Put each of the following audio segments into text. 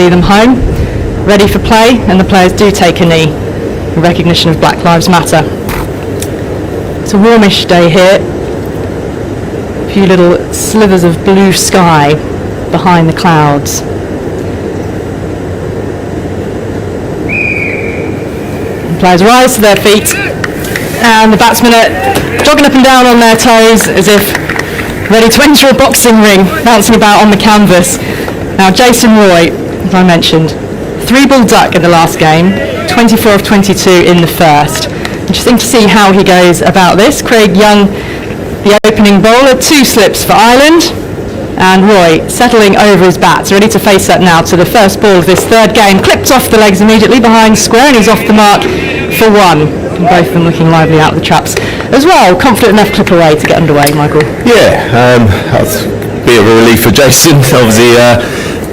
see them home, ready for play, and the players do take a knee in recognition of Black Lives Matter. It's a warmish day here. A few little slivers of blue sky behind the clouds. The players rise to their feet, and the batsmen are jogging up and down on their toes as if ready to enter a boxing ring, bouncing about on the canvas. Now Jason Roy, as I mentioned, 3-ball duck in the last game, 24 of 22 in the first. Interesting to see how he goes about this. Craig Young, the opening bowler, 2 slips for Ireland, and Roy settling over his bats, ready to face up now to the first ball of this third game. Clipped off the legs immediately behind square, and he's off the mark for 1. And both of them looking lively out of the traps as well. Confident enough clip away to get underway, Michael. Yeah, that's a bit of a relief for Jason. Obviously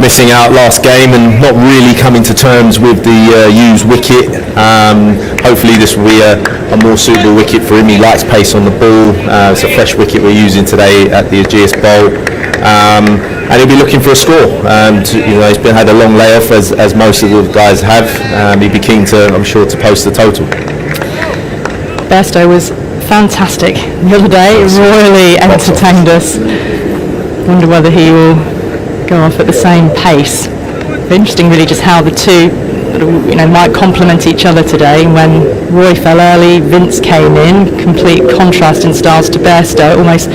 missing out last game and not really coming to terms with the used wicket. Hopefully this will be a more suitable wicket for him. He likes pace on the ball. It's a fresh wicket we're using today at the Ageas bowl. And he'll be looking for a score. He's had a long layoff as most of the guys have. He'd be keen to, I'm sure, to post the total. Bairstow was fantastic the other day, royally entertained us. Wonder whether he will go off at the same pace. Interesting really just how the two might complement each other today. When Roy fell early, Vince came in, complete contrast in styles to Bairstow, almost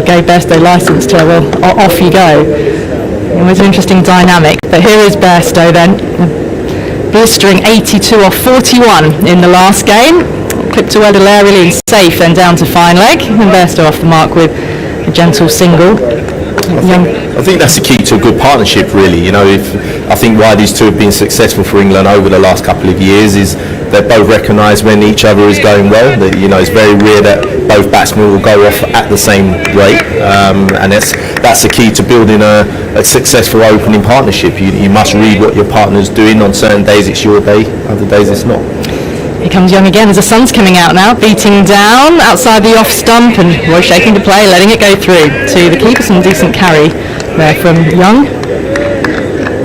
gave Bairstow license to, well, off you go. It was an interesting dynamic, but here is Bairstow then, blistering 82 off 41 in the last game. Clipped to Adil and safe, then down to fine leg, and Bairstow off the mark with a gentle single. I think that's the key to a good partnership, really. I think why these two have been successful for England over the last couple of years is they both recognise when each other is going well. It's very rare that both batsmen will go off at the same rate, and that's the key to building a successful opening partnership. You must read what your partner's doing. On certain days it's your day, other days it's not. Here comes Young again as the sun's coming out now, beating down outside the off stump, and Roy shaking to play, letting it go through to the keeper. Some decent carry there from Young.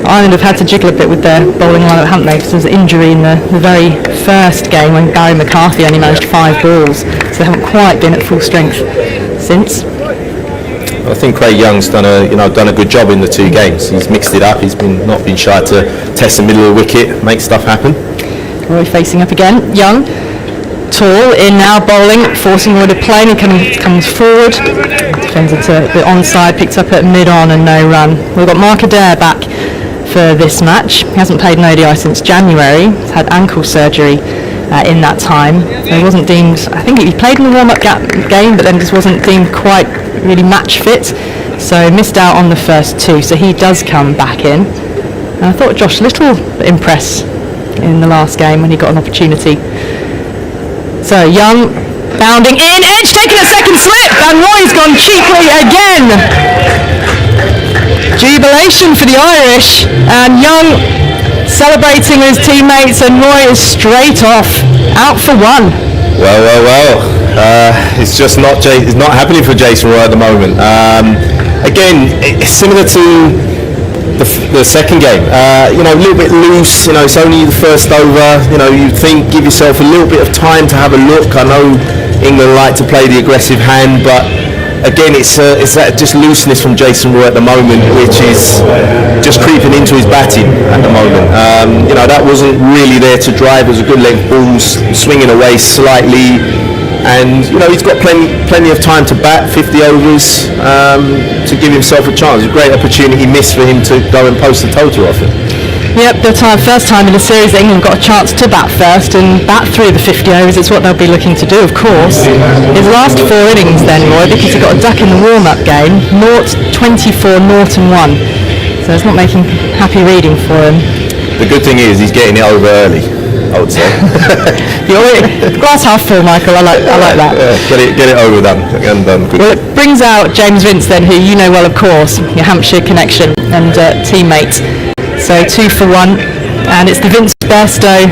Ireland have had to jiggle a bit with their bowling line, haven't they? Because there was an injury in the very first game when Barry McCarthy only managed 5 balls, so they haven't quite been at full strength since. I think Craig Young's done a good job in the 2 games. He's mixed it up. He's not been shy to test the middle of the wicket, make stuff happen. Roy facing up again. Young, tall, in now bowling, forcing Roy to play, and he comes forward. Defends it to the onside, picked up at mid-on and no run. We've got Mark Adair back for this match. He hasn't played an ODI since January. He's had ankle surgery in that time. So he wasn't deemed, I think he played in the warm-up game, but then just wasn't deemed quite really match fit. So missed out on the first 2, so he does come back in. And I thought Josh Little impressed in the last game when he got an opportunity. So Young bounding in, edge taking a second slip, and Roy's gone cheaply again. Jubilation for the Irish, and Young celebrating with his teammates, and Roy is straight off, out for 1. Well. It's just not happening for Jason Roy at the moment. Again, it's similar to the second game, a little bit loose. It's only the first over. You think give yourself a little bit of time to have a look. I know England like to play the aggressive hand, but again, it's that just looseness from Jason Roy at the moment, which is just creeping into his batting at the moment. That wasn't really there to drive. It was a good length ball, swinging away slightly. And he's got plenty of time to bat, 50 overs, to give himself a chance. A great opportunity missed for him to go and post the total off it. Yep, the first time in the series that England got a chance to bat first and bat through the 50 overs. It's what they'll be looking to do, of course. His last 4 innings then, Roy, because he got a duck in the warm-up game, 0-24, 0-1. So it's not making happy reading for him. The good thing is he's getting it over early, I would say. Glass half full, Michael. I like that. Yeah, get it over done. Well, it brings out James Vince then, who you know well, of course, your Hampshire connection and teammate. So 2 for 1, and it's the Vince Bairstow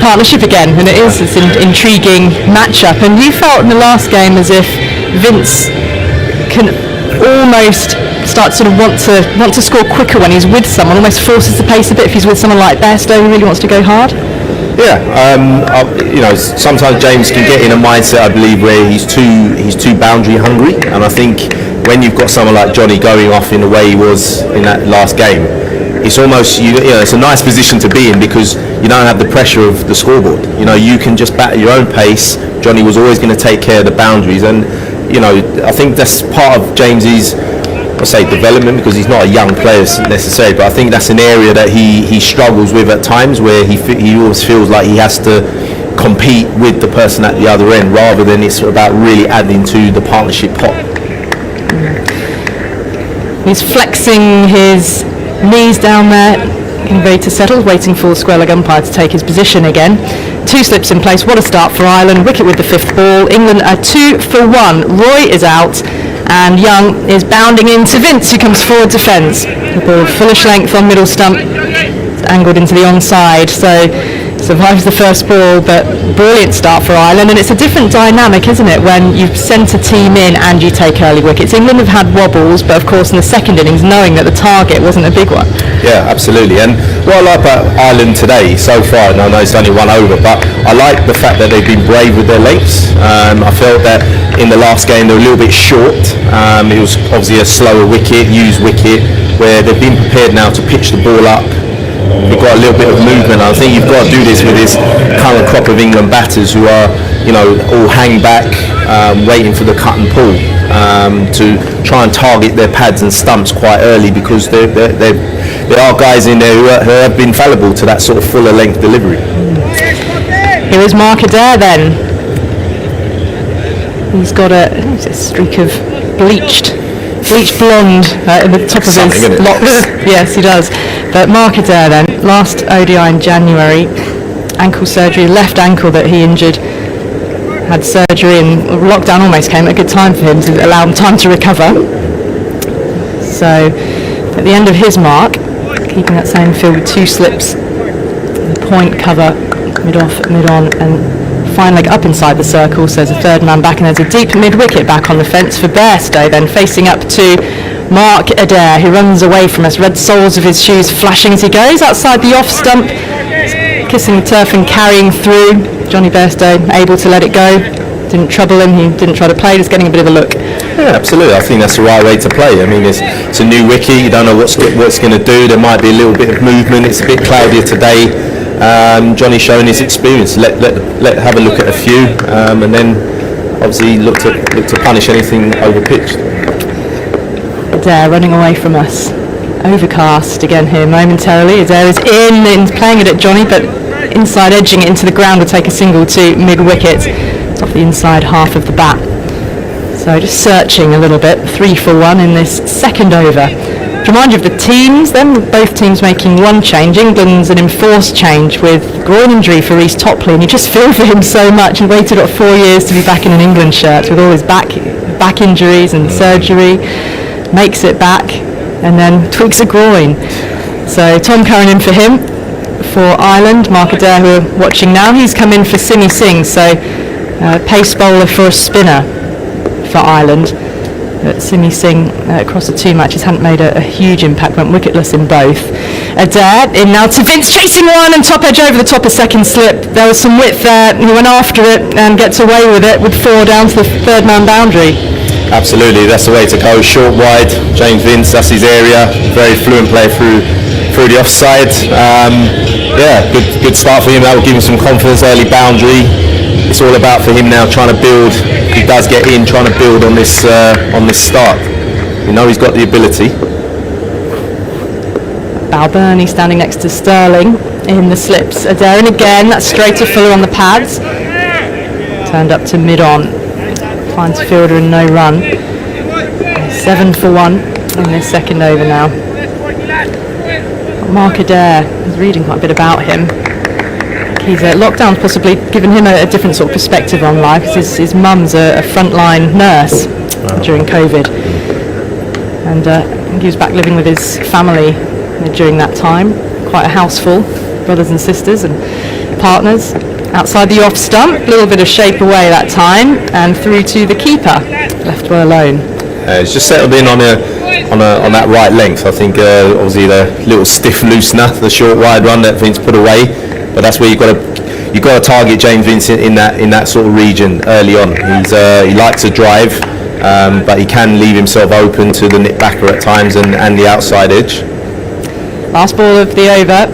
partnership again, and it's an intriguing matchup. And you felt in the last game as if Vince can almost start to sort of want to score quicker when he's with someone, almost forces the pace a bit if he's with someone like Bairstow who really wants to go hard? Yeah, sometimes James can get in a mindset, I believe, where he's too boundary hungry, and I think when you've got someone like Johnny going off in the way he was in that last game, it's almost it's a nice position to be in because you don't have the pressure of the scoreboard. You can just bat at your own pace. Johnny was always going to take care of the boundaries, and I think that's part of James's, I say, development, because he's not a young player necessarily, but I think that's an area that he struggles with at times, where he always feels like he has to compete with the person at the other end rather than it's about really adding to the partnership pot. He's flexing his knees down there, getting ready to settle, waiting for the square leg umpire to take his position again. 2 slips in place. What a start for Ireland. Wicket with the 5th ball. England are 2 for 1. Roy is out, and Young is bounding into Vince, who comes forward to fence. The ball fullish length on middle stump. It's angled into the onside, so survives the first ball, but brilliant start for Ireland. And it's a different dynamic, isn't it, when you sent a team in and you take early wickets. England have had wobbles, but of course in the second innings, knowing that the target wasn't a big one. Yeah, absolutely. And what I like about Ireland today so far, and I know it's only one over, but I like the fact that they've been brave with their lengths. I felt that in the last game they were a little bit short. It was obviously a slower wicket, used wicket, where they've been prepared now to pitch the ball up. We've got a little bit of movement. I think you've got to do this with this current crop of England batters who are, all hang back, waiting for the cut and pull, to try and target their pads and stumps quite early, because there are guys in there who have been fallible to that sort of fuller length delivery. Here is Mark Adair then. He's got a streak of bleached blonde in the top of his locks. Yes, he does. But Mark Adair then, last ODI in January, ankle surgery, left ankle that he injured, had surgery, and lockdown almost came at a good time for him to allow him time to recover. So at the end of his mark, keeping that same field with 2 slips, the point cover, mid-off, mid-on, and fine leg up inside the circle, so there's a third man back, and there's a deep mid-wicket back on the fence for Bairstow, then facing up to Mark Adair, who runs away from us, red soles of his shoes flashing as he goes outside the off stump, kissing the turf and carrying through. Johnny Bairstow able to let it go, didn't trouble him, he didn't try to play, just getting a bit of a look. Yeah, absolutely. I think that's the right way to play. I mean, it's a new wicket, you don't know what's going to do, there might be a little bit of movement, it's a bit cloudier today. Johnny's showing his experience. Let have a look at a few, and then obviously look to punish anything over pitched. Adair running away from us. Overcast again here momentarily. Adair is in playing it at Johnny, but inside edging it into the ground will take a single to mid-wicket. It's off the inside half of the bat. So just searching a little bit. 3 for 1 in this second over. To remind you of the teams then, both teams making one change. England's an enforced change with groin injury for Reece Topley, and you just feel for him so much. He waited 4 years to be back in an England shirt with all his back injuries and surgery, makes it back and then tweaks a groin. So Tom Curran in for him. For Ireland, Mark Adair, who are watching now, he's come in for Simi Singh, so pace bowler for a spinner for Ireland. Simi Singh across the 2 matches hadn't made a huge impact, went wicketless in both. Adair in now to Vince, chasing one and top edge over the top of second slip. There was some width there, he went after it and gets away with it with 4 down to the third man boundary. Absolutely, that's the way to go. Short, wide, James Vince, that's his area. Very fluent player through the offside. Good start for him. That will give him some confidence, early boundary. It's all about for him now trying to build. He does get in, trying to build on this start. You know he's got the ability. Balbirnie standing next to Sterling in the slips. Adair in again, that's straight to Fuller on the pads. Turned up to mid-on. Finds fielder and no run. 7 for 1 in this second over now. Mark Adair is reading quite a bit about him. He's lockdown's possibly given him a different sort of perspective on life, because his mum's a frontline nurse during COVID, and he was back living with his family during that time. Quite a house full, brothers and sisters and partners. Outside the off stump, a little bit of shape away that time, and through to the keeper, left well alone. He's just settled in on on that right length. I think obviously the little stiff loosener, the short wide run that Vince put away, but that's where you've got to target James Vince in that sort of region early on. He likes to drive, but he can leave himself open to the nip backer at times and the outside edge. Last ball of the over.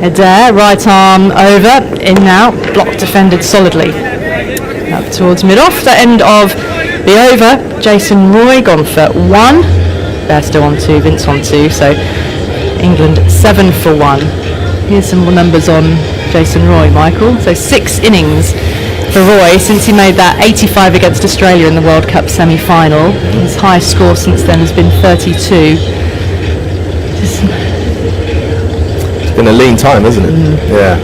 Adair, right arm over, in now, block defended solidly. Up towards mid-off, the end of the over. Jason Roy gone for 1. They're still on 2, Vince on 2, so England 7 for 1. Here's some more numbers on Jason Roy, Michael. So 6 innings for Roy since he made that 85 against Australia in the World Cup semi-final. His highest score since then has been 32. It's been a lean time, hasn't it? Yeah.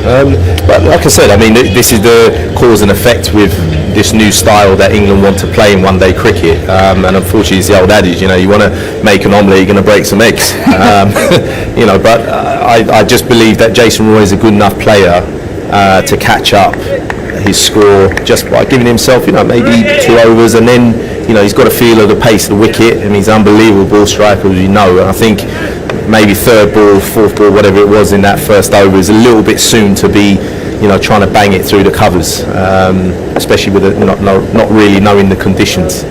But like I said, I mean, this is the cause and effect with this new style that England want to play in one-day cricket. And unfortunately, it's the old adage, you know, you want to make an omelette, you're going to break some eggs. You know, but I just believe that Jason Roy is a good enough player to catch up his score just by giving himself, you know, maybe 2 overs, and then, you know, he's got a feel of the pace of the wicket, and he's an unbelievable ball striker, as you know. And I think maybe 3rd ball, 4th ball, whatever it was in that first over is a little bit soon to be, you know, trying to bang it through the covers, especially with not really knowing the conditions.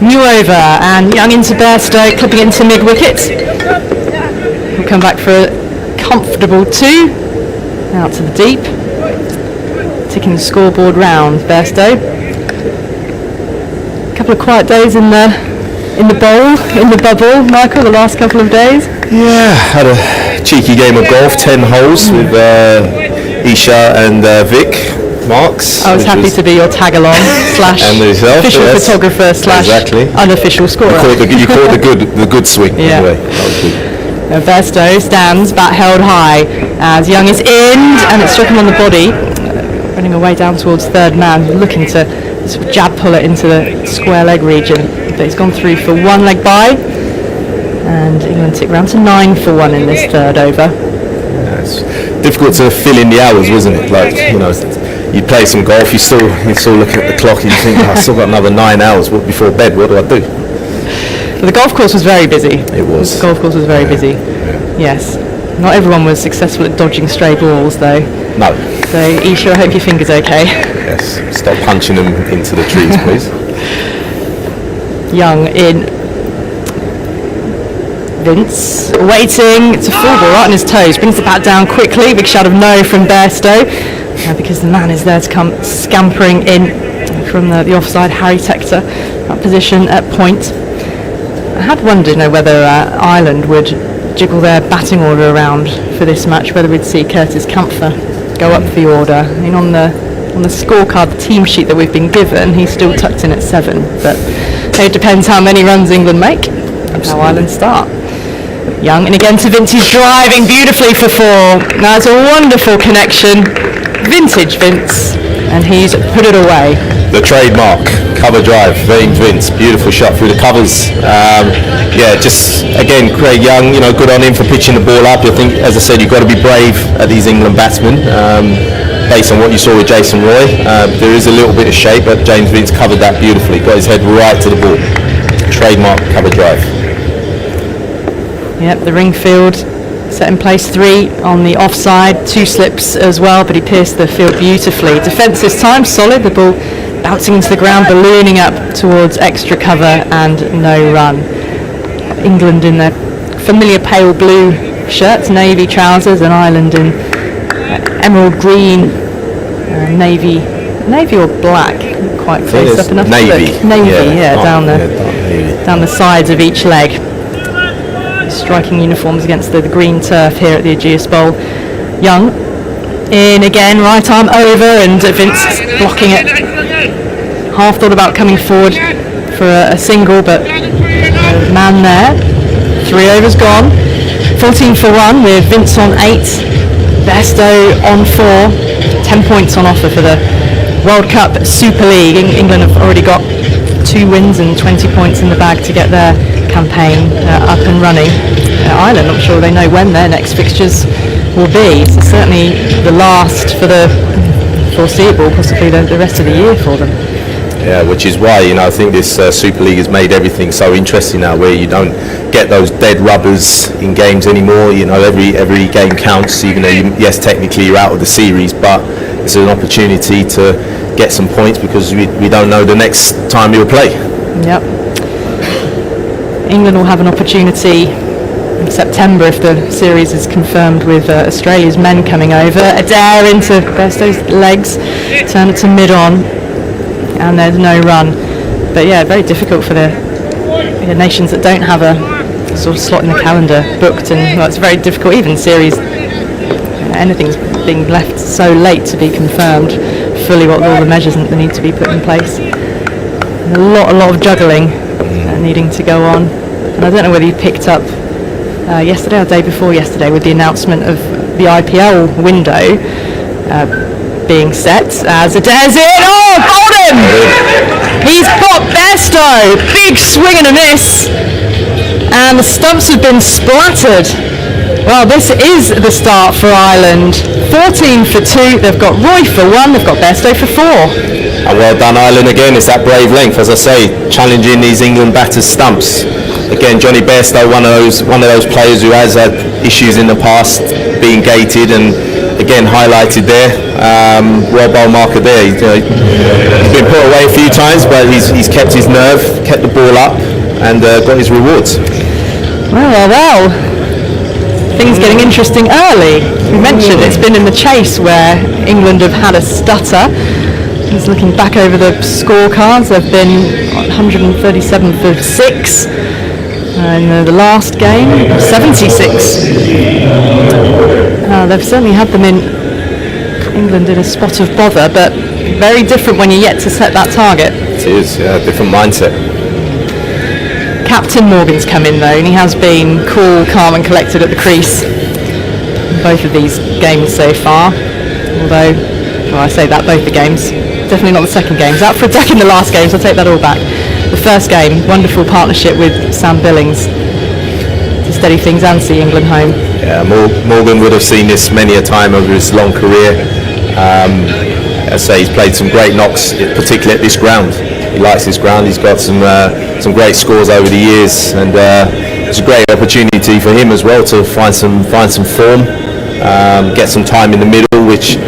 New over, and Young into Bairstow, clipping into mid-wicket. We'll come back for a comfortable 2, out to the deep. Ticking the scoreboard round, Bairstow. A couple of quiet days in the bubble, Michael, the last couple of days. Yeah, had a cheeky game of golf, 10 holes with Isha and Vic Marks. I was happy to be your tag-along slash and yourself, official yes. photographer slash unofficial scorer. You caught the good swing. Yeah. Anyway. That was good. Bairstow stands, bat held high as Young is in, and it's struck him on the body, running away down towards 3rd man, looking to sort of jab pull it into the square leg region. But he's gone through for 1 leg by, and England tick round to 9 for 1 in this 3rd over. Yeah, it's difficult to fill in the hours, wasn't it? Like, you know, you play some golf, you still look at the clock and you think, I've still got another 9 hours before bed, what do I do? The golf course was very busy. It was. The golf course was very busy. Yes. Not everyone was successful at dodging stray balls, though. No. So, Isha, I hope your finger's okay. Yes. Stop punching them into the trees, please. Young in. Vince waiting. It's a full ball right on his toes. Brings the bat down quickly. Big shout of no from Bairstow. Because the man is there to come scampering in from the offside. Harry Tector, that position at point. I had wondered, whether Ireland would jiggle their batting order around for this match, whether we'd see Curtis Campher go up the order. I mean, on the scorecard, the team sheet that we've been given, he's still tucked in at 7. But it depends how many runs England make and how Ireland start. Young, and again to Vince, he's driving beautifully for 4. Now it's a wonderful connection. Vintage Vince, and he's put it away. The trademark cover drive, Vince, beautiful shot through the covers. Just again, Craig Young, good on him for pitching the ball up. I think, as I said, you've got to be brave at these England batsmen. Based on what you saw with Jason Roy, there is a little bit of shape, but James Vince covered that beautifully. Got his head right to the ball. Trademark cover drive. Yep, the ring field set in place, 3 on the offside, 2 slips as well, but he pierced the field beautifully. Defence this time solid, the ball bouncing into the ground, ballooning up towards extra cover and no run. England in their familiar pale blue shirts, navy trousers, and Ireland in emerald green, navy or black, not quite close up enough navy. to look. Navy, down the sides of each leg. Striking uniforms against the green turf here at the Ageas Bowl. Young in again, right arm over, and Vince blocking it. Half thought about coming forward for a single, but no man there. 3 overs gone. 14 for 1 with Vince on 8, Bairstow on 4. 10 points on offer for the World Cup Super League. England have already got 2 wins and 20 points in the bag to get their campaign up and running. Ireland, I'm sure they know when their next fixtures will be. So certainly the last for the foreseeable, possibly the rest of the year for them. Yeah, which is why, I think this Super League has made everything so interesting now, where you don't get those dead rubbers in games anymore. Every game counts, even though yes, technically you're out of the series, but it's an opportunity to get some points because we don't know the next time you'll play. Yep. England will have an opportunity in September if the series is confirmed, with Australia's men coming over. Adair into Bairstow's legs, turn it to mid-on, and there's no run. But yeah, very difficult for the nations that don't have a sort of slot in the calendar booked, and it's very difficult. Even series, anything's being left so late to be confirmed fully what all the measures that need to be put in place. And a lot of juggling needing to go on. And I don't know whether you picked up yesterday or day before yesterday with the announcement of the IPL window being set as Adair's in. Oh, got him! He's got Bairstow. Big swing and a miss. And the stumps have been splattered. Well, this is the start for Ireland. 14 for 2. They've got Roy for 1. They've got Bairstow for 4. And well done, Ireland, again. It's that brave length, as I say, challenging these England batters' stumps. Again, Johnny Bairstow, one of those players who has had issues in the past, being gated, and again highlighted there. Well bowled marker there. He's been put away a few times, but he's kept his nerve, kept the ball up, and got his rewards. Well. Things getting interesting early. We mentioned it's been in the chase where England have had a stutter. He's looking back over the scorecards. They've been 137 for 6. In the last game, 76. They've certainly had them in England in a spot of bother, but very different when you're yet to set that target. It is, yeah, different mindset. Captain Morgan's come in though, and he has been cool, calm and collected at the crease in both of these games so far. Although, I say that, both the games. Definitely not the second game. He's out for a duck in the last game, so I'll take that all back. The first game, wonderful partnership with Sam Billings to steady things and see England home. Yeah, Morgan would have seen this many a time over his long career. I say he's played some great knocks, particularly at this ground. He likes this ground. He's got some great scores over the years, and it's a great opportunity for him as well to find some form, get some time in the middle, which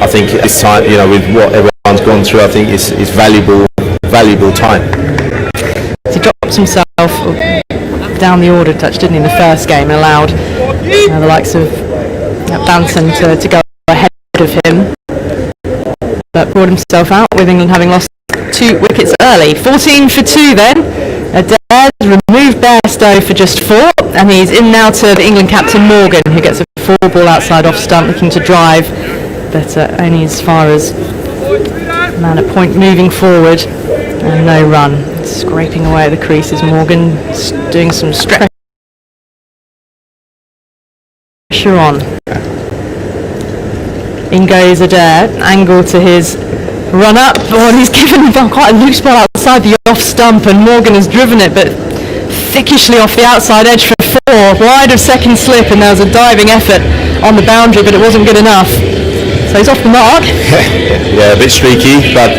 I think at this time, with what everyone's gone through, I think is valuable time. He drops himself down the order touch, didn't he, in the first game, and allowed the likes of Banton to go ahead of him, but brought himself out with England having lost 2 wickets early. 14 for 2 then. Adair removed Bairstow for just 4, and he's in now to the England captain Morgan, who gets a 4 ball outside off stump, looking to drive, but only as far as man at point moving forward, and no run. Scraping away at the creases. Morgan doing some stretch pressure on. In goes Adair, angle to his run up, and he's given quite a loose ball outside the off stump, and Morgan has driven it, but thickishly off the outside edge for 4, wide of second slip, and there was a diving effort on the boundary, but it wasn't good enough. So he's off the mark. Yeah, a bit streaky, but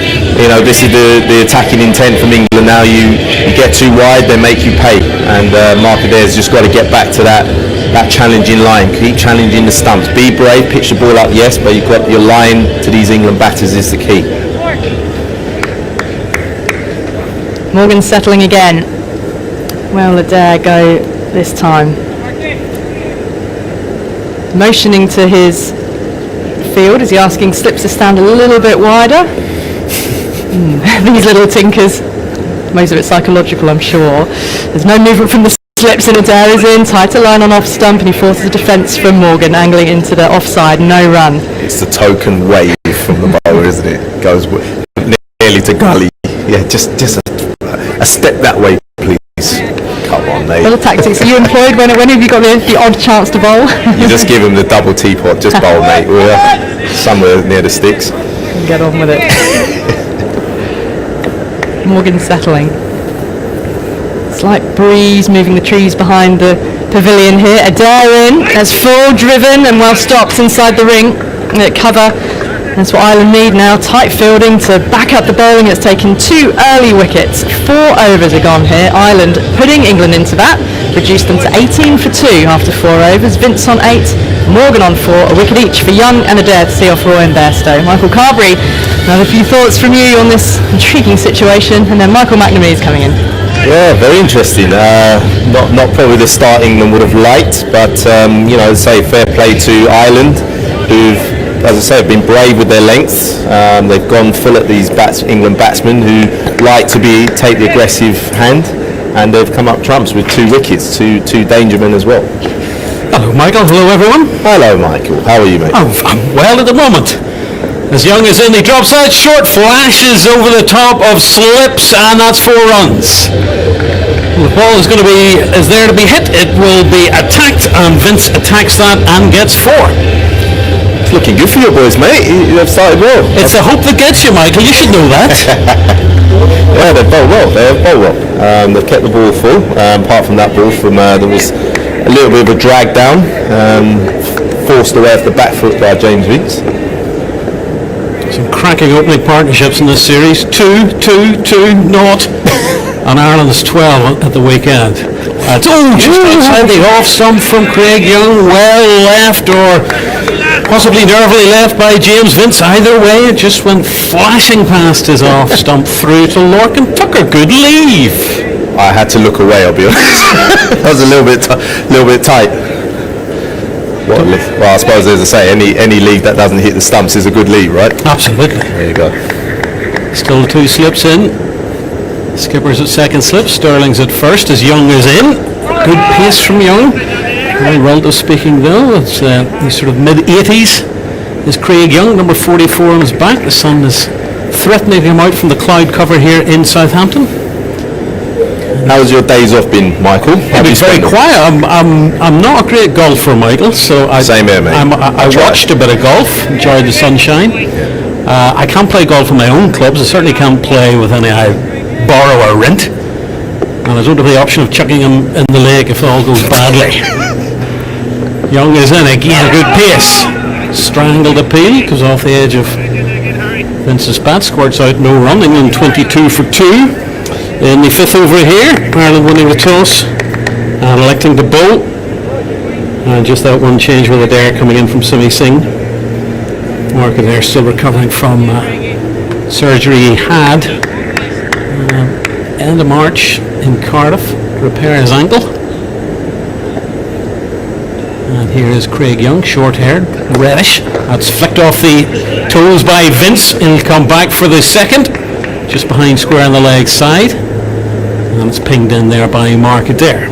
this is the attacking intent from England now. You get too wide, they make you pay, and Mark Adair's just got to get back to that challenging line. Keep challenging the stumps. Be brave, pitch the ball up, yes, but you've got your line to these England batters is the key. Morgan settling again. Well, Adair go this time. Motioning to his field as he asking slips to stand a little bit wider. These little tinkers, most of it psychological, I'm sure. There's no movement from the slips, and Adair is in, tighter line on off stump, and he forces a defence from Morgan, angling into the offside, no run. It's the token wave from the bowler, isn't it? Goes nearly to gully. Yeah, just a step that way, please. Come on, mate. Little tactics. Are you employed when have you got the odd chance to bowl? You just give him the double teapot, just bowl, mate. We're somewhere near the sticks. Get on with it. Morgan settling. Slight breeze moving the trees behind the pavilion here. Adair in, as full driven and well stopped inside the ring. Cover That's what Ireland need now. Tight fielding to back up the bowling. It's taken 2 early wickets. 4 overs are gone here. Ireland putting England into that. Reduced them to 18 for 2 after 4 overs. Vince on 8, Morgan on 4. A wicket each for Young and Adair to see off Roy and Bairstow. Michael Carberry, another few thoughts from you on this intriguing situation. And then Michael McNamee's coming in. Yeah, very interesting. Not probably the start England would have liked, but say fair play to Ireland, who've, as I say, been brave with their lengths. They've gone full at these England batsmen who like to take the aggressive hand, and they've come up trumps with 2 wickets, two danger men as well. Hello, Michael. Hello, everyone. Hello, Michael. How are you, mate? I'm well at the moment. As Young is in, he drops out short, flashes over the top of slips, and that's 4 runs. The ball is there to be hit. It will be attacked, and Vince attacks that and gets 4. It's looking good for your boys, mate. They've started well. It's a hope that gets you, Michael. You should know that. Yeah, they've bowled well. They've kept the ball full. Apart from that ball, there was a little bit of a drag down, forced away off the back foot by James Vince. Some cracking opening partnerships in this series. 2, 2, 2, 0. And Ireland's 12 at the weekend. Just outside the off stump from Craig Young, well left or possibly nervily left by James Vince. Either way, it just went flashing past his off stump through to Lorcan Tucker. Good leave. I had to look away, I'll be honest. That was a little bit tight. Well, I suppose, as I say, any lead that doesn't hit the stumps is a good lead, right? Absolutely. There you go. Still 2 slips in. Skipper's at second slip. Sterling's at first as Young is in. Good pace from Young. Very relative speaking though. It's he's sort of mid-80s. Is Craig Young, number 44 on his back. The sun is threatening him out from the cloud cover here in Southampton. How's your days off been, Michael? I've been very quiet. I'm not a great golfer, Michael, so Same here, mate. I watched a bit of golf, enjoyed the sunshine. I can't play golf in my own clubs. I certainly can't play with any I borrow or rent. And I don't have the option of chucking him in the lake if all goes badly. Young is in again, good pace. Strangled appeal, goes off the edge of Vince's bat, squirts out no run. England 22 for 2. In the 5th over here, Ireland winning the toss and electing to bowl. And just that one change with Adair coming in from Simi Singh. Mark Adair still recovering from surgery he had end of March in Cardiff to repair his ankle. And here is Craig Young, short-haired, reddish. That's flicked off the toes by Vince. He'll come back for the second, just behind square on the leg side. And it's pinged in there by Mark Adair.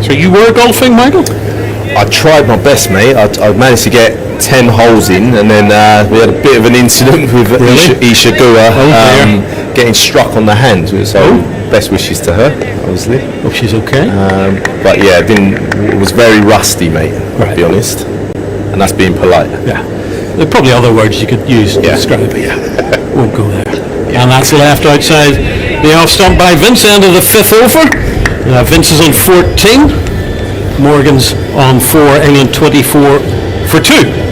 So you were golfing, Michael? I tried my best, mate. I managed to get 10 holes in, and then we had a bit of an incident with Isha Gua getting struck on the hand. So best wishes to her, obviously. Hope she's okay. But yeah, it was very rusty, mate, to be honest. And that's being polite. Yeah. There are probably other words you could use to describe it. Yeah. Won't go there. Yeah. And that's left outside the off stump by Vince, end of the 5th over. Vince is on 14. Morgan's on 4. England 24 for 2.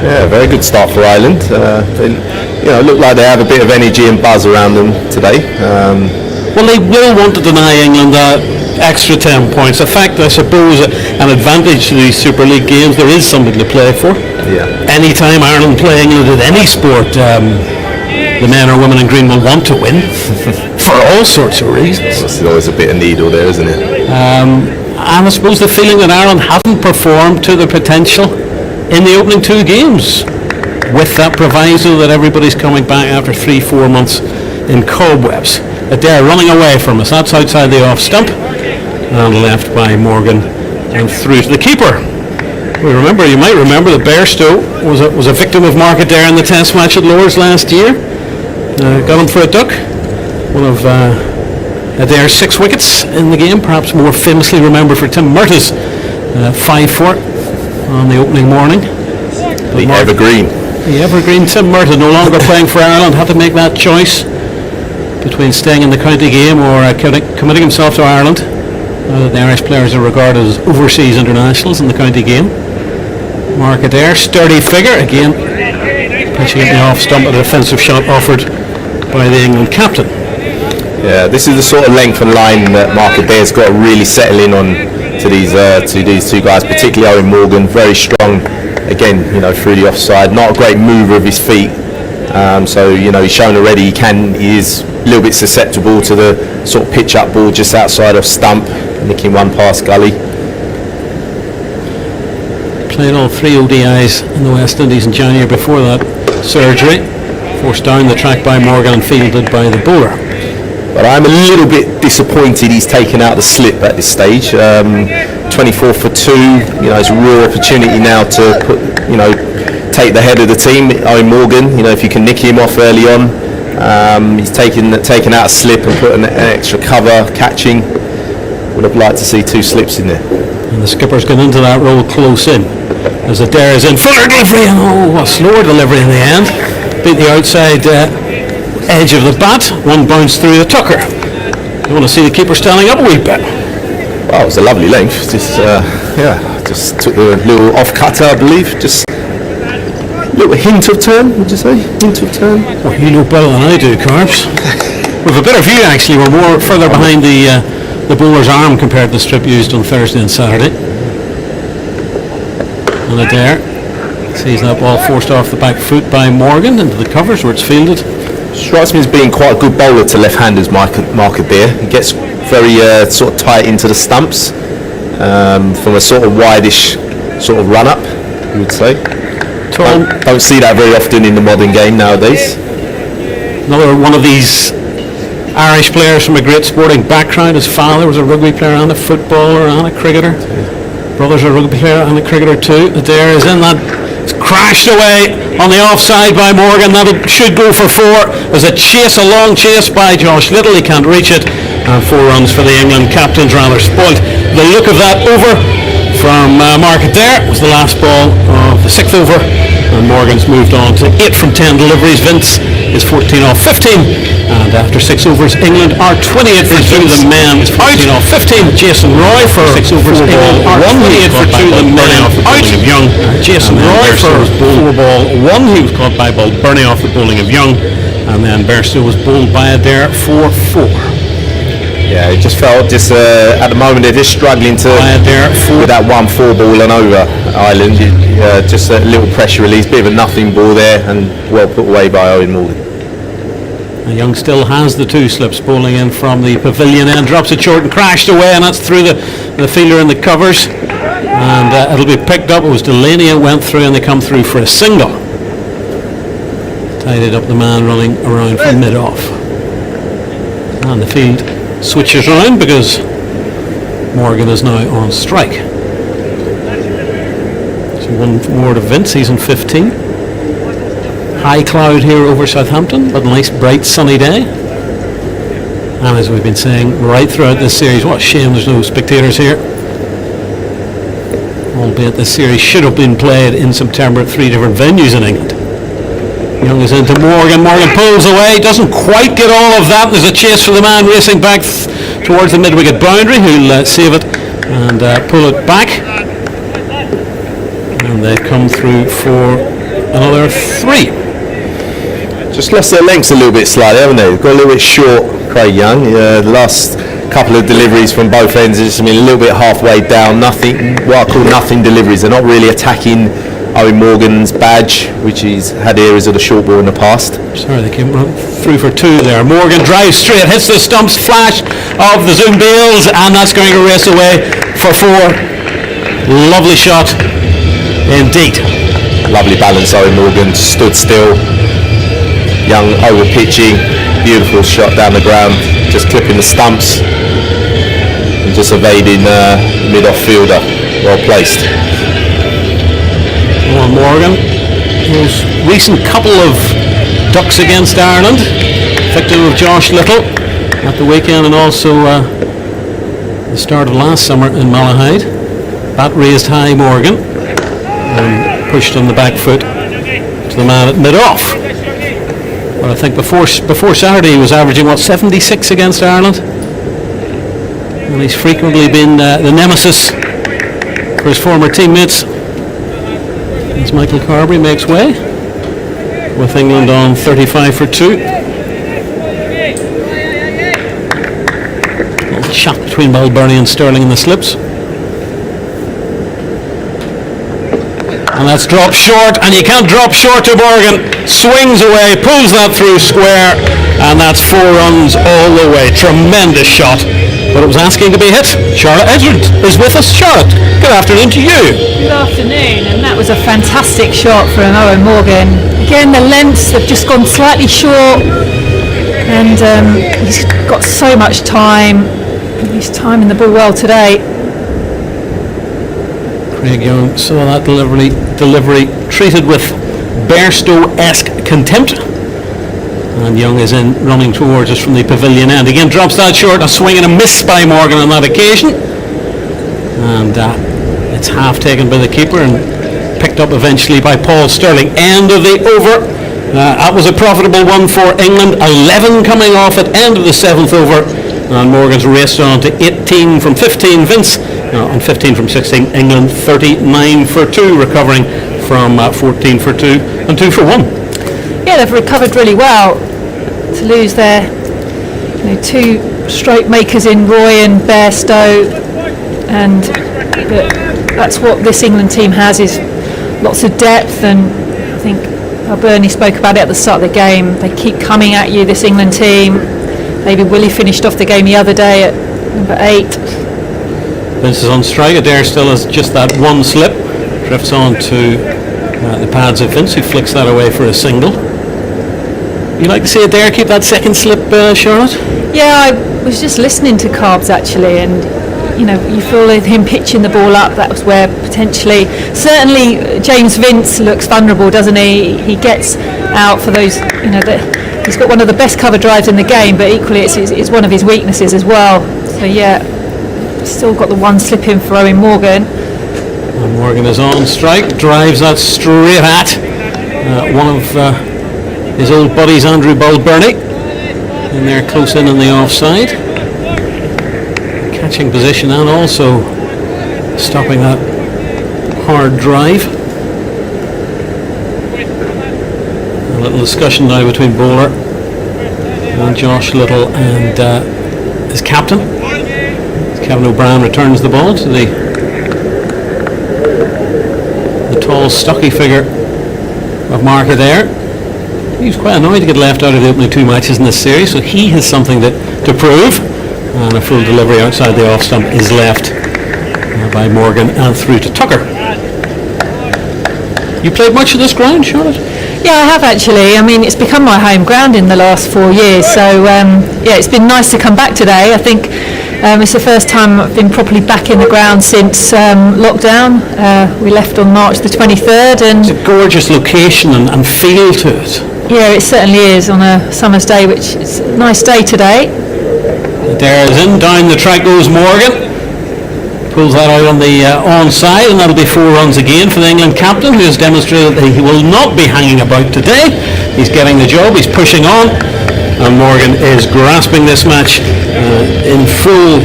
Yeah, very good start for Ireland. They look like they have a bit of energy and buzz around them today. Well, they will want to deny England that extra 10 points. In fact, I suppose an advantage to these Super League games, there is something to play for. Yeah. Anytime Ireland play England at any sport, the men or women in green will want to win for all sorts of reasons. There's always a bit of needle there, isn't it? And I suppose the feeling that Ireland haven't performed to their potential in the opening 2 games, with that proviso that everybody's coming back after 3-4 months in cobwebs. Adair running away from us. That's outside the off stump and left by Morgan and through to the keeper. You might remember that Bairstow was a victim of Mark Adair in the test match at Lords last year. Got him for a duck. One of Adair's 6 wickets in the game, perhaps more famously remembered for Tim Murtaugh's 5-4 on the opening morning. The evergreen Tim Murtaugh, no longer playing for Ireland, had to make that choice between staying in the county game or committing himself to Ireland. The Irish players are regarded as overseas internationals in the county game. Mark Adair, sturdy figure, again pitching it the off stump, a defensive shot offered by the England captain. Yeah, this is the sort of length and line that Mark Adair's got to really settle in on to these two guys, particularly Owen Morgan, very strong, again, through the offside, not a great mover of his feet. So he's shown already he is a little bit susceptible to the sort of pitch up ball just outside of stump, nicking one past gully. Played all 3 ODIs in the West Indies in January before that surgery. Forced down the track by Morgan and fielded by the bowler. But I'm a little bit disappointed he's taken out the slip at this stage. 24 for 2, it's a real opportunity now to take the head of the team. Owen Morgan, if you can nick him off early on, he's taken out a slip and put an extra cover, catching. Would have liked to see 2 slips in there. And the skipper's gone into that role close in. As Adair is in, fuller delivery, and a slower delivery in the end. Beat the outside edge of the bat, one bounced through the tucker. You want to see the keeper standing up a wee bit. Well, it was a lovely length. Just took the little off cutter, I believe. Just a little hint of turn, would you say? Hint of turn? Well, you know better than I do, Carbs. We've a better view actually. We're more further behind the bowler's arm compared to the strip used on Thursday and Saturday. And Adair sees that ball forced off the back foot by Morgan into the covers where it's fielded. Strikes me as being quite a good bowler to left-handers, Mark Adair. He gets very sort of tight into the stumps from a sort of wideish sort of run-up, you would say. Don't see that very often in the modern game nowadays. Another one of these Irish players from a great sporting background. His father was a rugby player and a footballer and a cricketer. Brother's a rugby player and a cricketer too. Adair is in that. It's crashed away on the offside by Morgan. That should go for 4. There's a long chase by Josh Little. He can't reach it. And 4 runs for the England captains, rather spoilt. The look of that over from Mark Adair was the last ball of the 6th over. And Morgan's moved on to 8 from 10 deliveries. Vince is 14 off 15. And after 6 overs, England are 28 for 2. The men is 14 off 15. Jason Roy for 6 overs. England are 28 for 2. The men out. Young. Jason Roy for 4 ball 1. He was caught by ball burning off the bowling of Young. And then Bairstow was bowled by Adair for 4. Yeah, it just felt at the moment they're just struggling to with that 1-4 ball and over Ireland. Just a little pressure release, bit of a nothing ball there, and well put away by Owen Morgan. And Young still has the 2 slips, bowling in from the pavilion end, drops it short and crashed away, and that's through the fielder in the covers. And it'll be picked up. It was Delaney who went through, and they come through for a single. Tidied up the man running around from mid-off. And the field switches around because Morgan is now on strike. So 1 more to Vince, he's in 15. High cloud here over Southampton, but a nice bright sunny day. And as we've been saying right throughout this series, what a shame there's no spectators here. Albeit this series should have been played in September at 3 different venues in England. Young is into Morgan. Morgan pulls away, doesn't quite get all of that. There's a chase for the man racing back towards the mid-wicket boundary, who'll save it and pull it back. And they come through for another 3. Just lost their lengths a little bit slightly, haven't they? Got a little bit short, Craig Young. The last couple of deliveries from both ends has just been a little bit halfway down. Nothing, what I call nothing deliveries. They're not really attacking Owen Morgan's badge, which he's had areas of the short ball in the past. Sorry, they came through for 2 there. Morgan drives straight, hits the stumps, flash of the zoom bails, and that's going to race away for 4. Lovely shot indeed. Lovely balance, Owen Morgan stood still. Young over pitching, beautiful shot down the ground, just clipping the stumps and just evading mid-off fielder, well placed. Morgan, his recent couple of ducks against Ireland, victim of Josh Little at the weekend and also the start of last summer in Malahide. Bat raised high Morgan and pushed on the back foot to the man at mid-off. But I think before Saturday he was averaging 76 against Ireland. And he's frequently been the nemesis for his former teammates. As Michael Carberry makes way, with England on 35 for 2. Little shot between Balbirnie and Sterling in the slips. And that's dropped short, and you can't drop short to Morgan. Swings away, pulls that through square, and that's 4 runs all the way. Tremendous shot, but it was asking to be hit. Charlotte Edgeworth is with us. Charlotte, good afternoon to you. Good afternoon, and that was a fantastic shot from Owen Morgan. Again, the lengths have just gone slightly short, and he's got so much time. He's timing the ball well today. Craig Young saw that delivery treated with Bairstow-esque contempt. And Young is in running towards us from the pavilion end. Again, drops that short, a swing and a miss by Morgan on that occasion. And it's half taken by the keeper and picked up eventually by Paul Sterling. End of the over. That was a profitable one for England. 11 coming off at end of the 7th over. And Morgan's raced on to 18 from 15. Vince on 15 from 16. England 39 for 2, recovering from 14 for 2 and 2 for 1. Yeah, they've recovered really well. To lose their 2 stroke makers in Roy and Bairstow, and that's what this England team has, is lots of depth. And I think Bernie spoke about it at the start of the game. They keep coming at you, this England team. David Willey finished off the game the other day at number 8. Vince is on strike. Adair still has just that one slip. Drifts on to the pads of Vince, who flicks that away for a single. You like to see Adair keep that second slip, Charlotte? Yeah, I was just listening to Carbs actually, and you feel with him pitching the ball up, that was where potentially, certainly James Vince looks vulnerable, doesn't he? He gets out for those, he's got one of the best cover drives in the game, but equally it's one of his weaknesses as well. So yeah, still got the one slip in for Owen Morgan. And Morgan is on strike, drives that straight at one of his old buddies, Andrew Balbirnie, and they're close in on the offside. Catching position and also stopping that hard drive. A little discussion now between Bowler and Josh Little and his captain. Kevin O'Brien returns the ball to the tall, stocky figure of Mark Adair. He was quite annoyed to get left out of the opening 2 matches in this series, so he has something to prove. And a full delivery outside the off stump is left by Morgan and through to Tucker. You played much of this ground, Charlotte? Yeah, I have actually. I mean, it's become my home ground in the last 4 years, so yeah, it's been nice to come back today. I think it's the first time I've been properly back in the ground since lockdown. We left on March the 23rd, and it's a gorgeous location and feel to it. Yeah, it certainly is on a summer's day, which is a nice day today. There is in, down the track goes Morgan. Pulls that out on the onside, and that'll be 4 runs again for the England captain, who has demonstrated that he will not be hanging about today. He's getting the job, he's pushing on, and Morgan is grasping this match in full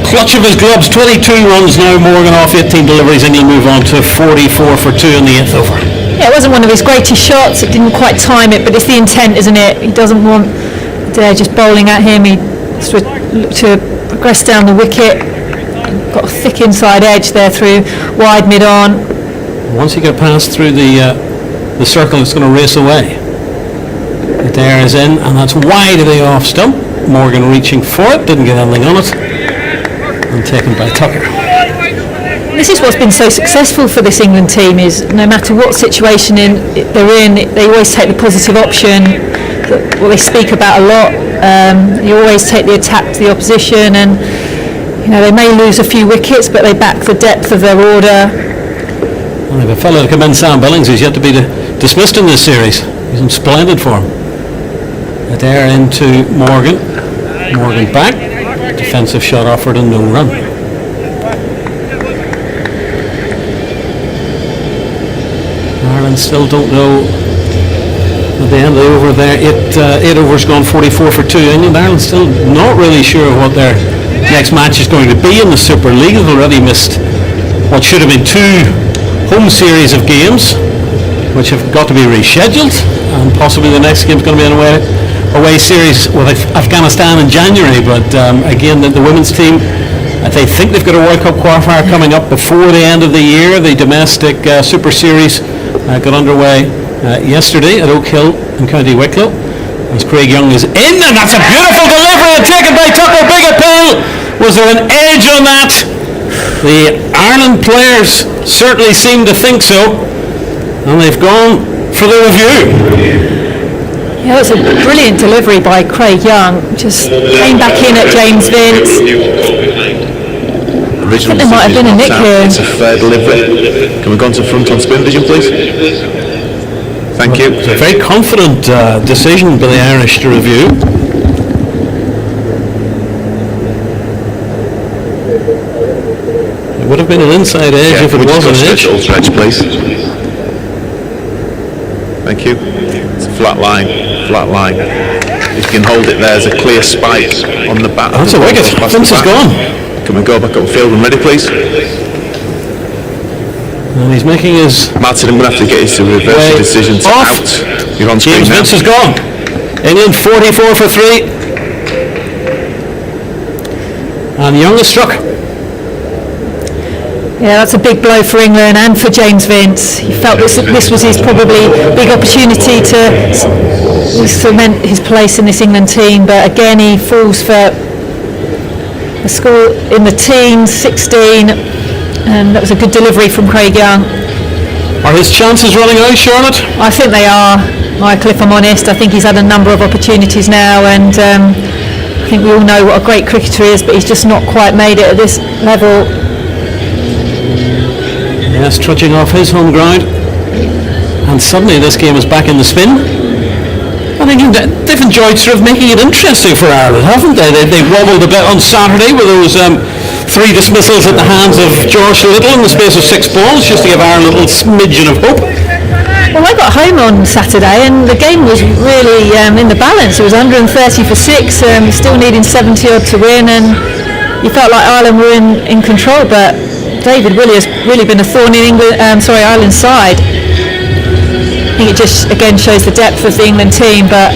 clutch of his gloves. 22 runs now, Morgan off 18 deliveries. England move on to 44 for 2 in the 8th over. Yeah, it wasn't one of his greatest shots, it didn't quite time it, but it's the intent, isn't it? He doesn't want just bowling at him, he looked to progress down the wicket. Got a thick inside edge there through wide mid-on. Once you get past through the circle, it's going to race away. There is in, and that's wide of the off stump. Morgan reaching for it, didn't get anything on it, and taken by Tucker. This is what's been so successful for this England team, is no matter what situation they're in, they always take the positive option, what they speak about a lot. You always take the attack to the opposition, and they may lose a few wickets, but they back the depth of their order. Well, they have a fellow to come in, Sam Billings, who's yet to be dismissed in this series. He's in splendid form. There into Morgan. Morgan back. Defensive shot offered and no run. Ireland still don't know at the end of the over there. 8 overs gone 44 for 2. England, Ireland still not really sure what their next match is going to be in the Super League. They've already missed what should have been 2 home series of games, which have got to be rescheduled, and possibly the next game is going to be an away series with Afghanistan in January. But again, the women's team, they think they've got a World Cup qualifier coming up before the end of the year. The domestic Super Series got underway yesterday at Oak Hill in County Wicklow, as Craig Young is in, and that's a beautiful delivery taken by Tucker. Big appeal. Was there an edge on that? The Ireland players certainly seem to think so, and they've gone for the review. Yeah, it was a brilliant delivery by Craig Young. Just came back in at James Vince. I think there might have been a nick here. It's a fair delivery. Can we go on to front on spin vision, please? Thank you. It's a very confident decision by the Irish to review. It would have been an inside edge if it was an edge. Ultra edge, please. Thank you. It's a flat line. If you can hold it there, there's a clear spike on the back. That's a wicket. Vince is gone. Can we go back upfield and ready, please? And he's making his... Martin, I'm going to have to get you to reverse your decision to off. out. You're on screen James now. Vince is gone. England 44 for 3. And Young is struck. Yeah, that's a big blow for England and for James Vince. He felt this was his probably big opportunity to cement his place in this England team, but again he falls for a score in the teens, 16, and that was a good delivery from Craig Young. Are his chances running out, Charlotte? I think they are, Michael, if I'm honest. I think he's had a number of opportunities now, and I think we all know what a great cricketer he is, but he's just not quite made it at this level. Yes, trudging off his home ground, and suddenly this game is back in the spin. I think they've enjoyed sort of making it interesting for Ireland, haven't they? They wobbled a bit on Saturday with those 3 dismissals at the hands of Josh Little in the space of 6 balls, just to give Ireland a little smidgen of hope. Well, I got home on Saturday and the game was really in the balance. It was 130 for 6, still needing 70 odd to win, and you felt like Ireland were in control, but David Willey has really been a thorn in Ireland's side. I think it just again shows the depth of the England team, but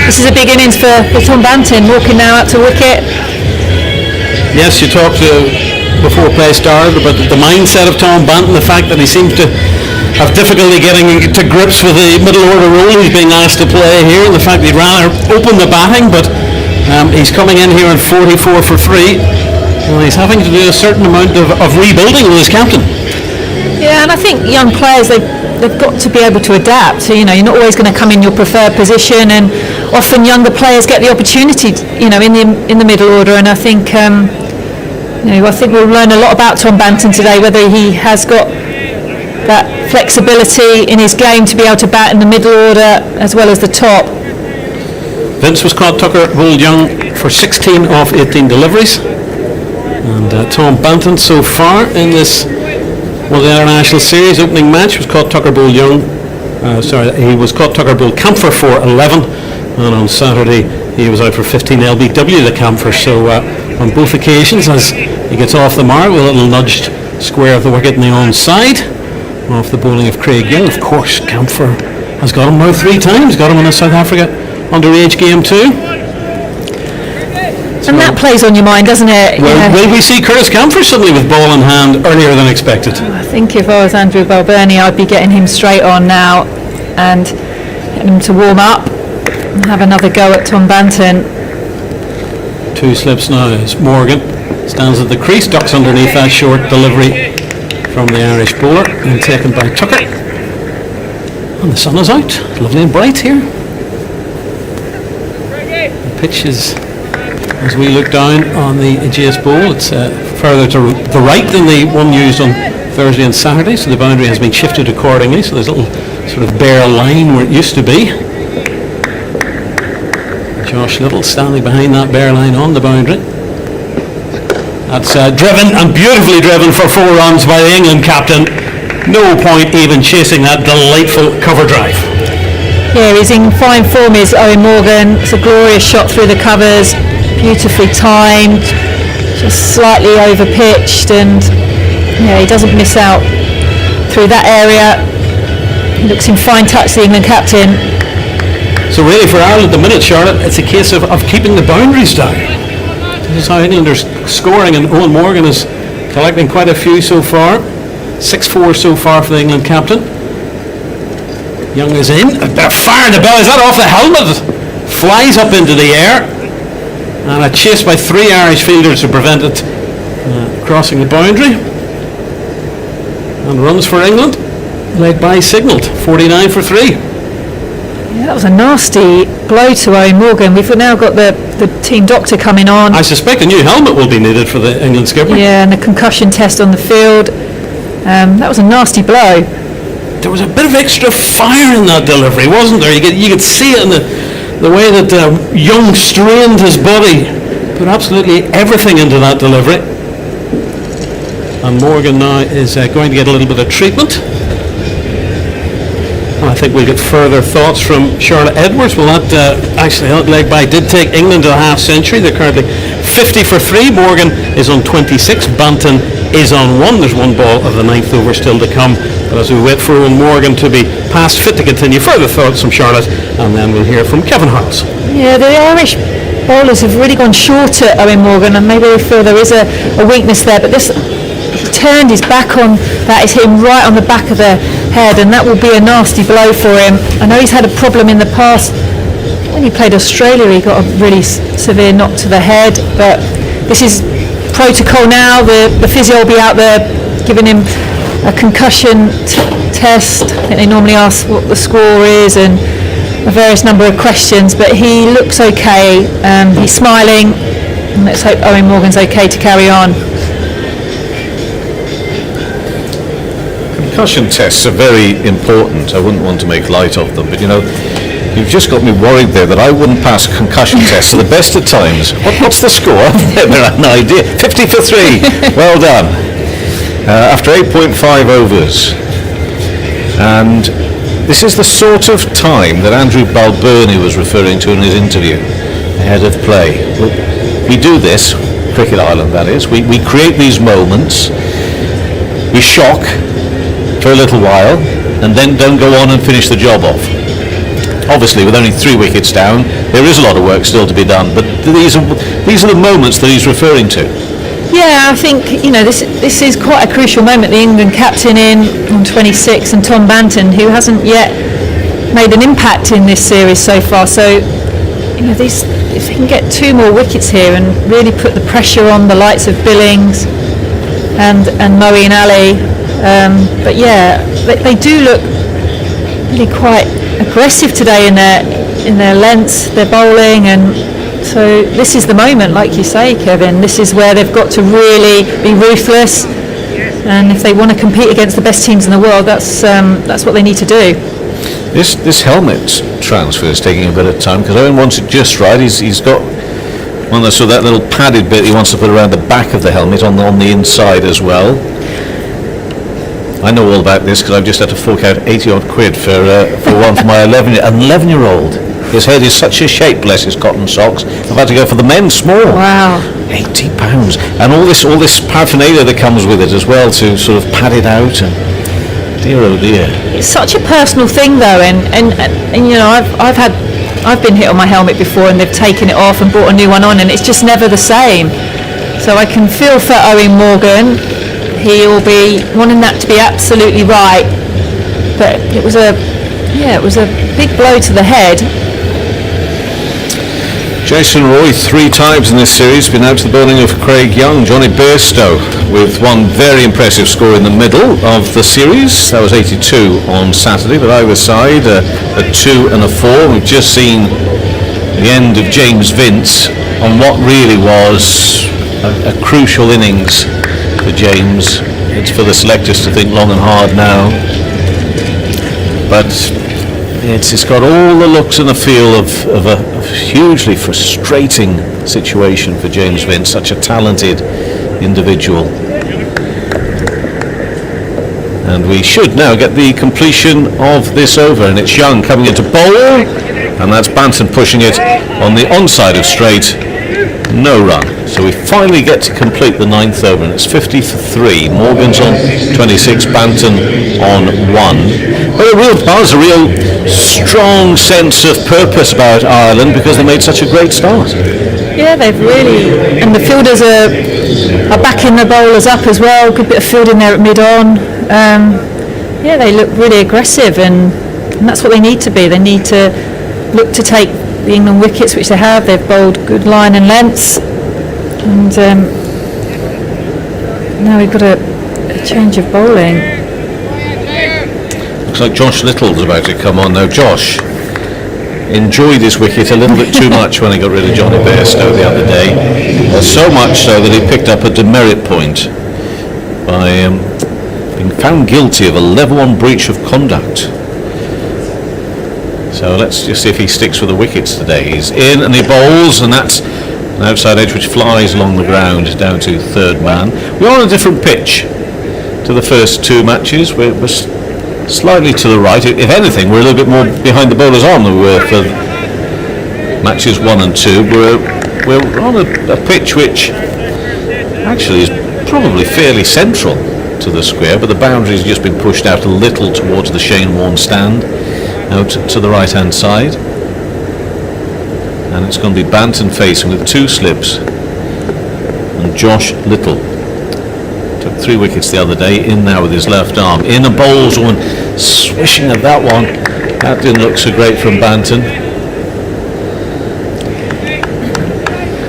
this is a big innings for Tom Banton, walking now out to wicket. Yes, you talked before play started about the mindset of Tom Banton, the fact that he seems to have difficulty getting to grips with the middle order role he's being asked to play here, and the fact that he'd rather open the batting, but he's coming in here at 44 for 3. Well, he's having to do a certain amount of rebuilding with his captain. Yeah, and I think young players, they've got to be able to adapt. So, you're not always going to come in your preferred position, and often younger players get the opportunity, in the middle order. And I think, I think we'll learn a lot about Tom Banton today, whether he has got that flexibility in his game to be able to bat in the middle order as well as the top. Vince was caught. Tucker bowled Young for 16 off 18 deliveries. And Tom Banton so far in this the international series opening match was caught Tucker Bull Young. He was caught Tucker Bull Camphor for 11, and on Saturday he was out for 15 LBW the Camphor. So on both occasions, as he gets off the mark with a little nudged square of the wicket in the onside, off the bowling of Craig Young. Of course, Camphor has got him now 3 times. Got him in a South Africa underage game too. And that plays on your mind, doesn't it? Will we see Curtis Camphor suddenly with ball in hand earlier than expected? I think if I was Andrew Balbirnie, I'd be getting him straight on now and getting him to warm up and have another go at Tom Banton. 2 slips now as Morgan stands at the crease, ducks underneath that short delivery from the Irish bowler and taken by Tucker. And the sun is out, lovely and bright here. The pitch is, as we look down on the Ageas Bowl, it's further to the right than the one used on Thursday and Saturday, so the boundary has been shifted accordingly, so there's a little sort of bare line where it used to be. Josh Little standing behind that bare line on the boundary. That's driven, and beautifully driven for 4 runs by the England captain. No point even chasing that delightful cover drive. Yeah, he's in fine form, is Owen Morgan. It's a glorious shot through the covers, beautifully timed, just slightly over pitched, and he doesn't miss out through that area. He looks in fine touch, the England captain. So really for Ireland at the minute, Charlotte, it's a case of keeping the boundaries down. This is how England are scoring, and Eoin Morgan is collecting quite a few so far. 6-4 so far for the England captain. Young is in. They're firing the bell. Is that off the helmet? Flies up into the air. And a chase by 3 Irish fielders to prevent it crossing the boundary. And runs for England. Led by signalled. 49 for 3. Yeah, that was a nasty blow to Eoin Morgan. We've now got the team doctor coming on. I suspect a new helmet will be needed for the England skipper. Yeah, and the concussion test on the field. That was a nasty blow. There was a bit of extra fire in that delivery, wasn't there? You could see it in the way that Young strained his body, put absolutely everything into that delivery. And Morgan now is going to get a little bit of treatment. And I think we'll get further thoughts from Charlotte Edwards. Well, that leg by did take England to a half century. They're currently 50 for 3. Morgan is on 26. Banton is on 1. There's 1 ball of the 9th over still to come. But as we wait for Eoin Morgan to be past fit to continue, further thoughts from Charlotte, and then we'll hear from Kevin Harls. Yeah, the Irish bowlers have really gone short at Eoin Morgan, and maybe they feel there is a weakness there, but this turned his back on that, is hit him right on the back of the head, and that will be a nasty blow for him. I know he's had a problem in the past. When he played Australia, he got a really severe knock to the head, but this is protocol now. The physio will be out there giving him a concussion test. I think they normally ask what the score is and a various number of questions, but he looks okay. He's smiling, and let's hope Eoin Morgan's okay to carry on. Concussion tests are very important. I wouldn't want to make light of them, but you've just got me worried there that I wouldn't pass concussion tests to the best of times. What's the score? I've never had an idea. 50 for 3. Well done. After 8.5 overs. And this is the sort of time that Andrew Balbirnie was referring to in his interview ahead of play. We do this, Cricket Ireland that is, we create these moments, we shock for a little while, and then don't go on and finish the job off. Obviously, with only 3 wickets down, there is a lot of work still to be done, but these are the moments that he's referring to. Yeah, I think this is quite a crucial moment. The England captain in on 26, and Tom Banton, who hasn't yet made an impact in this series so far. So, if he can get 2 more wickets here and really put the pressure on the likes of Billings and Moeen Ali, but yeah, they do look really quite aggressive today in their lengths, their bowling, and so this is the moment, like you say, Kevin. This is where they've got to really be ruthless, and if they want to compete against the best teams in the world, that's what they need to do. This helmet transfer is taking a bit of time because Eoin wants it just right. He's got that little padded bit he wants to put around the back of the helmet on the inside as well. I know all about this because I've just had to fork out 80 odd quid for one for my 11-year-old. His head is such a shape, bless his cotton socks. I've had to go for the men's small. Wow. £80. And all this paraphernalia that comes with it as well to sort of pad it out, and dear oh dear. It's such a personal thing though, and I've been hit on my helmet before, and they've taken it off and brought a new one on, and it's just never the same. So I can feel for Eoin Morgan. He will be wanting that to be absolutely right, but it was a big blow to the head. Jason Roy 3 times in this series been out to the bowling of Craig Young. Johnny Bairstow with one very impressive score in the middle of the series. That was 82 on Saturday, but either side a 2 and a 4. We've just seen the end of James Vince on what really was a crucial innings for James. It's for the selectors to think long and hard now, but it's got all the looks and the feel of a hugely frustrating situation for James Vince, such a talented individual. And we should now get the completion of this over, and it's Young coming into bowl, and that's Banton pushing it on the onside of straight. No run. So we finally get to complete the 9th over, and it's 50 for 3. Morgan's on 26, Banton on 1. But a real buzz, a real strong sense of purpose about Ireland because they made such a great start. Yeah, they've really, and the fielders are backing the bowlers up as well. Good bit of fielding there at mid-on. Yeah, they look really aggressive, and that's what they need to be. They need to look to take the England wickets, which they have. They've bowled good line and lengths, and now we've got a change of bowling. Looks like Josh Little's about to come on now. Josh enjoyed his wicket a little bit too much when he got rid of Johnny Bairstow the other day. So much so that he picked up a demerit point by being found guilty of a level 1 breach of conduct. So let's just see if he sticks with the wickets today. He's in and he bowls, and that's an outside edge which flies along the ground down to third man. We're on a different pitch to the first 2 matches. We're slightly to the right. If anything, we're a little bit more behind the bowler's arm than we were for matches 1 and 2. We're on a pitch which actually is probably fairly central to the square, but the boundary's just been pushed out a little towards the Shane Warne stand, out to the right hand side, and it's going to be Banton facing with 2 slips, and Josh Little took 3 wickets the other day, in now with his left arm, in and bowls one, swishing at that one. That didn't look so great from Banton.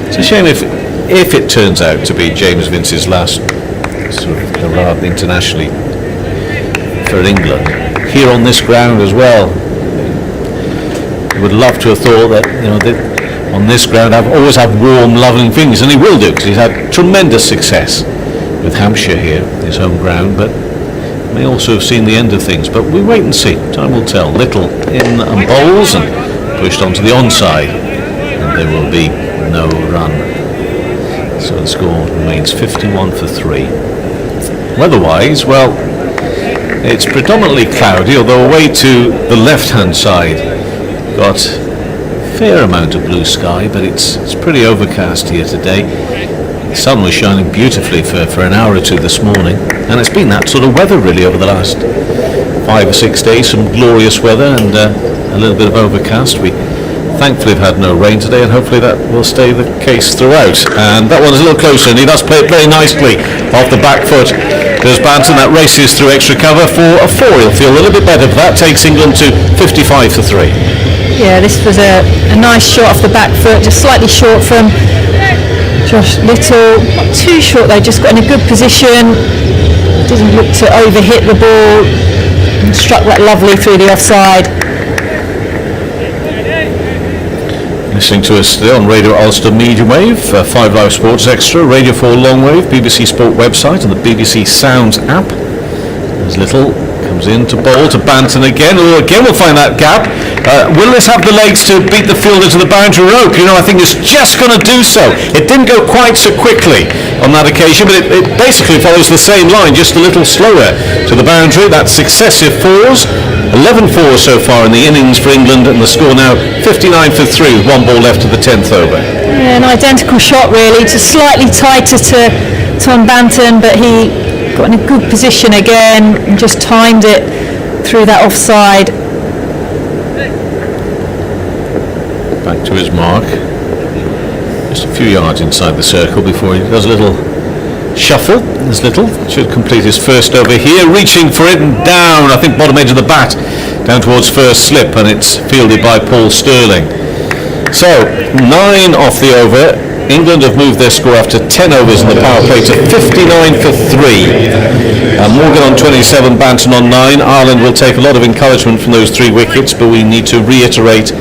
It's a shame if it turns out to be James Vince's last sort of hurrah internationally for England, here on this ground as well. I would love to have thought that, on this ground I've always had warm, loving things, and he will do, because he's had tremendous success with Hampshire here, his home ground, but may also have seen the end of things. But we wait and see. Time will tell. Little in and bowls and pushed onto the onside, and there will be no run. So the score remains 51 for 3. Weather-wise, well, it's predominantly cloudy, although away to the left-hand side, got a fair amount of blue sky, but it's pretty overcast here today. The sun was shining beautifully for an hour or 2 this morning, and it's been that sort of weather really over the last 5 or 6 days. Some glorious weather and a little bit of overcast. We thankfully have had no rain today, and hopefully that will stay the case throughout. And that one's a little closer, and he does play it very nicely off the back foot. There's Banton, that races through extra cover for a 4. He'll feel a little bit better, but that takes England to 55 for 3. Yeah, this was a nice shot off the back foot, just slightly short from Josh Little. Not too short though, just got in a good position. Didn't look to overhit the ball, and struck that lovely through the offside. Listening to us still on Radio Ulster Medium Wave, 5 Live Sports Extra, Radio 4 Long Wave, BBC Sport website and the BBC Sounds app. As Little comes in to bowl to Banton again. Oh, again we'll find that gap. Will this have the legs to beat the fielder to the boundary rope? I think it's just going to do so. It didn't go quite so quickly on that occasion, but it basically follows the same line, just a little slower to the boundary. That's successive 4s. 11 4s so far in the innings for England, and the score now 59 for 3 with 1 ball left of the 10th over. Yeah, an identical shot really, just slightly tighter to Tom Banton, but he got in a good position again and just timed it through that offside. Back to his mark, just a few yards inside the circle before he does a little shuffle. As Little should complete his first over here, reaching for it and down, I think bottom edge of the bat, down towards first slip, and it's fielded by Paul Sterling. So 9 off the over. England have moved their score after 10 overs in the power play to 59 for 3. Morgan on 27, Banton on 9. Ireland will take a lot of encouragement from those 3 wickets, but we need to reiterate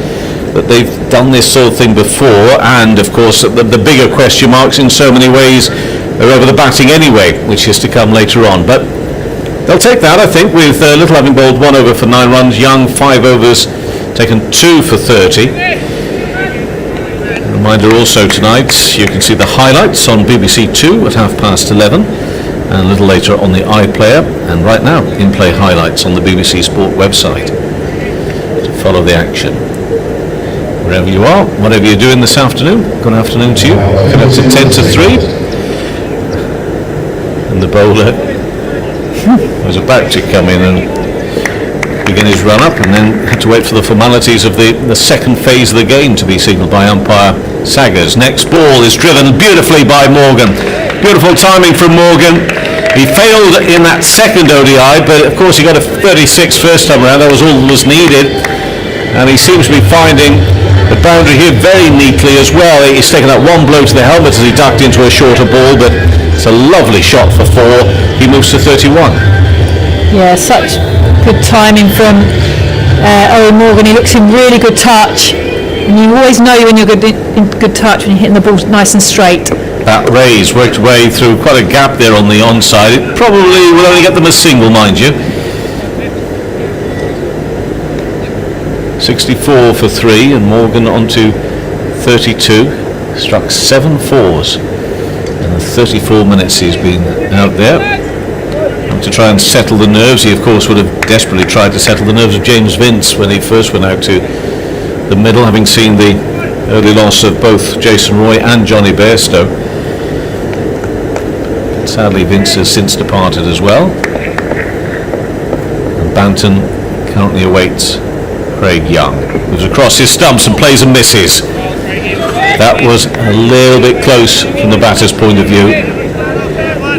that they've done this sort of thing before, and of course the bigger question marks in so many ways are over the batting anyway, which is to come later on. But they'll take that, I think, with Little having bowled 1 over for 9 runs, Young 5 overs, taken 2 for 30. Reminder also tonight, you can see the highlights on BBC 2 at 11:30, and a little later on the iPlayer, and right now in-play highlights on the BBC Sport website to follow the action. wherever you are, whatever you're doing this afternoon. Good afternoon to you. Coming up to 10 to 3. And the bowler was about to come in and begin his run up, and then had to wait for the formalities of the second phase of the game to be signalled by umpire Saggers. Next ball is driven beautifully by Morgan. Beautiful timing from Morgan. He failed in that second ODI, but of course he got a 36 first time around. That was all that was needed, and he seems to be finding the boundary here very neatly as well. He's taken that one blow to the helmet as he ducked into a shorter ball, but it's a lovely shot for 4. He moves to 31. Yeah, such good timing from Owen Morgan. He looks in really good touch, and you always know when you're in good touch when you're hitting the ball nice and straight. That raise worked way through quite a gap there on the onside. It probably will only get them a single, mind you. 64 for 3, and Morgan on to 32. Struck 7 fours in the 34 minutes he's been out there. To try and settle the nerves. He of course would have desperately tried to settle the nerves of James Vince when he first went out to the middle, having seen the early loss of both Jason Roy and Johnny Bairstow. Sadly Vince has since departed as well, and Banton currently awaits Craig Young, moves across his stumps and plays and misses. That was a little bit close from the batter's point of view,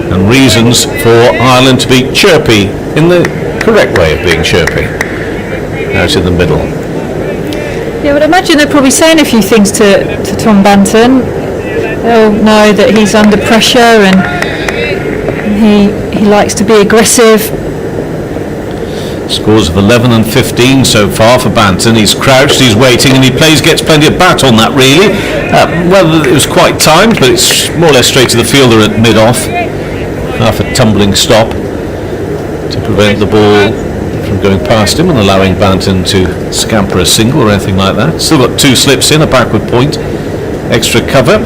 and reasons for Ireland to be chirpy in the correct way of being chirpy out in the middle. Yeah, I would imagine they're probably saying a few things to Tom Banton. They'll know that he's under pressure and he likes to be aggressive. Scores of 11 and 15 so far for Banton. He's crouched, he's waiting, and he gets plenty of bat on that really. Well, it was quite timed, but it's more or less straight to the fielder at mid-off. Half a tumbling stop to prevent the ball from going past him and allowing Banton to scamper a single or anything like that. Still got 2 slips in, a backward point, extra cover.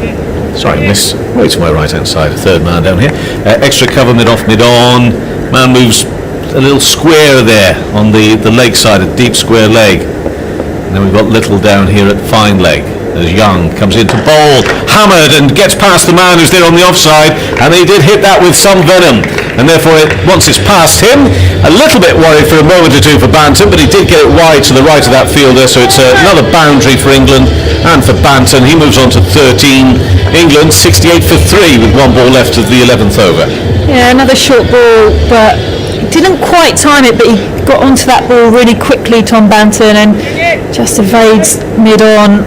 Sorry, miss way to my right hand side, third man down here. Extra cover, mid-off, mid-on. Man moves a little square there on the leg side, a deep square leg. And then we've got Little down here at fine leg as Young comes into bowl, hammered, and gets past the man who's there on the offside, and he did hit that with some venom, and therefore once it's past him, a little bit worried for a moment or two for Banton, but he did get it wide to the right of that fielder, so it's another boundary for England and for Banton. He moves on to 13. England 68 for 3 with 1 ball left of the 11th over. Yeah, another short ball, but he didn't quite time it, but he got onto that ball really quickly, Tom Banton, and just evades mid-on.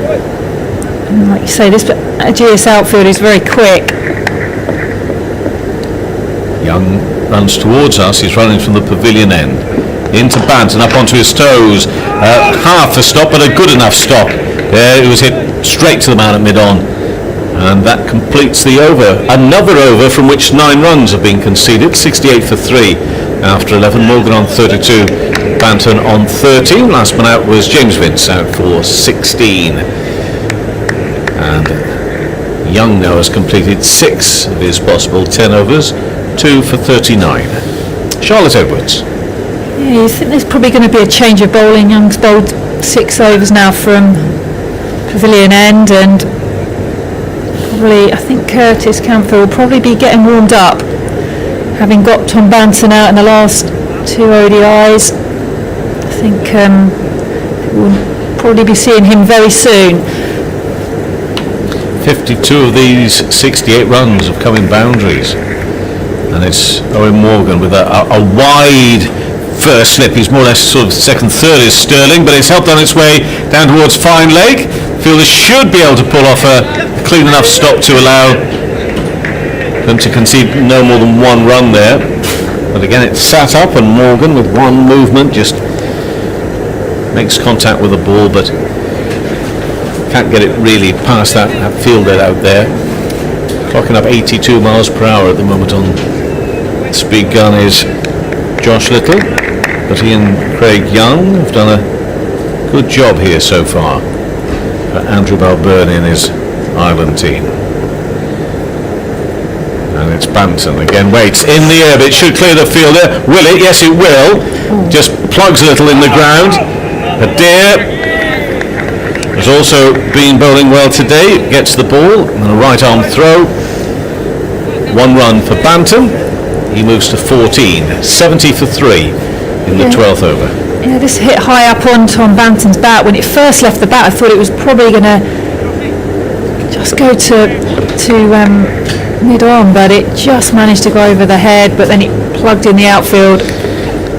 And like you say, this Ageas outfield is very quick. Young runs towards us. He's running from the pavilion end into Banton, up onto his toes. Half a stop, but a good enough stop. It was hit straight to the man at mid-on, and that completes the over. Another over from which 9 runs have been conceded. 68 for 3 after 11. Morgan on 32, Banton on 13. Last man out was James Vince, out for 16. And Young now has completed 6 of his possible 10 overs, 2 for 39. Charlotte Edwards. Yeah, you think there's probably going to be a change of bowling. Young's bowled 6 overs now from pavilion end, and probably, I think Curtis Camphor will probably be getting warmed up, having got Tom Banton out in the last 2 ODIs. I think we'll probably be seeing him very soon. 52 of these 68 runs have come in boundaries, and it's Owen Morgan with a wide first slip. He's more or less sort of second, third is Sterling, but it's helped on its way down towards fine leg. Fielder should be able to pull off a clean enough stop to allow them to concede no more than 1 run there. But again, it's sat up, and Morgan with 1 movement just makes contact with the ball, but can't get it really past that fielder out there. Clocking up 82 miles per hour at the moment on speed gun is Josh Little, but he and Craig Young have done a good job here so far for Andrew Balbirnie and his Ireland team. And it's Banton again, waits in the air, but it should clear the fielder. Will it? Yes, it will. Just plugs a little in the ground. Adair was who's also been bowling well today, gets the ball and a right arm throw. 1 run for Banton. He moves to 14, 70 for 3 in the 12th over. Yeah, this hit high up on Tom Banton's bat. When it first left the bat, I thought it was probably going to just go to mid-on, but it just managed to go over the head, but then it plugged in the outfield.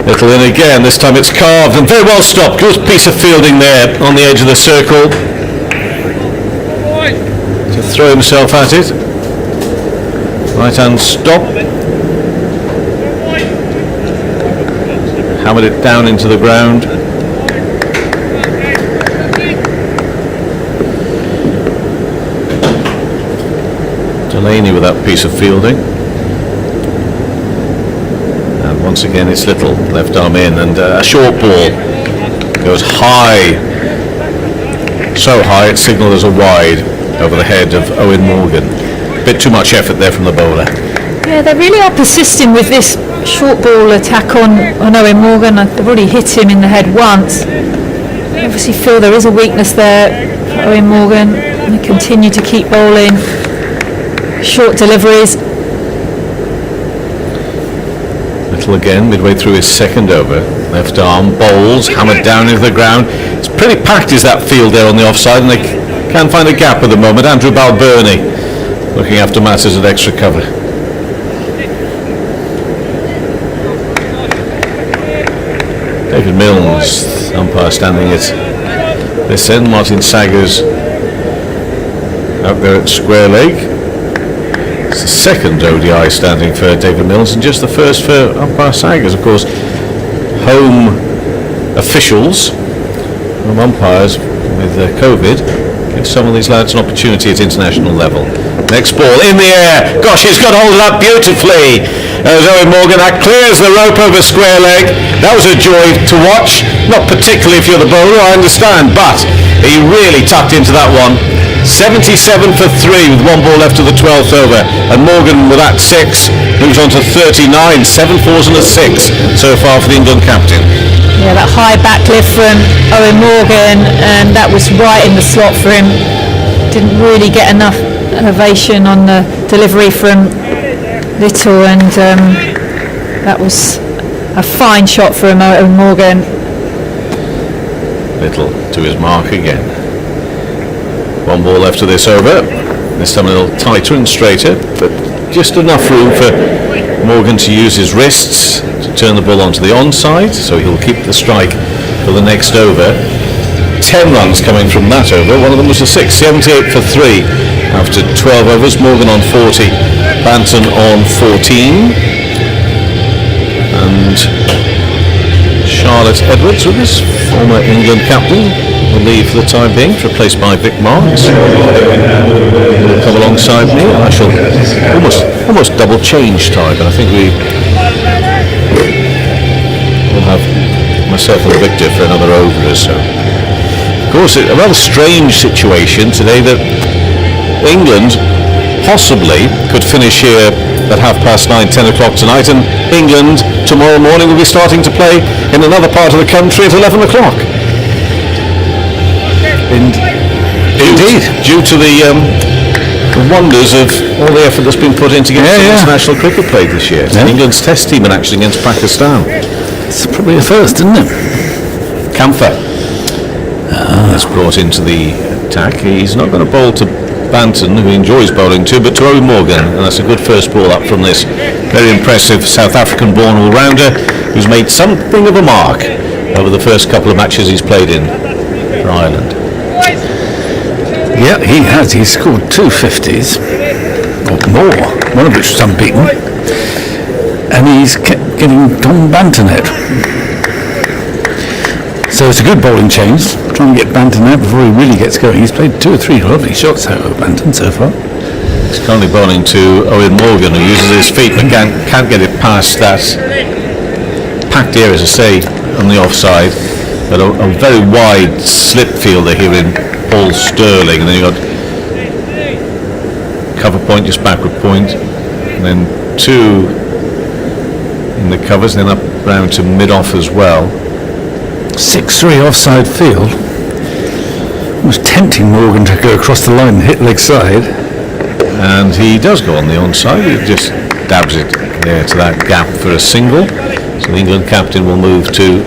Little in again, this time it's carved and very well stopped. Good piece of fielding there on the edge of the circle to throw himself at it. Right hand stop. Hammered it down into the ground. Delaney with that piece of fielding. And once again it's Little, left arm in, and a short ball goes high. So high it signalled as a wide over the head of Owen Morgan. Bit too much effort there from the bowler. Yeah, they really are persisting with this short ball attack on Owen Morgan. They've already hit him in the head once. I obviously feel there is a weakness there for Owen Morgan. They continue to keep bowling short deliveries. Little again, midway through his second over. Left arm, bowls, hammered down into the ground. It's pretty packed is that field there on the offside, and they can't find a gap at the moment. Andrew Balbirnie looking after matters at extra cover. David Milnes, umpire standing at this end. Martin Saggers out there at square leg. It's the second ODI standing for David Milnes and just the first for umpire Saggers. Of course, home officials, home umpires with COVID, give some of these lads an opportunity at international level. Next ball in the air. Gosh, he's got hold of that beautifully. As Owen Morgan, that clears the rope over square leg. That was a joy to watch. Not particularly if you're the bowler, I understand, but he really tucked into that one. 77 for 3 with 1 ball left of the 12th over, and Morgan with that 6 moves on to 39, 7 fours and a 6 so far for the England captain. Yeah, that high back lift from Owen Morgan, and that was right in the slot for him. Didn't really get enough ovation on the delivery from Little, and that was a fine shot for Owen Morgan. Little to his mark again. 1 ball left of this over. This time a little tighter and straighter, but just enough room for Morgan to use his wrists to turn the ball onto the onside, so he'll keep the strike for the next over. 10 runs coming from that over. One of them was a 6, 78 for 3 after 12 overs. Morgan on 40, Banton on 14, and Charlotte Edwards, with his former England captain, will leave for the time being, replaced by Vic Marks. He'll come alongside me. I shall almost double change time, but I think we will have myself and Victor for another over or so. Of course, a rather strange situation today that England possibly could finish here at 9:30, 10 o'clock tonight, and England tomorrow morning will be starting to play in another part of the country at 11 o'clock. Indeed, due to the wonders of all the effort that's been put into getting international cricket played this year. Yeah. England's test team in action against Pakistan. It's probably a first, isn't it? Camphor is brought into the attack. He's not going to bowl to Banton, who he enjoys bowling to, but to Owen Morgan, and that's a good first ball up from this very impressive South African-born all-rounder who's made something of a mark over the first couple of matches he's played in for Ireland. Yeah, he has. He's scored 2 50s, or more, one of which was unbeaten, and he's kept getting Tom Banton out. So it's a good bowling change, trying to get Banton out before he really gets going. He's played 2 or 3 lovely shots out of Banton so far. He's currently bowling to Owen Morgan, who uses his feet but can't get it past that packed area, as I say, on the offside. But a very wide slip fielder here in Paul Sterling, and then you've got cover point, just backward point, and then 2 in the covers, and then up round to mid-off as well. 6-3 offside field. was tempting Morgan to go across the line and hit leg side. And he does go on the onside. He just dabs it there to that gap for a single. So the England captain will move to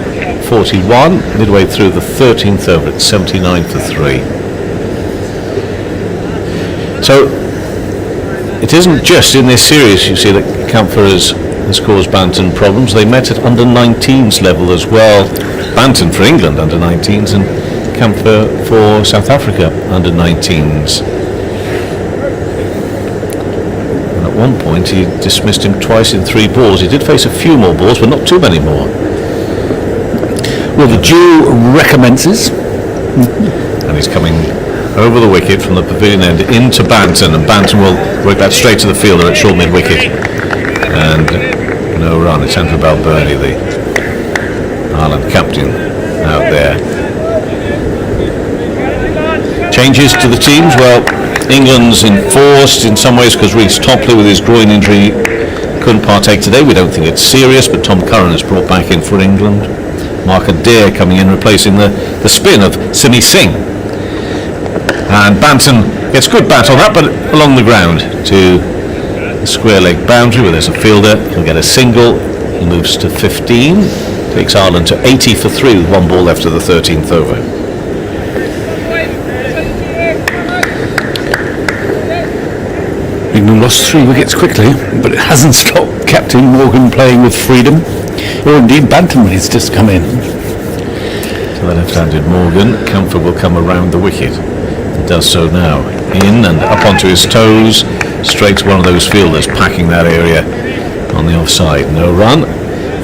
41 midway through the 13th over at 79 for 3. So it isn't just in this series you see that Camphor has caused Banton problems. They met at under 19s level as well. Banton for England under 19s and Camphor for South Africa under 19s. And at one point he dismissed him twice in 3 balls. He did face a few more balls, but not too many more. Well, the duel recommences. And he's coming over the wicket from the pavilion end into Banton, and Banton will work that straight to the fielder at short mid wicket. And no run. It's Andrew Balbirnie, the Ireland captain, out there. Changes to the teams. Well, England's enforced in some ways because Reece Topley with his groin injury couldn't partake today. We don't think it's serious, but Tom Curran is brought back in for England. Mark Adair coming in, replacing the spin of Simi Singh. And Banton gets good bat on that, but along the ground to the square leg boundary where there's a fielder. He'll get a single. He moves to 15. Takes Ireland to 80 for 3 with 1 ball left of the 13th over. England lost 3 wickets quickly, but it hasn't stopped Captain Morgan playing with freedom, or indeed Banton when he's just come in. To the left-handed Morgan, Camphor will come around the wicket. He does so now. In and up onto his toes, straight to one of those fielders, packing that area on the offside. No run.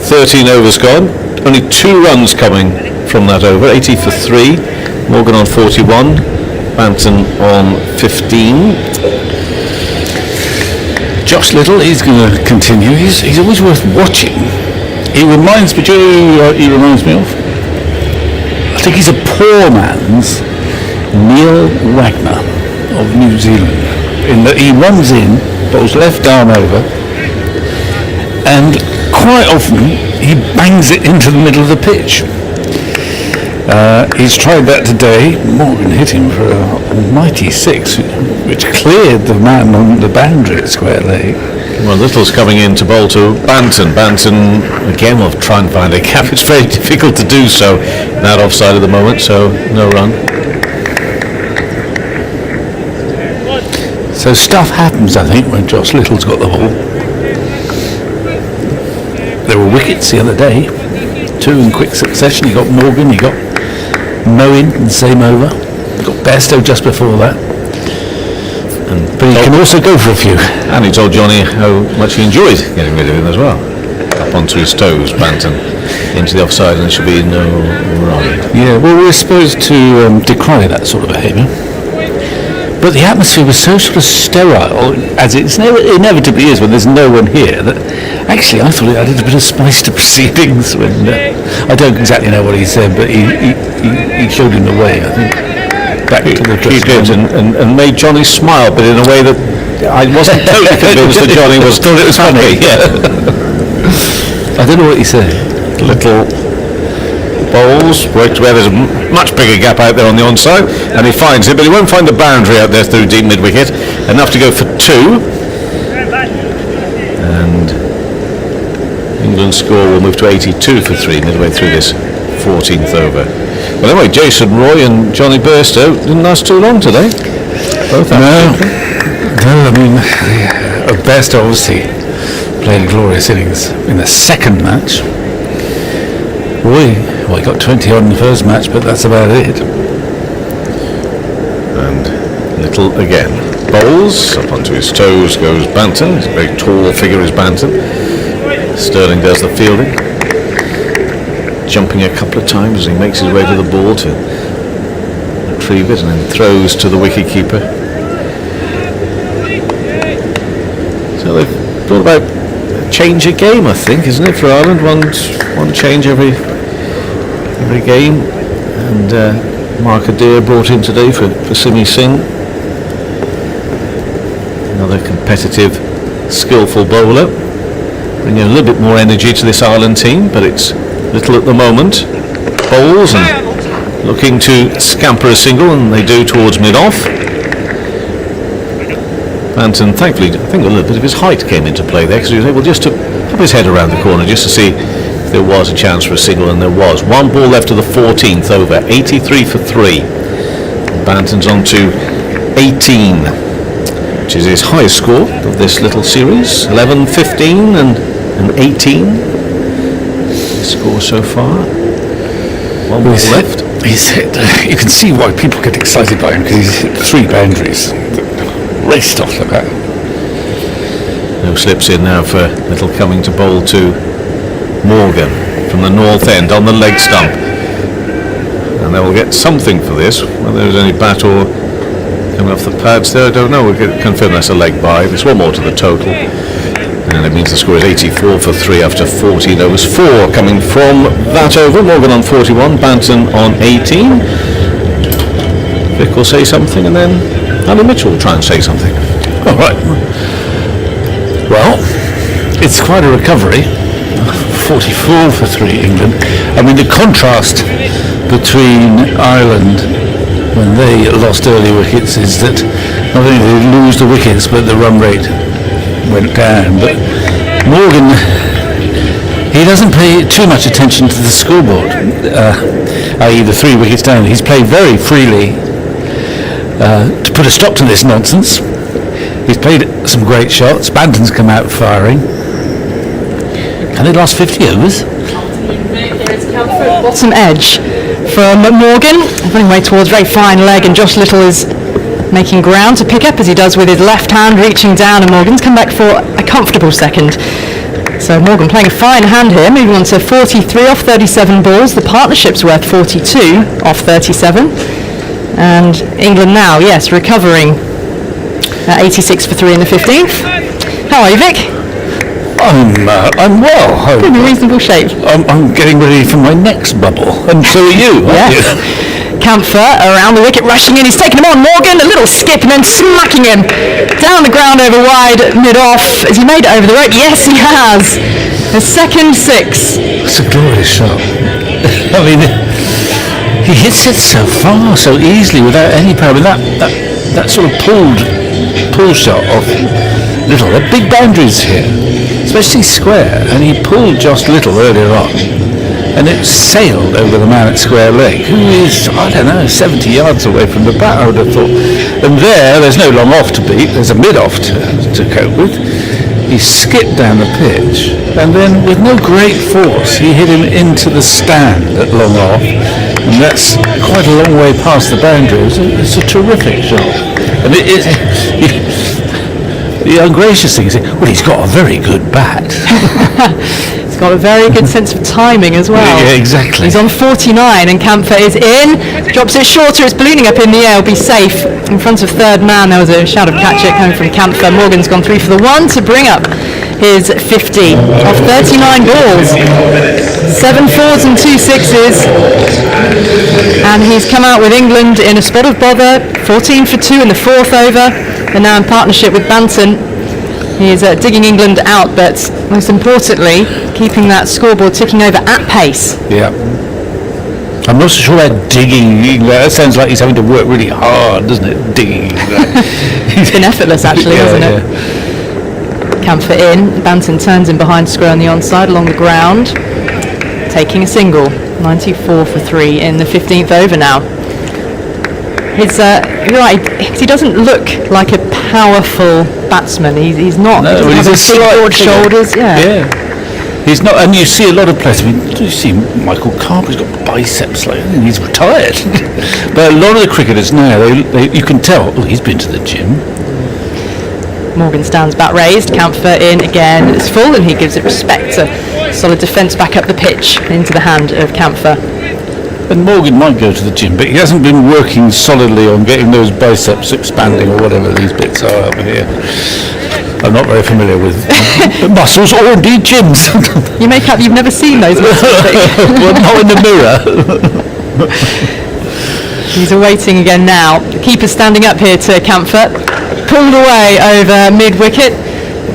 13 overs gone. Only 2 runs coming from that over. 80 for 3. Morgan on 41. Banton on 15. Josh Little, he's going to continue. He's always worth watching. He reminds me, he reminds me of? I think he's a poor man's Neil Wagner of New Zealand. In that he runs in, bowls left arm over, and quite often he bangs it into the middle of the pitch. He's tried that today. Morgan hit him for a mighty 6, which cleared the man on the boundary at square leg. Well, Little's coming in to bowl to Banton. Banton again will try and find a gap. It's very difficult to do so that offside at the moment, so no run. So stuff happens, I think, when Josh Little's got the ball. There were wickets the other day, 2 in quick succession. You got Morgan, you got Moen in the same over, you got Bairstow just before that. But he can also go for a few. And he told Johnny how much he enjoyed getting rid of him as well. Up onto his toes, Banton into the offside, and there should be no run. Yeah, well, we're supposed to decry that sort of behaviour. But the atmosphere was so sort of sterile, as it inevitably is when there's no one here, that actually I thought it added a bit of spice to proceedings. When I don't exactly know what he said, but he showed him the way, I think. Back to the He did, and made Johnny smile, but in a way that I wasn't totally convinced that Johnny was thought it was happy. funny. Yeah. I don't know what he said. Little bowls, worked where there's a much bigger gap out there on the onside, and he finds it, but he won't find the boundary out there through deep mid-wicket. Enough to go for 2. And England's score will move to 82 for 3 midway through this 14th over. Well, anyway, Jason Roy and Johnny Bairstow didn't last too long today. Both No, I mean, Bairstow obviously played a glorious innings in the second match. Roy, well, he got 20 on in the first match, but that's about it. And Little again. Bowls, up onto his toes goes Banton. He's a very tall figure is Banton. Sterling does the fielding. Jumping a couple of times as he makes his way to the ball to retrieve it and then throws to the wicket-keeper. So they've thought about a change of game, I think, isn't it, for Ireland? One change every game. And Mark Adair brought in today for Simi Singh. Another competitive, skillful bowler. Bringing a little bit more energy to this Ireland team, but it's Little at the moment. Bowls and looking to scamper a single, and they do towards mid-off. Banton, thankfully, I think a little bit of his height came into play there, because he was able just to pop his head around the corner just to see if there was a chance for a single, and there was. One ball left to the 14th over, 83 for 3. Banton's on to 18, which is his highest score of this little series. 11, 15 and 18 score so far. One ball left. He's hit, you can see why people get excited by him, because he's hit 3 boundaries. Raced off like that. No slips in now for little coming to bowl to Morgan from the north end on the leg stump. And they will get something for this. Whether there's any bat or coming off the pads there, I don't know. We'll confirm that's a leg by. There's one more to the total. And it means the score is 84 for 3 after 14 overs. 4 coming from that over. Morgan on 41, Banton on 18. Vic will say something, and then Andy Mitchell will try and say something. All right. Well, it's quite a recovery. 44 for 3 England. I mean, the contrast between Ireland when they lost early wickets is that not only did they lose the wickets, but the run rate went down. But Morgan, he doesn't pay too much attention to the scoreboard, i.e. the 3 wickets down. He's played very freely to put a stop to this nonsense. He's played some great shots. Banton's come out firing. And they lost 50 overs. Bottom edge from Morgan, running way towards very fine leg, and Josh Little is making ground to pick up as he does with his left hand, reaching down, and Morgan's come back for a comfortable second. So Morgan playing a fine hand here, moving on to 43 off 37 balls. The partnership's worth 42 off 37. And England now, yes, recovering at 86 for 3 in the 15th. How are you, Vic? I'm well. In reasonable shape. I'm getting ready for my next bubble, and so are you. Yes. Camphor around the wicket, rushing in. He's taking him on. Morgan, a little skip, and then smacking him down the ground over wide, mid-off. Has he made it over the rope? Yes, he has. A second 6. It's a glorious shot. I mean, he hits it so far, so easily, without any power. That sort of pull shot of Little. They're big boundaries here, especially square, and he pulled Josh Little earlier on, and it sailed over the man at square leg, who is, I don't know, 70 yards away from the bat, I would have thought. And there's no long off to beat, there's a mid-off to cope with. He skipped down the pitch, and then with no great force, he hit him into the stand at long off, and that's quite a long way past the boundary. It's a terrific shot. And the ungracious thing is, well, he's got a very good bat. He's got a very good sense of timing as well. Yeah, exactly. He's on 49 and Camphor is in. Drops it shorter, it's ballooning up in the air, will be safe. In front of third man, there was a shout of catch it coming from Camphor. Morgan's gone 3 for the 1 to bring up his 50 off 39 balls. 7 4s and 2 6s. And he's come out with England in a spot of bother. 14 for 2 in the 4th over. And now in partnership with Banton, he is digging England out, but most importantly, keeping that scoreboard ticking over at pace. Yeah. I'm not so sure about digging. That sounds like he's having to work really hard, doesn't it? Digging. It's been effortless, actually, hasn't it? Camphor in, Banton turns in behind square on the onside along the ground, taking a single. 94 for 3 in the 15th over now. You're right, he doesn't look like a powerful batsman. He's not. No, he doesn't have big broad shoulders. Yeah. He's not, and you see a lot of players. I mean, you see Michael Carp, he's got biceps like, and he's retired. But a lot of the cricketers now, you can tell, he's been to the gym. Morgan stands bat raised, Camphor in again, it's full, and he gives it respect. A solid defence back up the pitch into the hand of Camphor. And Morgan might go to the gym, but he hasn't been working solidly on getting those biceps expanding or whatever these bits are over here. I'm not very familiar with muscles or indeed gyms. You make up you've never seen those muscles. Well, not in the mirror. He's awaiting again now. The keeper's standing up here to Camphor. Pulled away over mid-wicket.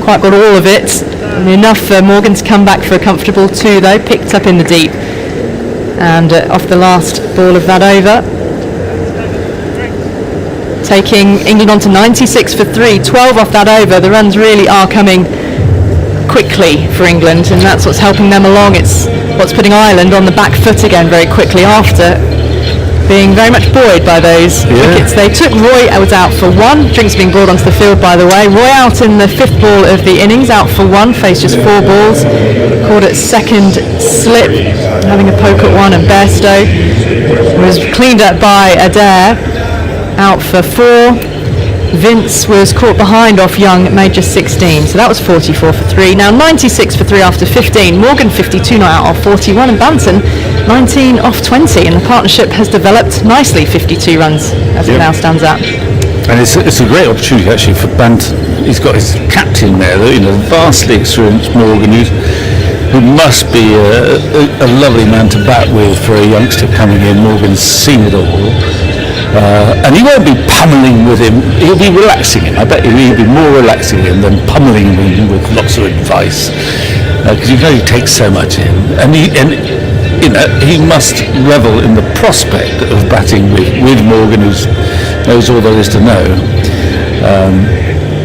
Quite got all of it. And enough for Morgan to come back for a comfortable 2 though. Picked up in the deep. And off the last ball of that over, taking England on to 96 for 3, 12 off that over. The runs really are coming quickly for England, and that's what's helping them along. It's what's putting Ireland on the back foot again very quickly after being very much buoyed by those wickets. They took Roy out for 1. Drinks being brought onto the field, by the way. Roy out in the 5th ball of the innings, out for 1, faced just 4 balls. Called it second slip, having a poke at 1, and Bairstow was cleaned up by Adair, out for 4. Vince was caught behind off Young, made just 16, so that was 44 for 3. Now 96 for 3 after 15. Morgan 52 not out off 41, and Banton 19 off 20, and the partnership has developed nicely, 52 runs as it now stands at. And it's a great opportunity actually for Banton. He's got his captain there, vastly experienced Morgan, who must be a lovely man to bat with for a youngster coming in. Morgan's seen it all. And he won't be pummeling with him, he'll be relaxing him. I bet he'll be more relaxing him than pummeling him with lots of advice, because he takes so much in, and he must revel in the prospect of batting with Morgan, who knows all there is to know.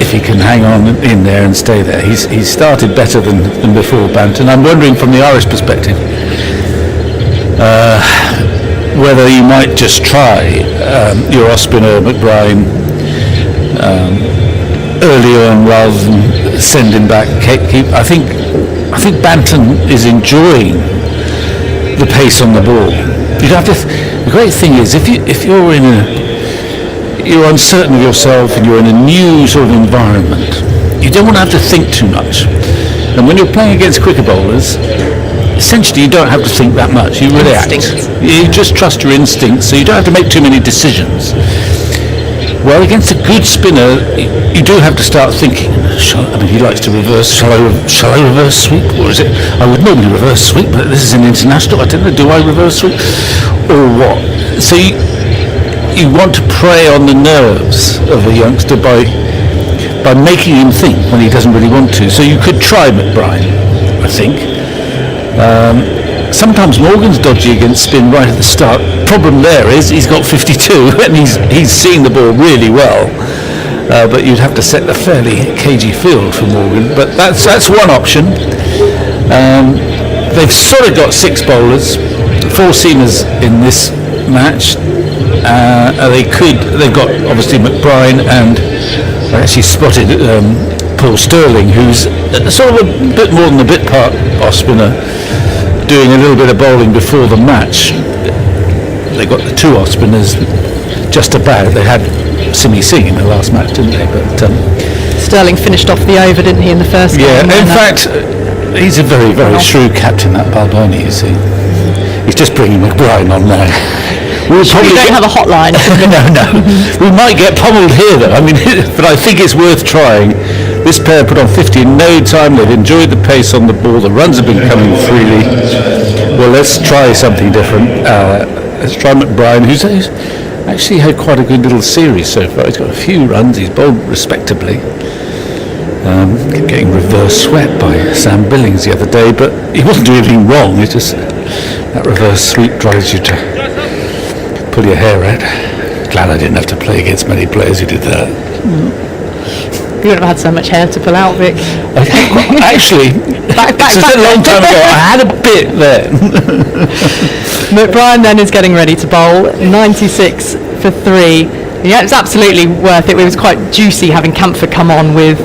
If he can hang on in there and stay there, he's started better than before Banton. I'm wondering from the Irish perspective whether you might just try your off-spinner McBride earlier on rather than send him back. I think Banton is enjoying the pace on the ball. You have to. The great thing is if you're uncertain of yourself and you're in a new sort of environment, you don't want to have to think too much. And when you're playing against quicker bowlers, essentially you don't have to think that much. You react. You just trust your instincts, so you don't have to make too many decisions. Well, against a good spinner, you do have to start thinking. He likes to reverse. Shall I reverse sweep, or is it? I would normally reverse sweep, but this is an international. I don't know. Do I reverse sweep, or what? So you want to prey on the nerves of a youngster by making him think when he doesn't really want to. So you could try McBride, I think. Sometimes Morgan's dodgy against spin right at the start. Problem there is he's got 52 and he's seeing the ball really well. But you'd have to set a fairly cagey field for Morgan. But that's one option. They've sort of got 6 bowlers, 4 seamers in this match. They've got obviously McBride, and I actually spotted Paul Sterling, who's sort of a bit more than a bit part off spinner, doing a little bit of bowling before the match. They got the 2 off spinners just about. They had Simi Singh in the last match, didn't they? But Sterling finished off the over, didn't he, in the first game? Yeah, in fact, he's a very, very shrewd captain, that Balboni, you see. He's just bringing McBride on now. We don't have a hotline. No. We might get pummeled here, though. But I think it's worth trying. This pair put on 50 in no time. They've enjoyed the pace on the ball. The runs have been coming freely. Well, let's try something different. Let's try McBride, who's actually had quite a good little series so far. He's got a few runs. He's bowled respectably. Getting reverse swept by Sam Billings the other day, but he wasn't doing anything wrong. It's just that reverse sweep drives you to pull your hair out. Glad I didn't have to play against many players who did that. You wouldn't have had so much hair to pull out, Vic. Actually, it's a long time ago. I had a bit then. McBride then is getting ready to bowl, 96 for 3. Yeah, it's absolutely worth it. It was quite juicy having Camphor come on with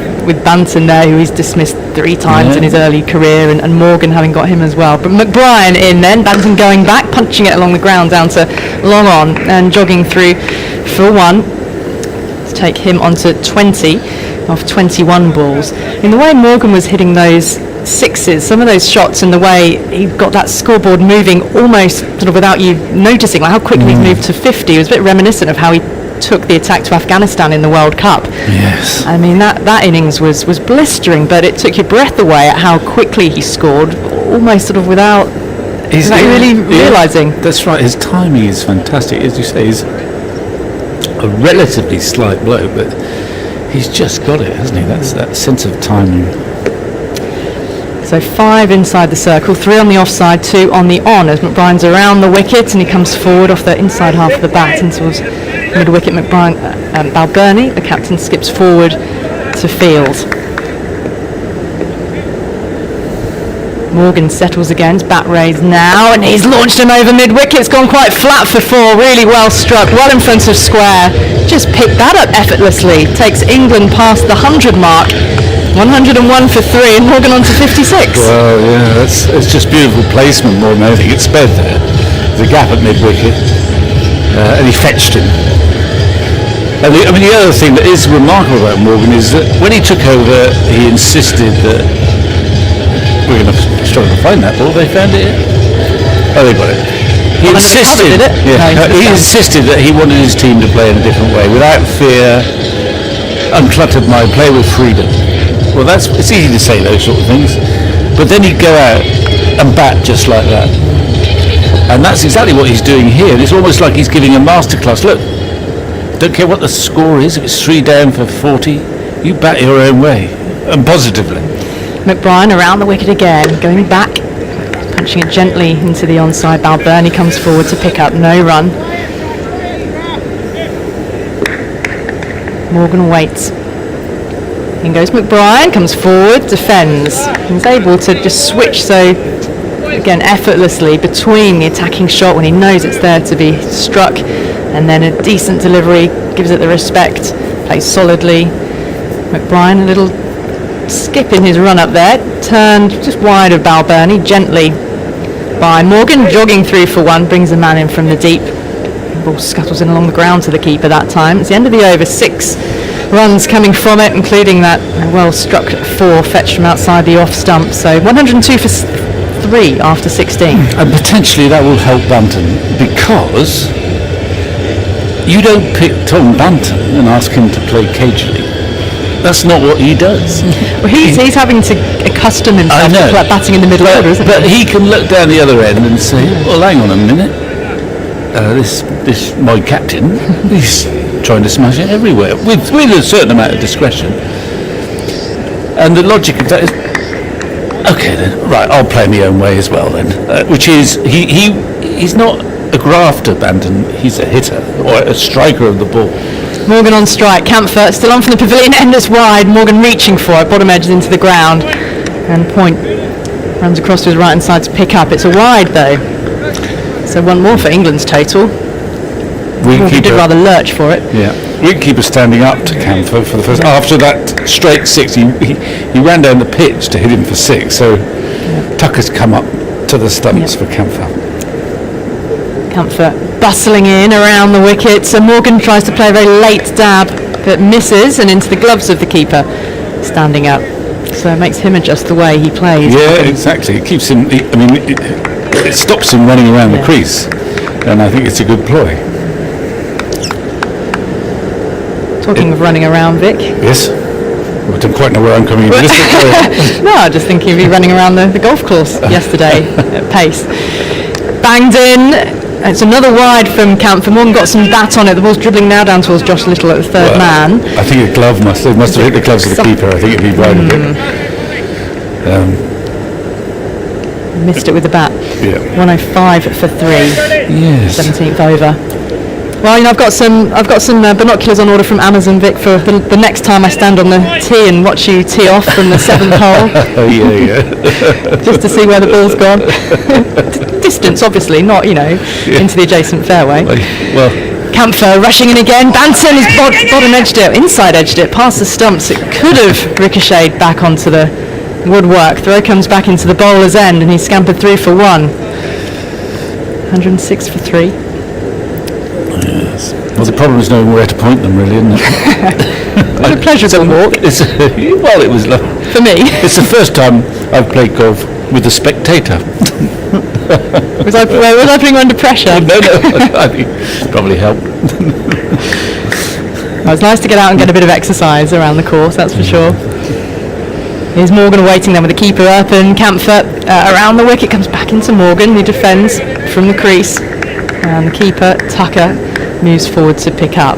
Banton there, who he's dismissed 3 times in his early career, and Morgan having got him as well. But McBride in then, Banton going back, punching it along the ground down to long on and jogging through for 1 to take him onto 20 off 21 balls. In the way Morgan was hitting those 6s, some of those shots, and the way he got that scoreboard moving almost sort of without you noticing, like how quickly he moved to 50, it was a bit reminiscent of how he took the attack to Afghanistan in the World Cup. Yes. That innings was blistering, but it took your breath away at how quickly he scored, almost sort of without really realising. That's right, his timing is fantastic. As you say, he's a relatively slight bloke, but he's just got it, hasn't he? That's that sense of timing. So 5 inside the circle, 3 on the offside, 2 on the on, as McBrien's around the wicket and he comes forward off the inside half of the bat and towards mid-wicket. Balbirnie, the captain, skips forward to field. Morgan settles again, his bat raised now, and he's launched him over mid-wicket. It's gone quite flat for 4, really well struck, well in front of square. Just picked that up effortlessly. Takes England past the 100 mark. 101 for 3, and Morgan on to 56. Well, yeah, it's just beautiful placement more than anything. It's sped there. There's a gap at mid-wicket, and he fetched him. And the other thing that is remarkable about Morgan is that when he took over, he insisted that we're going to struggle to find that ball. They found it. Oh, they got it. He insisted. Did it? Yeah, No, he insisted that he wanted his team to play in a different way, without fear, uncluttered mind, play with freedom. Well, it's easy to say those sort of things, but then he'd go out and bat just like that. And that's exactly what he's doing here. It's almost like he's giving a masterclass. Look, don't care what the score is, if it's 3 down for 40, you bat your own way, and positively. McBrien around the wicket again, going back, punching it gently into the onside. Balbirnie comes forward to pick up, no run. Morgan waits. In goes McBrien, comes forward, defends. He's able to just switch so, again, effortlessly between the attacking shot when he knows it's there to be struck, and then a decent delivery, gives it the respect, plays solidly. McBrien, a little skip in his run up there, turned just wide of Balbirnie, gently by Morgan, jogging through for 1, brings a man in from the deep. The ball scuttles in along the ground to the keeper that time. It's the end of the over, 6 runs coming from it, including that well struck 4 fetched from outside the off stump. So 102 for 3 after 16. And potentially that will help Banton, because you don't pick Tom Banton and ask him to play cagely. That's not what he does. Well, he's having to accustom himself to batting in the middle order, isn't but he can look down the other end and say, well, hang on a minute, this my captain, he's trying to smash it everywhere with a certain amount of discretion. And the logic of that is, okay then, right, I'll play my own way as well then, which is he's not a grafter, Banton, he's a hitter or a striker of the ball. Morgan on strike, Camphor still on from the pavilion end, it's wide, Morgan reaching for it, bottom edge into the ground, and Point runs across to his right hand side to pick up. It's a wide though, so 1 more for England's total. Morgan did rather lurch for it. Yeah, wicketkeeper standing up to Camphor for the first, after that straight 6, he ran down the pitch to hit him for 6, so Tucker's come up to the stumps for Camphor. Camphor bustling in around the wicket, so Morgan tries to play a very late dab that misses and into the gloves of the keeper standing up, so it makes him adjust the way he plays. Yeah, exactly, it keeps him, it stops him running around the crease, and I think it's a good ploy. Talking of running around, Vic. Yes, I don't quite know where I'm coming into this. No, I just thinking of you running around the golf course yesterday at pace. Banged in. It's another wide from Camphor. Morgan got some bat on it. The ball's dribbling now down towards Josh Little at the third man. I think a glove must have hit the gloves of the keeper. I think it'd be right a bit. Missed it with the bat. Yeah. 105 for 3. Yes. 17th over. Well, I've got some binoculars on order from Amazon, Vic, for the next time I stand on the tee and watch you tee off from the 7th hole. Oh yeah. Just to see where the ball's gone. Distance, obviously, not into the adjacent fairway. Well, Camphor rushing in again. Banton is bottom edged it, inside edged it, past the stumps. It could have ricocheted back onto the woodwork. Throw comes back into the bowler's end, and he scampered through for 1. 106 for 3. Yes. Well, the problem is knowing where to point them, really, isn't it? It was a pleasurable walk. Well, it was lovely. For me. It's the first time I've played golf with a spectator. Was I putting you under pressure? No, I think probably helped. It was nice to get out and get a bit of exercise around the course, that's for sure. Here's Morgan awaiting them with the keeper up, and Camphor around the wicket, comes back into Morgan, who defends from the crease, and the keeper, Tucker, moves forward to pick up.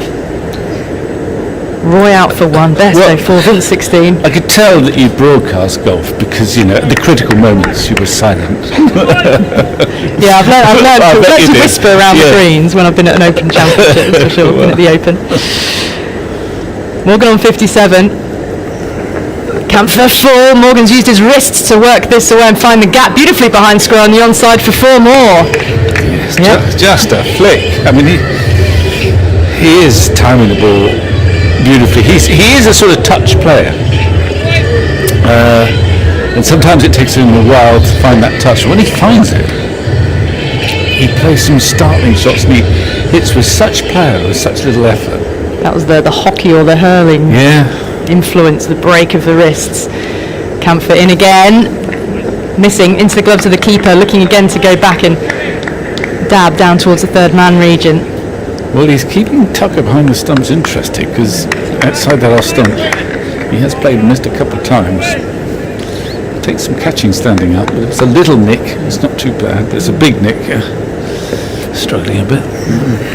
Roy out for 1, Besto 4, Vince 16. I could tell that you broadcast golf because, at the critical moments you were silent. Yeah, I've learned to whisper around the greens when I've been at an Open Championship, for sure, been at the Open. Morgan on 57. Camphor 4. Morgan's used his wrists to work this away and find the gap beautifully behind square on the onside for 4 more. Yes, just a flick. I mean, he is timing the ball beautifully. He is a sort of touch player. And sometimes it takes him a while to find that touch. When he finds it, he plays some startling shots and he hits with such power, with such little effort. That was the hockey or the hurling influence, the break of the wrists. Camphor in again, missing into the gloves of the keeper, looking again to go back and dab down towards the third man region. Well, he's keeping Tucker behind the stumps interesting because outside that off stump, he has played and missed a couple of times. Takes some catching standing up, but it's a little nick. It's not too bad, but it's a big nick. Struggling a bit.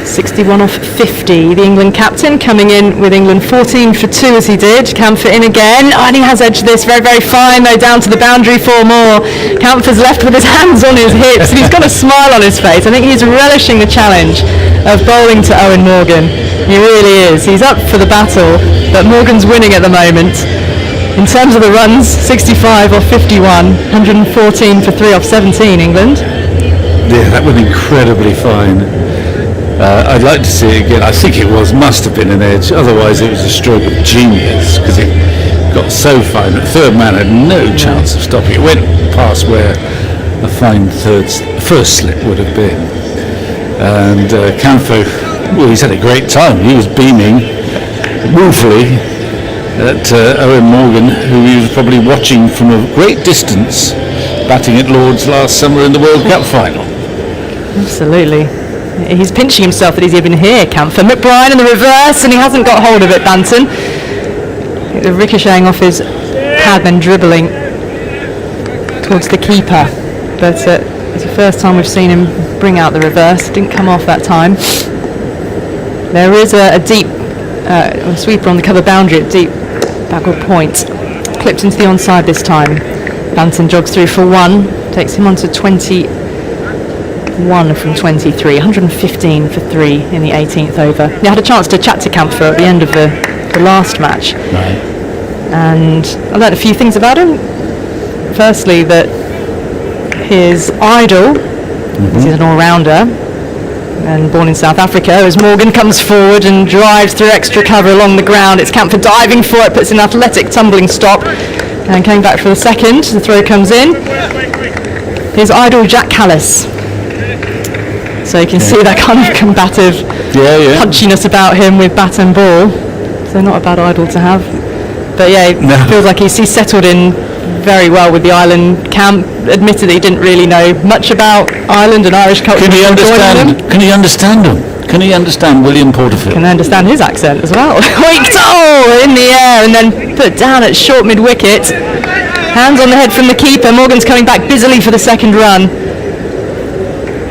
61 off 50. The England captain coming in with England 14 for 2 as he did. Camphor in again. And he has edged this very, very fine though, down to the boundary 4 more. Camphor's left with his hands on his hips and he's got a smile on his face. I think he's relishing the challenge of bowling to Eoin Morgan. He really is. He's up for the battle, but Morgan's winning at the moment. In terms of the runs, 65 off 51, 114 for 3 off 17, England. Yeah, that was incredibly fine. I'd like to see it again. I think it must have been an edge. Otherwise, it was a stroke of genius because it got so fine that third man had no chance of stopping. It went past where a fine first slip would have been. And Camphor, well, he's had a great time. He was beaming woefully at Eoin Morgan, who he was probably watching from a great distance, batting at Lord's last summer in the World Cup final. Absolutely. He's pinching himself that he's even here, Camphor. McBride in the reverse, and he hasn't got hold of it, Banton. Ricocheting off his pad, then dribbling towards the keeper. But it's the first time we've seen him bring out the reverse. Didn't come off that time. There is a deep sweeper on the cover boundary at deep backward point. Clipped into the onside this time. Banton jogs through for 1. Takes him on to 21 from 23. 115 for 3 in the 18th over. He had a chance to chat to Camphor at the end of the last match. Right. And I learned a few things about him. Firstly, that his idol, he's an all-rounder, and born in South Africa, as Morgan comes forward and drives through extra cover along the ground. It's Camphor diving for it, puts an athletic tumbling stop, and coming back for the second. The throw comes in. His idol, Jack Callis. So you can see that kind of combative punchiness about him with bat and ball. So not a bad idol to have. But yeah, it feels like he's settled in very well with the Ireland camp. Admitted that he didn't really know much about Ireland and Irish culture. Can he understand him? Can he understand William Porterfield? Can understand his accent as well. Hoiked in the air and then put down at short mid-wicket. Hands on the head from the keeper. Morgan's coming back busily for the second run.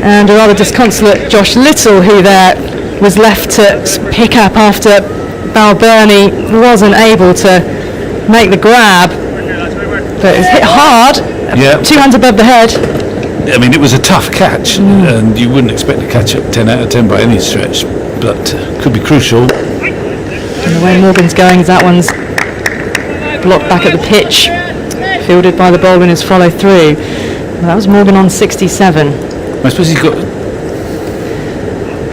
And a rather disconsolate Josh Little, who there was left to pick up after Balbirnie wasn't able to make the grab. But it was hit hard, 2 hands above the head. I mean, it was a tough catch, and you wouldn't expect to catch up 10 out of 10 by any stretch, but could be crucial. And the way Morgan's going, that one's blocked back at the pitch, fielded by the bowler in his follow through. Well, that was Morgan on 67. I suppose he's got...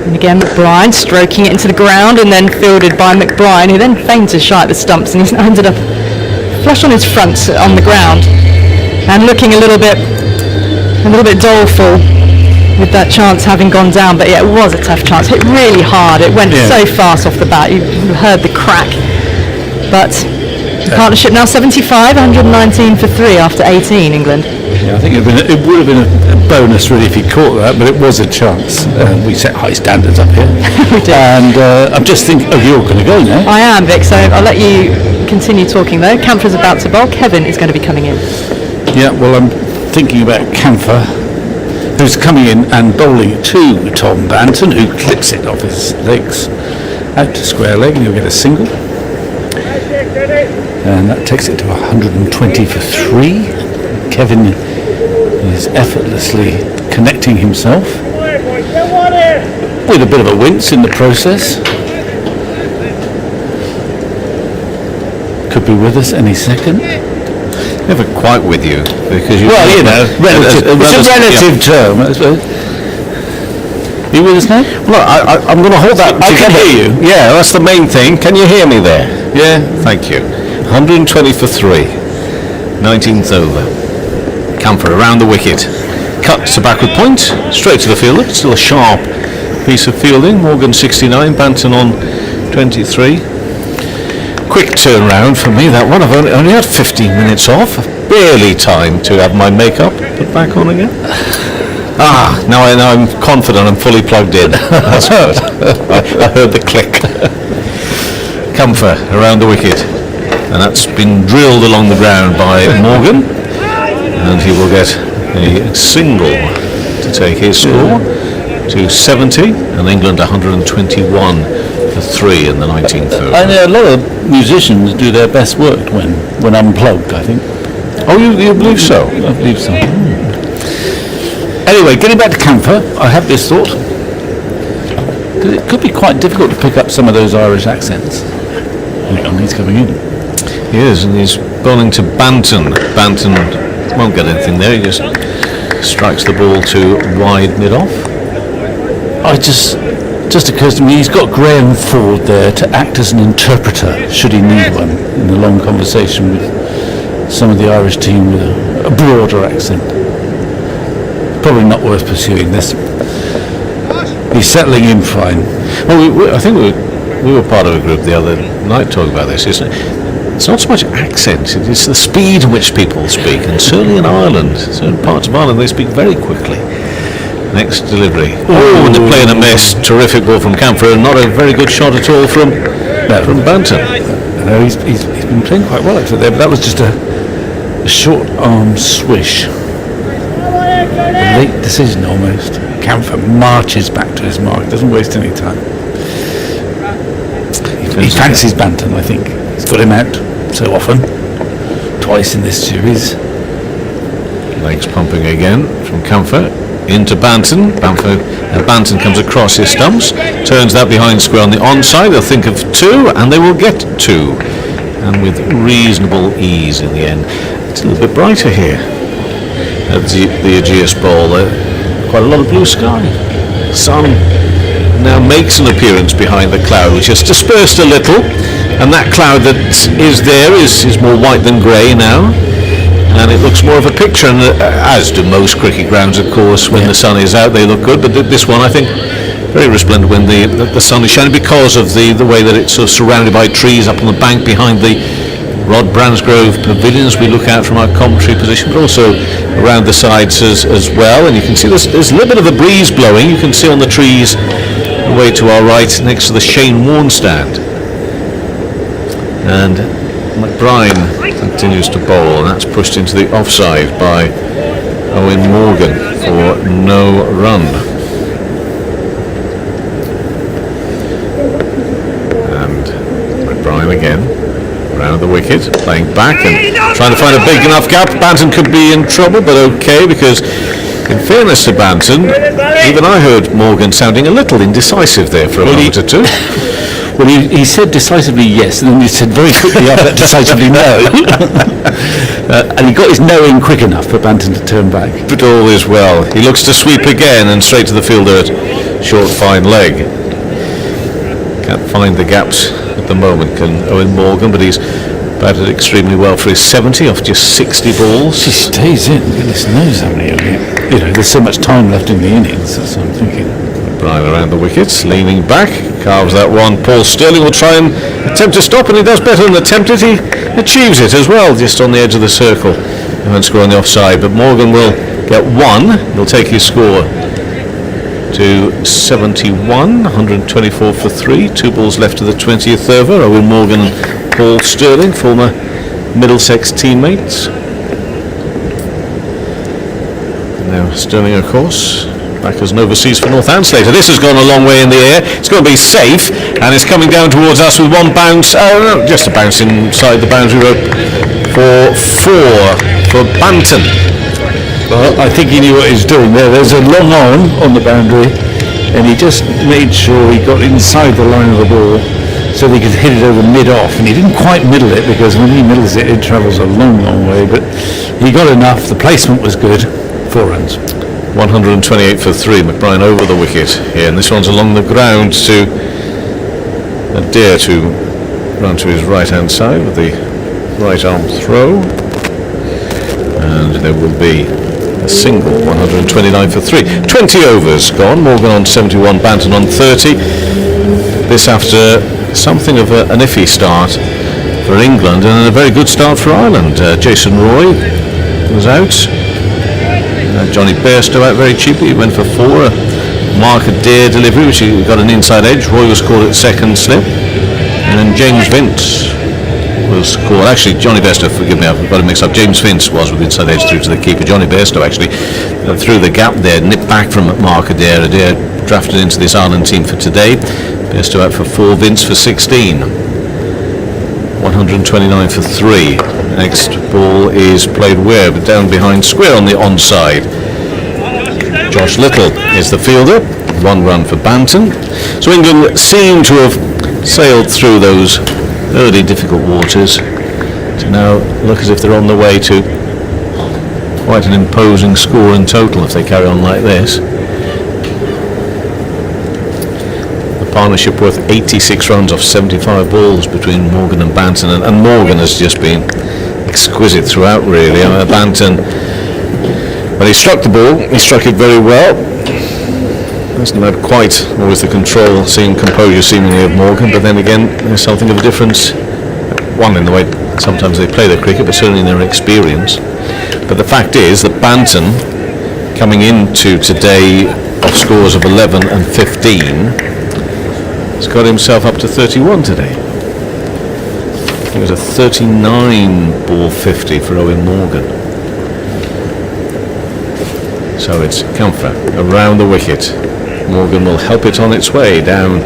And again, McBride stroking it into the ground and then fielded by McBride, who then feigned to shy at the stumps, and he's ended up flush on his front on the ground and looking a little bit doleful with that chance having gone down. But yeah, it was a tough chance. Hit really hard. It went so fast off the bat. You heard the crack. But the partnership now 75, 119 for 3 after 18, England. Yeah, I think it would have been a bonus really if he caught that, but it was a chance. We set high standards up here. We did. And I'm just thinking, you're going to go now? I am, Vic, so I'll let you continue talking though. Camphor's about to bowl. Kevin is going to be coming in. Yeah, well, I'm thinking about Camphor, who's coming in and bowling to Tom Banton, who clips it off his legs out to square leg, and he'll get a single. And that takes it to 120 for 3. Kevin is effortlessly connecting himself with a bit of a wince in the process. Could be with us any second. Never quite with you, because you... Well, you know, it's a relative term, I suppose. Are you with us now? Well, I'm going to hold that I can together. hear you. Yeah, that's the main thing. Can you hear me there? Yeah, thank you. 120 for 3. 19th over. Camphor around the wicket. Cut to backward point, straight to the fielder. Still a sharp piece of fielding. Morgan 69, Banton on 23. Quick turnaround for me, that one. I've only had 15 minutes off. Barely time to have my makeup put back on again. Now I'm confident, I'm fully plugged in. That's good. I heard the click. Camphor around the wicket. And that's been drilled along the ground by Morgan. And he will get a single to take his score to 70. And England 121 for 3 in the 19th over. I know a lot of musicians do their best work when unplugged, I think. Oh, you believe so? I believe so. Anyway, getting back to Camphor, I have this thought. It could be quite difficult to pick up some of those Irish accents. And he's coming in. He is, and he's bowling to Banton. Banton won't get anything there, he just strikes the ball to wide mid-off. Just occurs to me, he's got Graham Ford there to act as an interpreter, should he need one, in a long conversation with some of the Irish team with a broader accent. Probably not worth pursuing this. He's settling in fine. Well, I think we were part of a group the other night talking about this. It's not so much accent, it's the speed in which people speak, and certainly in Ireland, certain parts of Ireland, they speak very quickly. Next delivery. And they're playing a miss. Terrific ball from Camphor, and not a very good shot at all from Banton. No, he's been playing quite well actually there, but that was just a short arm swish. A late decision almost. Camphor marches back to his mark, doesn't waste any time. He fancies Banton, I think. He's got him out so often, twice in this series. Legs pumping again from Camphor into Banton. Banton comes across his stumps, turns that behind square on the onside. They'll think of 2, and they will get 2, and with reasonable ease in the end. It's a little bit brighter here at the Ageas bowl. Quite a lot of blue sky. Sun now makes an appearance behind the cloud, which has dispersed a little, and that cloud that is there is more white than grey now. And it looks more of a picture, and as do most cricket grounds, of course. When the sun is out, they look good. But this one, I think, very resplendent when the sun is shining, because of the way that it's sort of surrounded by trees up on the bank behind the Rod Bransgrove pavilions we look out from our commentary position, but also around the sides as well. And you can see there's a little bit of a breeze blowing. You can see on the trees away to our right, next to the Shane Warne stand. And McBride continues to bowl, and that's pushed into the offside by Owen Morgan for no run. And McBride again around the wicket, playing back and trying to find a big enough gap. Banton could be in trouble, but okay, because in fairness to Banton, even I heard Morgan sounding a little indecisive there for a moment or two. Well, he said decisively yes, and then he said very quickly after that decisively no. And he got his no in quick enough for Banton to turn back. But all is well. He looks to sweep again and straight to the fielder at short fine leg. Can't find the gaps at the moment, can Owen Morgan, but he's batted extremely well for his 70 off just 60 balls. He stays in, goodness knows how many of you. You know, there's so much time left in the innings, that's what I'm thinking. Brian around the wickets, leaning back, carves that one. Paul Stirling will try and attempt to stop, and he does better than attempt it. He achieves it as well, just on the edge of the circle. He won't score on the offside, but Morgan will get 1. He'll take his score to 71, 124 for 3. 2 balls left to the 20th over. Owen Morgan and Paul Stirling, former Middlesex teammates. Now Stirling, of course, back as an overseas for Northampton. This has gone a long way in the air. It's going to be safe, and it's coming down towards us with one bounce. Just a bounce inside the boundary rope for 4 for Banton. Well, I think he knew what he was doing there. There's a long on the boundary, and he just made sure he got inside the line of the ball so that he could hit it over mid-off, and he didn't quite middle it, because when he middles it, it travels a long way, but he got enough. The placement was good. 4 runs. 128 for 3. McBride over the wicket here, and this one's along the ground to Adair to run to his right-hand side with the right arm throw, and there will be a single. 129 for 3. 20 overs gone. Morgan on 71, Banton on 30. This after something of an iffy start for England and a very good start for Ireland. Jason Roy was out. Johnny Bairstow out very cheaply. He went for 4. Mark Adair delivery, which he got an inside edge. Roy was caught at second slip, and then James Vince was caught. Actually, Johnny Bairstow, forgive me, I've got it mixed up. James Vince was with inside edge through to the keeper. Johnny Bairstow actually through the gap there, nipped back from Mark Adair. Adair drafted into this Ireland team for today. Bairstow out for 4, Vince for 16. 129 for 3. Next ball is played where? But down behind square on the onside. Josh Little is the fielder. 1 run for Banton. So England seem to have sailed through those early difficult waters to now look as if they're on the way to quite an imposing score in total if they carry on like this. The partnership worth 86 runs off 75 balls between Morgan and Banton, and Morgan has just been exquisite throughout, really. Banton, when he struck the ball, he struck it very well. Hasn't had quite always the control, composure seemingly of Morgan, but then again there's something of a difference, one in the way sometimes they play their cricket, but certainly in their experience. But the fact is that Banton, coming into today off scores of 11 and 15, has got himself up to 31 today. It was a 39 ball 50 for Owen Morgan. So it's comfort around the wicket. Morgan will help it on its way down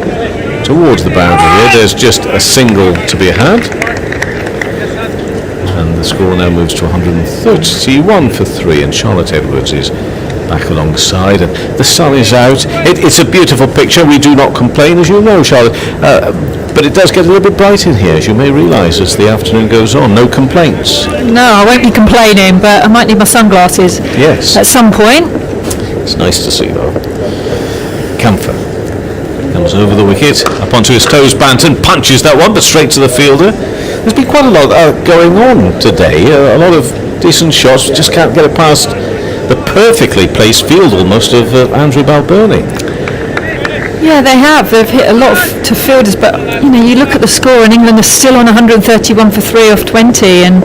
towards the boundary here. There's just a single to be had, and the score now moves to 131 for 3, and Charlotte Edwards is back alongside, and the sun is out. It's a beautiful picture. We do not complain, as you know, Charlotte, but it does get a little bit bright in here, as you may realise, as the afternoon goes on. No complaints. No, I won't be complaining, but I might need my sunglasses. Yes. At some point. It's nice to see, though. Camphor comes over the wicket, up onto his toes. Banton punches that one, but straight to the fielder. There's been quite a lot going on today. A lot of decent shots. Just can't get it past the perfectly placed field almost of Andrew Balbirnie. Yeah, they have. They've hit a lot to fielders, but you look at the score, and England are still on 131 for 3 off 20, and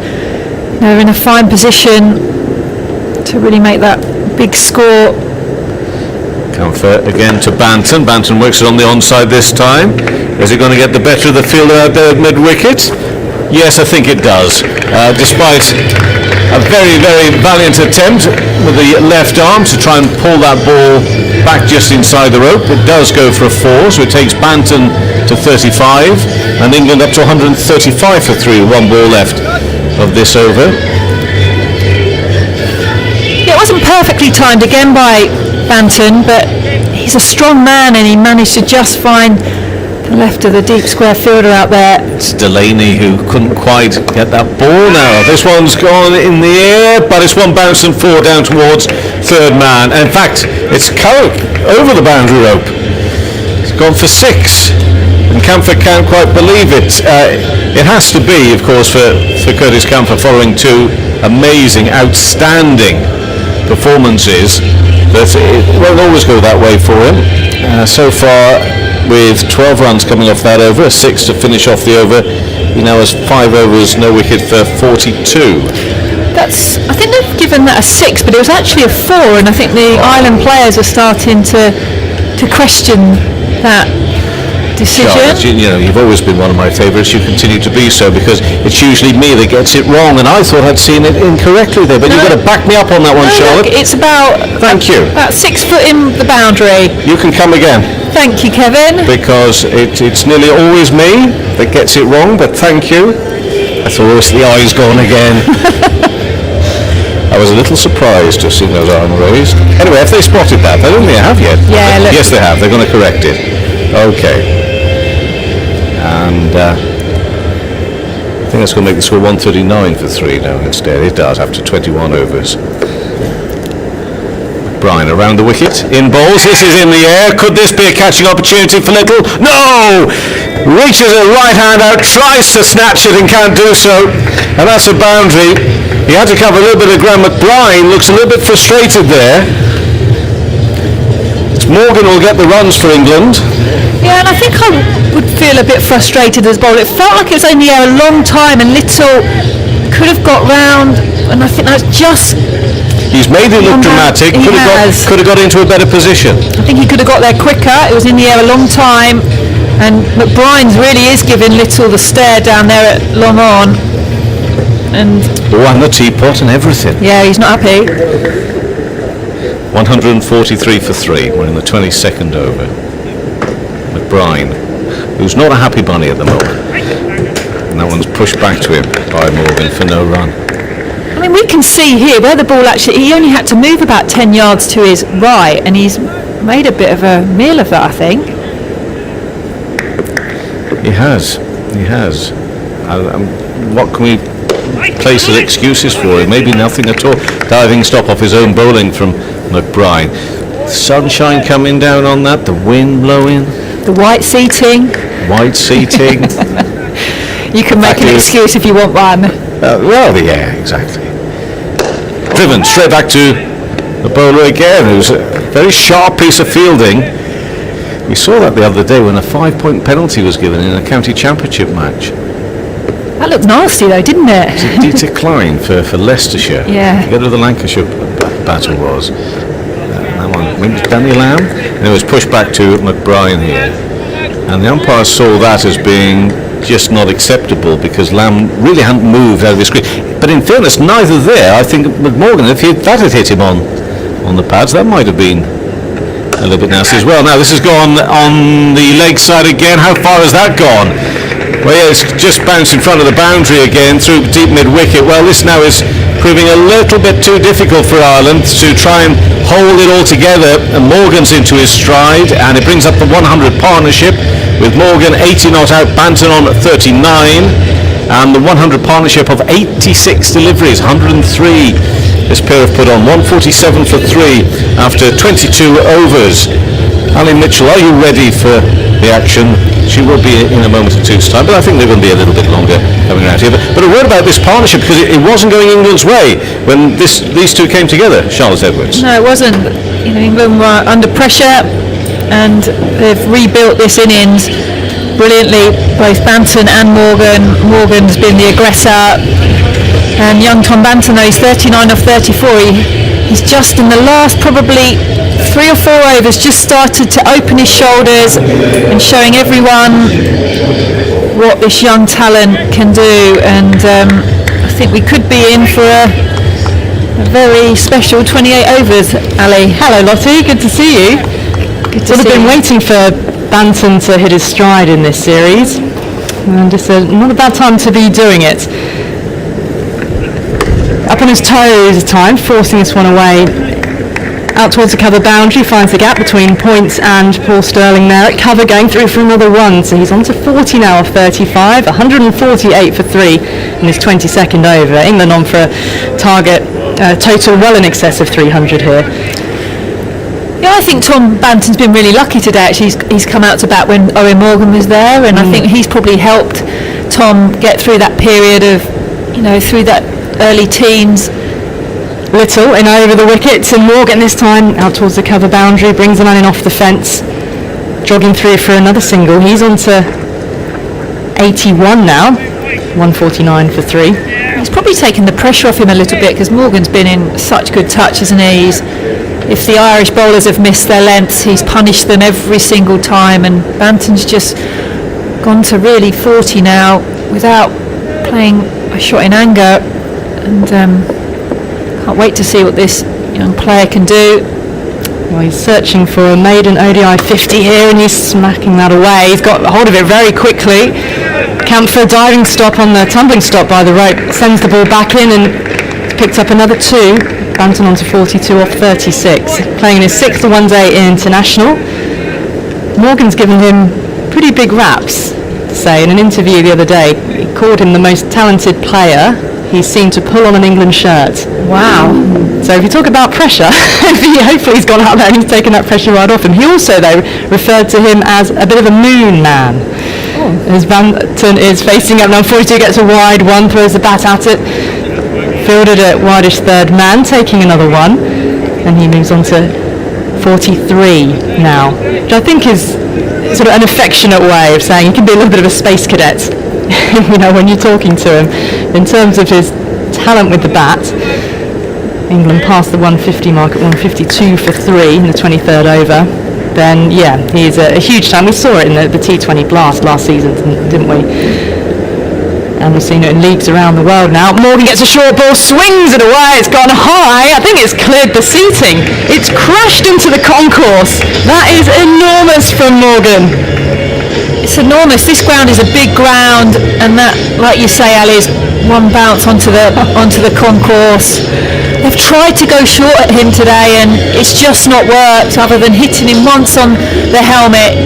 they're in a fine position to really make that big score. Comfort again to Banton. Banton works it on the onside this time. Is it going to get the better of the fielder out there at mid-wicket? Yes, I think it does. Despite a very, very valiant attempt with the left arm to try and pull that ball back just inside the rope, it does go for a 4, so it takes Banton to 35, and England up to 135 for 3, 1 ball left of this over. Yeah, it wasn't perfectly timed again by Banton, but he's a strong man, and he managed to just find the left of the deep square fielder out there. It's Delaney who couldn't quite get that ball now. This one's gone in the air, but it's 1 bounce and 4 down towards third man. In fact, it's Carrick over the boundary rope. It's gone for 6, and Camphor can't quite believe it. It has to be, of course, for Curtis Camphor, following 2 amazing, outstanding performances, but it won't always go that way for him. So far, with 12 runs coming off that over, 6 to finish off the over, he now has 5 overs, no wicket for 42. I think they've given that a 6, but it was actually a 4, and I think the Ireland players are starting to question that. decision. Charlotte, you've always been one of my favourites. You continue to be so, because it's usually me that gets it wrong, and I thought I'd seen it incorrectly there. But you've got to back me up on that one, Charlotte. Look, it's about Thank you. about 6 foot in the boundary. You can come again, Thank you, Kevin. because it's nearly always me that gets it wrong. But thank you. I thought, oh, it's the eye's gone again. I was a little surprised to see those arms raised. Anyway, have they spotted that? I don't think they have yet. Yeah, look. Yes, they have. They're going to correct it. Okay. And I think that's going to make the score 139 for 3 now instead. It does, after 21 overs. Brian around the wicket, in bowls, this is in the air. Could this be a catching opportunity for Little? No! Reaches a right hand out, tries to snatch it and can't do so, and that's a boundary. He had to cover a little bit of ground. McBride looks a little bit frustrated there. Morgan will get the runs for England. Yeah, and I think I would feel a bit frustrated as bowler. It felt like it was in the air a long time, and Little could have got round, and I think that's just... He's made it look dramatic. He could have got into a better position. I think he could have got there quicker. It was in the air a long time, and McBride's really is giving Little the stare down there at long on. And the teapot and everything. yeah, he's not happy. 143 for 3. We're in the 22nd over. McBride, who's not a happy bunny at the moment. And that one's pushed back to him by Morgan for no run. I mean, we can see here where the ball actually, he only had to move about 10 yards to his right, and he's made a bit of a meal of that, I think. He has. What can we place as excuses for him? Maybe nothing at all. Diving stop off his own bowling from McBride. Sunshine coming down on that, the wind blowing. The white seating. You can make an excuse if you want one. Yeah, exactly. Driven straight back to the bowler again, who's a very sharp piece of fielding. We saw that the other day when a 5-point penalty was given in a county championship match. That looked nasty though, didn't it? It's a decline for Leicestershire. Yeah. Forget who the Lancashire battle was. That one went to Danny Lamb, and it was pushed back to McBride here. And the umpire saw that as being just not acceptable, because Lamb really hadn't moved out of his screen. But in fairness, neither there. I think McMorgan, if that had hit him on the pads, that might have been a little bit nasty as well. Now this has gone on the leg side again. How far has that gone? Well, yeah, it's just bounced in front of the boundary again through deep mid-wicket. Well, this now is proving a little bit too difficult for Ireland to try and hold it all together. And Morgan's into his stride, and it brings up the 100 partnership with Morgan 80 not out, Banton on 39, and the 100 partnership of 86 deliveries, 103 this pair have put on. 147 for 3 after 22 overs. Ali Mitchell, are you ready for the action? She will be in a moment or two's time, but I think they're going to be a little bit longer coming around here. But a word about this partnership, because it wasn't going England's way when these two came together, Charlotte Edwards. No, it wasn't. England were under pressure, and they've rebuilt this innings brilliantly. Both Banton and Morgan. Morgan's been the aggressor, and young Tom Banton, though he's 39 off 34, he's just in the last probably 3 or 4 overs just started to open his shoulders and showing everyone what this young talent can do, and I think we could be in for a very special 28 overs, Ali. Hello Lottie, good to see you. Good to Would have see been you. waiting for Banton to hit his stride in this series, and just not a bad time to be doing it. Up on his toes this time, forcing this one away. Out towards the cover boundary, finds the gap between points and Paul Sterling there at cover, going through for another one. So he's on to 40 now off 35, 148 for 3 in his 22nd over. England on for a target total well in excess of 300 here. Yeah, I think Tom Banton's been really lucky today. Actually, he's come out to bat when Owen Morgan was there, and I think he's probably helped Tom get through that period of, through that early teens. Little in over the wickets, and Morgan this time out towards the cover boundary, brings the man in off the fence, jogging through for another single. He's on to 81 now, 149 for 3. He's probably taken the pressure off him a little bit, because Morgan's been in such good touch, hasn't he? He's if the Irish bowlers have missed their lengths, he's punished them every single time, and Banton's just gone to really 40 now without playing a shot in anger, and can't wait to see what this young player can do. Well, he's searching for a maiden ODI 50 here, and he's smacking that away. He's got hold of it very quickly. Camphor diving stop on the tumbling stop by the rope, sends the ball back in and picked up another 2. Banton on to 42 off 36. Playing in his 6th one-day international. Morgan's given him pretty big raps, to say, in an interview the other day. He called him the most talented player he's seen to pull on an England shirt. Wow. So if you talk about pressure, hopefully he's gone out there and he's taken that pressure right off him. He also, though, referred to him as a bit of a moon man. As Banton is facing up now, 42 gets a wide one, throws the bat at it, fielded at wideish third man, taking another one, and he moves on to 43 now, which I think is sort of an affectionate way of saying he can be a little bit of a space cadet, when you're talking to him. In terms of his talent with the bat, England passed the 150 mark at 152 for 3 in the 23rd over. Then, yeah, he's a huge talent. We saw it in the T20 Blast last season, didn't we? And we've seen it in leagues around the world now. Morgan gets a short ball, swings it away, it's gone high. I think it's cleared the seating. It's crashed into the concourse. That is enormous from Morgan. It's enormous. This ground is a big ground, and that, like you say, Ali, is one bounce onto the concourse. They've tried to go short at him today, and it's just not worked, other than hitting him once on the helmet.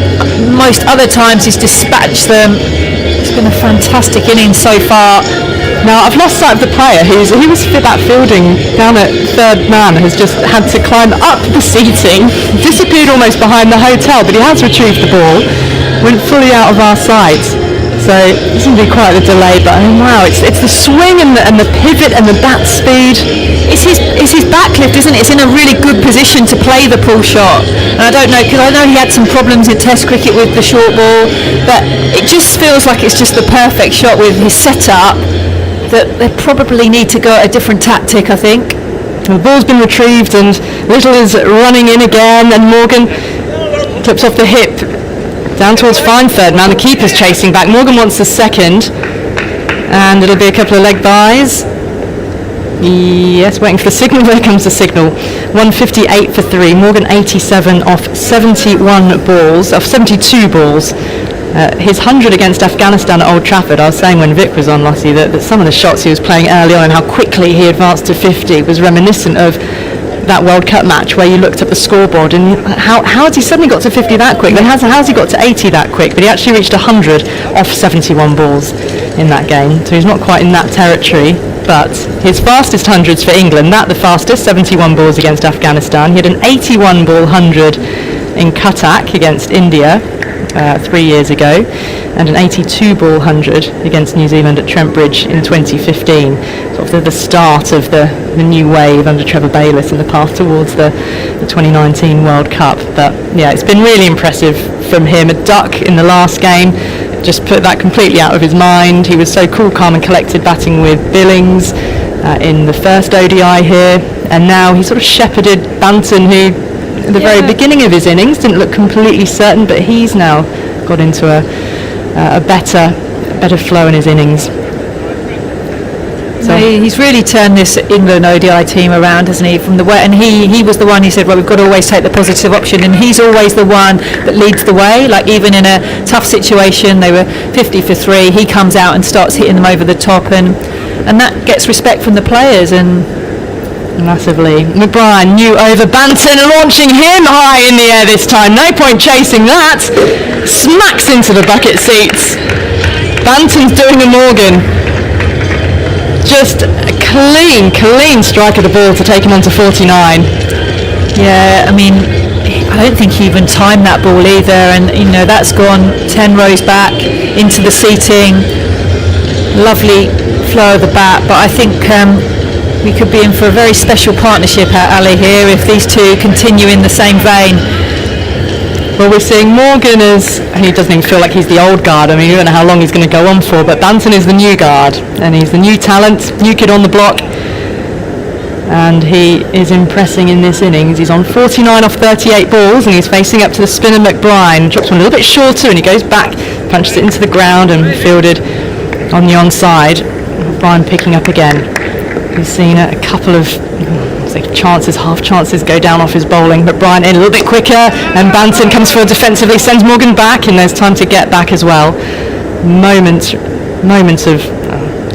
Most other times he's dispatched them. It's been a fantastic innings so far. Now, I've lost sight of the player he was fit that fielding down at third man, has just had to climb up the seating, disappeared almost behind the hotel, but he has retrieved the ball, went fully out of our sight. So this is going to be quite a delay, but wow, it's the swing and the pivot and the bat speed. It's his backlift, isn't it? It's in a really good position to play the pull shot. And I don't know, because I know he had some problems in Test cricket with the short ball, but it just feels like it's just the perfect shot with his setup, that they probably need to go at a different tactic, I think. The ball's been retrieved and Little is running in again, and Morgan clips off the hip down towards fine third man. The keeper's chasing back. Morgan wants the second, and it'll be a couple of leg byes. Yes, waiting for the signal. There comes the signal. 158 for 3. Morgan 87 off 71 balls, off 72 balls. His 100 against Afghanistan at Old Trafford, I was saying when Vic was on last year that some of the shots he was playing early on and how quickly he advanced to 50 was reminiscent of that World Cup match where you looked at the scoreboard and how has he suddenly got to 50 that quick? Then how's he got to 80 that quick? But he actually reached 100 off 71 balls in that game, so he's not quite in that territory. But his fastest hundreds for England, the fastest, 71 balls against Afghanistan. He had an 81 ball 100 in Cuttack against India 3 years ago, and an 82 ball 100 against New Zealand at Trent Bridge in 2015. Sort of the start of the new wave under Trevor Bayliss and the path towards the 2019 World Cup. But yeah, it's been really impressive from him. A duck in the last game just put that completely out of his mind. He was so cool, calm and collected batting with Billings in the first ODI here, and now he sort of shepherded Banton, who at the very beginning of his innings didn't look completely certain, but he's now got into a better flow in his innings. So he's really turned this England ODI team around, hasn't he? From the way, and he was the one who said, well, we've got to always take the positive option, and he's always the one that leads the way. Like even in a tough situation, they were 50 for 3, he comes out and starts hitting them over the top, and that gets respect from the players. And massively. McBride, new over. Banton launching him high in the air this time. No point chasing that. Smacks into the bucket seats. Banton's doing a Morgan. Just a clean strike of the ball to take him on to 49. Yeah, I mean, I don't think he even timed that ball either, and that's gone 10 rows back into the seating. Lovely flow of the bat, but I think we could be in for a very special partnership at Ali here if these two continue in the same vein. Well, we're seeing Morgan and he doesn't even feel like he's the old guard. I mean, you don't know how long he's going to go on for, but Banton is the new guard, and he's the new talent, new kid on the block. and he is impressing in this innings. He's on 49 off 38 balls, and he's facing up to the spinner McBride. Drops one a little bit shorter, and he goes back, punches it into the ground, and fielded on the onside. McBride picking up again. We've seen a couple of chances, half chances go down off his bowling. McBride in a little bit quicker, and Banton comes forward defensively, sends Morgan back, and there's time to get back as well. Moments of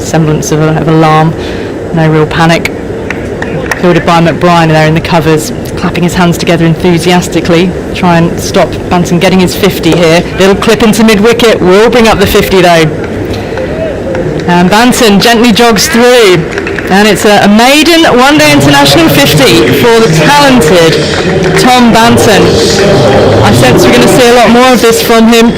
semblance of alarm, no real panic. Fielded by McBride there in the covers, clapping his hands together enthusiastically, try and stop Banton getting his 50 here. Little clip into mid-wicket, will bring up the 50 though. And Banton gently jogs through, and it's a maiden one-day international 50 for the talented Tom Banton. I sense we're going to see a lot more of this from him,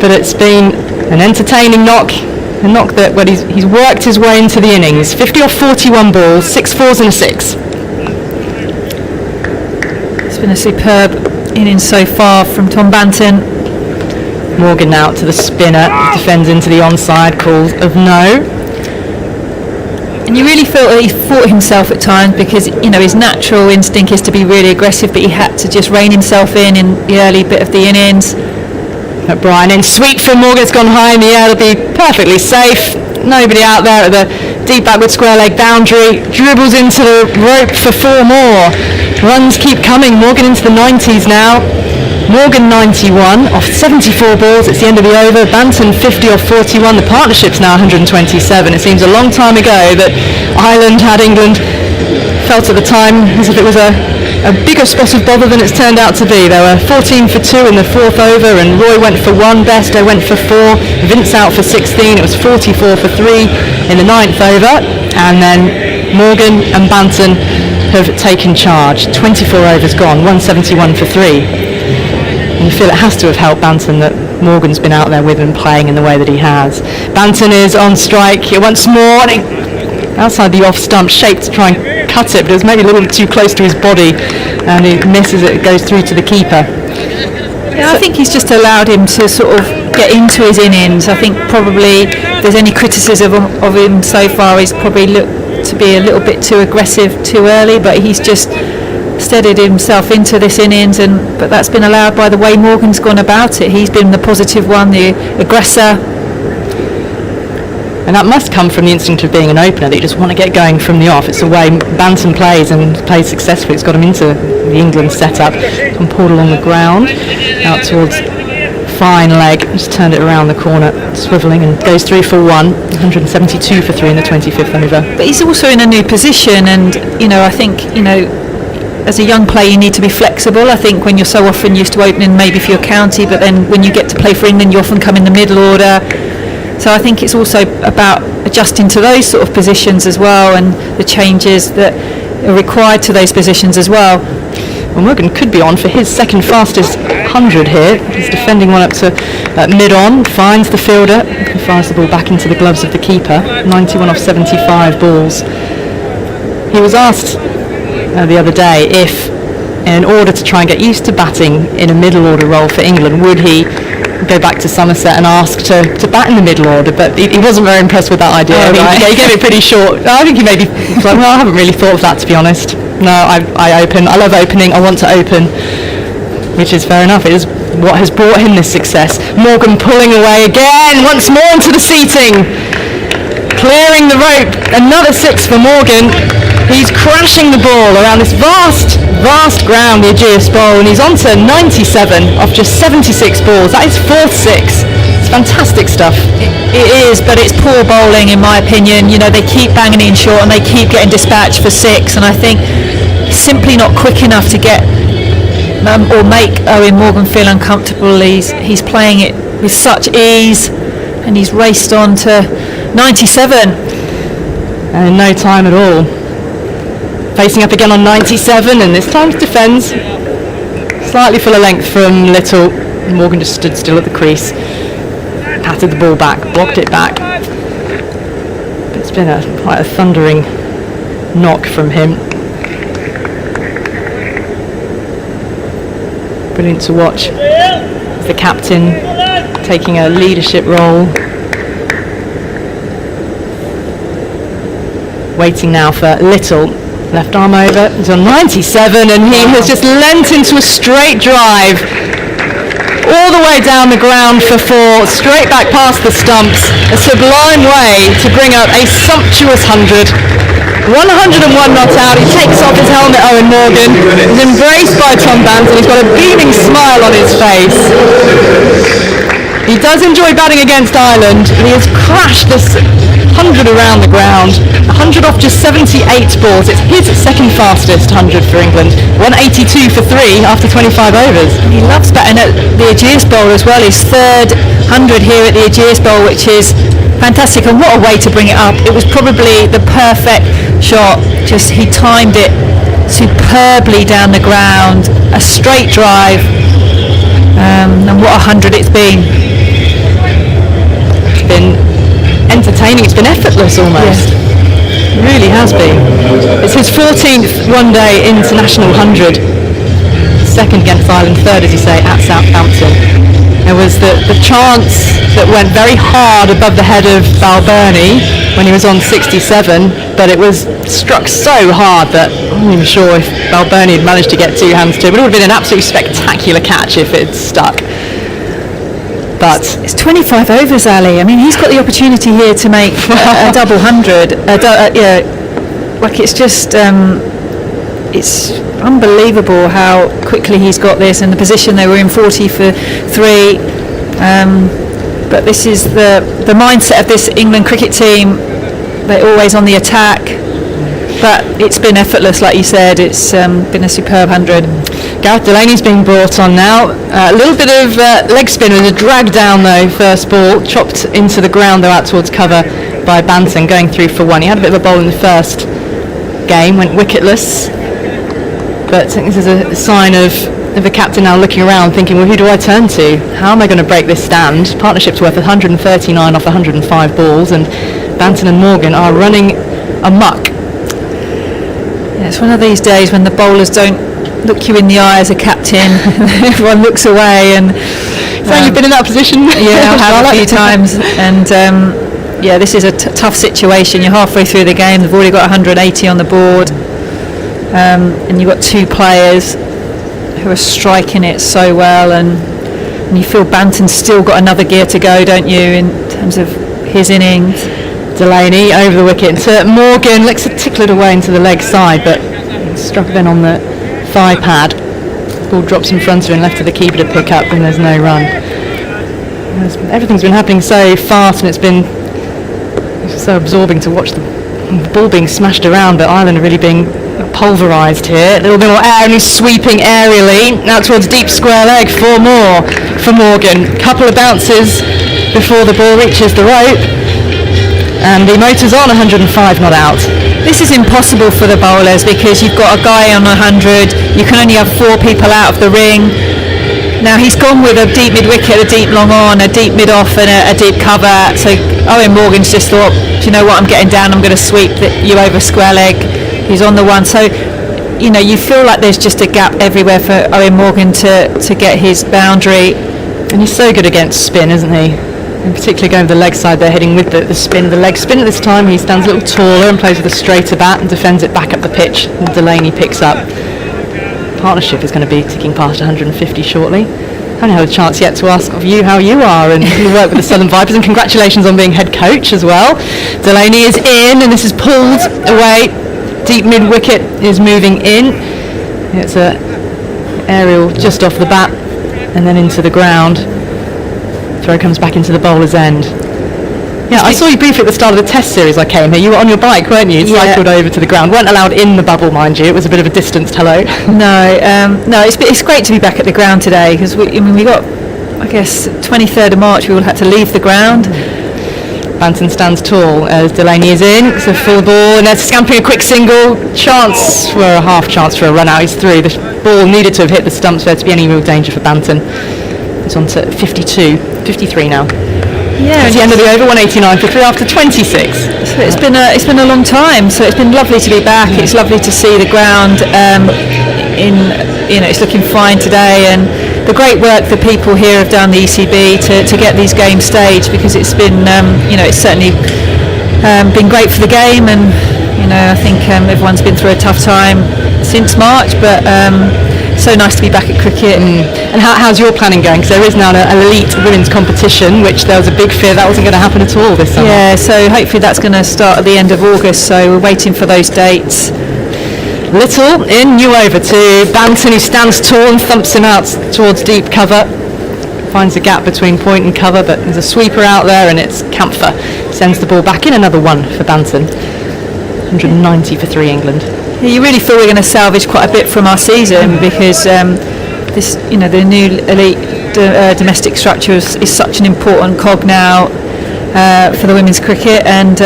but it's been an entertaining knock. A knock that he's worked his way into the innings. 50 off 41 balls, 6 fours and a 6. It's been a superb innings so far from Tom Banton. Morgan now to the spinner, defends into the onside, calls of no. And you really feel that he fought himself at times, because his natural instinct is to be really aggressive, but he had to just rein himself in the early bit of the innings. McBride in, sweep from Morgan, it's gone high in the air, it'll be perfectly safe. Nobody out there at the deep backward square leg boundary, dribbles into the rope for 4 more. Runs keep coming, Morgan into the 90s now. Morgan 91 off 74 balls, it's the end of the over. Banton 50 off 41, the partnership's now 127. It seems a long time ago that Ireland had England. Felt at the time as if it was a bigger spot of bother than it's turned out to be. There were 14 for 2 in the 4th over, and Roy went for 1, Besto went for 4, Vince out for 16, it was 44 for 3 in the 9th over, and then Morgan and Banton have taken charge. 24 overs gone, 171 for 3. And you feel it has to have helped Banton that Morgan's been out there with him playing in the way that he has. Banton is on strike once more, and outside the off stump, shaped to try and cut it, but it was maybe a little bit too close to his body, and he misses it, goes through to the keeper. Yeah, I think he's just allowed him to sort of get into his innings. I think probably if there's any criticism of him so far, he's probably looked to be a little bit too aggressive too early, but he's just steadied himself into this innings, but that's been allowed by the way Morgan's gone about it. He's been the positive one, the aggressor. And that must come from the instinct of being an opener, that you just want to get going from the off. It's the way Banton plays, and plays successfully. It's got him into the England setup. And pulled along the ground, out towards fine leg, just turned it around the corner, swivelling, and goes through for 1, 172 for 3 in the 25th over. But he's also in a new position, and I think as a young player you need to be flexible. I think when you're so often used to opening maybe for your county, but then when you get to play for England you often come in the middle order. So I think it's also about adjusting to those sort of positions as well, and the changes that are required to those positions as well. Well, Morgan could be on for his second fastest 100 here. He's defending one up to mid-on, finds the fielder, and fires the ball back into the gloves of the keeper. 91 off 75 balls. He was asked the other day if, in order to try and get used to batting in a middle order role for England, would he go back to Somerset and ask to bat in the middle order, but he wasn't very impressed with that idea. He gave it pretty short. I think he maybe was like, well, I haven't really thought of that, to be honest. No, I open, I love opening, I want to open, which is fair enough. It is what has brought him this success. Morgan pulling away again, once more into the seating, clearing the rope, another 6 for Morgan. He's crashing the ball around this vast ground, the Ageas bowl, and he's on to 97 off just 76 balls. That is 4th 6. It's fantastic stuff. It is, but it's poor bowling in my opinion. They keep banging in short and they keep getting dispatched for 6, and I think simply not quick enough to get or make Owen Morgan feel uncomfortable. He's playing it with such ease, and he's raced on to 97. And in no time at all. Facing up again on 97, and this time defends slightly fuller length from Little. Morgan just stood still at the crease, patted the ball back, blocked it back. It's been quite a thundering knock from him. Brilliant to watch. The captain taking a leadership role. Waiting now for Little. Left arm over, he's on 97, and he has just lent into a straight drive all the way down the ground for 4, straight back past the stumps. A sublime way to bring up a sumptuous 100. 101 not out. He takes off his helmet, Owen Morgan. He's embraced by Tom Banton. He's got a beaming smile on his face. He does enjoy batting against Ireland. He has crashed this 100 around the ground. 100 off just 78 balls. It's his second fastest 100 for England. 182 for 3 after 25 overs. He loves batting at the Ageas Bowl as well. His third 100 here at the Ageas Bowl, which is fantastic. And what a way to bring it up. It was probably the perfect shot. Just he timed it superbly down the ground. A straight drive. And what a 100 it's been. It's been entertaining. It's been effortless almost. It really has been. It's his 14th one-day international 100. Second against Ireland, third, as you say, at Southampton. There was the chance that went very hard above the head of Balbirnie when he was on 67, but it was struck so hard that I'm not even sure if Balbirnie had managed to get 2 hands to it, but it would have been an absolutely spectacular catch if it stuck. But it's 25 overs, Ali. I mean, he's got the opportunity here to make a double 100. Like it's just, it's unbelievable how quickly he's got this, and the position they were in 40 for 3. But this is the mindset of this England cricket team. They're always on the attack. But it's been effortless, like you said. It's been a superb 100. Gareth Delaney's being brought on now. A little bit of leg spin with a drag down though, first ball, chopped into the ground though out towards cover by Banton, going through for 1. He had a bit of a bowl in the first game, went wicketless. But I think this is a sign of the captain now looking around thinking, well, who do I turn to? How am I going to break this stand? Partnership's worth 139 off 105 balls, and Banton and Morgan are running amok. Yeah, it's one of these days when the bowlers don't look you in the eye as a captain. Everyone looks away, and So you've been in that position? yeah, I have a few times, and this is a tough situation. You're halfway through the game, they've already got 180 on the board, and you've got 2 players who are striking it so well, and you feel Banton's still got another gear to go, don't you, in terms of his innings. Delaney over the wicket to Morgan, looks to tickle it away into the leg side, but struck then on the thigh pad. Ball drops in front of him, left to the keeper to pick up, and there's no run. Everything's been happening so fast, and it's been so absorbing to watch the ball being smashed around, but Ireland are really being pulverised here. A little bit more air, and he's sweeping aerially now towards deep square leg. 4 more for Morgan. Couple of bounces before the ball reaches the rope, and the motor's on. 105 not out. This is impossible for the bowlers because you've got a guy on 100, you can only have 4 people out of the ring. Now he's gone with a deep mid-wicket, a deep long on, a deep mid-off and a deep cover, so Owen Morgan's just thought, do you know what, I'm getting down, I'm going to sweep you over square leg. He's on the 1, so you feel like there's just a gap everywhere for Owen Morgan to get his boundary. And he's so good against spin, isn't he? And particularly going with the leg side, they're heading with the spin. The leg spin at this time, he stands a little taller and plays with a straighter bat and defends it back up the pitch. And Delaney picks up. Partnership is going to be ticking past 150 shortly. I haven't had a chance yet to ask of you how you are and you work with the Southern Vipers, and congratulations on being head coach as well. Delaney is in, and this is pulled away. Deep mid-wicket is moving in. It's a aerial just off the bat and then into the ground. Throw comes back into the bowler's end. Yeah, I saw you briefly at the start of the Test series I came here. You were on your bike, weren't you? Cycled over to the ground. Weren't allowed in the bubble, mind you. It was a bit of a distanced hello. No, it's great to be back at the ground today because we got, I guess, 23rd of March we all had to leave the ground. Banton stands tall as Delaney is in. It's a full ball, and they're scampering a quick single. Chance for a half chance for a run out. He's through. The ball needed to have hit the stumps for there to be any real danger for Banton. It's on to 53 now. Yeah, it's the end of the over, 189 for 3 after 26. So it's been a long time. So it's been lovely to be back. It's lovely to see the ground. It's looking fine today, and the great work the people here have done, the ECB, to get these games staged, because it's been it's certainly been great for the game, and I think everyone's been through a tough time since March, but so nice to be back at cricket. And how's your planning going? Because there is now an elite women's competition, which there was a big fear that wasn't going to happen at all this summer. Yeah, so hopefully that's going to start at the end of August, so we're waiting for those dates. Little in new over to Banton, who stands tall and thumps him out towards deep cover. Finds a gap between point and cover, but there's a sweeper out there and it's Camphor. Sends the ball back in, another one for Banton. 190 for 3 England. Yeah, you really feel we're going to salvage quite a bit from our season because this, the new elite domestic structure is such an important cog now for the women's cricket, and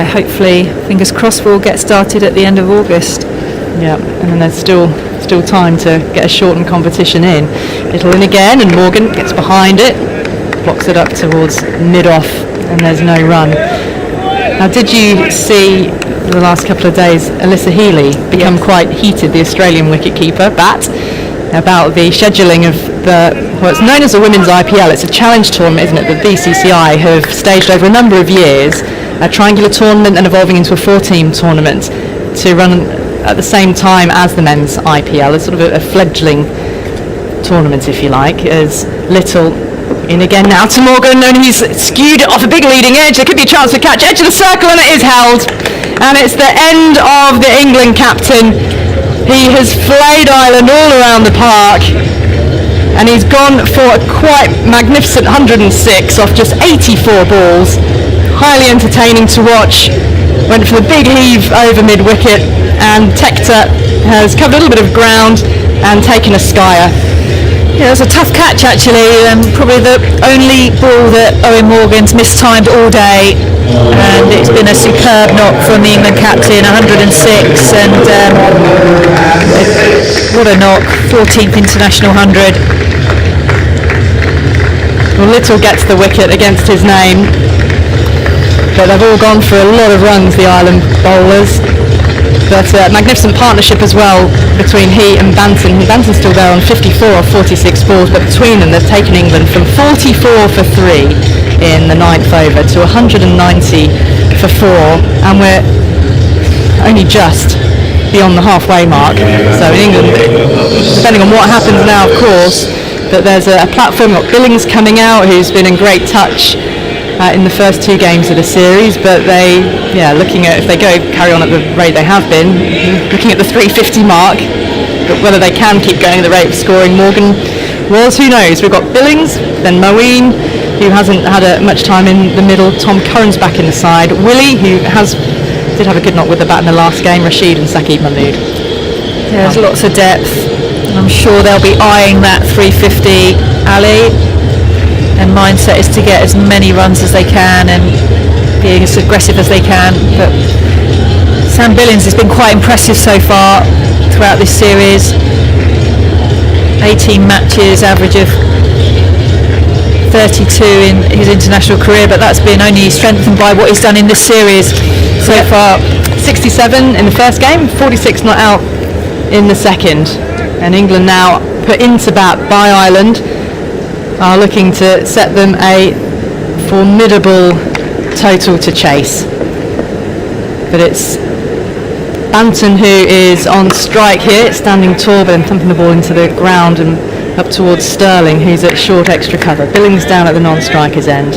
hopefully, fingers crossed, we'll get started at the end of August. Yeah, and then there's still time to get a shortened competition in. Little in again, and Morgan gets behind it, blocks it up towards mid-off, and there's no run. Now, did you see the last couple of days Alyssa Healy become quite heated, the Australian wicketkeeper, about the scheduling of what's known as the Women's IPL? It's a challenge tournament, isn't it, that BCCI have staged over a number of years, a triangular tournament and evolving into a 4-team tournament to run at the same time as the men's IPL. It's sort of a fledgling tournament, if you like, as Little in again now to Morgan, and he's skewed it off a big leading edge. There could be a chance for catch, edge of the circle, and it is held. And it's the end of the England captain. He has flayed Ireland all around the park, and he's gone for a quite magnificent 106 off just 84 balls. Highly entertaining to watch. Went for the big heave over mid-wicket, and Tector has covered a little bit of ground and taken a skyer. Yeah, it was a tough catch actually, probably the only ball that Owen Morgan's mistimed all day, and it's been a superb knock from the England captain, 106, and what a knock, 14th international 100. Well, Little gets the wicket against his name, but they've all gone for a lot of runs, the Ireland bowlers. But magnificent partnership as well between he and Banton. Banton's still there on 54 or 46 balls, but between them they've taken England from 44 for 3 in the 9th over to 190 for 4, and we're only just beyond the halfway mark. So in England, depending on what happens now, of course, but there's a platform. We've got Billings coming out, who's been in great touch in the first 2 games of the series, but looking at, if they carry on at the rate they have been, looking at the 350 mark, but whether they can keep going at the rate of scoring Morgan was, who knows. We've got Billings, then Moeen, who hasn't had much time in the middle, Tom Curran's back in the side, Willie, who did have a good knock with the bat in the last game, Rashid and Saqib Mahmood. Yeah, there's lots of depth, and I'm sure they'll be eyeing that 350 alley, and mindset is to get as many runs as they can and being as aggressive as they can. But Sam Billings has been quite impressive so far throughout this series. 18 matches, average of 32 in his international career, but that's been only strengthened by what he's done in this series so far. 67 in the first game, 46 not out in the second, and England now put into bat by Ireland are looking to set them a formidable total to chase. But it's Banton who is on strike here, standing tall but then thumping the ball into the ground and up towards Sterling, who's at short extra cover. Billings down at the non-striker's end.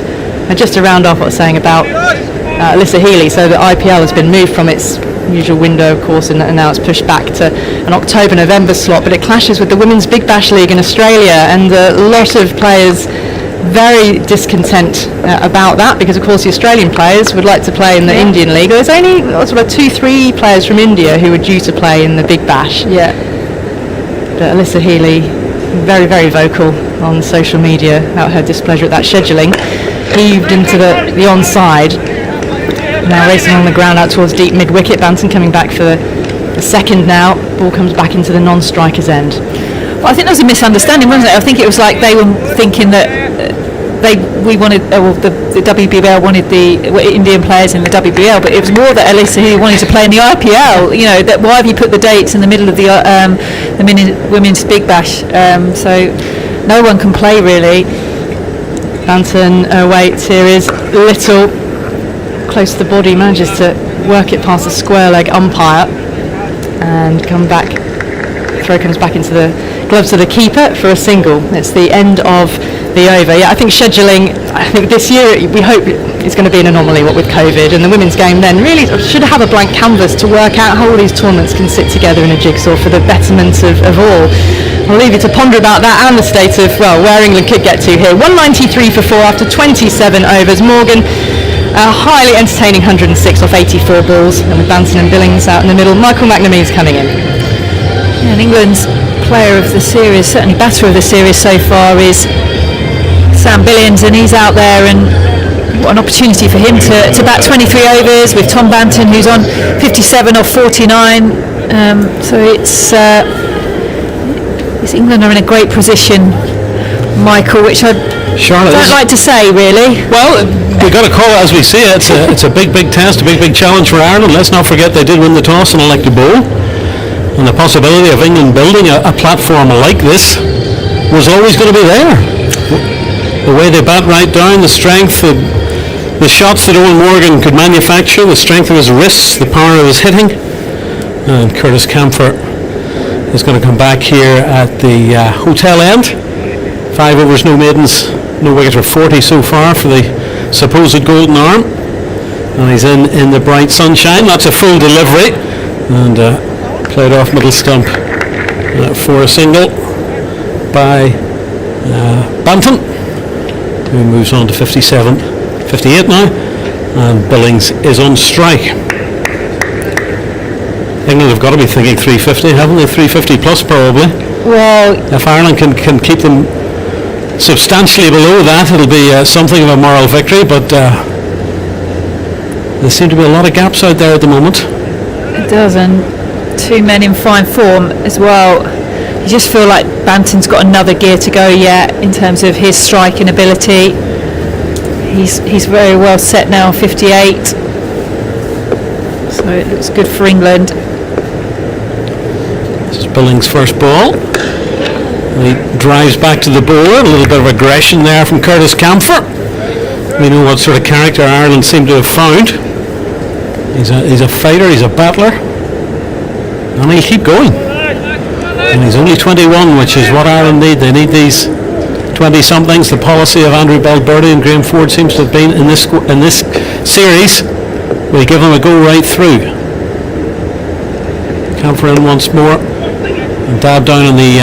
And just to round off what I was saying about Alyssa Healy, so the IPL has been moved from its usual window, of course, and now it's pushed back to an October-November slot, but it clashes with the Women's Big Bash League in Australia, and a lot of players very discontent about that, because of course the Australian players would like to play in the Indian League. There's only sort of 2-3 players from India who are due to play in the Big Bash. Yeah. But Alyssa Healy, very, very vocal on social media about her displeasure at that scheduling, heaved into the onside. Now racing on the ground out towards deep mid-wicket. Banton coming back for the second now. Ball comes back into the non-striker's end. Well, I think there was a misunderstanding, wasn't it? I think it was like they were thinking that the WBL wanted the Indian players in the WBL, but it was more that Alyssa Healy wanted to play in the IPL. You know, that why have you put the dates in the middle of the Women's Big Bash? So no one can play really. Banton awaits. Here is Little. close to the body, manages to work it past the square leg umpire and come back. Throw comes back into the gloves of the keeper for a single. It's the end of the over. Yeah, I think scheduling, this year we hope it's going to be an anomaly, what with COVID, and the women's game then really should have a blank canvas to work out how all these tournaments can sit together in a jigsaw for the betterment of all. I'll leave you to ponder about that and the state of, well, where England could get to here. 193 for 4 after 27 overs. Morgan, a highly entertaining 106 off 84 balls, and with Banton and Billings out in the middle. Michael McNamee's coming in. And England's player of the series, certainly batter of the series so far, is Sam Billings, and he's out there, and what an opportunity for him to bat 23 overs with Tom Banton, who's on 57 off 49. So it's England are in a great position, Michael, which I don't like to say, really. Well, we've got to call it as we see it. It's a big test, a big challenge for Ireland. Let's not forget they did win the toss and elect to bowl. And the possibility of England building a platform like this was always going to be there. The way they bat right down, the strength, the shots that Owen Morgan could manufacture, the strength of his wrists, the power of his hitting. And Curtis Camphor is going to come back here at the hotel end. 5 overs, no maidens, no wickets for 40 so far for the supposed golden arm. And he's in the bright sunshine. That's a full delivery. And played off middle stump for a single by Banton, who moves on to 58 now, and Billings is on strike. England have got to be thinking 350, haven't they? 350 plus probably. Well, if Ireland can keep them substantially below that, it'll be something of a moral victory, but there seem to be a lot of gaps out there at the moment. It does, and 2 men in fine form as well. You just feel like Banton's got another gear to go yet in terms of his striking ability. He's very well set now, 58. So it looks good for England. This is Billings' first ball. He drives back to the board. A little bit of aggression there from Curtis Camphor. We know what sort of character Ireland seem to have found. He's a fighter, he's a battler. And he'll keep going. And he's only 21, which is what Ireland need. They need these 20-somethings. The policy of Andrew Balberty and Graham Ford seems to have been in this series. We give them a go right through. Camphor in once more. And dab down on the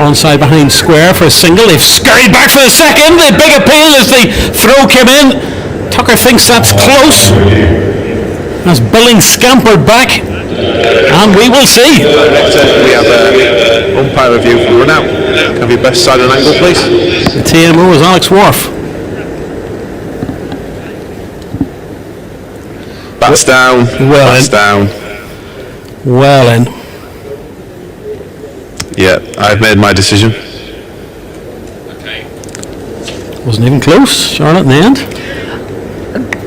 onside behind square for a single. They've scurried back for the second. The big appeal as the throw came in. Tucker thinks that's close. As Billings scampered back. And we will see. We have umpire review for run out. Have your best side and angle, please. The TMO is Alex Wharf. Bats down. Bats down. Well in. Yeah, I've made my decision. Wasn't even close, Charlotte, in the end.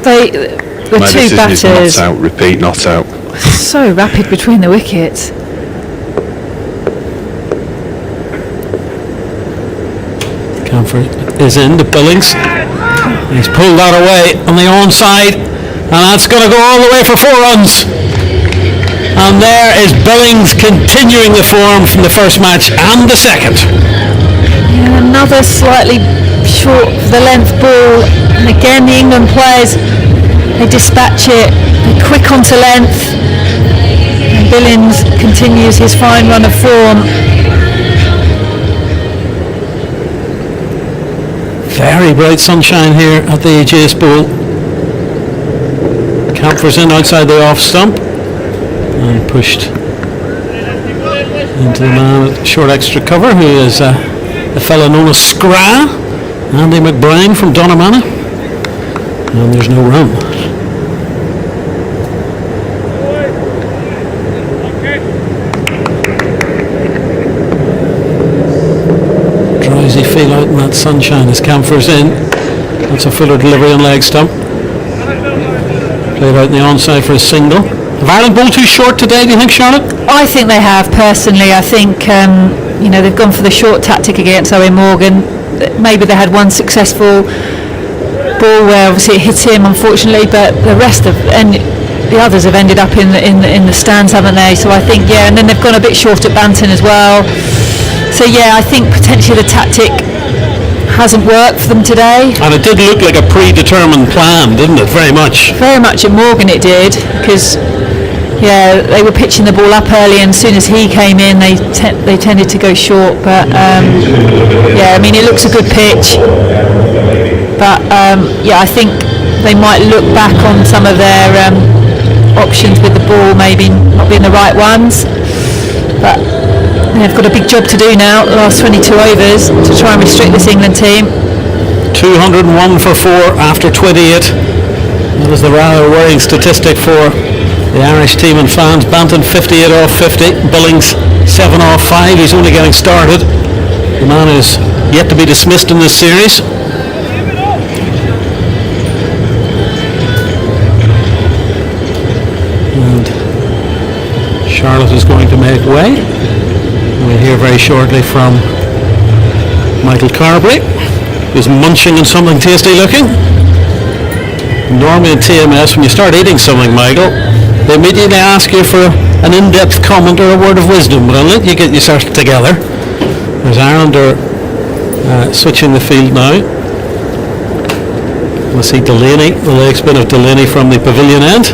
The my two decision batters. is not out, repeat, not out. So rapid between the wickets. Camphor is in to Billings. He's pulled that away on the onside, and that's going to go all the way for 4 runs. And there is Billings continuing the form from the first match and the second. Yeah, another slightly short for the length ball, and again the England players, they dispatch it, they're quick onto length, and Billings continues his fine run of form. Very bright sunshine here at the Ageas Bowl. Camphor's in outside the off stump and pushed into the man at short extra cover, who is a fellow known as Scra, Andy McBride from Donaghmana, and there's no run. Drowsy feel out in that sunshine as Camphor's in. That's a fuller delivery on leg stump. Played out in the onside for a single. Have Ireland bowled too short today, do you think, Charlotte? I think they have, personally. I think they've gone for the short tactic against Owen Morgan. Maybe they had one successful ball where obviously it hit him, unfortunately, but the rest of the others have ended up in the stands, haven't they? So I think, yeah, and then they've gone a bit short at Banton as well. So yeah, I think potentially the tactic hasn't worked for them today. And it did look like a predetermined plan, didn't it? Very much. Very much at Morgan it did, because yeah, they were pitching the ball up early, and as soon as he came in, they tended to go short. But yeah, I mean, it looks a good pitch, but yeah, I think they might look back on some of their options with the ball, maybe not being the right ones. But they've got a big job to do now, the last 22 overs, to try and restrict this England team. 201 for 4 after 28. That is the rather worrying statistic for the Irish team and fans. Banton 58 off 50, Billings 7 off 5. He's only getting started. The man is yet to be dismissed in this series. And Charlotte is going to make way. We'll hear very shortly from Michael Carberry, who's munching on something tasty looking. Normally in TMS, when you start eating something, Michael, they immediately ask you for an in-depth comment or a word of wisdom, but I'll let you get yourself together. There's Ireland are switching the field now. We'll see Delaney, the leg spin of Delaney from the pavilion end.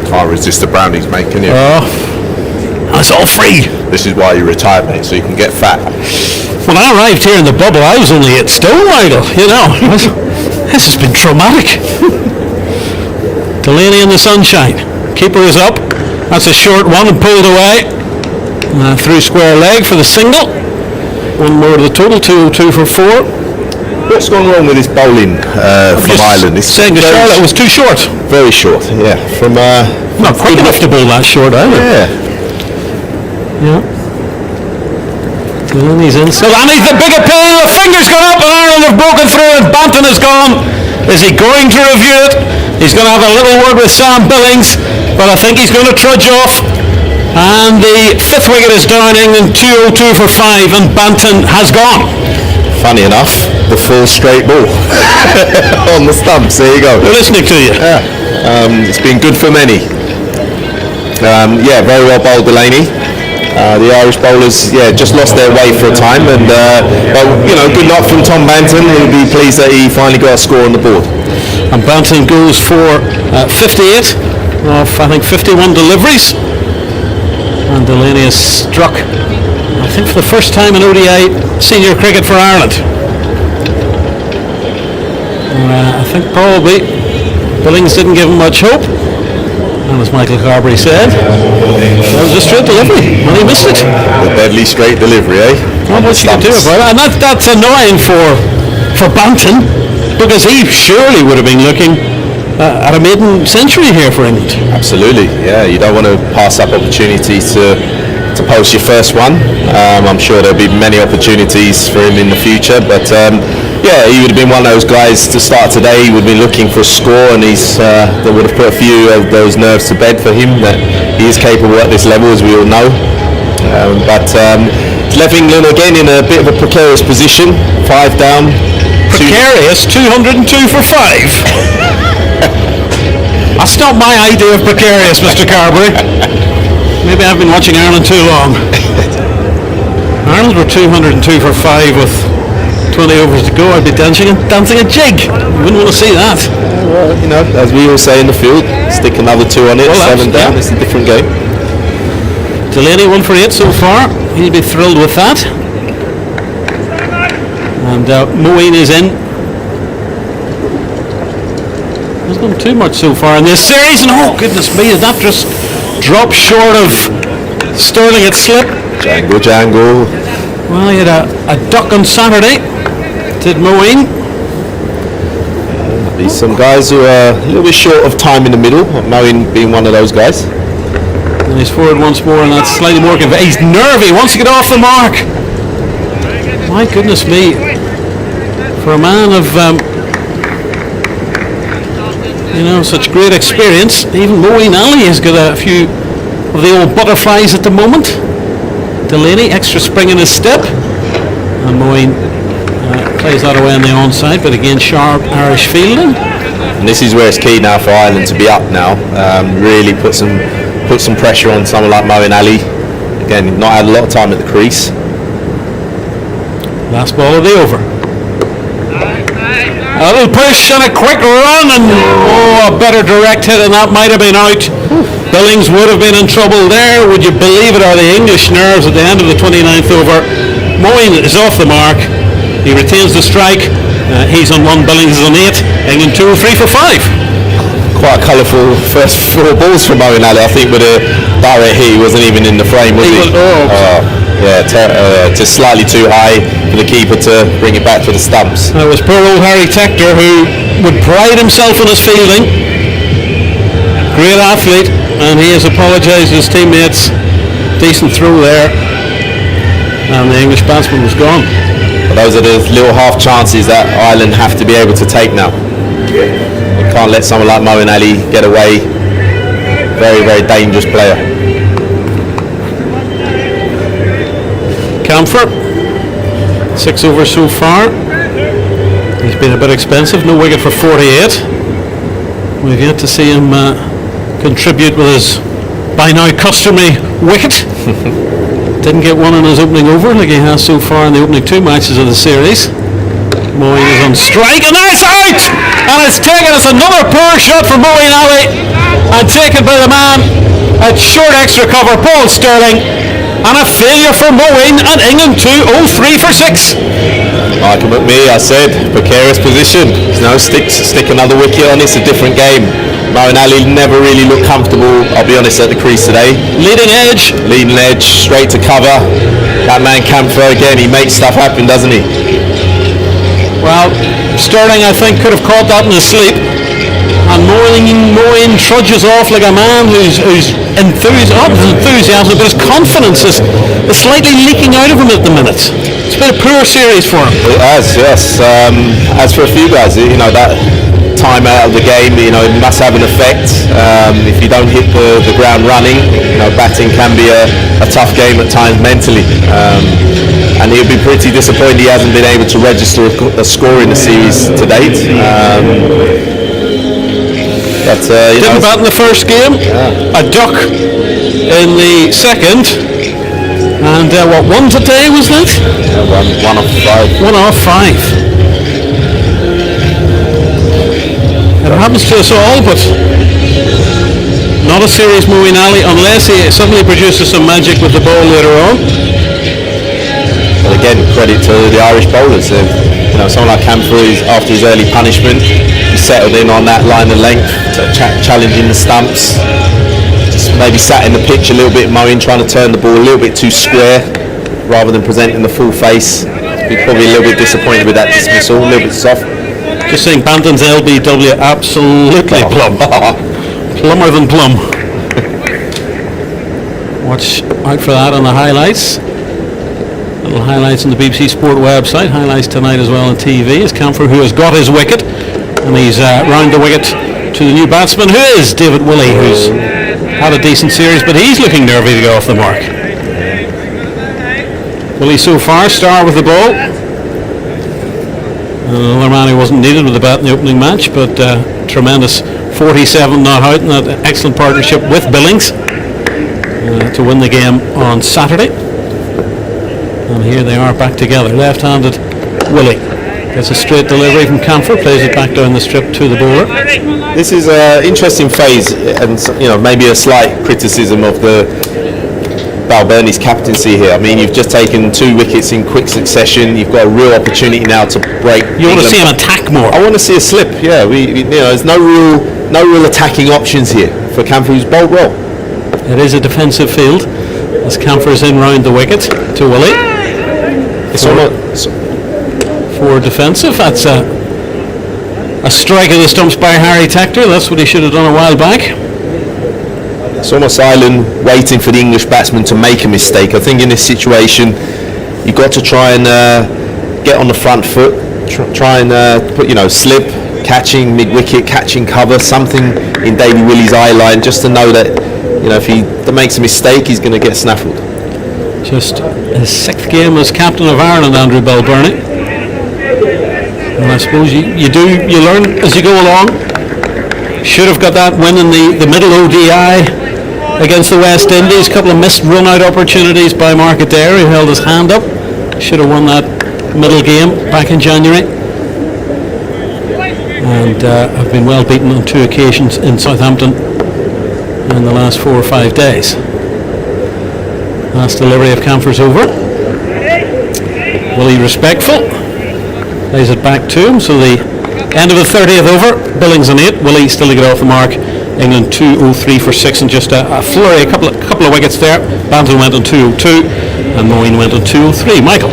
Can't resist the brownies, mate, can you? Oh, that's all free. This is why you retired, mate, so you can get fat. When I arrived here in the bubble, I was only 8 stone, Michael, you know. This has been traumatic. Delaney in the sunshine. Keeper is up. That's a short one and pulled away. Through square leg for the single. One more to the total, 202 for 4. What's gone wrong with this bowling from Ireland? It's saying to Charlotte it was too short. Very short, yeah. From not quick enough to bowl that short either. Yeah. Delaney's in. Delaney's the big appeal. The finger's gone up and Ireland have broken through and Banton is gone. Is he going to review it? He's going to have a little word with Sam Billings, but I think he's going to trudge off. And the 5th wicket is down, England 202 for 5, and Banton has gone. Funny enough, the full straight ball on the stumps. There you go. We're listening to you. Yeah. It's been good for many. Yeah, very well bowled, Delaney. The Irish bowlers, yeah, just lost their way for a time, and but you know, good luck from Tom Banton. He'll be pleased that he finally got a score on the board. And Banton goes for 58 off, I think, 51 deliveries. And Delaney has struck, I think, for the first time in ODI senior cricket for Ireland. I think probably Billings didn't give him much hope. And as Michael Carberry said, that was a straight delivery, and he missed it. A deadly straight delivery, eh? Not much you can do about it, and that's annoying for Banton, because he surely would have been looking at a maiden century here for England. Absolutely, yeah. You don't want to pass up opportunities to post your first one. I'm sure there'll be many opportunities for him in the future, but yeah, he would have been one of those guys to start today. He would have been looking for a score, and that would have put a few of those nerves to bed for him, that he is capable at this level, as we all know. But it's left England again in a bit of a precarious position, 5 down. Precarious, 202 for 5. That's not my idea of precarious, Mr. Carberry. Maybe I've been watching Ireland too long. Ireland were 202 for 5 with 20 overs to go. I'd be dancing a jig. You wouldn't want to see that. Well, you know, as we all say in the field, stick another 2 on it, 7 down. It's a different game. Delaney 1 for 8 so far. He'll be thrilled with that. And Moeen is in. There's not too much so far in this series, and oh goodness me, did that just drop short of Sterling at slip? Jangle. Well, he had a duck on Saturday, did Moeen. There's some guys who are a little bit short of time in the middle, Moeen being one of those guys. And he's forward once more, and that's slightly more convinced. He's nervy, wants to get off the mark. My goodness me, for a man of you know, such great experience, even Moeen Ali has got a few of the old butterflies at the moment. Delaney, extra spring in his step, and Moeen Plays that away on the onside, but again sharp Irish fielding. And this is where it's key now for Ireland to be up now. Really put some pressure on someone like Moeen Ali. Again, not had a lot of time at the crease. Last ball of the over. A little push and a quick run, and a better direct hit, and that might have been out. Billings would have been in trouble there. Would you believe it, are the English nerves at the end of the 29th over? Moeen is off the mark. He retains the strike. He's on 1, Billings is on 8. England 2 or 3 for 5. Quite a colourful first 4 balls from Moeen Ali. I think with a direct hit, he wasn't even in the frame, was he? Just slightly too high for the keeper to bring it back to the stumps. It was poor old Harry Tector, who would pride himself on his fielding. Great athlete, and he has apologised to his teammates. Decent throw there, and the English batsman was gone. But those are the little half chances that Ireland have to be able to take now. You can't let someone like Moeen Ali get away. Very, very dangerous player. Camphor, 6 overs so far. He's been a bit expensive, no wicket for 48. We've yet to see him contribute with his by now customary wicket. Didn't get one in his opening over like he has so far in the opening 2 matches of the series. Moeen is on strike, and that's out! And it's taken us another poor shot from Moeen Ali, and taken by the man at short extra cover, Paul Sterling. And a failure for Moeen, and England 2, 0-3 for 6. Like with me, I said, precarious position. Stick another wicket on, it's a different game. Moeen Ali never really looked comfortable, I'll be honest, at the crease today. Leading edge, straight to cover. That man Camphor, again, he makes stuff happen, doesn't he? well, Sterling I think could have caught that in his sleep. And Moeen trudges off like a man who's enthusiasm, but his confidence is slightly leaking out of him at the minute. It's been a poor series for him. It has, yes. As for a few guys, that time out of the game, it must have an effect. If you don't hit the ground running, batting can be a tough game at times mentally. And he'll be pretty disappointed he hasn't been able to register a score in the series to date. Didn't bat in the first game, a duck in the second, and what, one today was that? One off five. 1 off 5. It happens to us all, but not a serious Moeen Ali unless he suddenly produces some magic with the ball later on. But again, credit to the Irish bowlers. Someone like Camphor, after his early punishment, he settled in on that line of length, challenging the stumps. Just maybe sat in the pitch a little bit, Moeen trying to turn the ball a little bit too square rather than presenting the full face. He's probably a little bit disappointed with that dismissal, a little bit soft. Just saying, Banton's LBW absolutely plum. Plummer than plum. Watch out for that on the highlights. Little highlights on the BBC Sport website. Highlights tonight as well on TV. Is Camphor, who has got his wicket, and he's round the wicket to the new batsman, who is David Willey, who's had a decent series, but he's looking nervy to go off the mark. Willey so far, star with the ball. Another man who wasn't needed with the bat in the opening match, but tremendous 47 not out, and that excellent partnership with Billings to win the game on Saturday. And here they are back together. Left-handed Willey gets a straight delivery from Camphor, plays it back down the strip to the bowler. This is an interesting phase, and maybe a slight criticism of the Balbirnie's captaincy here. I mean, you've just taken 2 wickets in quick succession. You've got a real opportunity now to break. You want to see him attack more? I want to see a slip. Yeah, there's no real attacking options here for Camphor, who's bowled well. It is a defensive field as Camphor's in round the wicket to Willey. For defensive, that's a strike of the stumps by Harry Tector. That's what he should have done a while back. It's almost Ireland waiting for the English batsman to make a mistake. I think in this situation, you've got to try and get on the front foot, try and put slip, catching mid-wicket, catching cover, something in Davy Willey's eye line, just to know that if he makes a mistake, he's going to get snaffled. Just his 6th game as captain of Ireland, Andrew Balbirnie. And I suppose you learn as you go along. Should have got that win in the middle ODI against the West Indies. A couple of missed run-out opportunities by Mark Adair, who held his hand up. Should have won that middle game back in January. And have been well beaten on 2 occasions in Southampton in the last 4 or 5 days. Last delivery of Camphor's over. Willie respectful. Lays it back to him. So the end of the 30th over. Billings on 8. Willie still to get off the mark. England 203 for 6 and just a flurry. A couple of wickets there. Banton went on 202 and Moyne went on 203. Michael.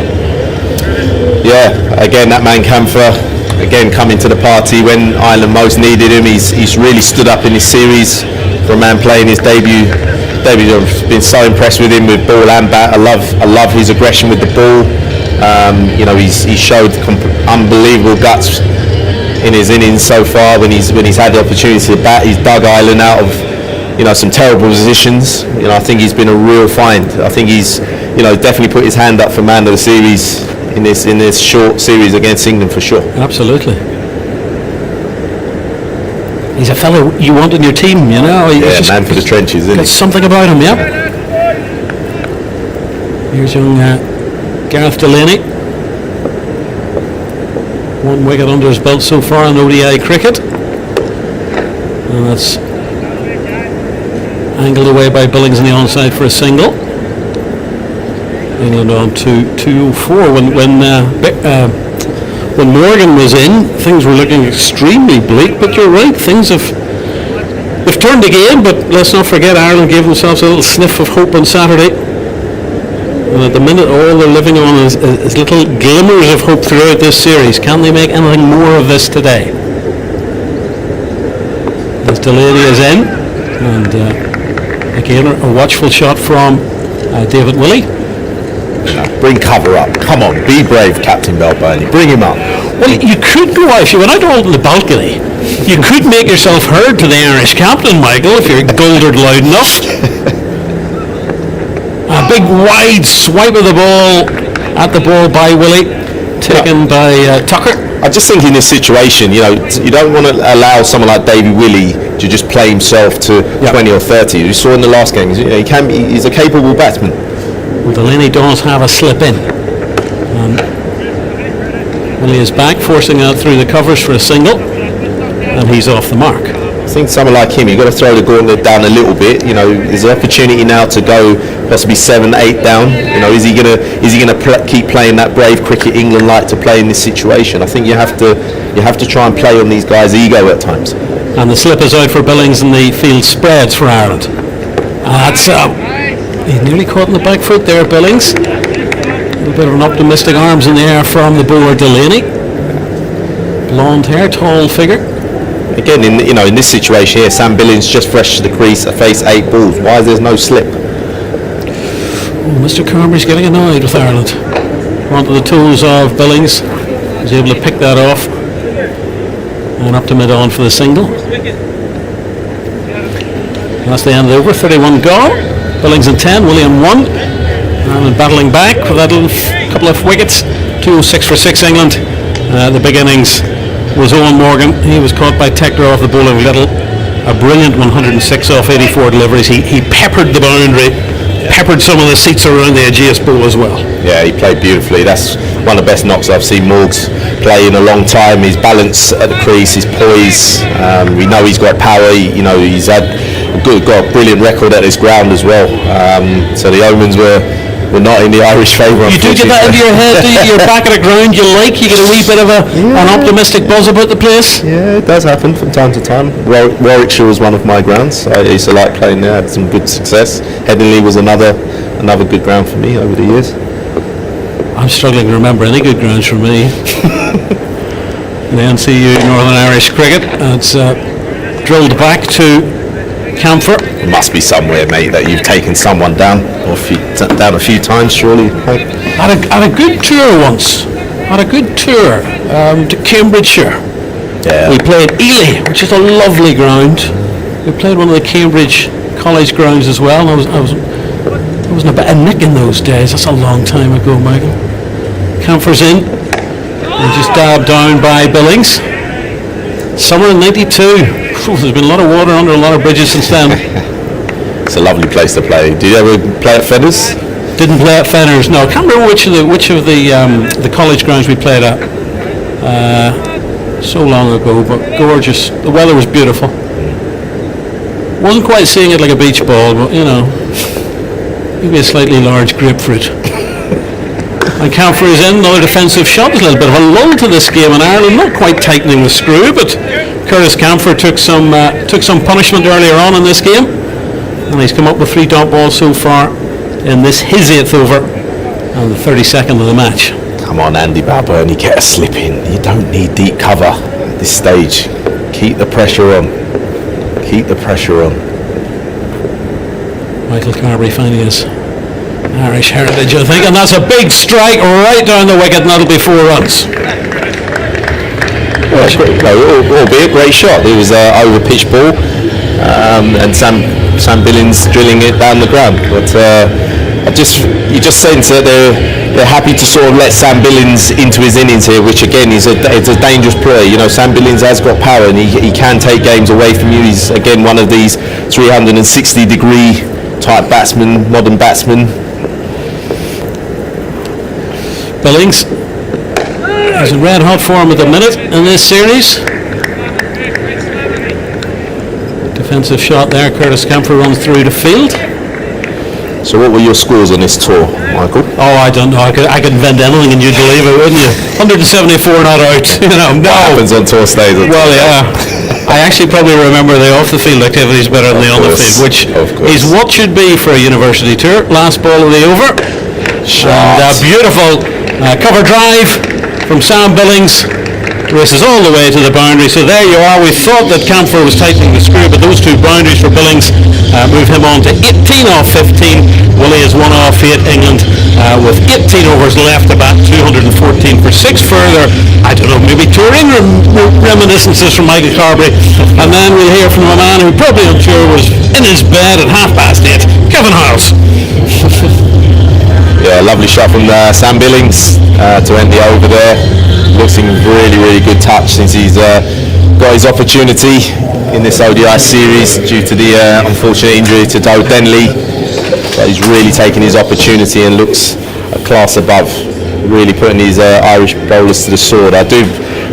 Yeah, again that man Camphor, again coming to the party when Ireland most needed him. He's really stood up in this series for a man playing his debut. I've been so impressed with him with ball and bat. I love his aggression with the ball. He's showed unbelievable guts in his innings so far. When he's had the opportunity to bat, he's dug Ireland out of some terrible positions. I think he's been a real find. I think he's definitely put his hand up for man of the series in this short series against England for sure. Absolutely. He's a fellow you want in your team, He's man for the trenches, isn't he? Got something about him, yeah. Here's young Gareth Delaney. 1 wicket under his belt so far in ODI cricket. And that's angled away by Billings on the onside for a single. England on to 204 when Morgan was in, things were looking extremely bleak, but you're right, they've turned again, but let's not forget Ireland gave themselves a little sniff of hope on Saturday. And at the minute all they're living on is little glimmers of hope throughout this series. Can they make anything more of this today? As Delaney is in, and again a watchful shot from David Willey. Bring cover up. Come on, be brave, Captain Belburney. Bring him up. Well, you could go out, if you went out on the balcony, you could make yourself heard to the Irish captain, Michael, if you're goldered loud enough. A big wide swipe of the ball at the ball by Willie, taken by Tucker. I just think in this situation, you don't want to allow someone like Davy Willey to just play himself to 20 or 30. You saw in the last game, he's a capable batsman. Well, Delaney does have a slip in. Willie is back, forcing out through the covers for a single, and he's off the mark. I think someone like him, you've got to throw the gauntlet down a little bit. There's an opportunity now to go possibly 7, 8 down. Is he gonna keep playing that brave cricket England like to play in this situation? I think you have to try and play on these guys' ego at times. And the slip is out for Billings, and the field spreads for Ireland. That's he's nearly caught in the back foot there, Billings. A little bit of an optimistic arms in the air from the bowler Delaney. Blonde hair, tall figure. Again, in this situation here, Sam Billings just fresh to the crease, face 8 balls. Why is there no slip? Oh, Mr. Carberry's getting annoyed with Ireland. Onto the toes of Billings. He's able to pick that off. And up to mid-on for the single. That's the end of the over. 31 gone. Billings in 10, William 1. Ireland battling back with that little couple of wickets. 206 for 6 England. The big innings was Owen Morgan. He was caught by Tector off the bowling Little. A brilliant 106 off 84 deliveries. He peppered the boundary, peppered some of the seats around the Ageas bowl as well. Yeah, he played beautifully. That's one of the best knocks I've seen Morgs play in a long time. His balance at the crease, his poise. We know he's got power. He's got a brilliant record at this ground as well. So the omens were not in the Irish favour. You do get that into your head, do you? You're back at a ground you like, you get a wee bit of an optimistic buzz about the place. Yeah, it does happen from time to time. Warwickshire was one of my grounds. I used to like playing there, had some good success. Headingley was another good ground for me over the years. I'm struggling to remember any good grounds for me. The NCU Northern Irish Cricket, it's drilled back to Camphor. It must be somewhere, mate, that you've taken someone down a few times, surely. Had a good tour once. Had a good tour to Cambridgeshire. Yeah. We played Ely, which is a lovely ground. We played one of the Cambridge College grounds as well. I wasn't a bit of nick in those days. That's a long time ago, Michael. Camphor's in. And just dabbed down by Billings. Summer in 92. There's been a lot of water under a lot of bridges since then. It's a lovely place to play. Did you ever play at Feathers? Didn't play at Fenners. No, I can't remember which of the college grounds we played at. So long ago, but gorgeous. The weather was beautiful. Wasn't quite seeing it like a beach ball, but you know, maybe a slightly large grapefruit. And Camphor is in, another defensive shot. There's a little bit of a lull to this game in Ireland, not quite tightening the screw, but Curtis Camphor took some punishment earlier on in this game, and he's come up with 3 dot balls so far in this his 8th over and the 32nd of the match. Come on, Andy Balbirnie, get a slip in. You don't need deep cover at this stage. Keep the pressure on. Keep the pressure on. Michael Carberry finding his Irish heritage, I think, and that's a big strike right down the wicket, and that'll be 4 runs. Albeit a great shot. It was over pitch ball, and Sam Billings drilling it down the ground. But you just sense that they're happy to sort of let Sam Billings into his innings here, which again is it's a dangerous player. You know, Sam Billings has got power, and he can take games away from you. He's again one of these 360-degree type batsmen, modern batsmen. Billings is in red hot form at the minute in this series. Defensive shot there. Curtis Camphor runs through the field. So what were your scores on this tour, Michael? Oh, I don't know. I could invent anything and you'd believe it, wouldn't you? 174 not out. You know, no. What happens on tour stays on Well, yeah. I actually probably remember the off-the-field activities better than the on-the-field, which is what should be for a university tour. Last ball of the over. Shot. And beautiful cover drive from Sam Billings. Races all the way to the boundary. So there you are. We thought that Camphor was tightening the screw, but those 2 boundaries for Billings move him on to 18 off 15. Willie is 1 off 8. England with 18 overs left to bat, 214 for 6 further. I don't know, maybe touring reminiscences from Michael Carberry. And then we'll hear from a man who probably, I'm sure, was in his bed at 8:30, Kevin Howells. Yeah, lovely shot from Sam Billings to end the over there. Looks in really, really good touch since he's got his opportunity in this ODI series due to the unfortunate injury to Doe Denley. But he's really taken his opportunity and looks a class above, really putting these Irish bowlers to the sword. I do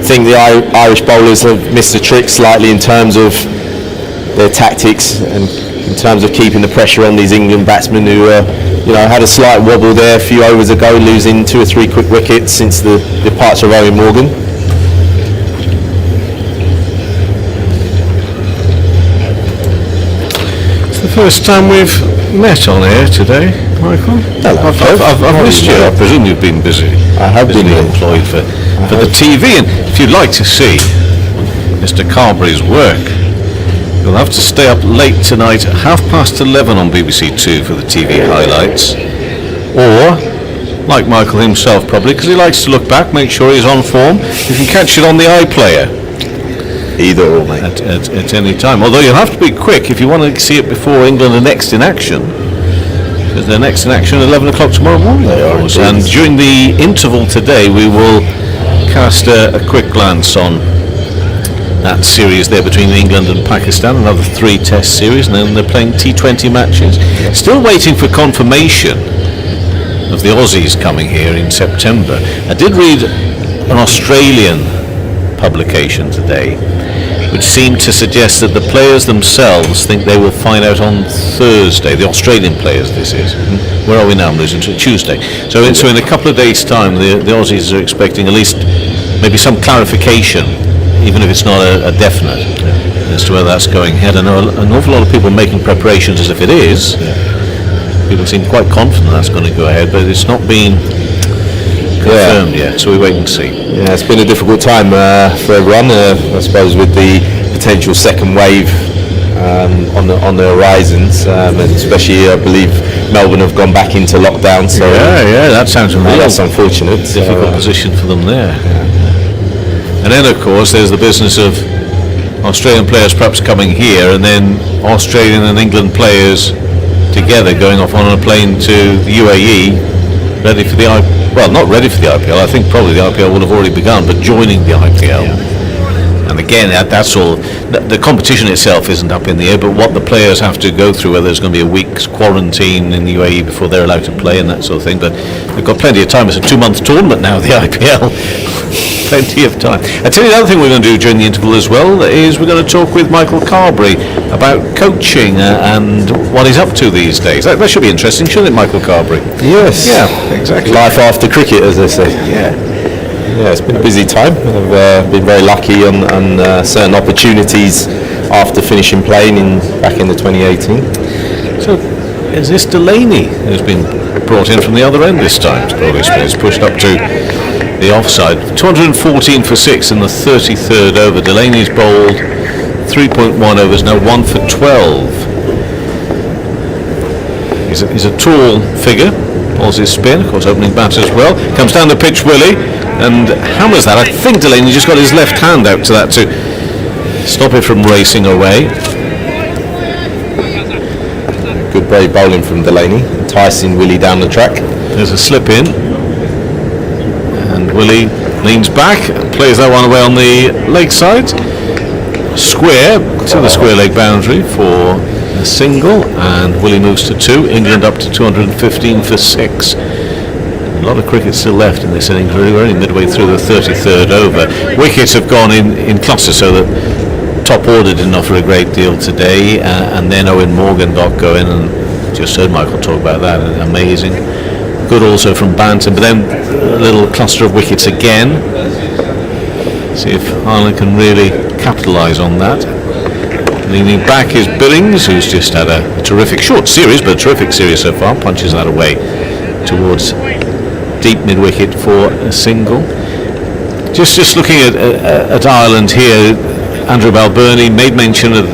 think the Irish bowlers have missed a trick slightly in terms of their tactics and in terms of keeping the pressure on these England batsmen who had a slight wobble there a few overs ago, losing 2 or 3 quick wickets since the departure of Owen Morgan. It's the first time we've met on air today, Michael. Hello. I've missed you. I presume you've been busy. I have been employed for the TV, and if you'd like to see Mr. Carberry's work, you'll have to stay up late tonight at 11:30 on BBC Two for the TV highlights, or like Michael himself probably, because he likes to look back, make sure he's on form, you can catch it on the iPlayer. Either or, mate. At any time, although you'll have to be quick if you want to see it before England are next in action, because they're next in action at 11 o'clock tomorrow morning. They are, and during the interval today we will cast a quick glance on that series there between England and Pakistan, another 3 test series, and then they're playing T20 matches. Still waiting for confirmation of the Aussies coming here in September. I did read an Australian publication today which seemed to suggest that the players themselves think they will find out on Thursday, the Australian players this is. Where are we now? I'm losing to Tuesday. So in a couple of days' time the Aussies are expecting at least maybe some clarification, even if it's not a definite, as to where that's going ahead. I know an awful lot of people are making preparations as if it is. People seem quite confident that's going to go ahead, but it's not been confirmed yet, so we wait and see. Yeah, it's been a difficult time for everyone, I suppose, with the potential second wave on the horizons, and especially I believe Melbourne have gone back into lockdown. So yeah, that sounds real. That's unfortunate. Difficult position for them there. And then, of course, there's the business of Australian players perhaps coming here, and then Australian and England players together going off on a plane to the UAE, ready for the well, not ready for the IPL. I think probably the IPL would have already begun, but joining the IPL. And again, that's all. The competition itself isn't up in the air, but what the players have to go through, whether there's going to be a week's quarantine in the UAE before they're allowed to play and that sort of thing. But they've got plenty of time. It's a 2-month tournament now, the IPL. Plenty of time. I tell you the other thing we're going to do during the interval as well is we're going to talk with Michael Carberry about coaching and what he's up to these days. That should be interesting, shouldn't it, Michael Carberry? Yes. Yeah, exactly. Life after cricket, as they say. Yeah, it's been a busy time. I've been very lucky on certain opportunities after finishing playing back in the 2018. So, is this Delaney who's been brought in from the other end this time? It's pushed up to the offside. 214 for 6 in the 33rd over. Delaney's bowled 3.1 overs, now 1 for 12. He's a tall figure. Bowls his spin, of course, opening bat as well. Comes down the pitch, Willie, and hammers that. I think Delaney just got his left hand out to that to stop it from racing away. Good brave bowling from Delaney, enticing Willie down the track. There's a slip in, and Willie leans back, plays that one away on the leg side. Square to the square leg boundary for a single, and Willie moves to 2. England up to 215 for 6. A lot of cricket still left in this innings. We're only midway through the 33rd over. Wickets have gone in clusters, so that top order didn't offer a great deal today, and then Owen Morgan got going, and just heard Michael talk about that. Amazing. Good also from Banton, but then a little cluster of wickets again. See if Ireland can really capitalise on that. Leaning back is Billings, who's just had a terrific short series, but a terrific series so far. Punches that away towards deep mid-wicket for a single. Just looking at Ireland here, Andrew Balbirnie made mention at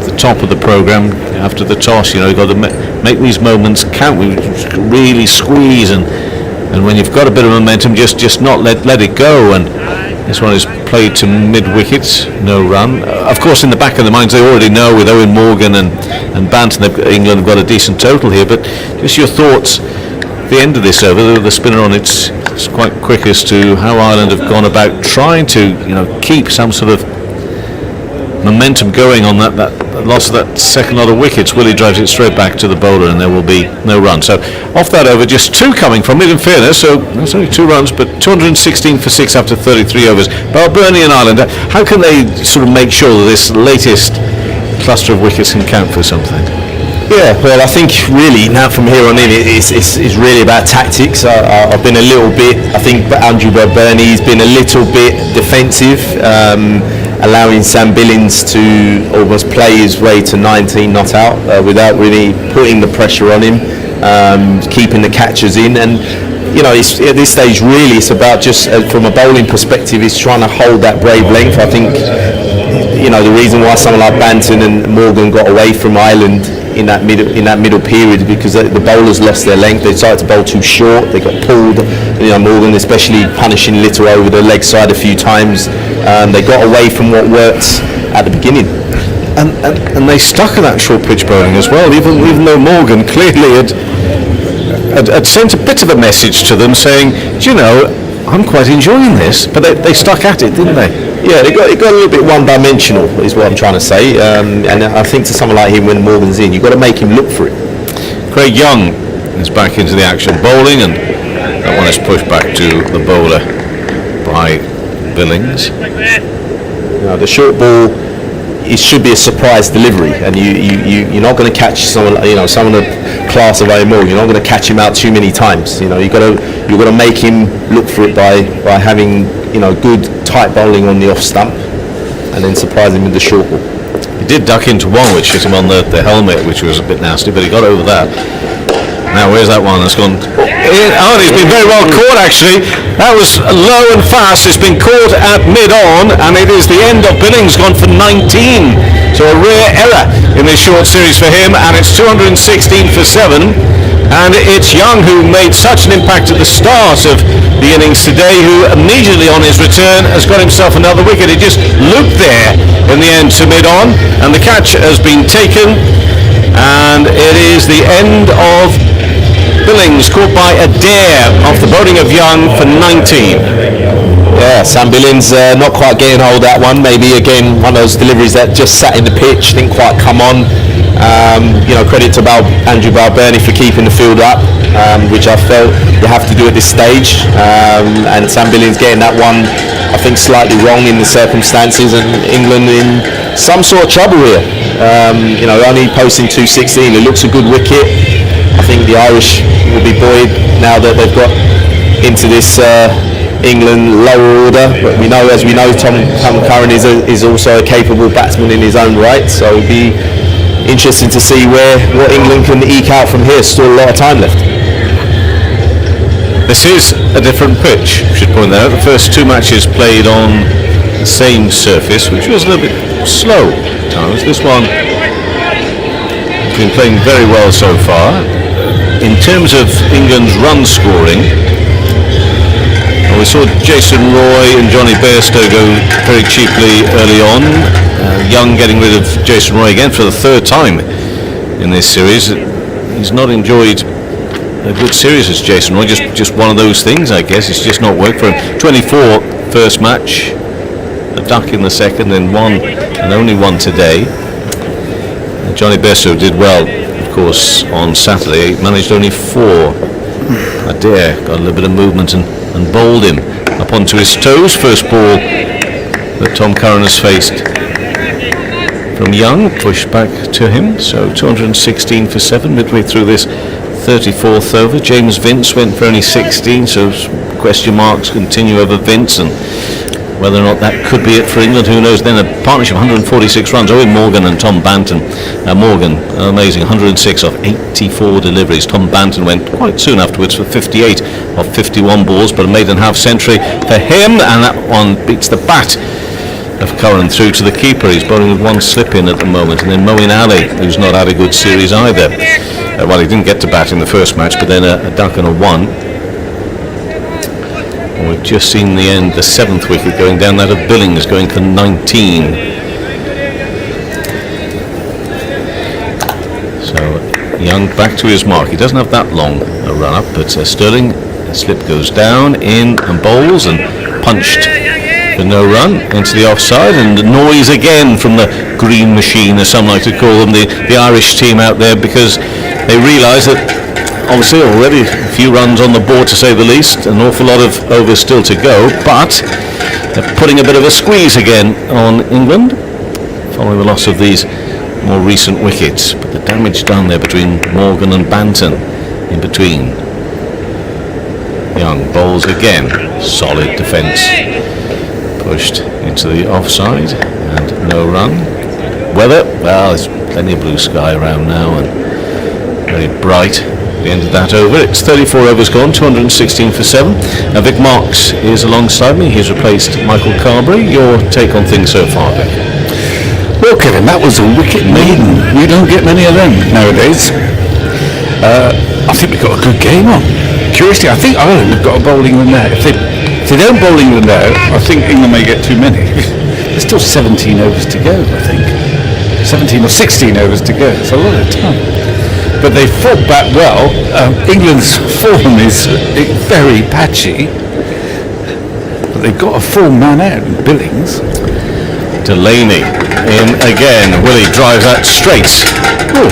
the top of the programme after the toss. You've got to make these moments count. We really squeeze, and when you've got a bit of momentum, just not let it go. And this one is played to mid-wicket, no run. Of course, in the back of their minds, they already know with Owen Morgan and Banton, England have got a decent total here. But just your thoughts, the end of this over, the spinner on it's quite quick as to how Ireland have gone about trying to, keep some sort of momentum going on that loss of that second lot of wickets. Willie drives it straight back to the bowler, and there will be no run. So off that over, just 2 coming from it, in fairness. So that's only 2 runs, but 216 for 6 after 33 overs. Balbirnie and Ireland, how can they sort of make sure that this latest cluster of wickets can count for something? Yeah, well, I think really now from here on in, it's really about tactics. I've been a little bit, I think Andrew Balbirnie's been a little bit defensive, allowing Sam Billings to almost play his way to 19 not out without really putting the pressure on him, keeping the catchers in. And it's, at this stage really it's about just from a bowling perspective, it's trying to hold that brave length. I think the reason why someone like Banton and Morgan got away from Ireland in that middle period, because the bowlers lost their length. They decided to bowl too short. They got pulled. Morgan especially punishing Little over the leg side a few times. They got away from what worked at the beginning. And they stuck at that short pitch bowling as well, even though Morgan clearly had sent a bit of a message to them saying, I'm quite enjoying this, but they stuck at it, didn't they? Yeah, it got a little bit one-dimensional, is what I'm trying to say. And I think to someone like him, when Morgan's in, you've got to make him look for it. Craig Young is back into the action, bowling, and that one is pushed back to the bowler by Billings. The short ball, it should be a surprise delivery, and you're not going to catch someone of class of Owen Morgan. You're not going to catch him out too many times. You've got to make him look for it by having good tight bowling on the off stump, and then surprise him with the short ball. He did duck into one which hit him on the helmet, which was a bit nasty, but he got over that. Now where's that one? It's gone. He's been very well caught actually. That was low and fast. It's been caught at mid-on, and it is the end of Billings, gone for 19. So a rare error in this short series for him, and it's 216 for 7. And it's Young who made such an impact at the start of the innings today, who immediately on his return has got himself another wicket. It just looped there in the end to mid-on, and the catch has been taken, and it is the end of Billings caught by Adair off the bowling of Young for 19. Yeah, Sam Billings not quite getting hold of that one. Maybe again one of those deliveries that just sat in the pitch, didn't quite come on. Credit to Andrew Balburney for keeping the field up, which I felt you have to do at this stage. And Sam Billings getting that one, I think, slightly wrong in the circumstances, and England in some sort of trouble here. Only posting 216. It looks a good wicket. I think the Irish will be buoyed now that they've got into this England lower order. But as we know, Tom Curran is also a capable batsman in his own right. So it'll be interesting to see what England can eke out from here. Still a lot of time left. This is a different pitch, I should point out. The first two matches played on the same surface, which was a little bit slow at times. This one has been playing very well so far. In terms of England's run scoring, we saw Jason Roy and Johnny Bairstow go very cheaply early on. Young getting rid of Jason Roy again for the third time in this series. He's not enjoyed a good series as Jason Roy, just one of those things, I guess. It's just not worked for him. 24 first match, a duck in the second, then one and only one today. Johnny Bairstow did well, of course, on Saturday. Managed only 4. Adair got a little bit of movement and bowled him up onto his toes. First ball that Tom Curran has faced from Young, pushed back to him. So 216 for 7 midway through this 34th over. James Vince went for only 16, so question marks continue over Vince, and whether or not that could be it for England, who knows. Then a partnership, 146 runs. Owen Morgan and Tom Banton. Morgan, amazing, 106 off 84 deliveries. Tom Banton went quite soon afterwards for 58 off 51 balls, but a maiden half century for him, and that one beats the bat of Curran through to the keeper. He's bowling with one slip in at the moment. And then Moeen Ali, who's not had a good series either. He didn't get to bat in the first match, but then a duck and a 1. We've just seen the end, the 7th wicket going down, that of Billings going for 19. So Young back to his mark. He doesn't have that long a run up, but Sterling, the slip goes down, in and bowls, and punched for no run into the offside, and the noise again from the green machine, as some like to call them, the Irish team out there, because they realise that obviously already a few runs on the board, to say the least, an awful lot of overs still to go, but they're putting a bit of a squeeze again on England following the loss of these more recent wickets. But the damage done there between Morgan and Banton in between. Young bowls again, solid defence, pushed into the offside and no run. Weather, well, there's plenty of blue sky around now and very bright. The end of that over. It's 34 overs gone, 216 for 7. Now Vic Marks is alongside me. He's replaced Michael Carberry. Your take on things so far, Vic? Well, Kevin, that was a wicket maiden. We don't get many of them nowadays. I think we've got a good game on. Curiously, I think Ireland have got a bowl England now. If they don't bowl England out, I think England may get too many. There's still 17 overs to go, I think. 17 or 16 overs to go. It's a lot of time. But they fought back well. England's form is very patchy. But they've got a full man out in Billings. Delaney in again. Willie drives that straight. Ooh.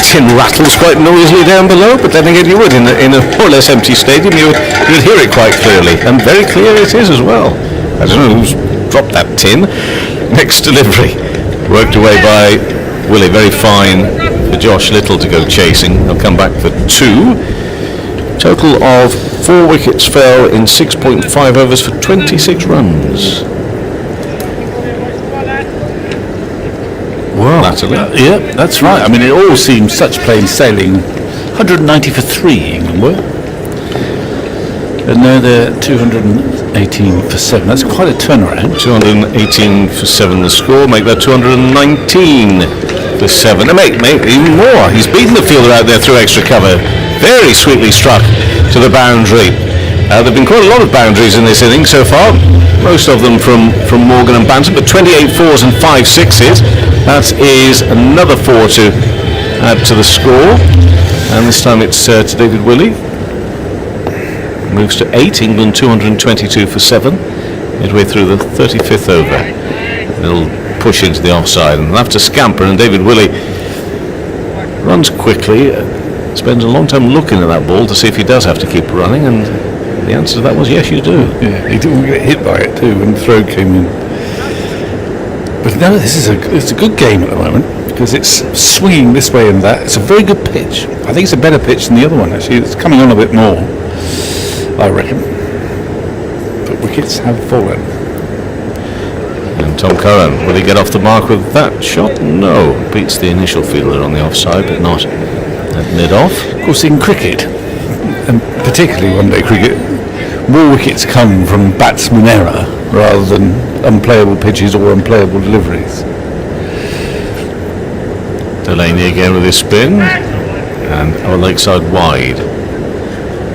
Tin rattles quite noisily down below, but then again you would in a more or less empty stadium, you would hear it quite clearly, and very clear it is as well. I don't know who's dropped that tin. Next delivery, worked away by Willie, very fine for Josh Little to go chasing. He'll come back for 2. Total of 4 wickets fell in 6.5 overs for 26 runs. Wow. Yeah, that's right. I mean, it all seems such plain sailing. 190 for 3 England were. And now they're 218 for 7. That's quite a turnaround. 218 for 7 the score. Make that 219 for 7. They make even more. He's beaten the fielder out there through extra cover. Very sweetly struck to the boundary. There have been quite a lot of boundaries in this innings so far. Most of them from Morgan and Banton, but 28 fours and 5 sixes. That is another 4 to add to the score. And this time it's to David Willey. Moves to 8, England 222 for 7. Midway through the 35th over. They'll push into the offside and they'll have to scamper, and David Willey runs quickly, spends a long time looking at that ball to see if he does have to keep running, and the answer to that was yes, you do. Yeah, he didn't get hit by it too when the throw came in. But no, it's a good game at the moment because it's swinging this way and that. It's a very good pitch. I think it's a better pitch than the other one actually. It's coming on a bit more, I reckon. But wickets have fallen. And Tom Curran, will he get off the mark with that shot? No. Beats the initial fielder on the offside, but not at mid-off. Of course, in cricket, and particularly one-day cricket, more wickets come from batsman error rather than unplayable pitches or unplayable deliveries. Delaney again with his spin, and our lakeside wide.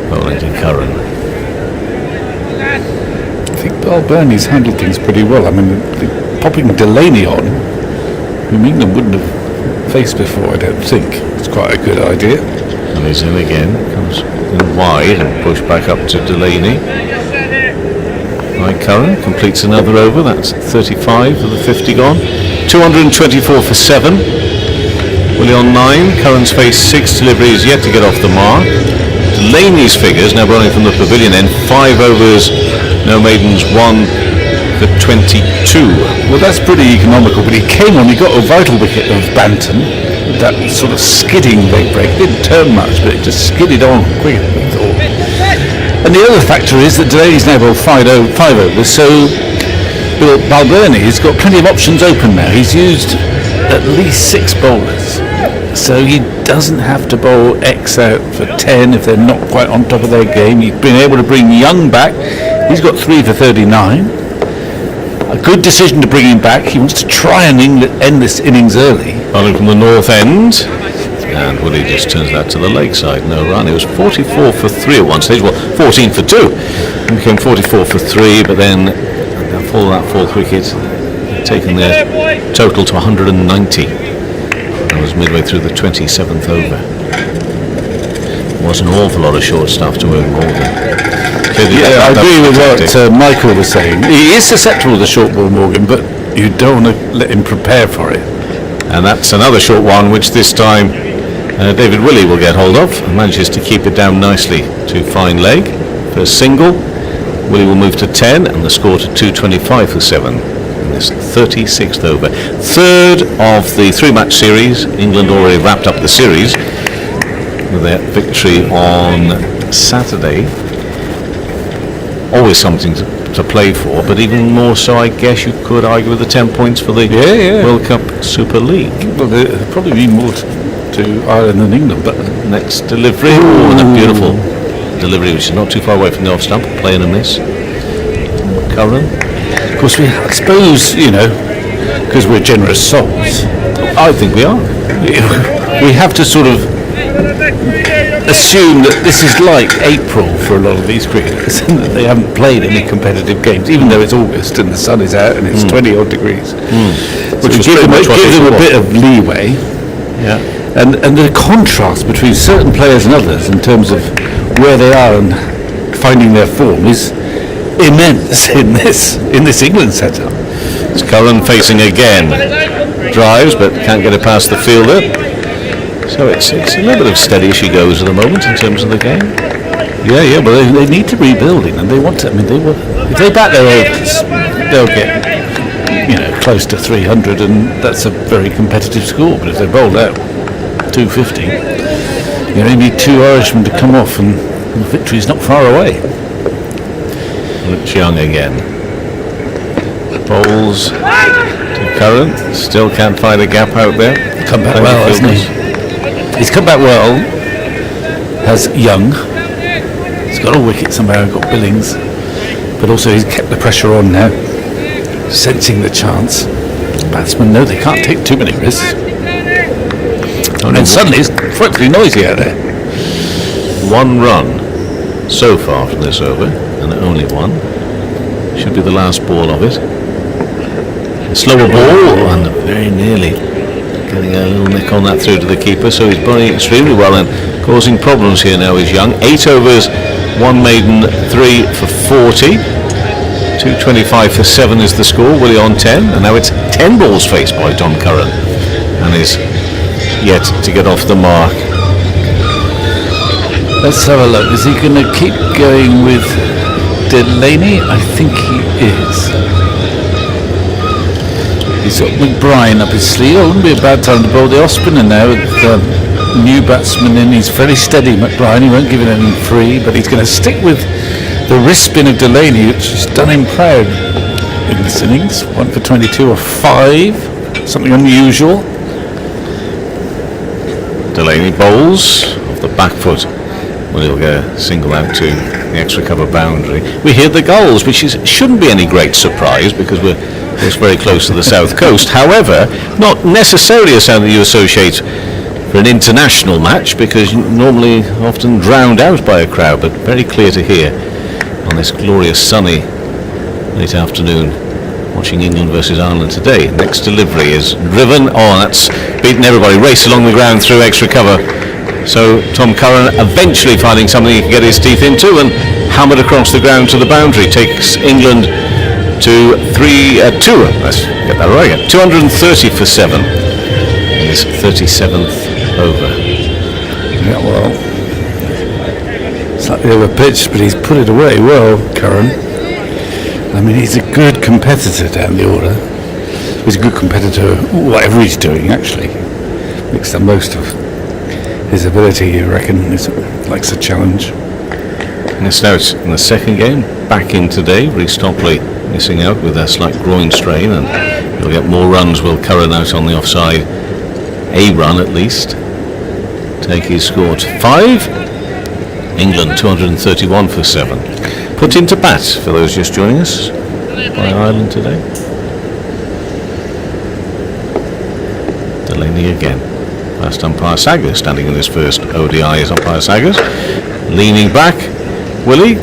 Bowling to Curran. I think Balburney's handled things pretty well. I mean, popping Delaney on, whom England wouldn't have faced before, I don't think. It's quite a good idea. And he's in again, comes in wide and pushed back up to Delaney. By Curran, completes another over, that's 35 of the 50 gone. 224 for 7. Willie on 9, Curran's faced 6 deliveries, yet to get off the mark. Delaney's figures, now bowling from the pavilion end, 5 overs, no maidens, 1 for 22. Well, that's pretty economical, but he came on, he got a vital wicket of Banton, that sort of skidding leg break. It didn't turn much, but it just skidded on quicker than we thought. And the other factor is that Delaney's now bowled 5 overs, so Balburney's got plenty of options open now. He's used at least 6 bowlers, so he doesn't have to bowl X out for 10 if they're not quite on top of their game. He's been able to bring Young back. He's got 3 for 39. A good decision to bring him back. He wants to try and end this innings early. Bowling from the north end, and Willie just turns that to the lakeside, no run. It was 44 for 3 at one stage, well 14 for 2. It became 44 for 3, but then that fourth wicket taken their total to 190. That was midway through the 27th over. Was an awful lot of short stuff to earn Morgan. Yeah, I agree with what Michael was saying. He is susceptible to short ball, Morgan, but you don't want to let him prepare for it. And that's another short one, which this time David Willey will get hold of and manages to keep it down nicely to fine leg for a single. Willey will move to 10 and the score to 225 for 7 in this 36th over. Third of the 3-match series. England already wrapped up the series with their victory on Saturday. Always something to play for, but even more so, I guess you could argue with the 10 points for the World Cup Super League. Well, there'll probably be more to Ireland than England, but next delivery, and a beautiful delivery, which is not too far away from the off stump, playing a miss. Curran. Of course, I suppose, because we're generous souls, I think we are. We have to sort of assume that this is like April for a lot of these cricketers, and that they haven't played any competitive games, even though it's August and the sun is out and it's 20 odd degrees. Which was give them a bit of leeway. Yeah. And the contrast between certain players and others in terms of where they are and finding their form is immense in this England setup. It's Curran facing again. Drives, but can't get it past the fielder. So it's a little bit of steady as she goes at the moment in terms of the game. Yeah, but they need to rebuild it, and they want to. I mean, if they bat their overs, they'll get close to 300, and that's a very competitive score. But if they bowled out 250, you need 2 Irishmen to come off, and the victory's not far away. Rich Young again. Bowls to Curran. Still can't find a gap out there. Come back well, hasn't he? He's come back well. Has Young. He's got a wicket somehow, got Billings. But also he's kept the pressure on now. Sensing the chance. Batsmen know they can't take too many risks. And suddenly it's frightfully noisy out there. 1 run so far from this over, and only 1. Should be the last ball of it. A slower ball, and very nearly Getting a little nick on that through to the keeper, so he's bowling extremely well and causing problems here now. He's Young. 8 overs, 1 maiden, 3 for 40. 225 for 7 is the score. Willie on 10, and now it's 10 balls faced by Tom Curran, and is yet to get off the mark. Let's have a look. Is he going to keep going with Delaney? I think he is. He's got McBride up his sleeve. It wouldn't be a bad time to bowl the off-spinner now with the new batsman in. He's very steady, McBride. He won't give it anything free, but he's going to stick with the wrist spin of Delaney, which has done him proud in this innings. 1 for 22 or 5, something unusual. Delaney bowls off the back foot. Well, he'll go single out to the extra cover boundary. We hear the gulls, which shouldn't be any great surprise because we're very close to the south coast. However, not necessarily a sound that you associate for an international match, because normally often drowned out by a crowd, but very clear to hear on this glorious sunny late afternoon watching England versus Ireland today. Next delivery is driven. Oh, that's beaten everybody. Raced along the ground through extra cover. So Tom Curran eventually finding something he can get his teeth into and hammered across the ground to the boundary. Takes England to 2. Let's get that right again. 230 for 7 in his 37th over. Yeah, well, slightly over pitch, but he's put it away well, Curran. I mean, he's a good competitor down the order. He's a good competitor, whatever he's doing, actually. Makes the most of his ability, you reckon. He likes a challenge. And it's now in the second game, back in today. Rhys Topley missing out with a slight groin strain, and he'll get more runs. Will Curran out on the offside? A run at least. Take his score to 5. England 231 for 7. Put into bat for those just joining us by Ireland today. Delaney again. Last umpire Saggers standing in his first ODI is umpire Saggers. Leaning back, Willie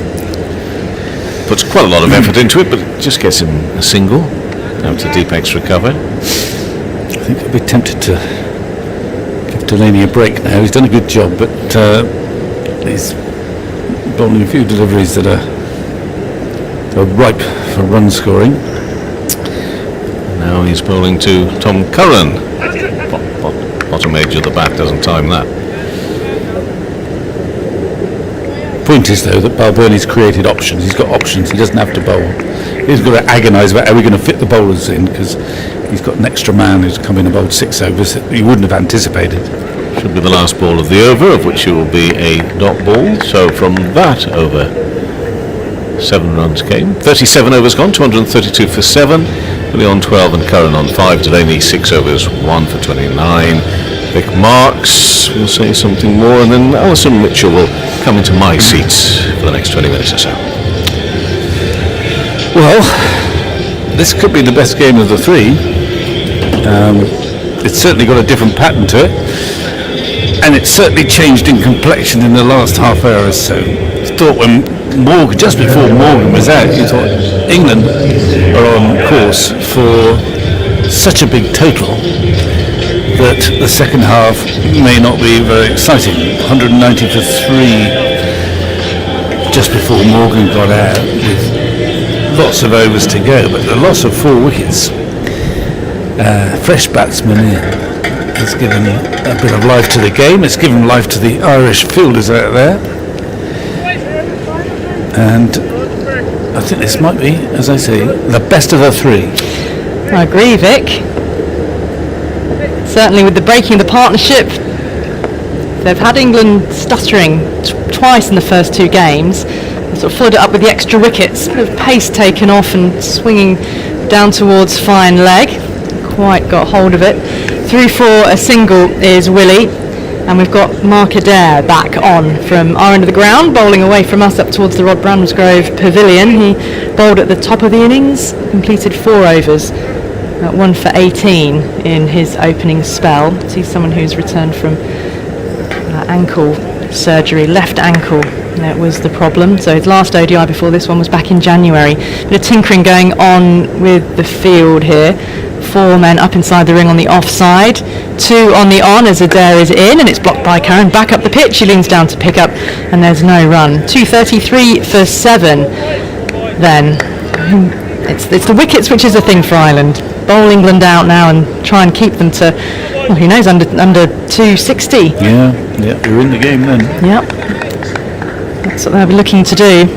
puts quite a lot of effort into it, but it just gets him a single out to deep extra cover. I think I'd be tempted to give Delaney a break now. He's done a good job, but he's bowling a few deliveries that are ripe for run scoring. Now he's bowling to Tom Curran. Bottom edge of the bat doesn't time that. Point is, though, that Balbirnie's created options. He's got options. He doesn't have to bowl. He's got to agonise about how we're going to fit the bowlers in, because he's got an extra man who's come in and bowled 6 overs that he wouldn't have anticipated. Should be the last ball of the over, of which it will be a dot ball. So from that over, 7 runs came. 37 overs gone, 232 for 7. Willie on 12 and Curran on 5. Delaney 6 overs, 1 for 29. Vic Marks will say something more, and then Alison Mitchell will come into my seats for the next 20 minutes or so. Well, this could be the best game of the 3. It's certainly got a different pattern to it, and it's certainly changed in complexion in the last half hour or so. I thought when Morgan, just before Morgan was out, you thought England are on course for such a big total that the second half may not be very exciting. 190 for 3 just before Morgan got out, with lots of overs to go, but the loss of 4 wickets. Fresh batsman has given a bit of life to the game. It's given life to the Irish fielders out there. And I think this might be, as I say, the best of the 3. I agree, Vic. Certainly with the breaking of the partnership, they've had England stuttering twice in the first 2 games. They sort of followed it up with the extra wickets, bit of pace taken off and swinging down towards fine leg. Quite got hold of it. Through for a single is Willie, and we've got Mark Adair back on from our end of the ground, bowling away from us up towards the Rod Bramsgrove Pavilion. He bowled at the top of the innings, completed 4 overs, 1 for 18 in his opening spell. He's someone who's returned from ankle surgery, left ankle. That was the problem. So his last ODI before this one was back in January. Bit of tinkering going on with the field here. 4 men up inside the ring on the offside, 2 on the on as Adair is in, and it's blocked by Karen. Back up the pitch, he leans down to pick up, and there's no run. 2:33 for 7 then. It's the wickets which is a thing for Ireland. Bowl England out now and try and keep them to, well, who knows, under 260. Yeah, you're in the game then. Yep. That's what they'll be looking to do.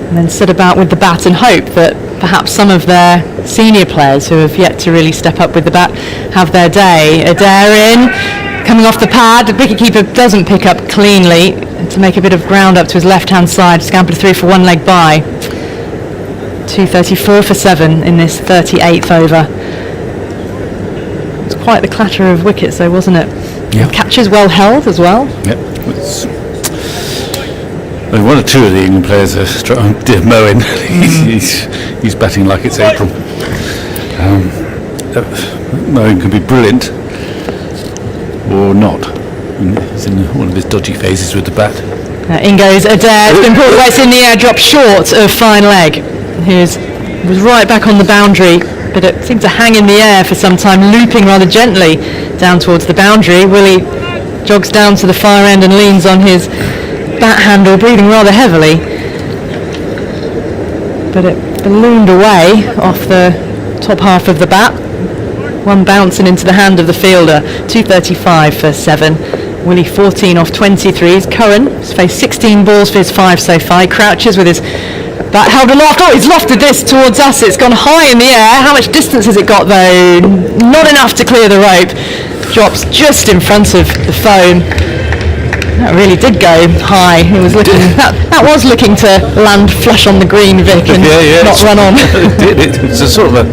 And then sit about with the bat and hope that perhaps some of their senior players who have yet to really step up with the bat have their day. Adair in, coming off the pad. The wicketkeeper doesn't pick up cleanly to make a bit of ground up to his left-hand side. Scampered through for 1 leg by. 2:34 for 7 in this 38th over. It's quite the clatter of wickets though, wasn't it? Yeah. Catches well held as well. Yep. One or two of the England players are mowing. He's batting like it's April. Mowing can be brilliant or not. He's in one of his dodgy phases with the bat. In goes Adair. It's been pulled away. It's in the air, dropped short of fine leg. He was right back on the boundary, but it seemed to hang in the air for some time, looping rather gently down towards the boundary. Willie jogs down to the far end and leans on his bat handle, breathing rather heavily. But it ballooned away off the top half of the bat. One bouncing into the hand of the fielder. 2:35 for 7. Willie 14 off 23s. Curran has faced 16 balls for his 5 so far. He crouches with his bat held aloft. Oh, he's lofted this towards us. It's gone high in the air. How much distance has it got though? Not enough to clear the rope. Drops just in front of the foam. That really did go high. It was looking. That was looking to land flush on the green, Vic, and not run on. It did. It's a sort of a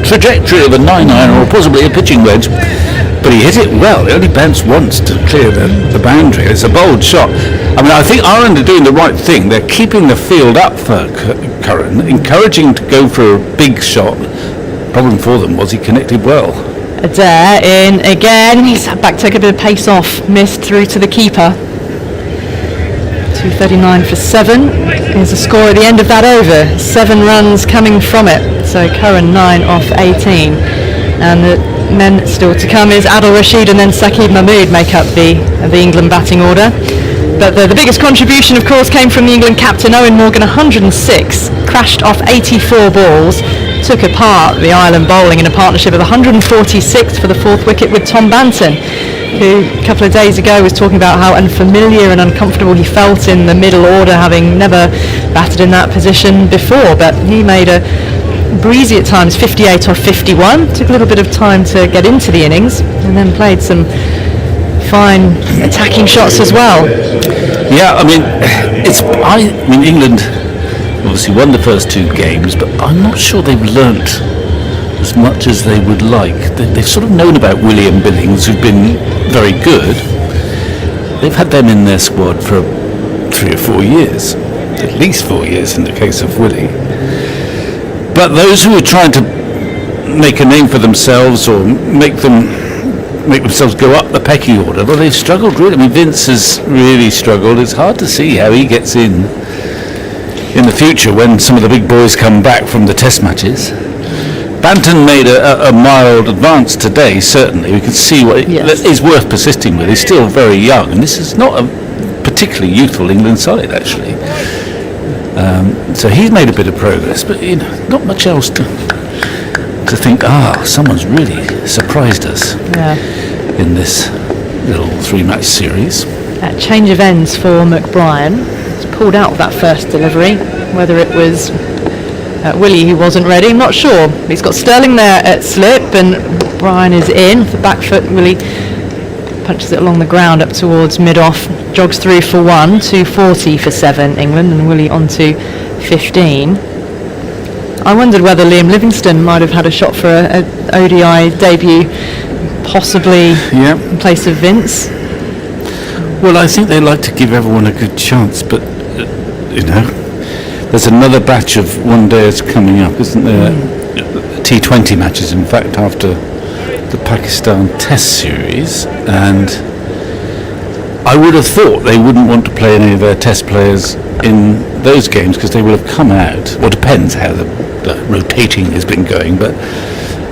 trajectory of a 9-iron or possibly a pitching wedge. But he hit it well. It only bounced once to clear the boundary. It's a bold shot. I mean, I think Ireland are doing the right thing. They're keeping the field up for Curran, encouraging to go for a big shot. Problem for them was he connected well. Adair in again. He's back to take a bit of pace off. Missed through to the keeper. 2:39 for 7 is the score at the end of that over. 7 runs coming from it. So Curran 9 off 18. And the men still to come is Adil Rashid and then Saqib Mahmood make up the England batting order. But the biggest contribution, of course, came from the England captain, Owen Morgan, 106, crashed off 84 balls, took apart the Ireland bowling in a partnership of 146 for the 4th wicket with Tom Banton, who a couple of days ago was talking about how unfamiliar and uncomfortable he felt in the middle order, having never batted in that position before. But he made a breezy at times 58 off 51, took a little bit of time to get into the innings, and then played some fine attacking shots as well. Yeah, I mean, England obviously won the first 2 games, but I'm not sure they've learnt as much as they would like. They've sort of known about William Billings, who've been very good. They've had them in their squad for 3 or 4 years, at least 4 years in the case of Willie. But those who are trying to make a name for themselves or make themselves go up the pecking order, well, they've struggled really. I mean, Vince has really struggled. It's hard to see how he gets in the future when some of the big boys come back from the test matches. Banton made a mild advance today, certainly. We can see what is worth persisting with. He's still very young, and this is not a particularly youthful England side, actually. So he's made a bit of progress, but not much else to think, someone's really surprised us in this little 3-match series. Change of ends for McBrien. He's pulled out of that first delivery. Whether it was Willie who wasn't ready, I'm not sure. He's got Sterling there at slip, and McBrien is in. The back foot, Willie punches it along the ground up towards mid-off, jogs through for 1, 240 for 7 England, and Willie on to 15. I wondered whether Liam Livingstone might have had a shot for an ODI debut, possibly in place of Vince. Well, I think they like to give everyone a good chance, but there's another batch of one-dayers coming up, isn't there? T20 matches, in fact, after the Pakistan Test series, and I would have thought they wouldn't want to play any of their Test players in those games because they will have come out. Well, it depends how the rotating has been going, but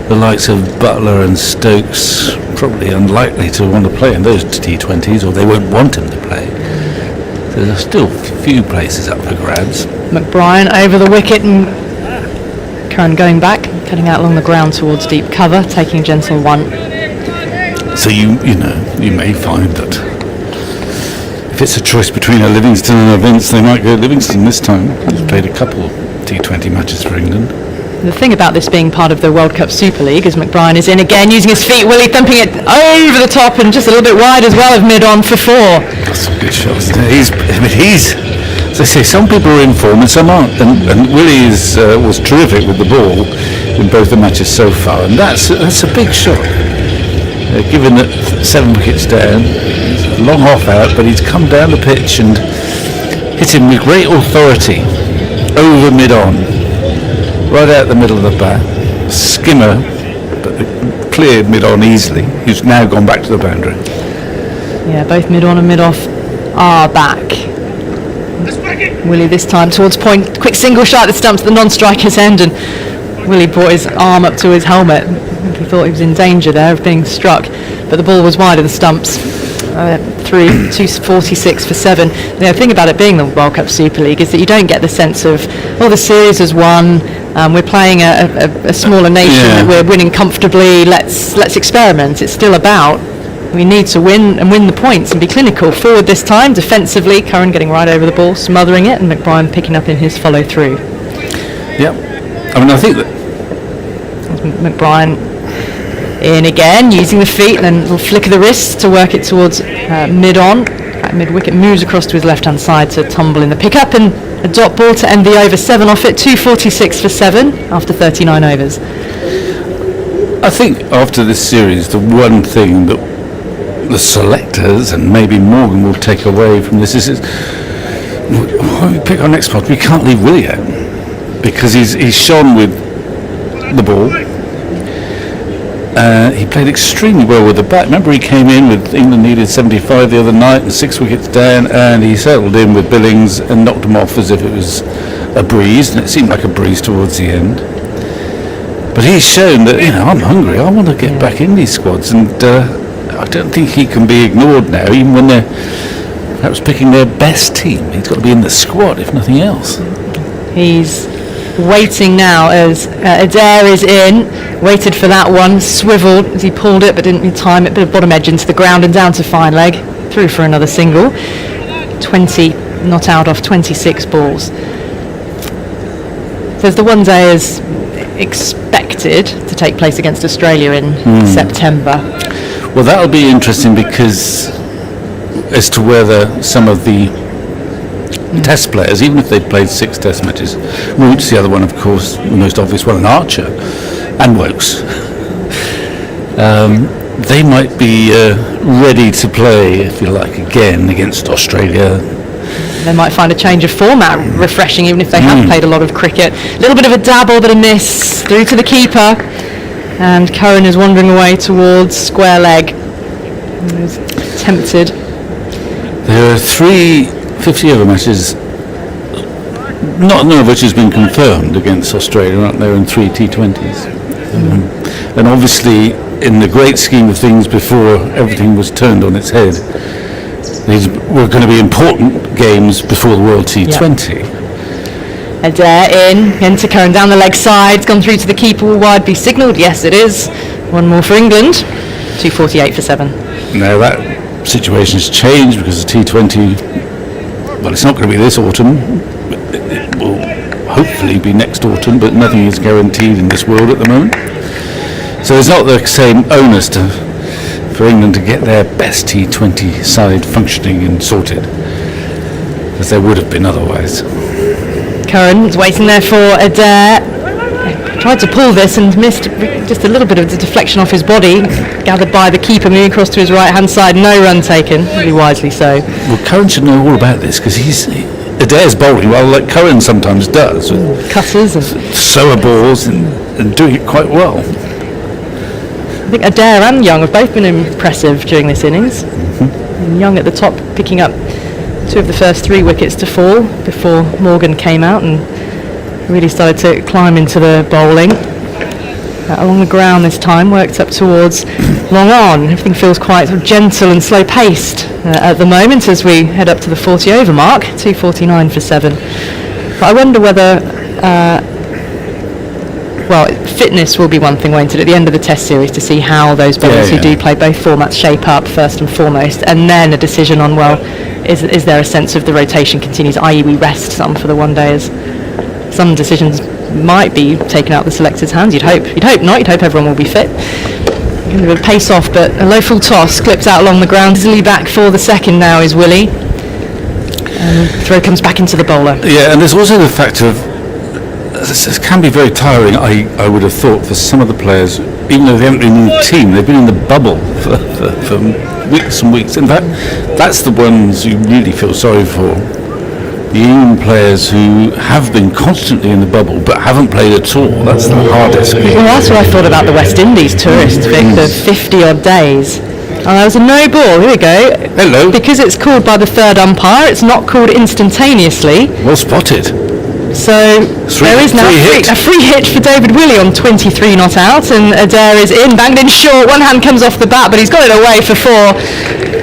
the likes of Butler and Stokes probably unlikely to want to play in those T20s, or they won't want him to play. So there's still a few places up for grabs. McBrien over the wicket, and Curran going back, cutting out along the ground towards deep cover, taking gentle one. So you may find that if it's a choice between a Livingston and a Vince, they might go Livingston this time. He's played a couple T20 matches for England. The thing about this being part of the World Cup Super League is McBrien is in again, using his feet, Willie thumping it over the top and just a little bit wide as well of mid-on for 4. That's a good shot, isn't it? He's, as I say, some people are in form and some aren't. And Willie was terrific with the ball in both the matches so far, and that's a big shot. Given that 7 wickets down, it's a long off out, but he's come down the pitch and hit him with great authority over mid-on, right out the middle of the bat. Skimmer, but cleared mid-on easily. He's now gone back to the boundary. Yeah, both mid-on and mid-off are back. Willie this time towards point, quick single shot that stumps the non-striker's end, and Willie brought his arm up to his helmet. He thought he was in danger there of being struck, but the ball was wide of the stumps. Through 246 for 7. The thing about it being the World Cup Super League is that you don't get the sense of, the series has won, we're playing a smaller nation, we're winning comfortably, let's experiment. It's still about, we need to win and win the points and be clinical. Forward this time, defensively, Curran getting right over the ball, smothering it, and McBrien picking up in his follow through. Yeah, I mean, I think that McBrien in again, using the feet and then a little flick of the wrist to work it towards mid-on. Mid-wicket moves across to his left-hand side to tumble in the pick-up, and a dot ball to end the over 7 off it, 246 for 7 after 39 overs. I think after this series, the one thing that the selectors and maybe Morgan will take away from this is when we pick our next spot, we can't leave Willie out because he's shone with the ball. He played extremely well with the bat. Remember, he came in with England needed 75 the other night and 6 wickets down, and he settled in with Billings and knocked him off as if it was a breeze, and it seemed like a breeze towards the end. But he's shown that, I'm hungry, I want to get back in these squads, and I don't think he can be ignored now, even when they're perhaps picking their best team. He's got to be in the squad, if nothing else. He's waiting now as Adair is in, waited for that one, swivelled as he pulled it but didn't time it, bit of bottom edge into the ground and down to fine leg, through for another single. 20 not out off 26 balls. So the one day is expected to take place against Australia in September. Well, that'll be interesting because as to whether some of the test players, even if they'd played 6 test matches, Roots, the other one, of course, the most obvious one, and Archer, and Wokes, they might be ready to play, if you like, again against Australia. They might find a change of format refreshing, even if they have played a lot of cricket. A little bit of a dabble, but a miss through to the keeper, and Curran is wandering away towards square leg. He's tempted. There are 3 50-over matches, none of which has been confirmed against Australia, aren't there, in 3 T20s. And obviously, in the great scheme of things before everything was turned on its head, these were going to be important games before the World T20. Adair in to Curran down the leg side, gone through to the keeper, will wide be signalled? Yes, it is. One more for England, 248 for 7. Now that situation has changed because the T20, well, it's not going to be this autumn, it will hopefully be next autumn, but nothing is guaranteed in this world at the moment. So there's not the same onus for England to get their best T20 side functioning and sorted as there would have been otherwise. Curran's waiting there for Adair. Tried to pull this and missed just a little bit of the deflection off his body, gathered by the keeper, moving across to his right hand side, no run taken, really wisely so. Well, Curran should know all about this because Adair's bowling well, like Curran sometimes does, with cutters and slower balls and doing it quite well. I think Adair and Young have both been impressive during this innings. And Young at the top picking up 2 of the first 3 wickets to fall before Morgan came out, and really started to climb into the bowling. Along the ground this time, worked up towards long on. Everything feels quite sort of gentle and slow paced at the moment as we head up to the 40 over mark, 2:49 for 7. But I wonder whether, fitness will be one thing, won't it, at the end of the test series, to see how those bowlers who do play both formats shape up first and foremost, and then a decision on, is there a sense of the rotation continues, i.e. we rest some for the one day, as some decisions might be taken out of the selectors' hands. You'd hope not. You'd hope everyone will be fit. Going to pace off, but a low full toss clips out along the ground. Easily back for the second now is Willie. Throw comes back into the bowler. Yeah, and there's also the fact of this can be very tiring. I would have thought for some of the players, even though they haven't been in the team, they've been in the bubble for weeks and weeks. In fact, that's the ones you really feel sorry for. The England players who have been constantly in the bubble but haven't played at all. That's the hardest. Well, that's what I thought about the West Indies tourists, Vic, the 50 odd days. And there was a no ball. Here we go. Hello. Because it's called by the third umpire, it's not called instantaneously. Well spotted. So there is now a free hit for David Willey on 23 not out, and Adair is in, banged in short. One hand comes off the bat, but he's got it away for 4.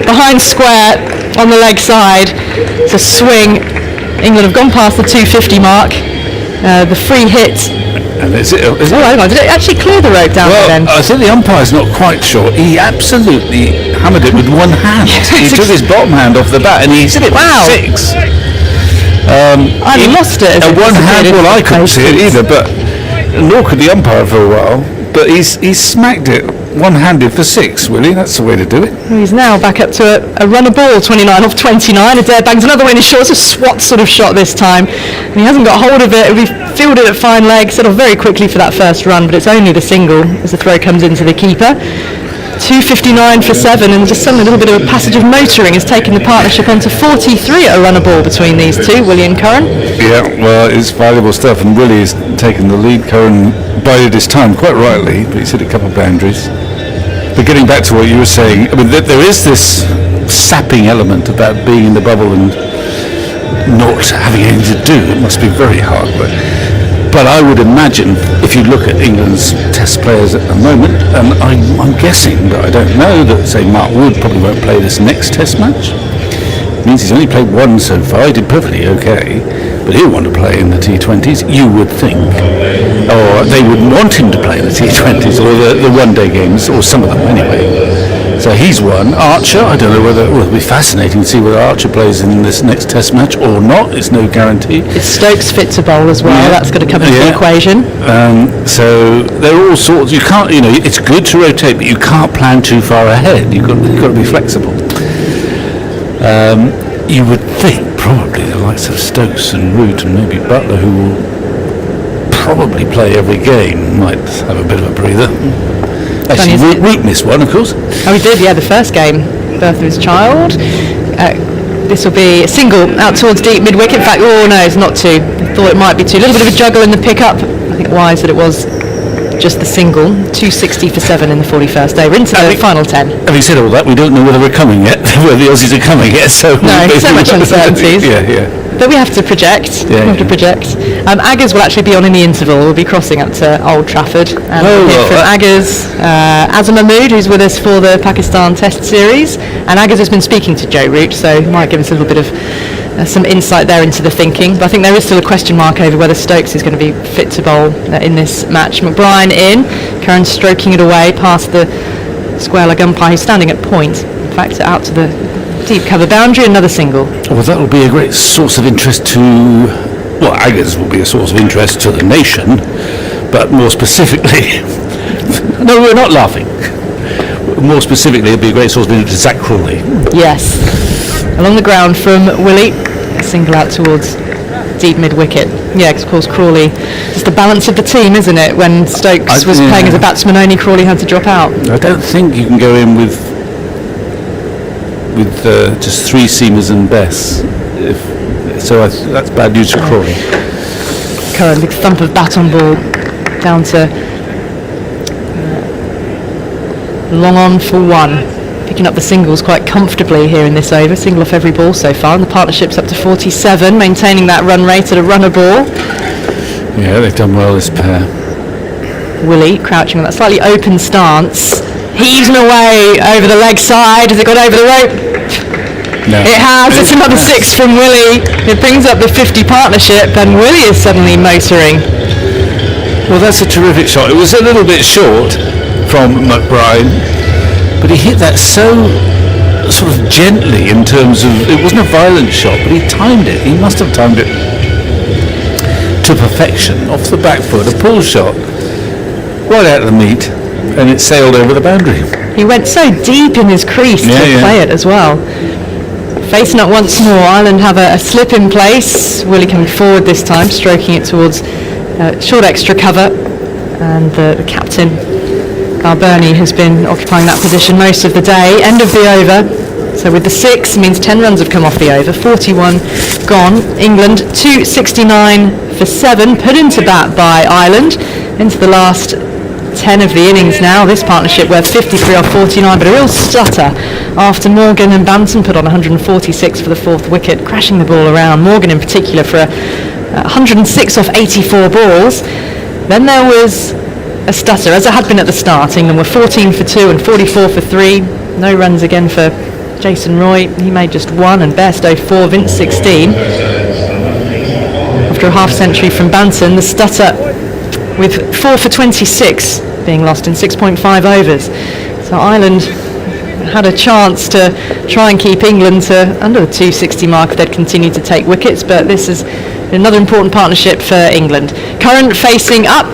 Behind square on the leg side. It's a swing. England have gone past the 250 mark. The free hit. And hang on. Did it actually clear the rope down there then? I think the umpire's not quite sure. He absolutely hammered it with one hand. He took his bottom hand off the bat and he hit it with 6. I lost it. And one hand, I couldn't see it either, but nor could the umpire for a while. But he's smacked it one-handed for 6, Willie. That's the way to do it. He's now back up to a runner ball, 29 off 29. Adair bangs another one in short. It's a swat sort of shot this time. And he hasn't got hold of it. He fielded at fine leg, set off very quickly for that first run, but it's only the single as the throw comes into the keeper. 2:59 for 7, and just suddenly a little bit of a passage of motoring has taken the partnership onto 43 at a runner ball between these two, Willie and Curran. Yeah, well, it's valuable stuff, and Willie's taken the lead. Curran bided his time quite rightly, but he's hit a couple of boundaries. But getting back to what you were saying, I mean, there is this sapping element about being in the bubble and not having anything to do. It must be very hard, but I would imagine, if you look at England's test players at the moment, and I'm guessing, but I don't know, that say Mark Wood probably won't play this next test match. It means he's only played 1 so far. He did perfectly okay, but he'll want to play in the T20s, you would think. Or they would want him to play in the T20s, or the one-day games, or some of them anyway. So he's one. Archer, I don't know whether, well, it'll be fascinating to see whether Archer plays in this next test match or not. It's no guarantee. It's Stokes fit to bowl as well. That's got to come into the equation. So there are all sorts. You can't, it's good to rotate, but you can't plan too far ahead. You've got to be flexible. You would think probably the likes of Stokes and Root and maybe Butler, who will probably play every game, might have a bit of a breather. Actually, Root missed one, of course. Oh, he did, the first game, birth of his child. This will be a single out towards deep mid-wicket. In fact, no, it's not 2. I thought it might be 2. A little bit of a juggle in the pickup. I think wise that it was just the single. 260 for 7 in the 41st day. We're into the final 10. Having said all that, we don't know whether we're coming yet, whether the Aussies are coming yet. So much uncertainties. Yeah. But we have to project. Ageas will actually be on in the interval. We'll be crossing up to Old Trafford. And we'll hear from Ageas, Azam Mahmood, who's with us for the Pakistan Test Series. And Ageas has been speaking to Joe Root, so he might give us a little bit of some insight there into the thinking. But I think there is still a question mark over whether Stokes is going to be fit to bowl in this match. McBrien in, Curran stroking it away past the square leg umpire, who's standing at point. In fact, out to the deep cover boundary, another single. Well, that will be a great source of interest to, Ageas will be a source of interest to the nation, but more specifically, no, we're not laughing. More specifically, it'll be a great source of interest to Zach Crawley. Yes. Along the ground from Willie, a single out towards deep mid-wicket. Yeah, because of course Crawley, it's the balance of the team, isn't it? When Stokes was playing as a batsman only, Crawley had to drop out. I don't think you can go in with just 3 seamers and Bess. That's bad news for Crawley. Curran, big thump of bat on ball down to long on for 1. Picking up the singles quite comfortably here in this over. Single off every ball so far, and the partnership's up to 47, maintaining that run rate at a runner ball. Yeah, they've done well, this pair. Willie crouching on that slightly open stance, heaves him away over the leg side. Has it got over the rope? No. It has. It's another 6 from Willie. It brings up the 50 partnership, and Willie is suddenly motoring. Well, that's a terrific shot. It was a little bit short from McBride, but he hit that so sort of gently in terms of, it wasn't a violent shot, but he timed it. He must have timed it to perfection, off the back foot, a pull shot, right out of the meat, and it sailed over the boundary. He went so deep in his crease to play it as well. Facing up once more, Ireland have a slip in place. Willie coming forward this time, stroking it towards short extra cover, and the captain, Balbirnie, has been occupying that position most of the day. End of the over. So with the 6 means 10 runs have come off the over, 41 gone. England 269 for 7, put into bat by Ireland into the last 10 of the innings now. This partnership worth 53 off 49, but a real stutter after Morgan and Banton put on 146 for the 4th wicket, crashing the ball around. Morgan in particular for a 106 off 84 balls. Then there was a stutter, as it had been at the start. England were 14 for 2 and 44 for 3. No runs again for Jason Roy. He made just 1, and Bairstow 4, Vince 16. After a half century from Banton, the stutter with 4 for 26 being lost in 6.5 overs. So Ireland had a chance to try and keep England to under the 260 mark if they'd continued to take wickets, but this is another important partnership for England. Curran facing up,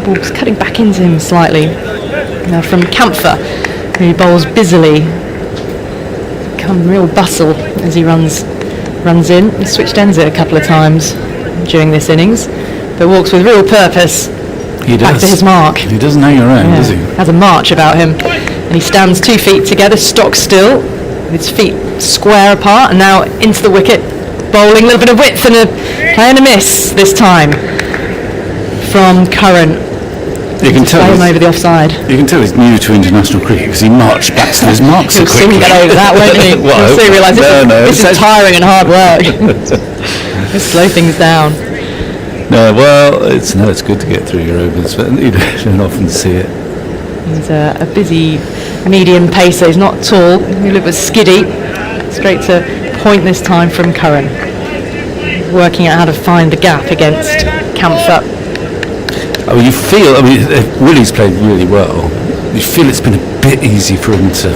ball's cutting back into him slightly. Now from Camphor, who bowls busily. Come real bustle as he runs in. He switched ends it a couple of times during this innings, but walks with real purpose. He does. Back to his mark. He doesn't hang around, does he? Has a march about him, and he stands 2 feet together, stock still, with his feet square apart, and now into the wicket, bowling a little bit of width and a play and a miss this time from Curran. You can tell him over the offside. You can tell he's new to international cricket because he marched back to his mark so You'll soon quickly. get over that, won't you? Well, You'll soon realise this is tiring and hard work. Just slow things down. No, well, it's good to get through your overs, but you don't often see it. He's a busy medium pacer. He's not tall. He looked skiddy. Straight to point this time from Curran. Working out how to find the gap against Camphor. Oh, you feel, Willie's played really well. You feel it's been a bit easy for him to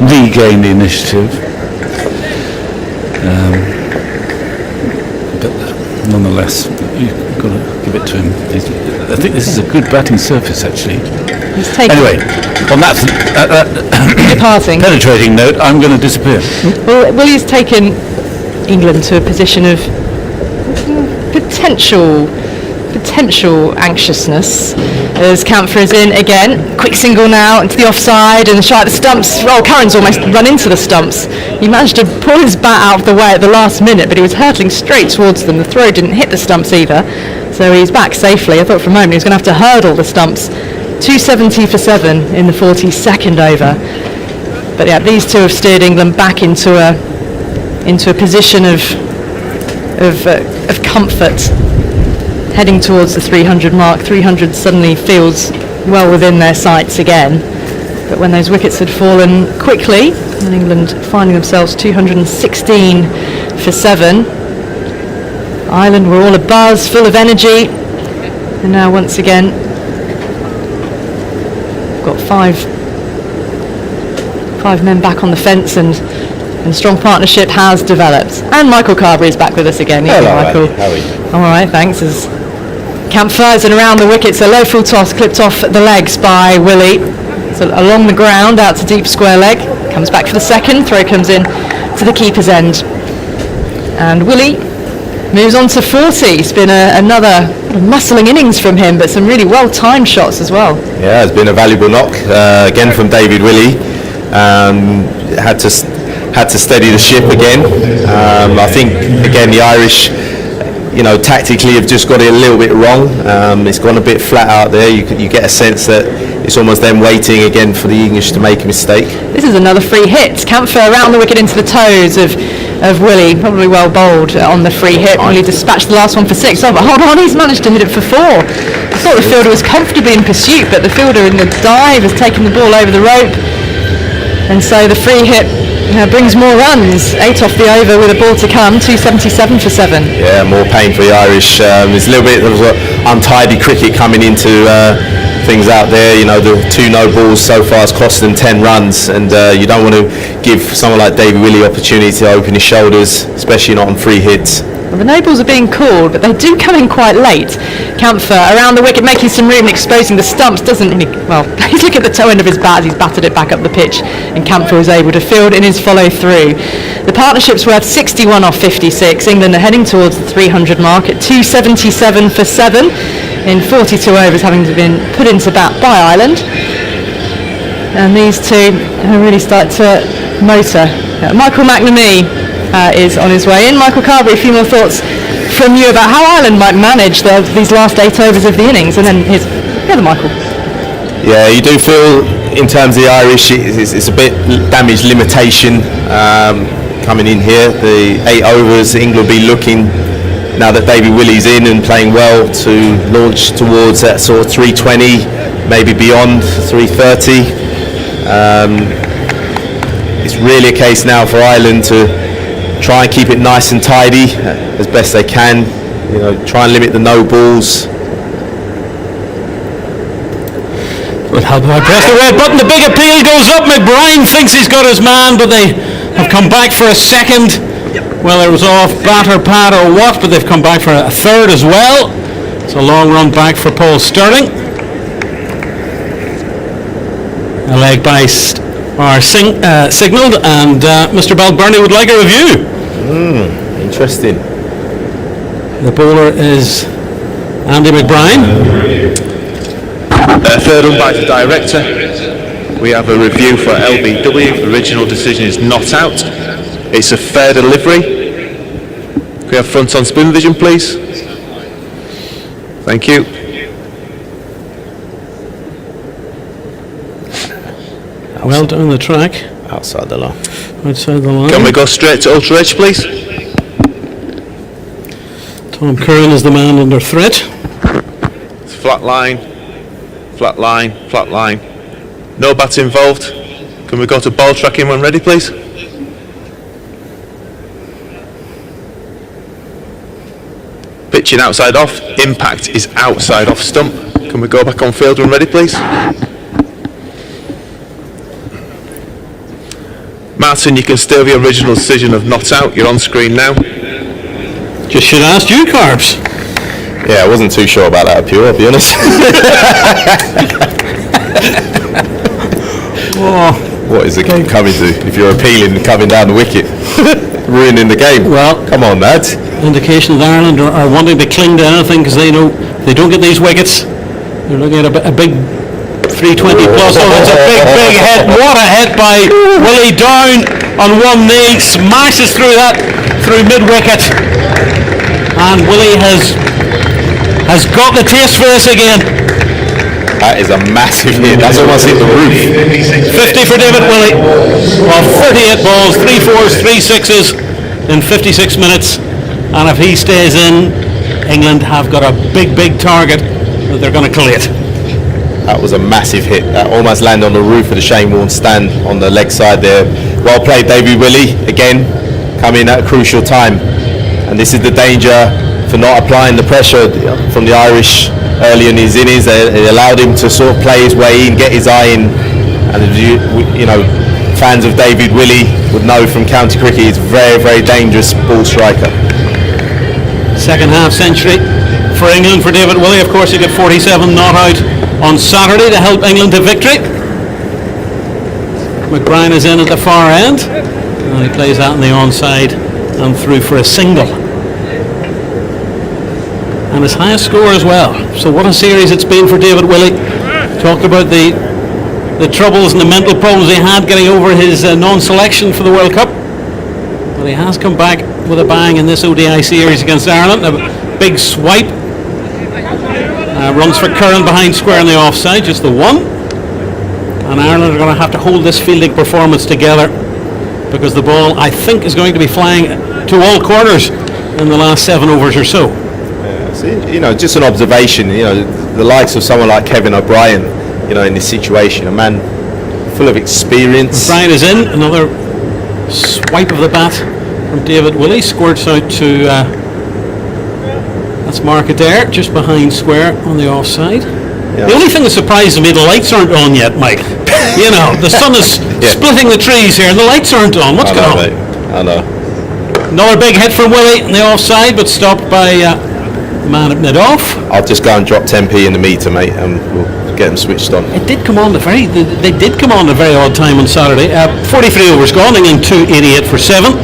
regain the initiative. But nonetheless, you've got to give it to him. I think this is a good batting surface, actually. He's taken. Anyway, on that departing penetrating note, I'm going to disappear. Well, Willie's taken England to a position of potential anxiousness as Camphor is in again. Quick single now into the offside and a shot at the stumps. Oh, Curran's almost run into the stumps. He managed to pull his bat out of the way at the last minute, but he was hurtling straight towards them. The throw didn't hit the stumps either, so he's back safely. I thought for a moment he was going to have to hurdle the stumps. 270 for 7 in the 42nd over. But yeah, these two have steered England back into a position of comfort, heading towards the 300 mark. 300 suddenly feels well within their sights again. But when those wickets had fallen quickly, and England finding themselves 216 for 7, Ireland were all abuzz, full of energy, and now once again got five men back on the fence, and strong partnership has developed. And Michael Carberry is back with us again. Hello, Michael. Andy. How are you? I'm all right, thanks. As Camp fires and around the wickets, a low full toss clipped off the legs by Willie. So along the ground, out to deep square leg. Comes back for the second. Throw comes in to the keeper's end. And Willie moves on to 40. It's been another muscling innings from him, but some really well-timed shots as well. Yeah, it's been a valuable knock again from David Willey. Had to steady the ship again. I think again the Irish, tactically have just got it a little bit wrong. It's gone a bit flat out there. You get a sense that it's almost them waiting again for the English to make a mistake. This is another free hit. Camphor around the wicket into the toes of of Willie, probably well bowled on the free hit. Willie dispatched the last one for 6. Oh, but hold on, he's managed to hit it for 4. I thought the fielder was comfortably in pursuit, but the fielder in the dive has taken the ball over the rope. And so the free hit brings more runs. 8 off the over with a ball to come, 277 for 7. Yeah, more pain for the Irish. There's a little bit of untidy cricket coming into things out there. The 2 no balls so far has cost them 10 runs, and you don't want to give someone like David Willey opportunity to open his shoulders, especially not on free hits. Well, the no balls are being called, but they do come in quite late. Camphor around the wicket, making some room, exposing the stumps. Doesn't really, well, he's looking at the toe end of his bat as he's batted it back up the pitch, and Camphor was able to field in his follow through. The partnership's worth 61 off 56. England are heading towards the 300 mark at 277 for 7 in 42 overs, having been put into bat by Ireland. And these two really start to motor. Michael McNamee is on his way in. Michael Carberry, a few more thoughts from you about how Ireland might manage these last 8 overs of the innings, and then here's the other Michael. Yeah, you do feel in terms of the Irish, it's a bit damage limitation coming in here. The 8 overs, England will be looking, now that David Willey's in and playing well, to launch towards that sort of 320, maybe beyond 330. It's really a case now for Ireland to try and keep it nice and tidy as best they can. Try and limit the no balls. Well, how do I press the red button? The big appeal goes up. McBride thinks he's got his man, but they have come back for a second. Well, it was off bat or pad or what, but they've come back for a third as well. It's a long run back for Paul Stirling. A leg by signalled, and Mr. Balbirnie would like a review. Interesting. The bowler is Andy McBride. Third umpire to director. We have a review for LBW. Original decision is not out. It's a fair delivery. Can we have front on spoon vision, please? Thank you. Well down the track. Outside the line. Outside the line. Can we go straight to ultra edge, please? Tom Curran is the man under threat. Flat line, flat line, flat line. No bat involved. Can we go to ball tracking when ready, please? Pitching outside off. Impact is outside off stump. Can we go back on field when ready, please? Martin, you can still the original decision of not out. You're on screen now. Just should have asked you, Carbs. Yeah, I wasn't too sure about that appeal, I'll be honest. What is the game coming to if you're appealing and coming down the wicket? Ruining the game. Well, come on, lads. Indication that Ireland are wanting to cling to anything because they know if they don't get these wickets, they're looking at a big 320 plus. Oh, that's a big hit. What a hit by Willie, down on one knee, smashes through mid-wicket. And Willie has got the taste for this again. That is a massive hit. That's almost hit the roof. 50 for David Willey. Well, 38 balls, 3 4s, 3 6s in 56 minutes. And if he stays in, England have got a big target that they're going to collate. That was a massive hit. That almost landed on the roof of the Shane Warne stand on the leg side there. Well played, David Willey. Again, coming at a crucial time. And this is the danger for not applying the pressure from the Irish early in his innings. It allowed him to sort of play his way in, get his eye in. And fans of David Willey would know from county cricket, he's a very dangerous ball striker. Second half century for England for David Willey. Of course, he got 47 not out on Saturday to help England to victory. McBride is in at the far end, and he plays out on the onside and through for a single. And his highest score as well. So what a series it's been for David Willey. Talked about the troubles and the mental problems he had getting over his non-selection for the World Cup. But he has come back with a bang in this ODI series against Ireland. A big swipe. Runs for Curran behind square in the offside, just the one. And Ireland are going to have to hold this fielding performance together because the ball, I think, is going to be flying to all corners in the last 7 overs or so. Just an observation, the likes of someone like Kevin O'Brien, in this situation, a man full of experience. O'Brien is in, another swipe of the bat from David Willey, squirts out to, that's Markadair, just behind square on the offside. Yeah. The only thing that surprises me, the lights aren't on yet, Mike. The sun is splitting the trees here and the lights aren't on. What's going on? Mate. I know. Another big hit from Willey on the offside, but stopped by the man at mid-off. I'll just go and drop 10p in the meter, mate, and we'll get them switched on. It did come on they did come on a very odd time on Saturday. 43 overs gone, England 288 for 7.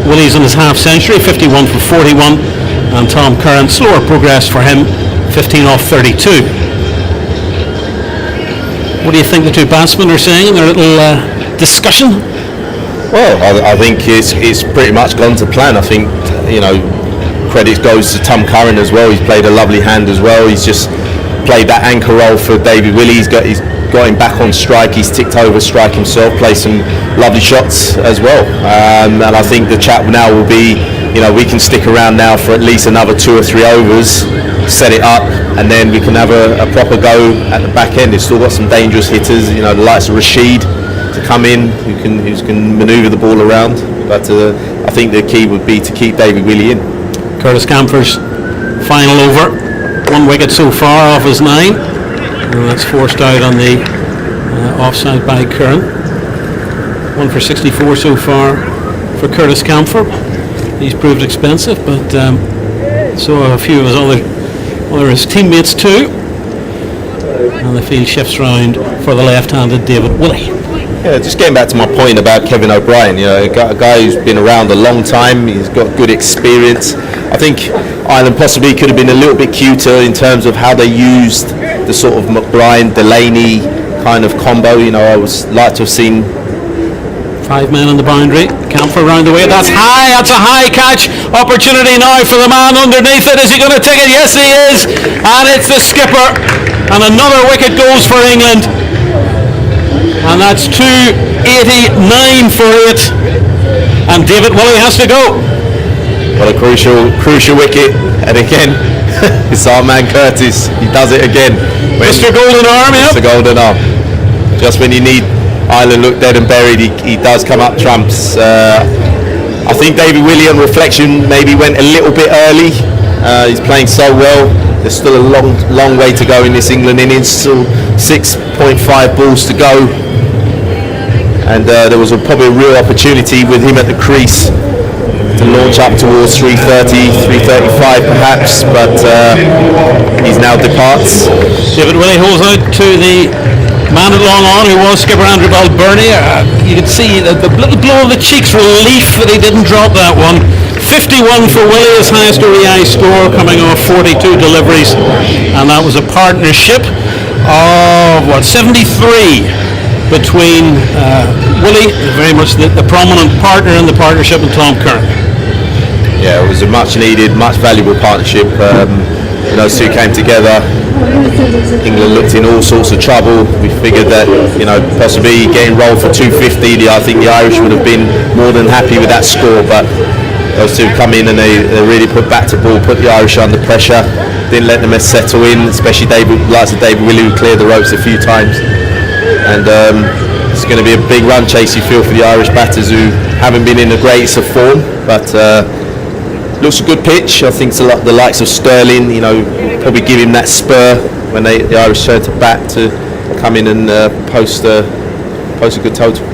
Willey's in his half century, 51 for 41, and Tom Curran, slower progress for him, 15 off 32. What do you think the two batsmen are saying in their little discussion? Well, I think it's pretty much gone to plan. I think, credit goes to Tom Curran as well. He's played a lovely hand as well. He's just played that anchor role for David Willey. He's got him back on strike. He's ticked over strike himself, played some lovely shots as well. And I think the chat now will be, we can stick around now for at least another 2 or 3 overs, set it up, and then we can have a proper go at the back end. It's still got some dangerous hitters, the likes of Rashid to come in, who can manoeuvre the ball around. But I think the key would be to keep David Willey in. Curtis Camphor's final over, 1 wicket so far off his 9, and that's forced out on the offside by Curran. 1 for 64 so far for Curtis Camphor. He's proved expensive, but so a few of his teammates too. And the field shifts round for the left-handed David Willey. Yeah, just getting back to my point about Kevin O'Brien, a guy who's been around a long time. He's got good experience. I think Ireland possibly could have been a little bit cuter in terms of how they used the sort of McBride-Delaney kind of combo. I would like to have seen 5 men on the boundary. Camphor round the way. That's high. That's a high catch. Opportunity now for the man underneath it. Is he going to take it? Yes, he is. And it's the skipper. And another wicket goes for England. And that's 289 for 8. And David Willey has to go. What a crucial wicket. And again, it's our man Curtis. He does it again. Mr. Golden Arm, Mr. Golden Arm. Just when you need Ireland look dead and buried, he does come up trumps. I think David Willey on reflection maybe went a little bit early. He's playing so well. There's still a long way to go in this England innings. Still 6.5 balls to go. And there was probably a real opportunity with him at the crease to launch up towards 330, 335 perhaps, but he now departs. David Willey holds out to the man at long on who was skipper Andrew Balbirnie. You can see the little blow of the cheeks, relief that he didn't drop that one. 51 for Willey, his highest ODI score, coming off 42 deliveries, and that was a partnership of 73 between Willey, very much the prominent partner in the partnership, and Tom Curran. Yeah, it was a much needed, much valuable partnership. Those two came together. England looked in all sorts of trouble. We figured that, possibly getting rolled for 250, I think the Irish would have been more than happy with that score, but those two come in and they really put back to ball, put the Irish under pressure, didn't let them settle in, especially David Willey, who cleared the ropes a few times. And it's going to be a big run chase, you feel, for the Irish batters, who haven't been in the greatest of form, but looks a good pitch. I think the likes of Sterling, probably give him that spur when the Irish turn to bat to come in and post a good total.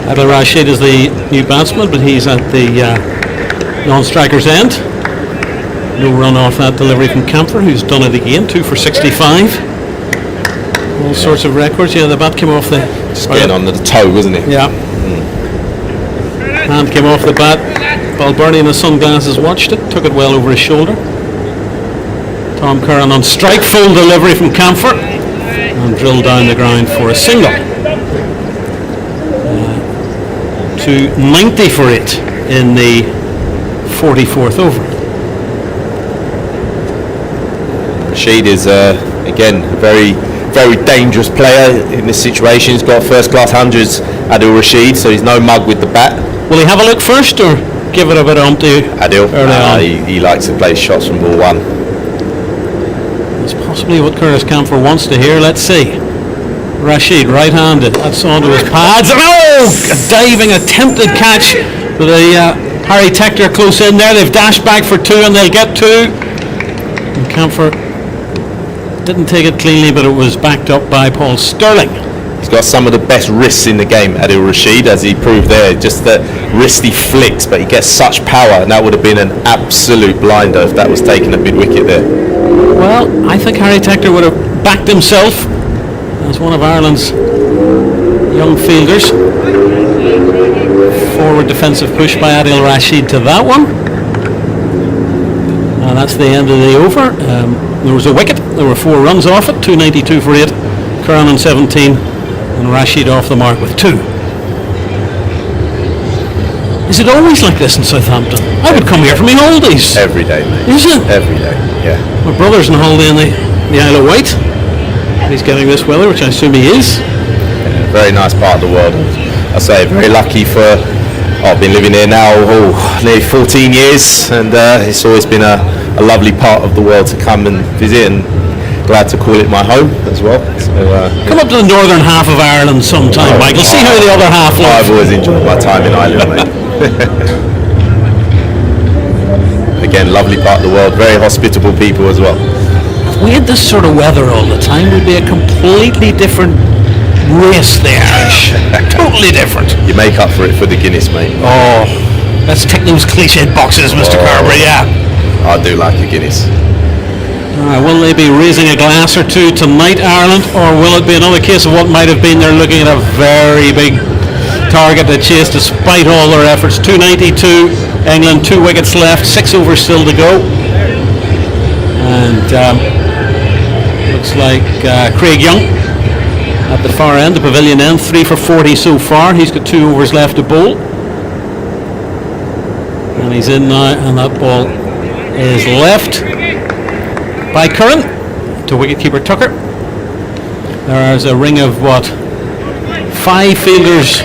Adil Rashid is the new batsman, but he's at the non-striker's end. No run off that delivery from Camphor, who's done it again, 2 for 65. All sorts of records. Yeah, the bat came off the... Just getting on the toe, wasn't it? Yeah. Hand came off the bat. Balbirnie in his sunglasses watched it, took it well over his shoulder. Tom Curran on strike, full delivery from Camphor, and drilled down the ground for a single. 290 for it in the 44th over. Rashid is again a very very dangerous player in this situation. He's got first-class hundreds, Adil Rashid, so he's no mug with the bat. Will he have a look first or give it a bit of umpty Adil, early on? he likes to play shots from ball one. It's possibly what Curtis Camphor wants to hear. Let's see. Rashid, right-handed. That's onto his pads. Oh! A diving, attempted catch. But Harry Tector close in there. They've dashed back for two and they'll get two. And Camphor didn't take it cleanly, but it was backed up by Paul Sterling. He's got some of the best wrists in the game, Adil Rashid, as he proved there. Just the wristy flicks, but he gets such power, and that would have been an absolute blinder if that was taken a mid-wicket there. Well, I think Harry Tector would have backed himself as one of Ireland's young fielders. Forward defensive push by Adil Rashid to that one. And that's the end of the over. There was a wicket. There were 4 runs off it. 292 for 8. Curran on 17. And Rashid off the mark with 2. Is it always like this in Southampton? I would come here for my holidays. Every day, mate. Is it? Every day, yeah. My brother's on holiday in the Isle of Wight. He's getting this weather, which I assume he is. Yeah, very nice part of the world. I say very lucky for. I've been living here now nearly 14 years, and it's always been a lovely part of the world to come and visit, and glad to call it my home as well. So, come up to the northern half of Ireland sometime, Michael. See how the other half looks. I've always enjoyed my time in Ireland, mate. Again, lovely part of the world, very hospitable people as well. If we had this sort of weather all the time, we'd be a completely different race, the Irish. Totally different. You make up for it for the Guinness, mate. Oh, let's tick those cliched boxes, Mr. Carberry, yeah. I do like a Guinness. Will they be raising a glass or two tonight, Ireland, or will it be another case of what might have been? They're looking at a very big target to chase despite all their efforts. 292, England, 2 wickets left, 6 overs still to go. And looks like Craig Young at the far end, the pavilion end, 3 for 40 so far. He's got 2 overs left to bowl. And he's in now, and that ball is left by Curran to wicketkeeper Tucker. There is a ring of 5 fielders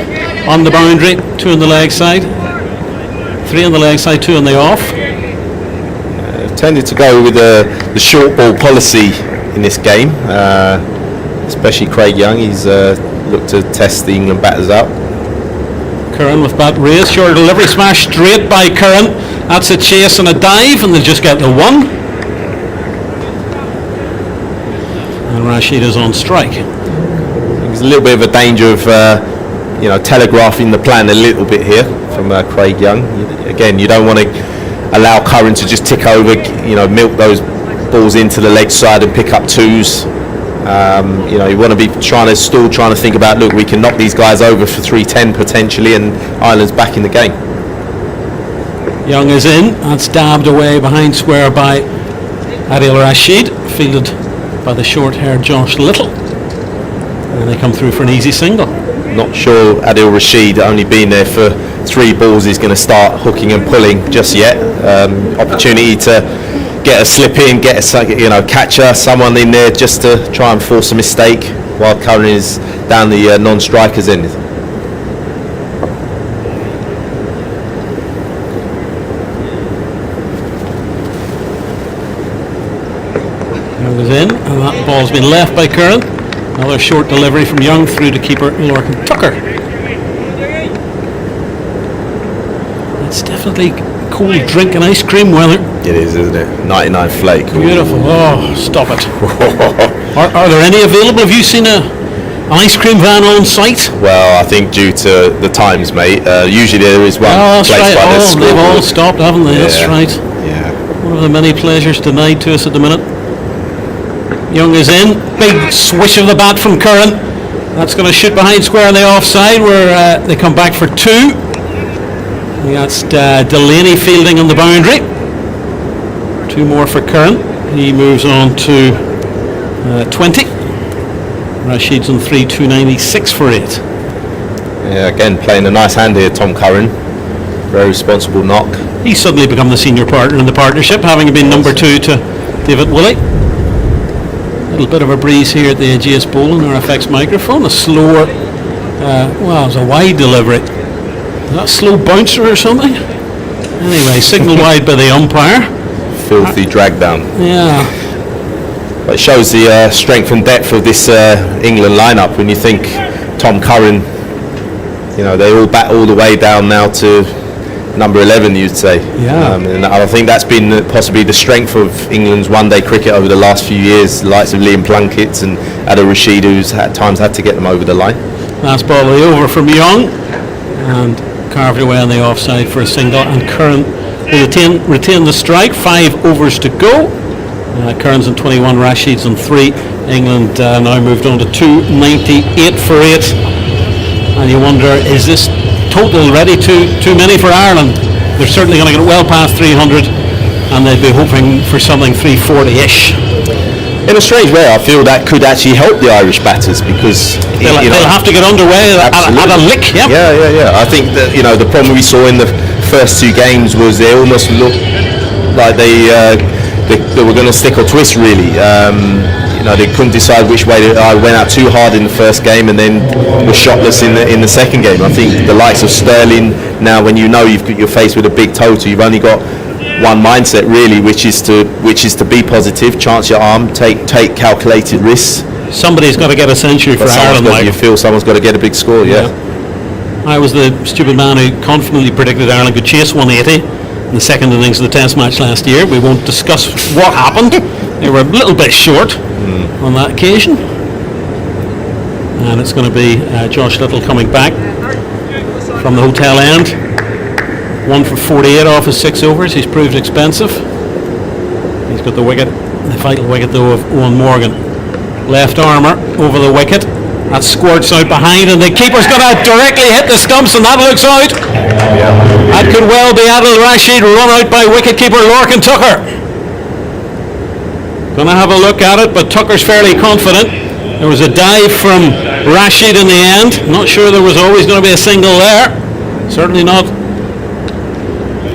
on the boundary, 2 on the leg side, 3 on the leg side, 2 on the off. Tended to go with the short ball policy in this game, especially Craig Young. He's looked to test the England batters out. Curran with bat raised, short delivery, smash straight by Curran. That's a chase and a dive, and they just get the 1. And Rashid is on strike. There's a little bit of a danger of telegraphing the plan a little bit here from Craig Young. Again, you don't want to allow Curran to just tick over, milk those balls into the leg side and pick up 2s. You want to be trying to think about, look, we can knock these guys over for 310 potentially, and Ireland's back in the game. Young is in. That's dabbed away behind square by Adil Rashid, fielded by the short-haired Josh Little. And they come through for an easy single. Not sure Adil Rashid, only been there for 3 balls, is going to start hooking and pulling just yet. Opportunity to get a slip in, get a catcher, someone in there just to try and force a mistake while Curran is down the non-strikers end. Young is in, and that ball's been left by Curran. Another short delivery from Young through to keeper Lorcan Tucker. It's definitely cold drink and ice cream weather. It is, isn't it? 99 flake. Beautiful. Oh, stop it. Are there any available? Have you seen an ice cream van on site? Well, I think due to the times, mate, usually there is one placed right. by the school. They've all stopped, haven't they? Yeah. That's right. Yeah. One of the many pleasures denied to us at the minute. Young is in. Big swish of the bat from Curran. That's going to shoot behind square on the offside, where they come back for 2. That's Delaney fielding on the boundary. 2 more for Curran. He moves on to 20. Rashid's on 3, 296 for 8. Yeah, again, playing a nice hand here, Tom Curran. Very responsible knock. He's suddenly become the senior partner in the partnership, having been number 2 to David Woolley. little bit of a breeze here at the Ageas Bowl on our FX microphone. A slower, well, it was a wide delivery. Is that slow bouncer or something? Anyway, signal wide by the umpire. Filthy drag down. Yeah. But it shows the strength and depth of this England lineup when you think Tom Curran, you know, they all bat all the way down now to number 11, you'd say. Yeah. And I think that's been possibly the strength of England's one-day cricket over the last few years, the likes of Liam Plunkett and Adil Rashid, who's at times had to get them over the line. Last ball of the over from Young, and carved away on the offside for a single, and Curran will retain the strike. 5 overs to go. Curran's on 21, Rashid's on 3. England now moved on to 298 for 8. And you wonder, is this total already too many for Ireland? They're certainly going to get well past 300, and they'd be hoping for something 340-ish. In a strange way, I feel that could actually help the Irish batters, because They'll have to get underway at a lick. Yep. Yeah. I think that, you know, the problem we saw in the first 2 games was they almost looked like they were going to stick or twist, really. You know, they couldn't decide which way. I went out too hard in the first game and then was shotless in the second game. I think the likes of Sterling, now when you know you're faced with a big total, you've only got one mindset really, which is to be positive, chance your arm, take calculated risks. Somebody's got to get a century for Ireland. You feel someone's got to get a big score, yeah. I was the stupid man who confidently predicted Ireland could chase 180 in the second innings of the Test match last year. We won't discuss what happened. They were a little bit short on that occasion. And it's going to be Josh Little coming back from the hotel end. 1 for 48 off his 6 overs. He's proved expensive. He's got the wicket, the vital wicket though of Owen Morgan. Left armour over the wicket. That squirts out behind, and the keeper's going to directly hit the stumps, and that looks out. That could well be Adil Rashid run out by wicket-keeper Lorcan Tucker. Going to have a look at it, but Tucker's fairly confident. There was a dive from Rashid in the end. Not sure there was always going to be a single there. Certainly not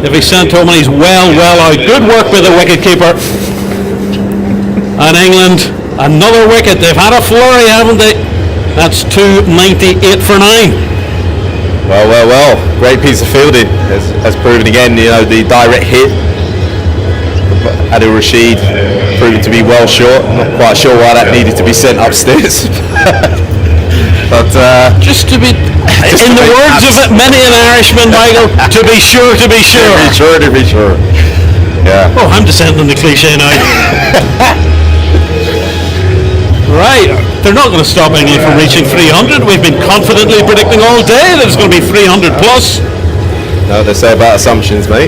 if he's sent home, and he's well out. Good work by the wicket-keeper. And England, another wicket. They've had a flurry, haven't they? That's 298 for 9. Well. Great piece of fielding, as proven again. You know, the direct hit. Adil Rashid proving to be well short. Not quite sure why that needed to be sent upstairs. But just to be, in the words of many an Irishman, Michael, to be sure. To be sure. Yeah. Oh, I'm descending the cliche now. Right, they're not going to stop England from reaching 300. We've been confidently predicting all day that it's going to be 300 plus. No, they say about assumptions, mate.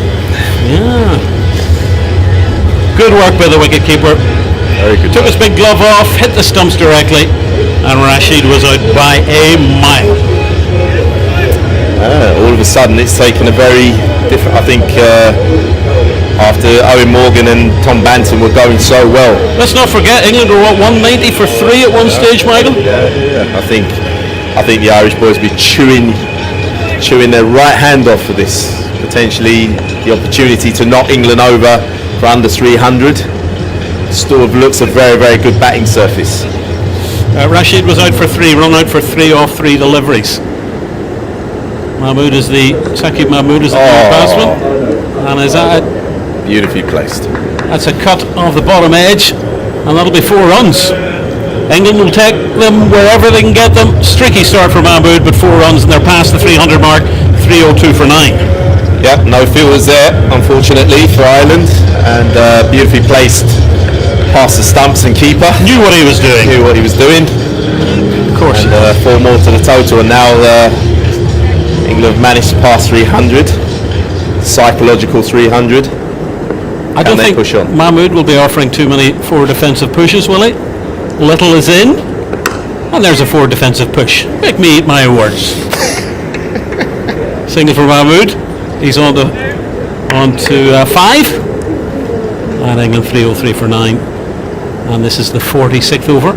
Yeah. Good work by the wicket-keeper. Very good. Took his big glove off, hit the stumps directly, and Rashid was out by a mile. All of a sudden, it's taken a very different, I think, after Owen Morgan and Tom Banton were going so well. Let's not forget, England were 190 for 3 at one stage, Michael? Yeah. I think the Irish boys will be chewing their right hand off for this. Potentially the opportunity to knock England over for under 300. Still looks a very, very good batting surface. Rashid was out for 3, run out for 3 off 3 deliveries. Saqib Mahmood is the batsman, and is that beautifully placed. That's a cut off the bottom edge, and that'll be 4 runs. England will take them wherever they can get them. Streaky start for Mahmood, but 4 runs, and they're past the 300 mark. 302 for 9. Yeah, no fielders there, unfortunately, for Ireland, and beautifully placed past the stumps and keeper. Knew what he was doing. Of course. And 4 more to the total, and now England have managed to pass 300. Psychological 300. I don't think Mahmood will be offering too many forward defensive pushes, will he? Little is in, and there's a forward defensive push. Make me eat my words. Single for Mahmood. He's on to 5. And England 303 for 9. And this is the 46th over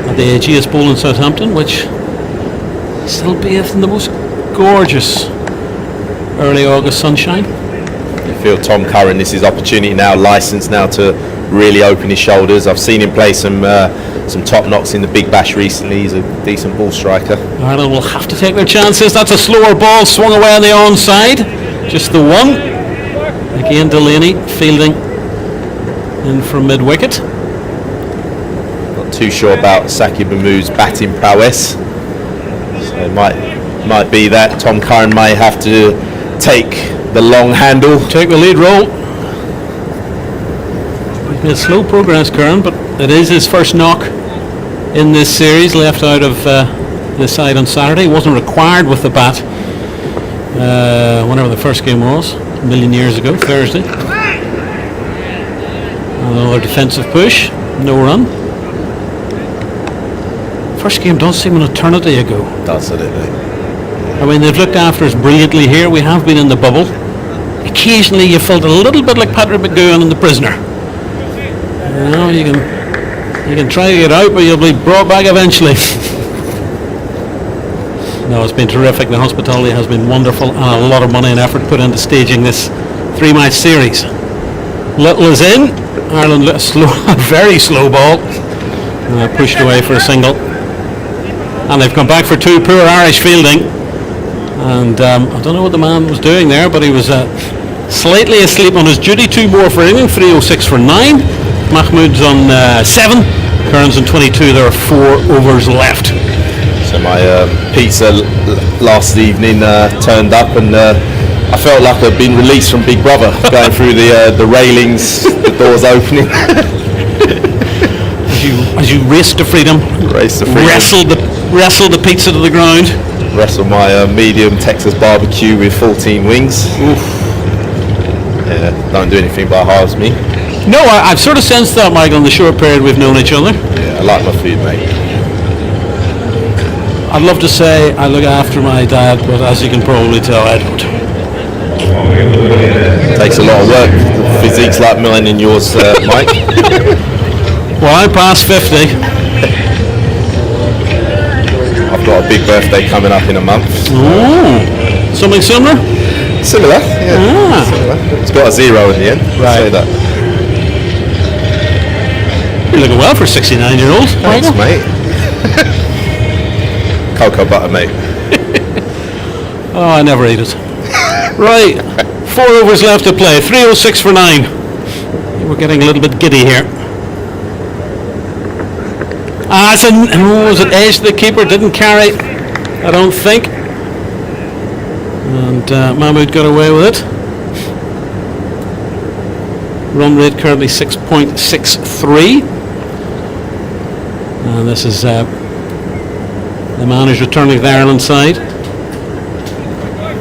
at the Ageas Bowl in Southampton, which still bathed in the most gorgeous early August sunshine. You feel Tom Curran, this is opportunity now, licensed now to really open his shoulders. I've seen him play some top knocks in the Big Bash recently. He's a decent ball striker. Ireland will have to take their chances. That's a slower ball swung away on the onside. Just the one. Again, Delaney fielding in from mid-wicket. Not too sure about Saki Bamu's batting prowess. So it might be that Tom Curran may have to take the long handle. Take the lead role. He's made slow progress, Curran, but it is his first knock in this series, left out of the side on Saturday. He wasn't required with the bat whenever the first game was, a million years ago, Thursday. Another defensive push, no run. First game does seem an eternity ago. Does it? I mean, they've looked after us brilliantly here. We have been in the bubble. Occasionally you felt a little bit like Patrick McGowan in The Prisoner. You know, you can try to get out, but you'll be brought back eventually. No, it's been terrific. The hospitality has been wonderful, and a lot of money and effort put into staging this 3-match series. Little is in. Ireland very slow ball. Pushed away for a single. And they've come back for two. Poor Irish fielding. And I don't know what the man was doing there, but he was slightly asleep on his duty. 2 more for England, 306 for 9. Mahmoud's on 7. Curran's on 22. There are 4 overs left. So my pizza last evening turned up, and I felt like I'd been released from Big Brother, going through the railings, the doors opening. As you raced to freedom, wrestled the pizza to the ground. Wrestled my medium Texas barbecue with 14 wings. Oof. Yeah, don't do anything but halves me. No, I've sort of sensed that, Michael, in the short period we've known each other. Yeah, I like my food, mate. I'd love to say I look after my diet, but as you can probably tell, I don't. Takes a lot of work. The physique's like mine and yours, Mike. Well, I'm past 50. I've got a big birthday coming up in a month. Ooh. Something similar? Similar, yeah. Similar. It's got a 0 in the end. Right. Say that. You're looking well for a 69-year-old. Thanks, mate. Cocoa butter, mate. Oh, I never eat it. Right. 4 overs left to play. 306 for 9. We're getting a little bit giddy here. Was it edge the keeper? Didn't carry, I don't think. And Mahmoud got away with it. Run rate currently 6.63. And this is the man who's returning to the Ireland side.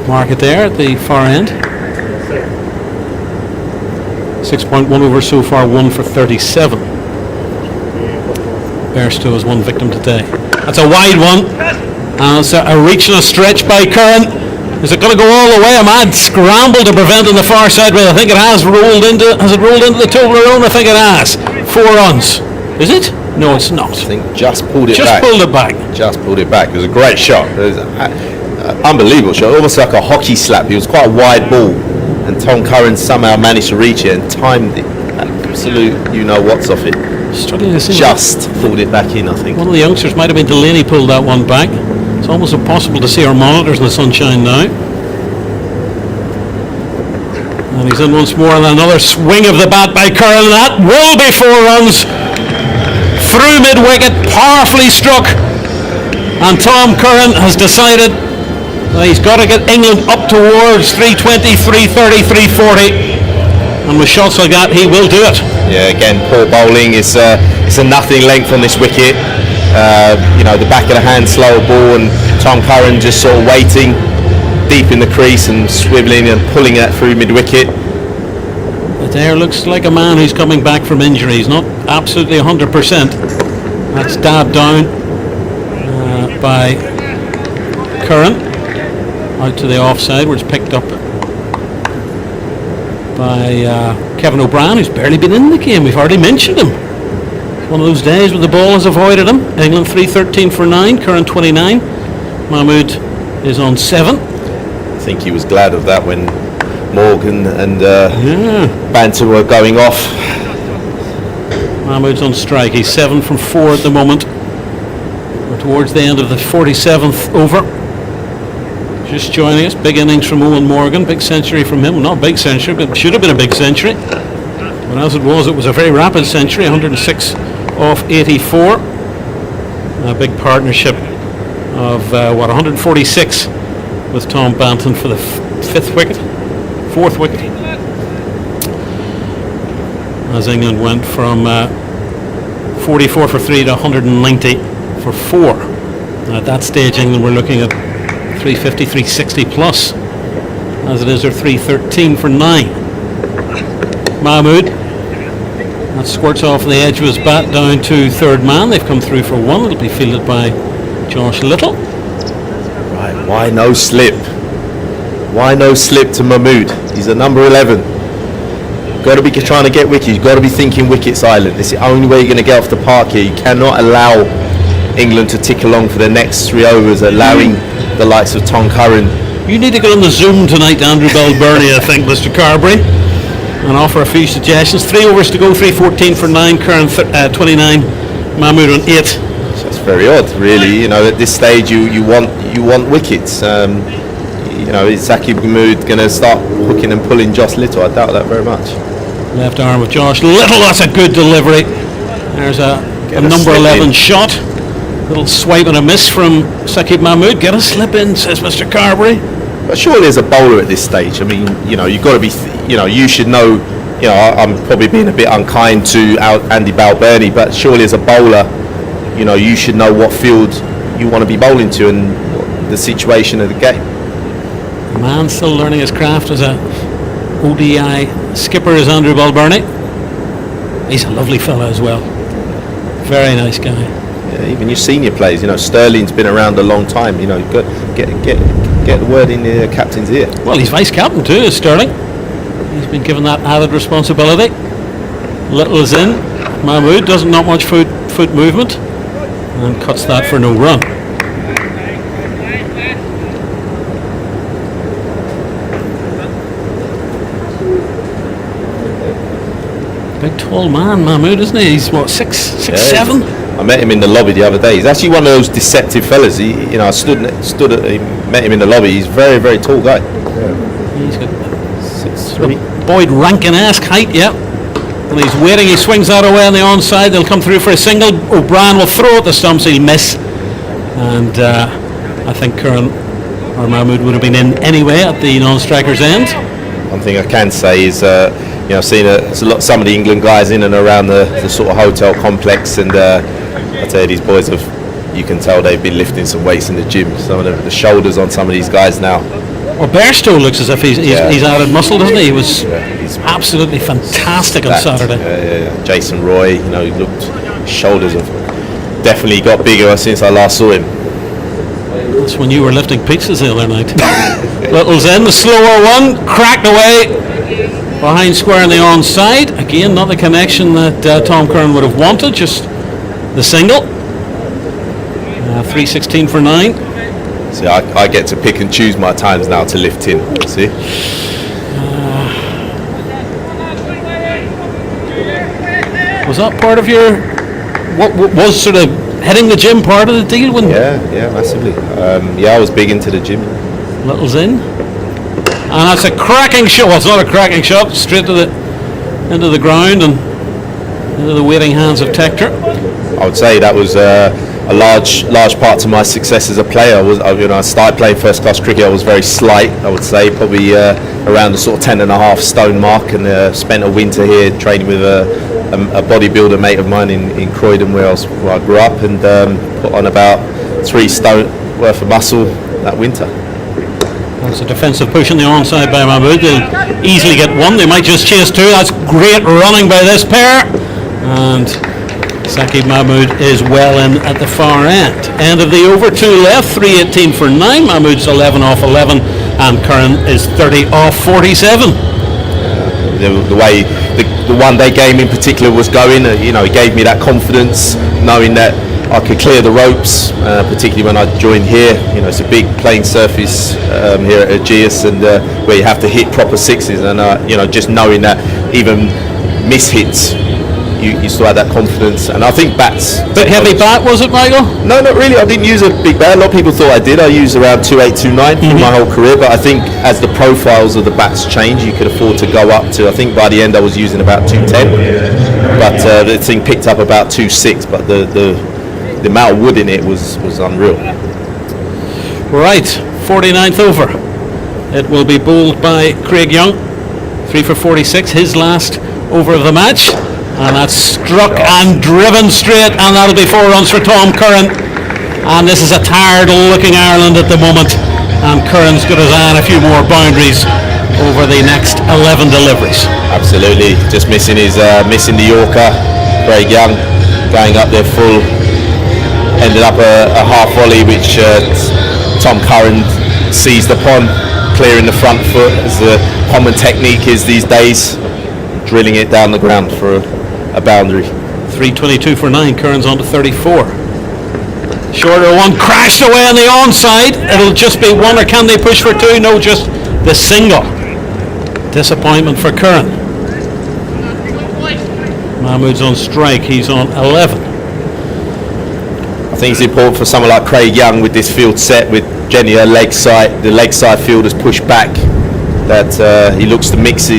Mark it there at the far end. 6.1 over so far, 1 for 37. Bairstow has one victim today. That's a wide one. And it's a reach and a stretch by Curran. Is it going to go all the way? A mad scramble to prevent on the far side, but I think it has rolled into. Has it rolled into the Toblerone? I think it has. 4 runs. Is it? No, it's not. I think just pulled it back. Just pulled it back. Just pulled it back. It was a great shot. It was an unbelievable shot. Almost like a hockey slap. It was quite a wide ball, and Tom Curran somehow managed to reach it and timed it. Absolute, you know what's off it. Struggling to see. Just pulled it back in, I think. One of the youngsters might have been Delaney pulled that one back. It's almost impossible to see our monitors in the sunshine now. And he's in once more, and another swing of the bat by Curran. That will be 4 runs. Through mid-wicket, powerfully struck. And Tom Curran has decided that he's got to get England up towards 320, 330, 340. And with shots like that, he will do it. Yeah, again, poor bowling. It's a nothing length on this wicket. The back of the hand, slower ball, and Tom Curran just sort of waiting deep in the crease and swivelling and pulling that through mid-wicket. Adair looks like a man who's coming back from injury. He's not absolutely 100%. That's dabbed down by Curran out to the offside, where it's picked up by Kevin O'Brien, who's barely been in the game. We've already mentioned him. It's one of those days when the ball has avoided him. England 313 for 9, Curran 29. Mahmoud is on 7. I think he was glad of that when Morgan and Banter were going off. Mahmood's on strike. He's 7 from 4 at the moment. We're towards the end of the 47th over. Just joining us, big innings from Owen Morgan, big century from him. Not big century, but should have been a big century. But as it was a very rapid century, 106 off 84. A big partnership of 146 with Tom Banton for the fourth wicket. As England went from 44 for 3 to 190 for 4. At that stage, England were looking at 350, 360 plus. As it is, they're 313 for 9. Mahmood, that squirts off the edge of his bat down to third man. They've come through for 1. It'll be fielded by Josh Little. Right, why no slip? Why no slip to Mahmood? He's at number 11. Got to be trying to get wickets. You've got to be thinking wicket silent. It's the only way you're going to get off the park here. You cannot allow England to tick along for the next 3 overs, allowing the likes of Tom Curran. You need to get on the Zoom tonight to Andrew Balbirnie, I think, Mr. Carberry, and offer a few suggestions. 3 overs to go, 314 for 9, Curran 29, Mahmood on 8. That's very odd, really. You know, at this stage, you want wickets. You know, is Saqib Mahmood going to start hooking and pulling Josh Little? I doubt that very much. Left arm of Josh Little, that's a good delivery. There's a number 11 shot. Little swipe and a miss from Saqib Mahmood. Get a slip in, says Mr. Carberry. But surely as a bowler at this stage, I mean, you know, you've got to be, you should know, you know, I'm probably being a bit unkind to Andy Balbirnie, but surely as a bowler, you know, you should know what field you want to be bowling to and the situation of the game. The man still learning his craft as a ODI skipper is Andrew Balbirnie. He's a lovely fella as well. Very nice guy. Yeah, even your senior players, you know, Sterling's been around a long time. You know, get the word in the captain's ear. Well, he's vice captain too, is Sterling. He's been given that added responsibility. Little is in. Mahmood doesn't not much foot movement and cuts that for no run. Big tall man, Mahmood, isn't he? He's what, 6'7"? I met him in the lobby the other day. He's actually one of those deceptive fellas. He, you know, I met him in the lobby. He's a very, very tall guy. He's got 6'3". Boyd Rankin-esque height, yeah. And he's waiting. He swings that away on the onside. They'll come through for a single. O'Brien will throw at the stumps. He'll miss. And I think Curran or Mahmood would have been in anyway at the non-striker's end. One thing I can say is, you know, I've seen some of the England guys in and around the sort of hotel complex, and I tell you, these boys you can tell they've been lifting some weights in the gym. Some of the shoulders on some of these guys now. Well, Bairstow looks as if he's added muscle, doesn't he? He was he's absolutely fantastic on Saturday. Jason Roy, you know, he looked, shoulders have definitely got bigger since I last saw him. That's when you were lifting pizzas the other night. Little's in, the slower one, cracked away behind square on the onside. Again, not the connection that Tom Curran would have wanted, just the single. 316 for 9. See, I get to pick and choose my times now to lift in. See? Was that part of your, what was sort of heading the gym part of the deal? Yeah, massively. I was big into the gym. Little's in. And that's a cracking shot. Well, it's not a cracking shot. Straight to into the ground and into the waiting hands of Tector. I would say that was a large part to my success as a player. I started playing first class cricket. I was very slight, I would say, probably around the sort of 10.5 stone mark, and spent a winter here training with a bodybuilder mate of mine in Croydon, where I grew up, and put on about 3 stone worth of muscle that winter. That's a defensive push on the onside by Mahmood. They'll easily get 1. They might just chase 2. That's great running by this pair. And Saqib Mahmood is well in at the far end. End of the over, 2 left, 318 for 9. Mahmood's 11 off 11, and Curran is 30 off 47. The way the one-day game in particular was going, it gave me that confidence, knowing that I could clear the ropes, particularly when I joined here. It's a big playing surface here at Ageas, and where you have to hit proper sixes, and just knowing that even miss hits, you still had that confidence. And I think bats. Bit heavy bat, was it, Michael? No, not really. I didn't use a big bat. A lot of people thought I did. I used around 2.8, 2.9 through my whole career. But I think as the profiles of the bats change, you could afford to go up to. I think by the end I was using about 2.10, but the thing picked up about 2.6. But the amount of wood in it was unreal. Right, 49th over. It will be bowled by Craig Young, 3 for 46, his last over of the match, and that's struck and driven straight, and that'll be 4 runs for Tom Curran. And this is a tired looking Ireland at the moment, and Curran's got his eye on a few more boundaries over the next 11 deliveries. Absolutely, just missing the Yorker. Craig Young going up there full, ended up a half volley which Tom Curran seized upon, clearing the front foot, as the common technique is these days, drilling it down the ground for a boundary. 322 for 9, Curran's on to 34. Shorter one, crashed away on the onside. It'll just be 1, or can they push for 2? No, just the single. Disappointment for Curran. Mahmood's on strike, he's on 11. I think it's important for someone like Craig Young with this field set with Jenny the leg side field has pushed back, that he looks to mix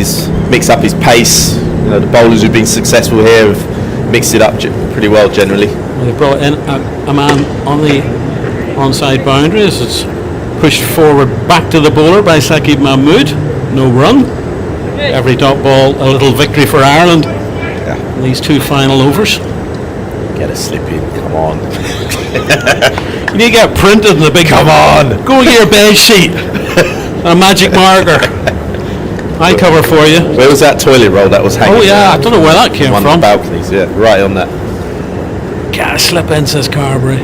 up his pace. You know, the bowlers who've been successful here have mixed it up pretty well generally. Well, they brought in a man on the onside boundaries. It's pushed forward back to the bowler by Saqib Mahmood. No run. Every dot ball a little victory for Ireland. In these 2 final overs. Get a slip in, come on. You need to get printed in the big. Come on. Go and get your beige sheet. A magic marker. I cover for you. Where was that toilet roll that was hanging? Oh yeah, I don't know where that came from. from. On the balconies, yeah, right on that. Can't slip in, says Carberry.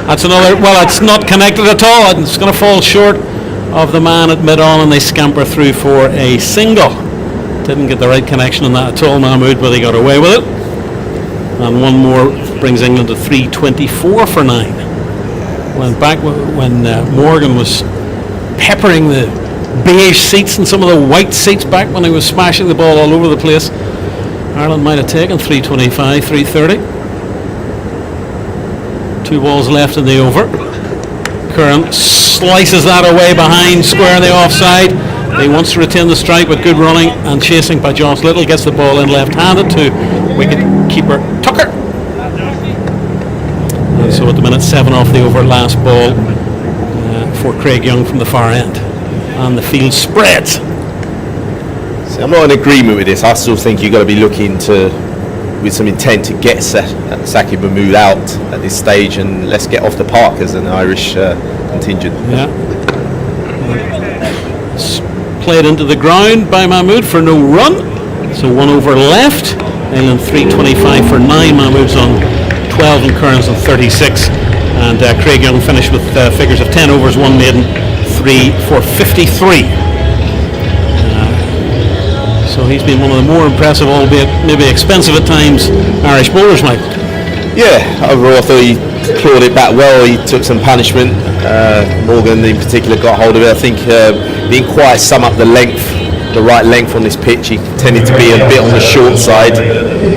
That's another. Well, it's not connected at all. It's going to fall short of the man at mid-on, and they scamper through for a single. Didn't get the right connection on that at all, Mahmood, but they got away with it. And one more brings England to 324 for 9. When Morgan was peppering the beige seats and some of the white seats back when he was smashing the ball all over the place, Ireland might have taken 325, 330. 2 balls left in the over. Curran slices that away behind, square in the offside. He wants to retain the strike with good running and chasing by Josh Little. Gets the ball in left-handed to wicket keeper Tucker. And so at the minute, 7 off the over, last ball for Craig Young from the far end. And the field spreads. See, I'm not in agreement with this. I still think you've got to be looking with some intent to get Saqib Mahmood out at this stage, and let's get off the park as an Irish contingent. Yeah. Played into the ground by Mahmood for no run. So 1 over left. England 325 for 9. Mahmood's on 12 and Curran's on 36. And Craig Young finished with figures of 10 overs, 1 maiden, 3 for 53. So he's been one of the more impressive, albeit maybe expensive at times, Irish bowlers, Mike. Yeah, overall I thought he clawed it back well. He took some punishment. Morgan in particular got hold of it. I think he didn't quite sum up the right length on this pitch. He tended to be a bit on the short side.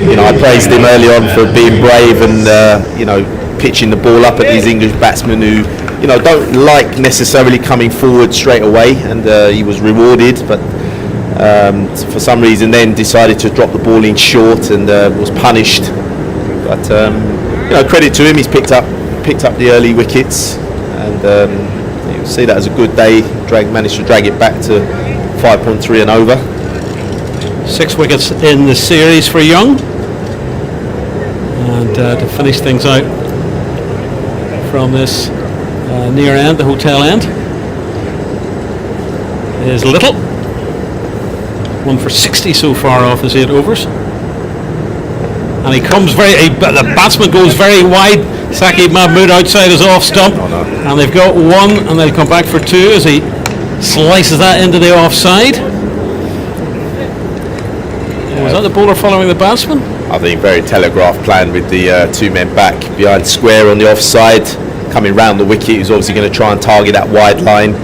You know, I praised him early on for being brave and pitching the ball up at these English batsmen who don't like necessarily coming forward straight away, and he was rewarded, but for some reason then decided to drop the ball in short and was punished. But credit to him, he's picked up the early wickets, and you see that as a good day. Managed to drag it back to 5.3 and over. 6 wickets in the series for Young, and to finish things out from this near end, the hotel end, is Little. 1 for 60 so far off his 8 overs. And he comes the batsman goes very wide. Saqib Mahmood outside his off stump. And they've got 1, and they'll come back for 2 as he slices that into the offside. Was that the bowler following the batsman? I think very telegraphed plan with the 2 men back behind square on the offside, coming round the wicket. He was obviously going to try and target that wide line,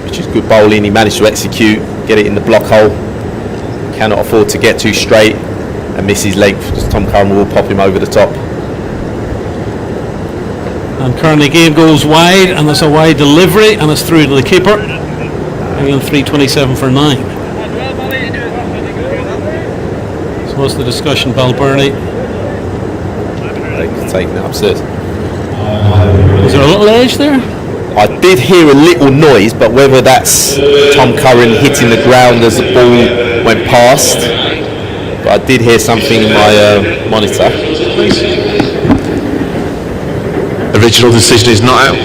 which is good bowling. He managed to execute, get it in the block hole. cannot afford to get too straight and miss his length, because Tom Curran will pop him over the top. And currently game goes wide, and it's a wide delivery, and it's through to the keeper. England 3:27 for 9. So what's the discussion, Balbirnie? Taking it upstairs. Is there a little edge there? I did hear a little noise, but whether that's Tom Curran hitting the ground as the ball went past, but I did hear something in my monitor. Original decision is not out.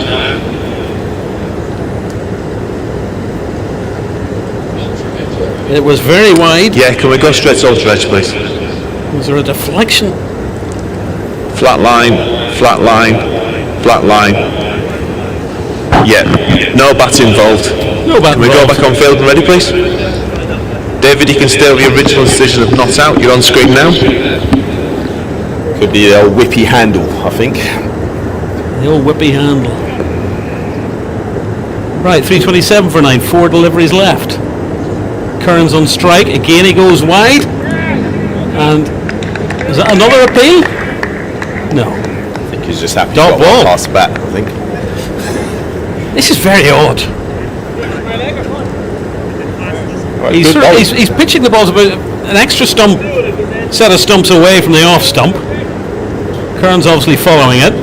It was very wide. Yeah, can we go straight to ultra edge, please? Was there a deflection? Flat line, flat line, flat line. Yeah, no bat involved. No bat Can we go involved. back on field and ready, please? David, you can stay with the original decision of not out. You're on screen now. Could be a whippy handle, I think. The old whippy handle. Right, 3:27 for 9. 4 deliveries left. Curran's on strike. Again, he goes wide. And is that another appeal? No. I think he's just happy Dot to got ball. one past the bat, I think. This is very odd. Right, He's, good sort of- ball. he's pitching the balls about an extra stump, set of stumps away from the off stump. Curran's obviously following it.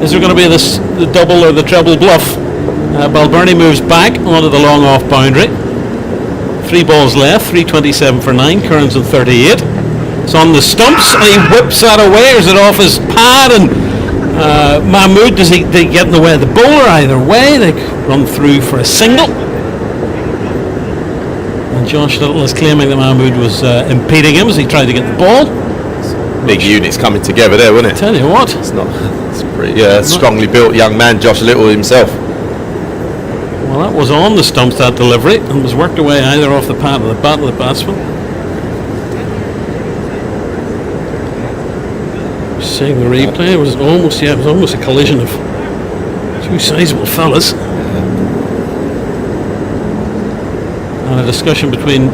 Is there going to be the double or the treble bluff? Balbirnie moves back onto the long off boundary. 3 balls left, 3:27 for 9. Curran's on 38. It's on the stumps, and he whips that away, or is it off his pad? And Mahmood, does he get in the way of the bowler? Either way, they run through for a single. And Josh Little is claiming that Mahmood was impeding him as he tried to get the ball. Big units coming together there, wasn't it? Tell you what, It's pretty strongly built young man, Josh Little himself. well, that was on the stumps, that delivery, and was worked away either off the pad or the bat of the batsman. Seeing the replay, it was almost a collision of two sizable fellas. And a discussion between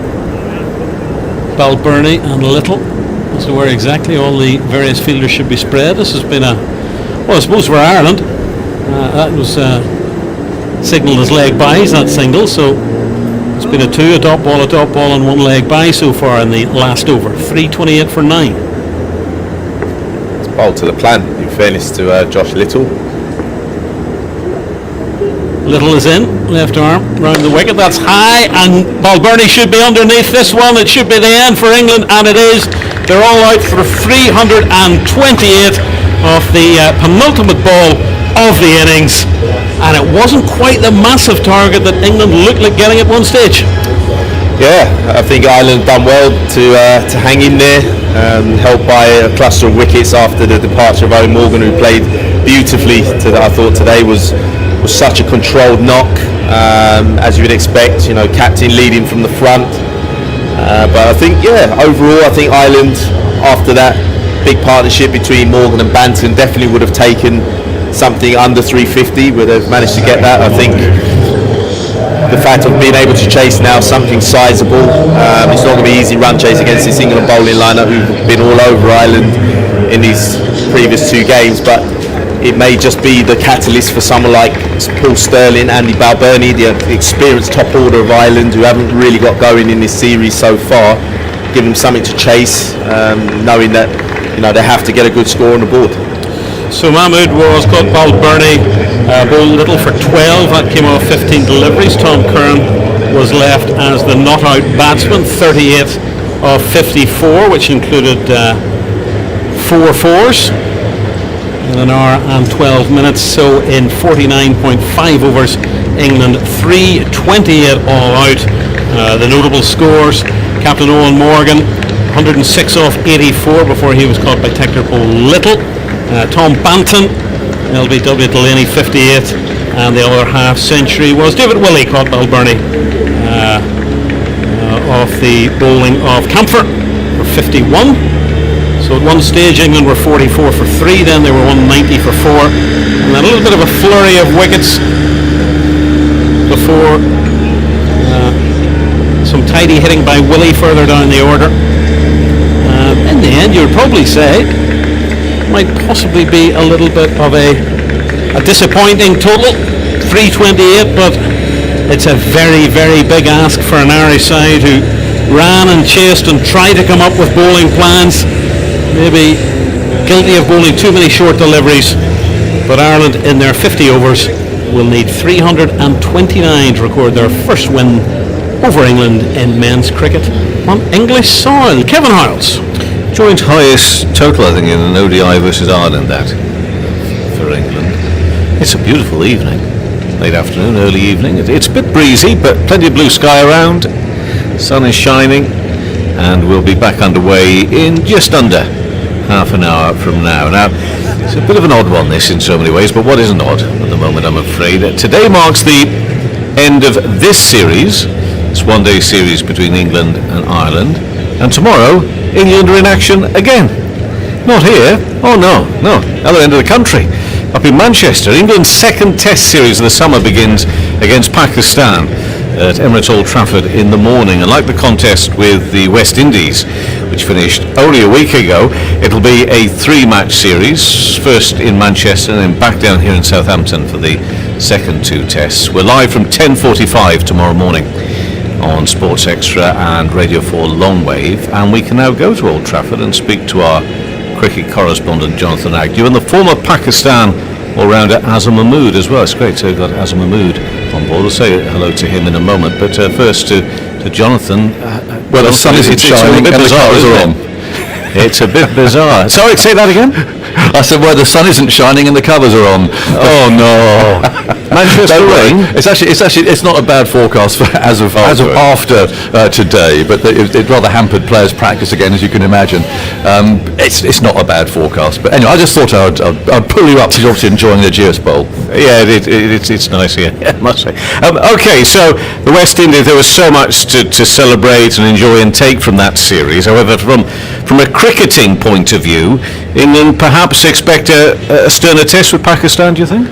Balbirnie and Little as to where exactly all the various fielders should be spread. This has been I suppose for Ireland, that was signalled as leg byes, that single, so it's been a dot ball, and 1 leg bye so far in the last over. 3:28 for 9. It's bowled to the plan, in fairness to Josh Little. Little is in, left arm, round the wicket, that's high, and Balbirnie should be underneath this one. It should be the end for England, and it is. They're all out for 328 of the penultimate ball of the innings, and it wasn't quite the massive target that England looked like getting at one stage. Yeah, I think Ireland done well to hang in there, helped by a cluster of wickets after the departure of Owen Morgan, who played beautifully. I thought today was such a controlled knock, as you would expect. You know, captain leading from the front. But I think, overall, I think Ireland, after that big partnership between Morgan and Banton, definitely would have taken something under 350. Would have managed to get that. I think the fact of being able to chase now something sizable, it's not going to be easy run chase against this England bowling lineup who've been all over Ireland in these previous 2 games, but it may just be the catalyst for someone like Paul Sterling, Andy Balbirnie, the experienced top order of Ireland who haven't really got going in this series so far, give them something to chase, knowing that they have to get a good score on the board. So Mahmood was caught Balbirnie, bowled Little for 12, that came off 15 deliveries. Tom Curran was left as the not out batsman, 38 of 54, which included 4 fours in an hour and 12 minutes. So in 49.5 overs, England 328 all out. The notable scores: Captain Owen Morgan 106 off 84 before he was caught by Technical Little. Tom Banton, LBW Delaney 58, and the other half century was David Willey, caught Balbirnie off the bowling of Camphor for 51. So at one stage England were 44 for 3, then they were 190 for 4, and then a little bit of a flurry of wickets before some tidy hitting by Willie further down the order. In the end, you would probably say might possibly be a little bit of a disappointing total, 328, but it's a very, very big ask for an Irish side who ran and chased and tried to come up with bowling plans, maybe guilty of bowling too many short deliveries. But Ireland, in their 50 overs, will need 329 to record their first win over England in men's cricket on English soil. Kevin Hiles. Joint highest total, I think, in an ODI versus Ireland, that, for England. It's a beautiful evening. Late afternoon, early evening. It's a bit breezy, but plenty of blue sky around. Sun is shining, and we'll be back underway in just under half an hour from now. Now, it's a bit of an odd one, this, in so many ways, but what isn't odd at the moment, I'm afraid? Today marks the end of this series. It's one-day series between England and Ireland. And tomorrow, England are in action again. Not here. Oh, no. Other end of the country. Up in Manchester. England's second test series of the summer begins against Pakistan at Emirates Old Trafford in the morning. And like the contest with the West Indies, which finished only a week ago, it'll be a 3-match series. First in Manchester and then back down here in Southampton for the second 2 tests. We're live from 10:45 tomorrow morning on Sports Extra and Radio 4 Longwave, and we can now go to Old Trafford and speak to our cricket correspondent Jonathan Agnew and the former Pakistan all-rounder Azhar Mahmood as well. It's great to have got Azhar Mahmood on board. We'll say hello to him in a moment, but first to Jonathan. Well, the sun isn't shining and the colours are on. It's a bit bizarre. Sorry, say that again? I said, well, the sun isn't shining and the covers are on. Oh no! Manchester rain. It's not a bad forecast for as of after today, but it rather hampered players' practice again, as you can imagine. It's not a bad forecast, but anyway, I just thought I'd pull you up because you're obviously enjoying the Ageas Bowl. Yeah, it's nice here. Yeah, I must say. Okay, so the West Indies, there was so much to celebrate and enjoy and take from that series. However, from a cricketing point of view, England perhaps expect a sterner test with Pakistan, do you think?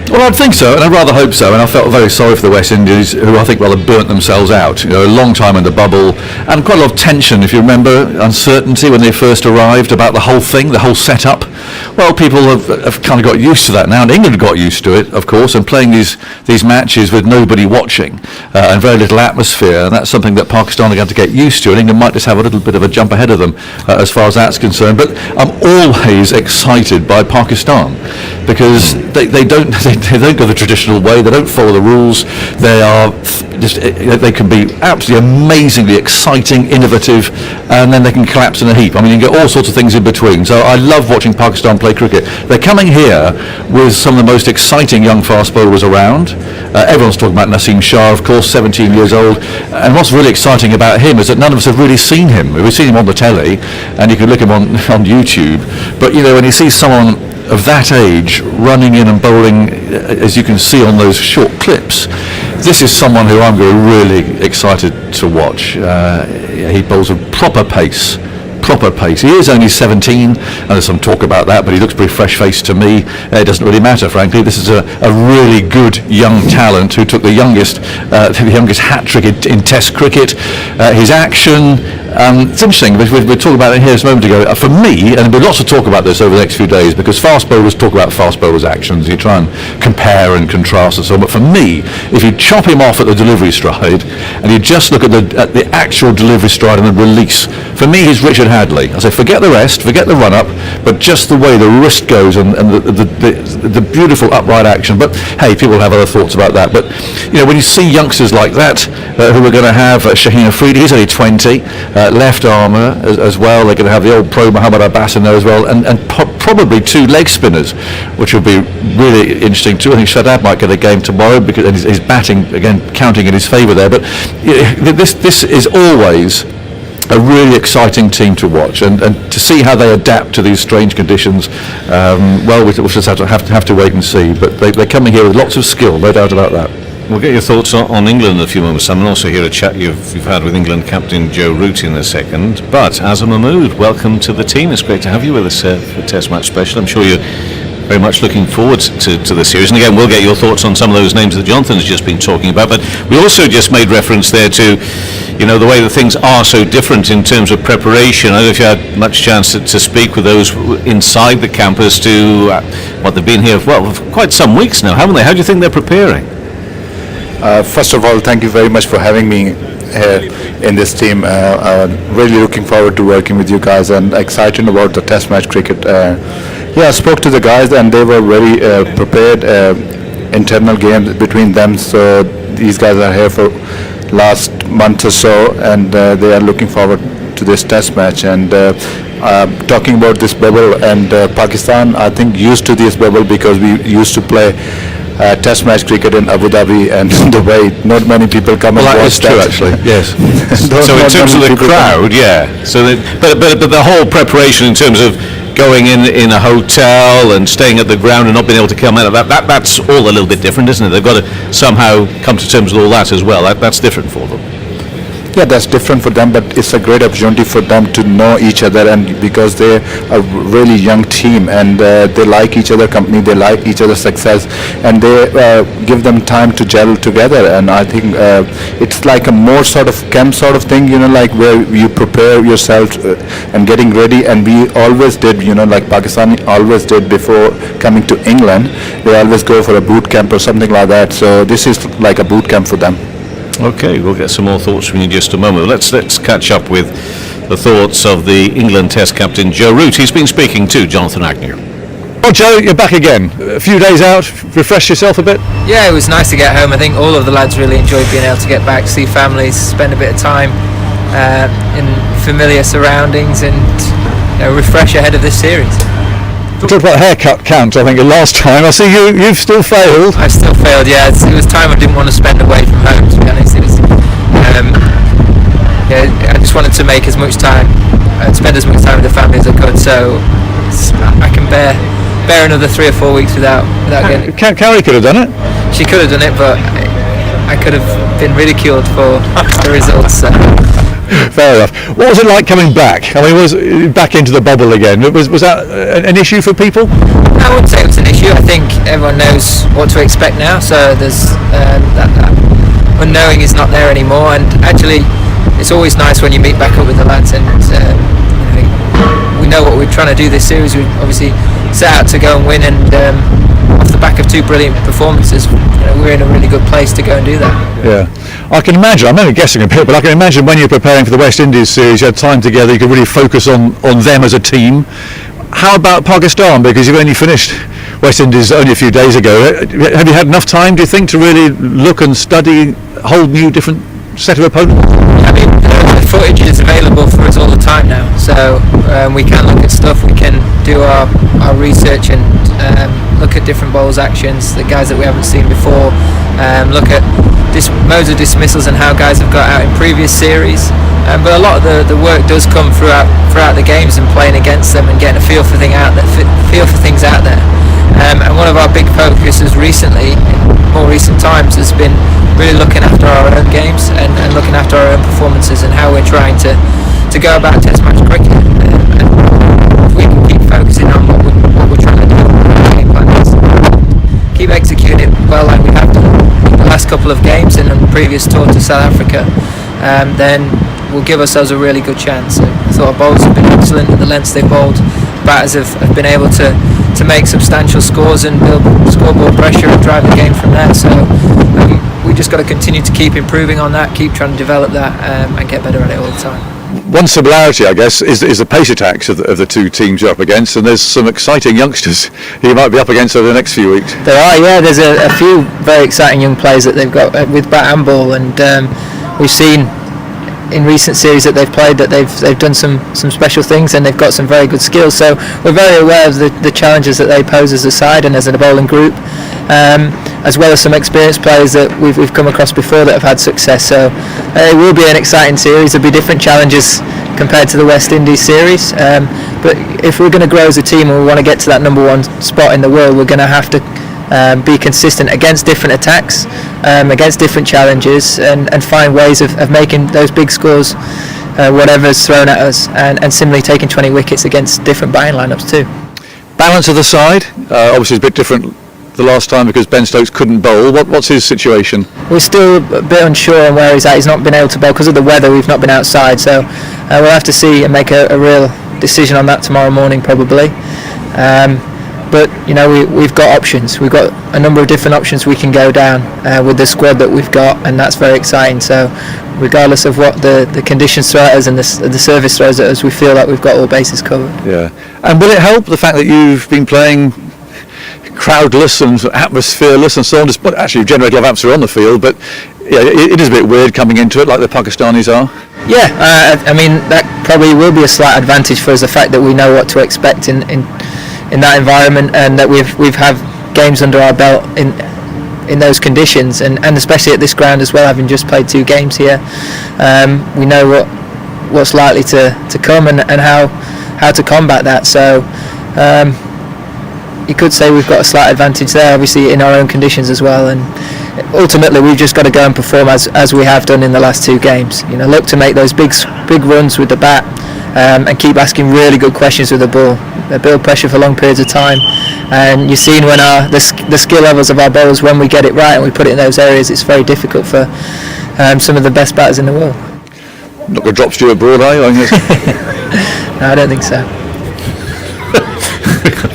Well, I'd think so, and I'd rather hope so, and I felt very sorry for the West Indies, who I think rather burnt themselves out. You know, a long time in the bubble, and quite a lot of tension, if you remember, uncertainty when they first arrived about the whole thing, the whole setup. Well, people have kind of got used to that now, and England got used to it, of course, and playing these matches with nobody watching, and very little atmosphere, and that's something that Pakistan are going to get used to, and England might just have a little bit of a jump ahead of them as far as that's concerned. But I'm always excited by Pakistan, because they don't go the traditional way. They don't follow the rules. They can be absolutely amazingly exciting, innovative, and then they can collapse in a heap. I mean, you can get all sorts of things in between. So I love watching Pakistan play cricket. They're coming here with some of the most exciting young fast bowlers around. Everyone's talking about Naseem Shah, of course, 17 years old. And what's really exciting about him is that none of us have really seen him. We've seen him on the telly, and you can look him on YouTube. But, you know, when you see someone of that age running in and bowling, as you can see on those short clips, this is someone who I'm really excited to watch. He bowls a proper pace. He is only 17, and there's some talk about that, but he looks pretty fresh-faced to me. It doesn't really matter, frankly. This is a really good young talent who took the youngest hat-trick in Test cricket. His action, it's interesting, we talked about it here just a moment ago. For me, and there'll be lots of talk about this over the next few days, because fast bowlers talk about fast bowlers' actions, you try and compare and contrast and so on, but for me, if you chop him off at the delivery stride, and you just look at the actual delivery stride and the release, for me he's Richard Hadley. I say forget the rest, forget the run-up, but just the way the wrist goes and the beautiful upright action. But hey, people have other thoughts about that. But you know, when you see youngsters like that, who are going to have Shaheen Afridi, he's only 20, left armour as well. They're going to have the old pro Muhammad Abbas in there as well, and probably 2 leg spinners, which will be really interesting too. I think Shadab might get a game tomorrow because his batting again counting in his favour there. But you know, this is always a really exciting team to watch, and to see how they adapt to these strange conditions. We'll just have to wait and see. But they're coming here with lots of skill, no doubt about that. We'll get your thoughts on England in a few moments, Sam, and also hear a chat you've had with England captain Joe Root in a second. But Azhar Mahmood, welcome to the team. It's great to have you with us for Test Match Special. I'm sure you're very much looking forward to the series. And again, we'll get your thoughts on some of those names that Jonathan has just been talking about. But we also just made reference there to, the way that things are so different in terms of preparation. I don't know if you had much chance to speak with those inside the camp as to what they've been here for quite some weeks now, haven't they? How do you think they're preparing? First of all, thank you very much for having me here in this team. Really looking forward to working with you guys and excited about the test match cricket. I spoke to the guys and they were very prepared. Internal games between them, so these guys are here for last month or so, and they are looking forward to this test match. And talking about this bubble, and Pakistan, I think, used to this bubble because we used to play test match cricket in Abu Dhabi and Dubai. Not many people come and watch that is true, actually. Yes. So in terms of the crowd, so but the whole preparation in terms of going in a hotel and staying at the ground and not being able to come out of that's all a little bit different, isn't it? They've got to somehow come to terms with all that as well. That's different for them. Yeah, that's different for them, but it's a great opportunity for them to know each other, and because they're a really young team and they like each other company, they like each other's success, and they give them time to gel together. And I think it's like a more sort of camp sort of thing, like where you prepare yourself and getting ready. And we always did, like Pakistan always did before coming to England. They always go for a boot camp or something like that. So this is like a boot camp for them. Okay, we'll get some more thoughts from you in just a moment. Let's catch up with the thoughts of the England Test captain, Joe Root. He's been speaking to Jonathan Agnew. Oh, Joe, you're back again. A few days out, refresh yourself a bit? Yeah, it was nice to get home. I think all of the lads really enjoyed being able to get back, see families, spend a bit of time in familiar surroundings, and refresh ahead of this series. We talked about haircut count, I think, last time. I see you've still failed. I've still failed, yeah. It was time I didn't want to spend away from home, to be honest. It was, I just wanted to make as much time, spend as much time with the family as I could, so I can bear another 3 or 4 weeks without getting it. Carrie could have done it. She could have done it, but I could have been ridiculed for the results. So. Fair enough. What was it like coming back? I mean, was back into the bubble again? Was that an issue for people? I wouldn't say it was an issue. I think everyone knows what to expect now, so there's that unknowing is not there anymore. And actually, it's always nice when you meet back up with the lads, and we know what we're trying to do this series. We obviously set out to go and win, and off the back of 2 brilliant performances, we're in a really good place to go and do that. Yeah, I can imagine, I'm only guessing a bit, but I can imagine when you're preparing for the West Indies series, you had time together, you could really focus on them as a team. How about Pakistan? Because you've only finished West Indies only a few days ago. Have you had enough time, do you think, to really look and study a whole new different set of opponents? I mean, the footage is available for us all the time now, so we can look at stuff, we can do our research and look at different bowls actions, the guys that we haven't seen before, look at modes of dismissals and how guys have got out in previous series, but a lot of the work does come throughout the games and playing against them and getting a feel for things out there. And one of our big focuses recently, in more recent times, has been really looking after our own games and looking after our own performances and how we're trying to go about test match cricket. And if we can keep focusing on what we're trying to do, our game plan is, keep executing it well like we have done in the last couple of games and on the previous tour to South Africa, then we'll give ourselves a really good chance. I thought our bowlers have been excellent at the lengths they've bowled. Batters have been able to make substantial scores and build scoreboard pressure and drive the game from there. So we just got to continue to keep improving on that, keep trying to develop that, and get better at it all the time. One similarity, I guess, is the pace attacks of the 2 teams you're up against, and there's some exciting youngsters you might be up against over the next few weeks. There are, yeah. There's a few very exciting young players that they've got with bat and ball, and we've seen in recent series that they've played that they've done some special things, and they've got some very good skills. So we're very aware of the challenges that they pose as a side and as a bowling group, as well as some experienced players that we've come across before that have had success. So it will be an exciting series. There'll be different challenges compared to the West Indies series, but if we're going to grow as a team and we want to get to that number 1 spot in the world, we're going to have to be consistent against different attacks, against different challenges, and find ways of making those big scores, whatever's thrown at us, and similarly taking 20 wickets against different batting lineups too. Balance of the side, Obviously, it's a bit different the last time because Ben Stokes couldn't bowl. What's his situation? We're still a bit unsure on where he's at. He's not been able to bowl because of the weather. We've not been outside, so we'll have to see and make a real decision on that tomorrow morning probably. But we've got options. We've got a number of different options we can go down with the squad that we've got, and that's very exciting. So regardless of what the conditions throw at us and the service throws at us, we feel like we've got all bases covered. Yeah. And will it help the fact that you've been playing crowdless and atmosphereless and so on? But actually, you generate a lot of atmosphere on the field, but yeah, it is a bit weird coming into it like the Pakistanis are. Yeah, I mean that probably will be a slight advantage for us, the fact that we know what to expect in that environment, and that we've had games under our belt in those conditions, and especially at this ground as well, having just played 2 games here. We know what's likely to come and how to combat that. So you could say we've got a slight advantage there, obviously in our own conditions as well, and ultimately we've just got to go and perform as we have done in the last 2 games. Look to make those big runs with the bat, and keep asking really good questions with the ball. Build pressure for long periods of time, and you've seen when the skill levels of our bowlers, when we get it right and we put it in those areas, it's very difficult for some of the best batters in the world. Not going to drop Stuart Broad, are you? No, I don't think so.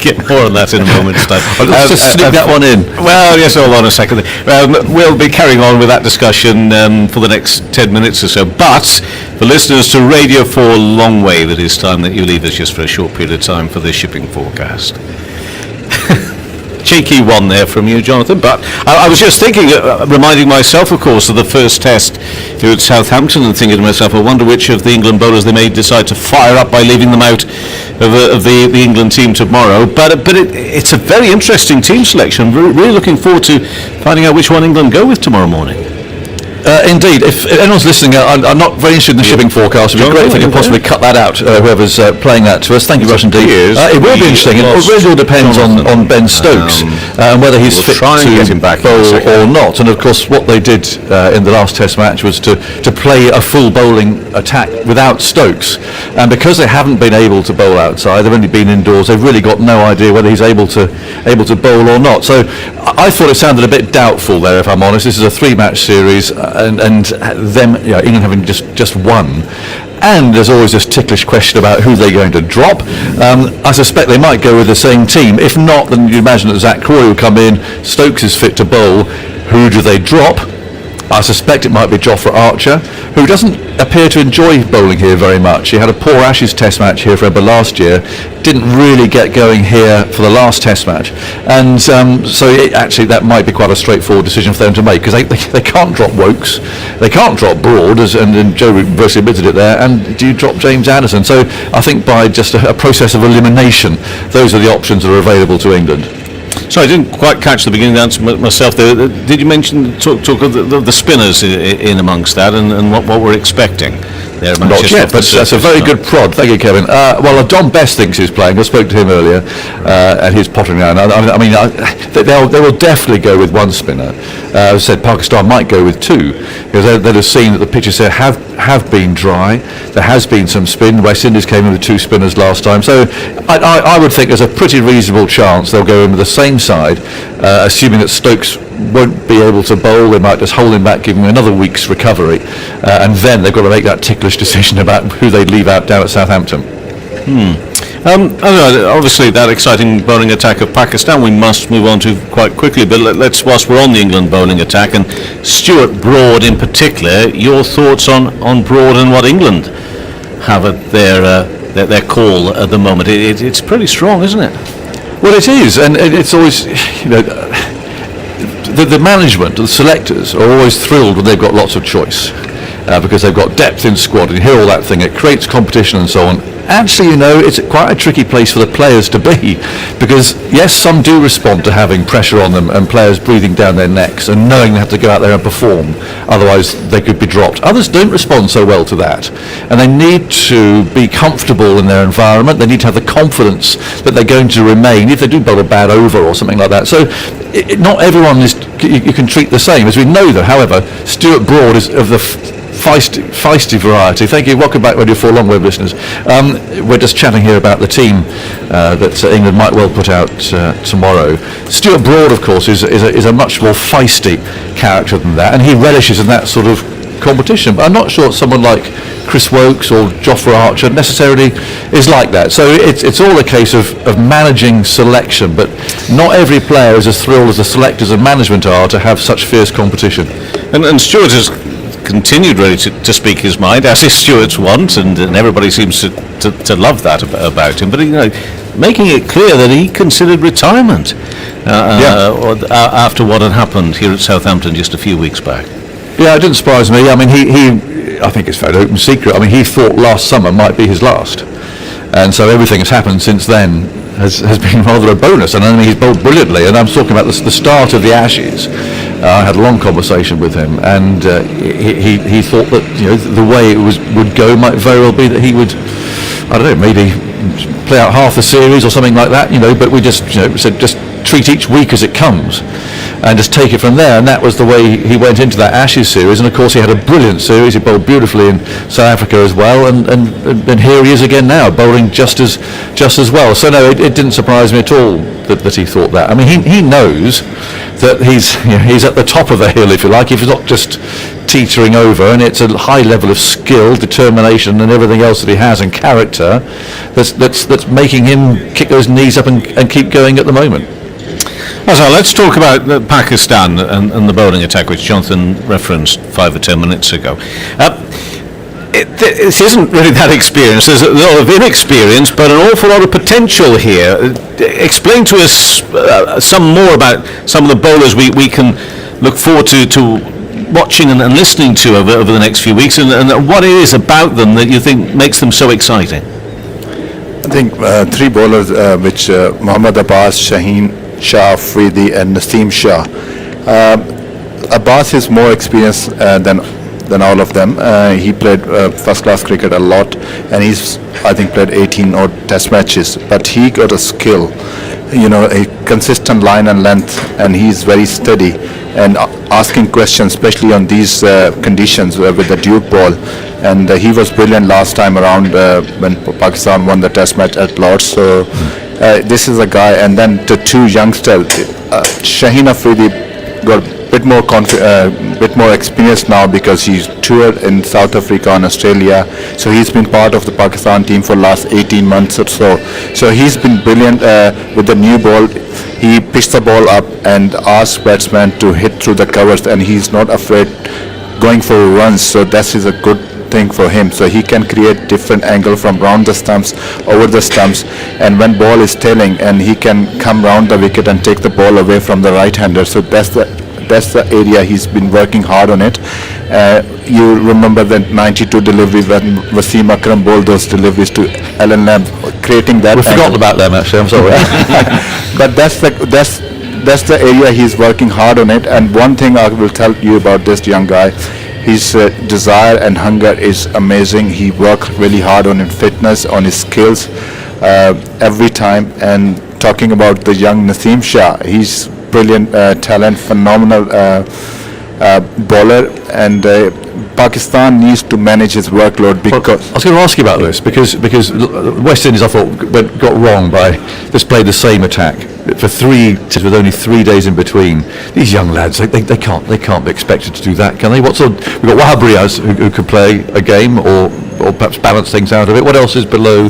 Get more on that in a moment's time. Let's just sneak that one in. Well, yes, hold on a second. We'll be carrying on with that discussion for the next 10 minutes or so. But for listeners to Radio 4 long wave, it is time that you leave us just for a short period of time for the shipping forecast. Cheeky one there from you, Jonathan, but I was just thinking, reminding myself, of course, of the first test here at Southampton, and thinking to myself, I wonder which of the England bowlers they may decide to fire up by leaving them out of the England team tomorrow. But it's a very interesting team selection. Really looking forward to finding out which one England go with tomorrow morning. Indeed, if anyone's listening, I'm not very interested in the shipping forecast. It would be great if they could possibly cut that out, whoever's playing that to us. Thank you, Rush, indeed. It will be interesting. It really all depends on Ben Stokes and whether he's fit to bowl or not. And of course, what they did in the last Test match was to play a full bowling attack without Stokes. And because they haven't been able to bowl outside, they've only been indoors, they've really got no idea whether he's able to bowl or not. So I thought it sounded a bit doubtful there, if I'm honest. This is a 3-match series. And them, England having just won, and there's always this ticklish question about who they're going to drop. I suspect they might go with the same team. If not, then you imagine that Zach Croy will come in. Stokes is fit to bowl. Who do they drop? I suspect it might be Jofra Archer, who doesn't appear to enjoy bowling here very much. He had a poor Ashes Test match here for Edinburgh last year, didn't really get going here for the last Test match, and so actually that might be quite a straightforward decision for them to make, because they can't drop Wokes, they can't drop Broad, and Joe virtually admitted it there, and do you drop James Anderson? So I think by just a process of elimination, those are the options that are available to England. So I didn't quite catch the beginning of the answer myself there. Did you mention talk of the spinners in amongst that, and what we're expecting there? Not yet, but that's a very good prod. Thank you, Kevin. Well, Don Best thinks he's playing. I spoke to him earlier, and he's pottering around. They will definitely go with one spinner. As I said, Pakistan might go with 2, because they'd have seen that the pitches there have been dry. There has been some spin. West Indies came in with 2 spinners last time, so I would think there's a pretty reasonable chance they'll go in with the same side, assuming that Stokes won't be able to bowl. They might just hold him back, give him another week's recovery, and then they've got to make that ticklish decision about who they leave out down at Southampton. Obviously that exciting bowling attack of Pakistan we must move on to quite quickly, but let's, whilst we're on the England bowling attack, and Stuart Broad in particular, your thoughts on Broad and what England have at their call at the moment. It's pretty strong, isn't it? Well, it is, and it's always, the management, the selectors are always thrilled when they've got lots of choice, because they've got depth in squad, and you hear all that thing, it creates competition and so on. Actually, it's quite a tricky place for the players to be, because yes, some do respond to having pressure on them and players breathing down their necks and knowing they have to go out there and perform, otherwise they could be dropped. Others don't respond so well to that, and they need to be comfortable in their environment. They need to have the confidence that they're going to remain if they do bowl a bad over or something like that. So not everyone you can treat the same. As we know, though, however, Stuart Broad is of the feisty variety. Thank you. Welcome back, Radio 4 long-wave listeners. We're just chatting here about the team that England might well put out tomorrow. Stuart Broad, of course, is a much more feisty character than that, and he relishes in that sort of competition. But I'm not sure someone like Chris Wokes or Jofra Archer necessarily is like that. So it's all a case of managing selection, but not every player is as thrilled as the selectors and management are to have such fierce competition. And Stuart has continued really to speak his mind, as his Stuarts want, and everybody seems to love that about him. But making it clear that he considered retirement after what had happened here at Southampton just a few weeks back. Yeah, it didn't surprise me. I mean, I think it's a fairly open secret. I mean, he thought last summer might be his last, and so everything that's happened since then has been rather a bonus. And I mean, he's bowled brilliantly. And I'm talking about the start of the Ashes. I had a long conversation with him, and he thought that the way it would go might very well be that he would, I don't know, maybe play out half the series or something like that. But we just said just treat each week as it comes, and just take it from there. And that was the way he went into that Ashes series. And of course, he had a brilliant series. He bowled beautifully in South Africa as well, and here he is again now, bowling just as well. So no, it didn't surprise me at all that he thought that. I mean, he knows that he's at the top of the hill, if you like. If he's not just teetering over, and it's a high level of skill, determination, and everything else that he has, and character that's making him kick those knees up and keep going at the moment. So let's talk about Pakistan and the bowling attack, which Jonathan referenced 5 or 10 minutes ago. This isn't really that experienced. There's a lot of inexperience, but an awful lot of potential here. Explain to us some more about some of the bowlers we can look forward to watching and listening to over the next few weeks, and what it is about them that you think makes them so exciting. I think 3 bowlers, which Mohammad Abbas, Shaheen Shah Afridi and Naseem Shah. Abbas is more experienced than all of them. He played first-class cricket a lot, and he's, I think, played 18 odd test matches. But he got a skill, a consistent line and length, and he's very steady and asking questions, especially on these conditions with the Duke ball. And he was brilliant last time around when Pakistan won the test match at Lord's. So this is a guy. And then the 2 youngsters, Shaheen Afridi got bit more experience now because he's toured in South Africa and Australia, so he's been part of the Pakistan team for last 18 months or so. So he's been brilliant with the new ball. He pitched the ball up and asked batsmen to hit through the covers, and he's not afraid going for runs, so that is a good thing for him. So he can create different angle from round the stumps, over the stumps, and when ball is tailing, and he can come round the wicket and take the ball away from the right-hander. So that's the area he's been working hard on it. You remember the 92 delivery when Wasim Akram bowled those deliveries to Alan Lamb, creating that. We forgot about them actually. I'm sorry. But that's the area he's working hard on it. And one thing I will tell you about this young guy, his desire and hunger is amazing. He works really hard on his fitness, on his skills every time. And talking about the young Naseem Shah, he's brilliant talent, phenomenal bowler, and Pakistan needs to manage his workload because... I was going to ask you about this because West Indies, I thought, got wrong by just played the same attack for 3 with only 3 days in between. These young lads, they can't be expected to do that, can they? We've got Wahab Riaz who could play a game or perhaps balance things out a bit. What else is below?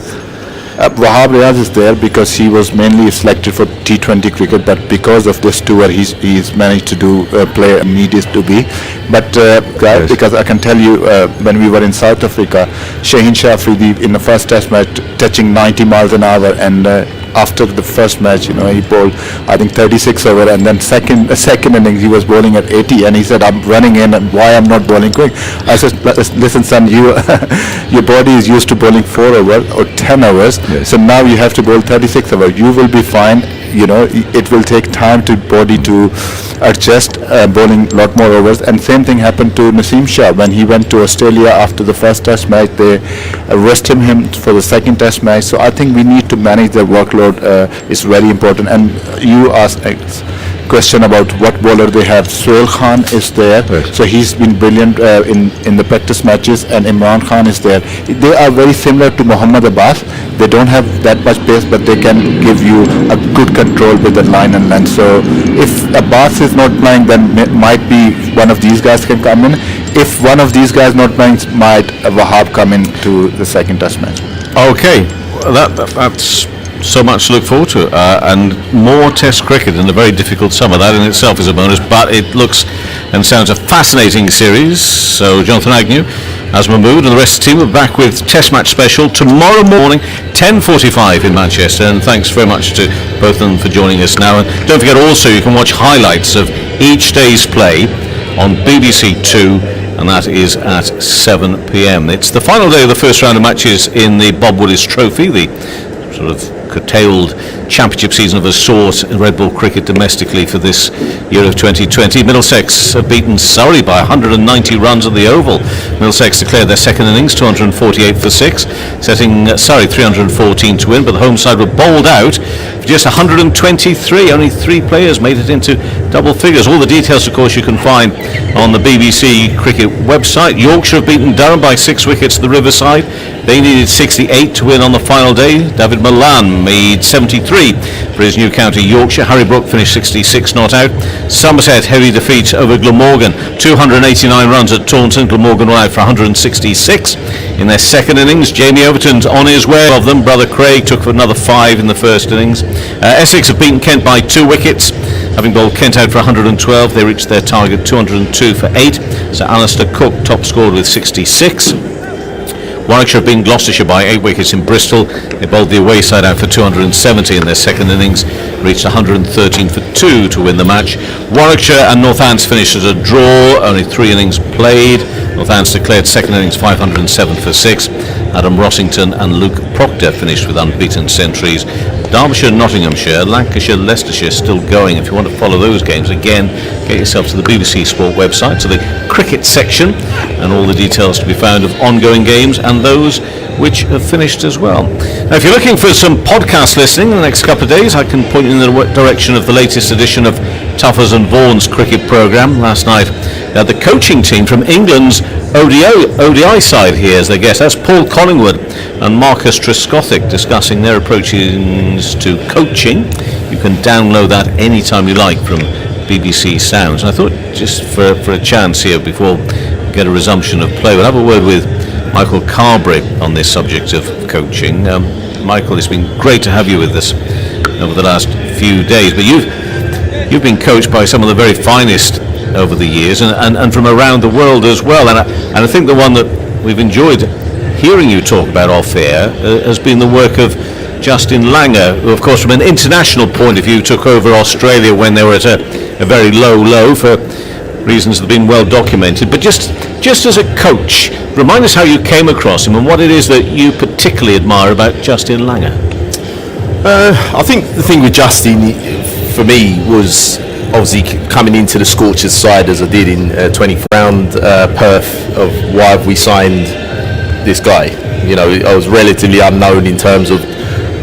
Wahab Riaz is there because he was mainly selected for T20 cricket, but because of this tour he's managed to play needed to be. But Yes. because I can tell you when we were in South Africa, Shaheen Shah Afridi in the first test match touching 90 miles an hour, and after the first match, he bowled I think 36 over, and then second innings he was bowling at 80, and he said, I'm running in, and why I'm not bowling quick? I said, listen son, your body is used to bowling 4 over or 10 hours. Yes. So now you have to bowl 36 over. You will be fine. It will take time to body to adjust bowling a lot more overs. And same thing happened to Naseem Shah when he went to Australia after the first test match. They rested him for the second test match. So I think we need to manage the workload. It's very important. And you asked question about what bowler they have. Sohail Khan is there, so he's been brilliant in the practice matches, and Imran Khan is there. They are very similar to Mohammad Abbas. They don't have that much pace, but they can give you a good control with the line and length. So if Abbas is not playing, then might be one of these guys can come in. If one of these guys not playing, might Wahab come into the second test match. Okay, that's so much to look forward to, and more Test cricket in a very difficult summer. That in itself is a bonus, but it looks and sounds a fascinating series. So Jonathan Agnew, as Mahmood and the rest of the team are back with Test Match Special tomorrow morning, 10:45 in Manchester, and thanks very much to both of them for joining us now. And don't forget also you can watch highlights of each day's play on BBC Two, and that is at 7 p.m. It's the final day of the first round of matches in the Bob Willis Trophy, the sort of curtailed championship season of a sort in red ball cricket domestically for this year of 2020. Middlesex have beaten Surrey by 190 runs at the Oval. Middlesex declared their second innings 248 for 6, setting Surrey 314 to win, but the home side were bowled out for just 123. Only 3 players made it into double figures. All the details, of course, you can find on the BBC Cricket website. Yorkshire have beaten Durham by 6 wickets at the Riverside. They needed 68 to win on the final day. David Milan made 73 for his new county Yorkshire. Harry Brook finished 66 not out. Somerset heavy defeat over Glamorgan, 289 runs at Taunton. Glamorgan were out for 166 in their second innings. Jamie Overton's on his way of them. Brother Craig took another 5 in the first innings. Essex have beaten Kent by 2 wickets. Having bowled Kent out for 112, they reached their target 202 for 8. So Alistair Cook top scored with 66. Warwickshire have beaten Gloucestershire by 8 wickets in Bristol. They bowled the away side out for 270 in their second innings, reached 113 for 2 to win the match. Warwickshire and Northants finished as a draw, only 3 innings played. Northants declared second innings 507 for 6. Adam Rossington and Luke Proctor finished with unbeaten centuries. Derbyshire, Nottinghamshire, Lancashire, Leicestershire still going. If you want to follow those games, again, get yourself to the BBC Sport website, to the cricket section, and all the details to be found of ongoing games and those which have finished as well. Now, if you're looking for some podcast listening in the next couple of days, I can point you in the direction of the latest edition of Tuffers and Vaughan's cricket programme. Last night, the coaching team from England's ODI side here as their guest. That's Paul Collingwood and Marcus Trescothick discussing their approaches to coaching. You can download that anytime you like from BBC Sounds. And I thought, just for a chance here before we get a resumption of play, we'll have a word with Michael Carberry on this subject of coaching. Michael, it's been great to have you with us over the last few days, but you've been coached by some of the very finest over the years and from around the world as well, and I think the one that we've enjoyed hearing you talk about off air has been the work of Justin Langer, who of course from an international point of view took over Australia when they were at a very low for reasons that have been well documented, but just as a coach, remind us how you came across him and what it is that you particularly admire about Justin Langer. I think the thing with Justin for me was obviously coming into the Scorchers side as I did in 24th round Perth of why have we signed this guy. You know, I was relatively unknown in terms of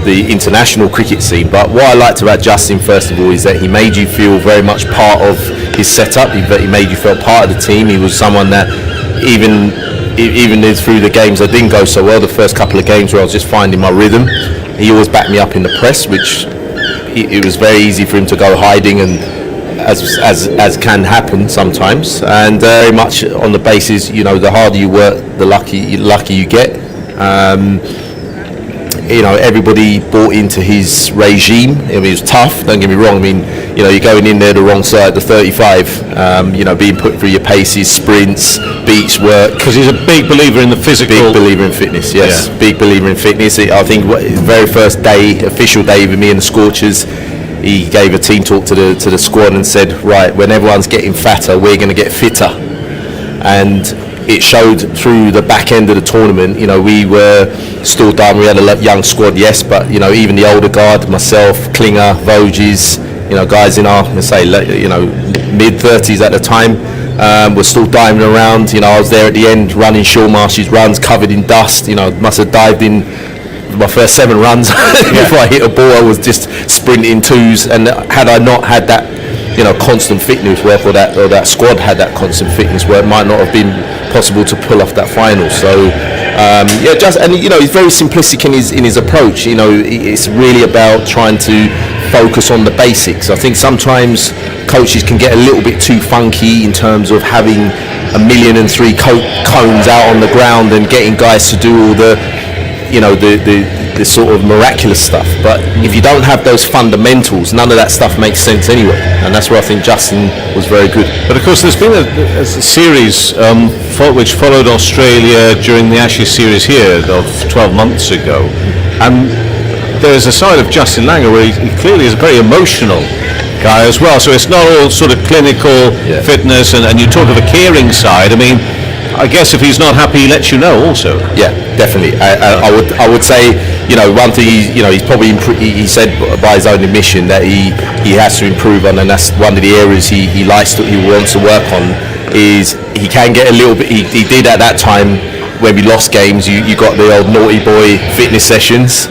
the international cricket scene, but what I liked about Justin first of all is that he made you feel very much part of his setup. He made you feel part of the team. He was someone that even through the games that didn't go so well, the first couple of games where I was just finding my rhythm, he always backed me up in the press, which it was very easy for him to go hiding, and as can happen sometimes, and very much on the basis, you know, the harder you work, the lucky you get. You know, everybody bought into his regime. I mean, it was tough, don't get me wrong. I mean, you know, you're going in there the wrong side, the 35, you know, being put through your paces, sprints, beach work. Because he's a big believer in the physical. Big believer in fitness, yes. Yeah. Big believer in fitness. I think the very first day, official day with me and the Scorchers, he gave a team talk to the squad and said, right, when everyone's getting fatter, we're going to get fitter. And it showed through the back end of the tournament. You know, we were still down. We had a young squad, yes, but you know, even the older guard, myself, Klinger, Voges, you know, guys in our, mid-30s at the time, were still diving around. You know, I was there at the end running Shawmarshy's runs, covered in dust. You know, must have dived in my first 7 runs before I hit a ball. I was just sprinting twos, and had I not had that constant fitness work, or that squad had that constant fitness work, it might not have been possible to pull off that final. So he's very simplistic in his approach. It's really about trying to focus on the basics. I think sometimes coaches can get a little bit too funky in terms of having 1,000,003 cones out on the ground and getting guys to do all the sort of miraculous stuff. But if you don't have those fundamentals, none of that stuff makes sense anyway. And that's where I think Justin was very good. But of course, there's been a series which followed Australia during the Ashes series here of 12 months ago, and there's a side of Justin Langer where he clearly is a very emotional guy as well. So it's not all sort of clinical fitness, and you talk of a caring side. I mean, I guess if he's not happy, he lets you know also. Yeah, definitely. I would say, one thing he's probably he said by his own admission that he has to improve on, and that's one of the areas he wants to work on. Is he can get a little bit. He did at that time when we lost games. You got the old naughty boy fitness sessions.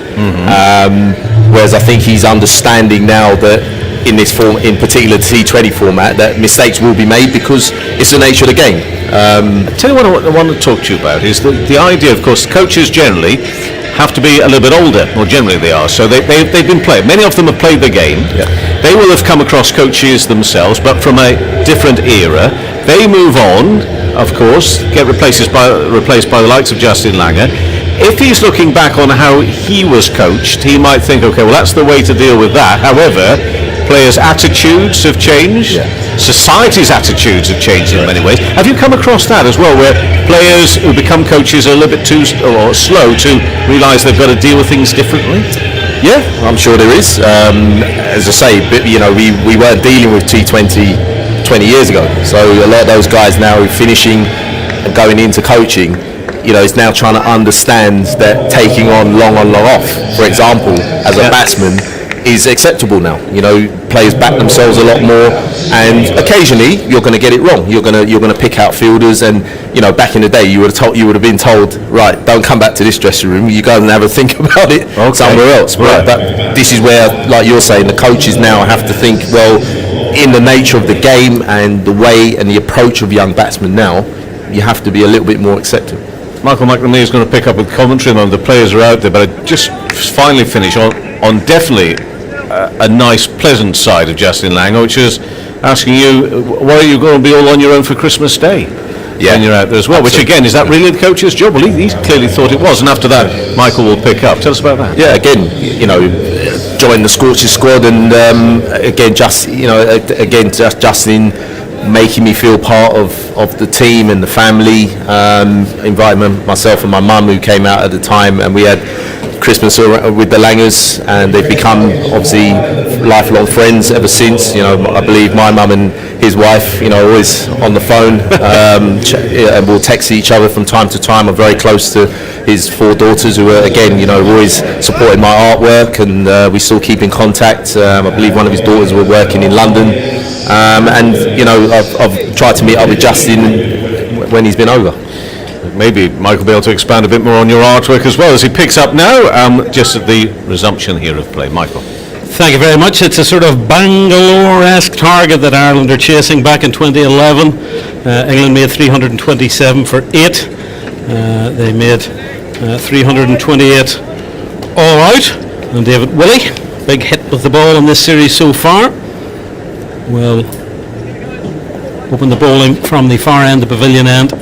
Whereas I think he's understanding now that in this form, in particular the T20 format, that mistakes will be made because it's the nature of the game. Tell you what I want to talk to you about is the idea, of course, coaches generally have to be a little bit older, or generally they are, so they've been playing. Many of them have played the game. They will have come across coaches themselves, but from a different era. They move on, of course, get replaced by the likes of Justin Langer. If he's looking back on how he was coached, he might think, okay, well, that's the way to deal with that. However, players' attitudes have changed. Society's attitudes have changed in many ways. Have you come across that as well, where players who become coaches are a little bit too slow to realise they've got to deal with things differently? Yeah, I'm sure there is. As I say, we weren't dealing with T20 20 years ago. So a lot of those guys now are finishing and going into coaching, is now trying to understand that taking on long off, for example, as a batsman, is acceptable now. Players back themselves a lot more, and occasionally you're going to get it wrong. You're going to pick out fielders, and back in the day you would have been told, right, don't come back to this dressing room. You go and have a think about it somewhere else. Right. But this is where, like you're saying, the coaches now have to think, well, in the nature of the game and the way and the approach of young batsmen now, you have to be a little bit more accepting. Michael McNamee is going to pick up with commentary, and the players are out there, but I just finally finish on definitely a nice, pleasant side of Justin Langer, which is asking you, why are you going to be all on your own for Christmas Day? When you're out there as well, which again, is that really the coach's job? Well, he clearly thought it was, and after that, Michael will pick up. Tell us about that. Yeah, again, join the Scorchers squad, and again, Justin making me feel part of the team and the family, inviting myself and my mum, who came out at the time, and we had Christmas with the Langers, and they've become obviously lifelong friends ever since. I believe my mum and his wife, always on the phone, and we'll text each other from time to time. I'm very close to his 4 daughters, who are again, always supporting my artwork, and we still keep in contact. I believe one of his daughters were working in London, and I've tried to meet up with Justin when he's been over. Maybe Michael will be able to expand a bit more on your artwork as well as he picks up now, just at the resumption here of play. Michael. Thank you very much. It's a sort of Bangalore-esque target that Ireland are chasing back in 2011. England made 327 for 8. They made 328 all out. And David Willey, big hit with the ball in this series so far, will open the bowling from the far end, the pavilion end.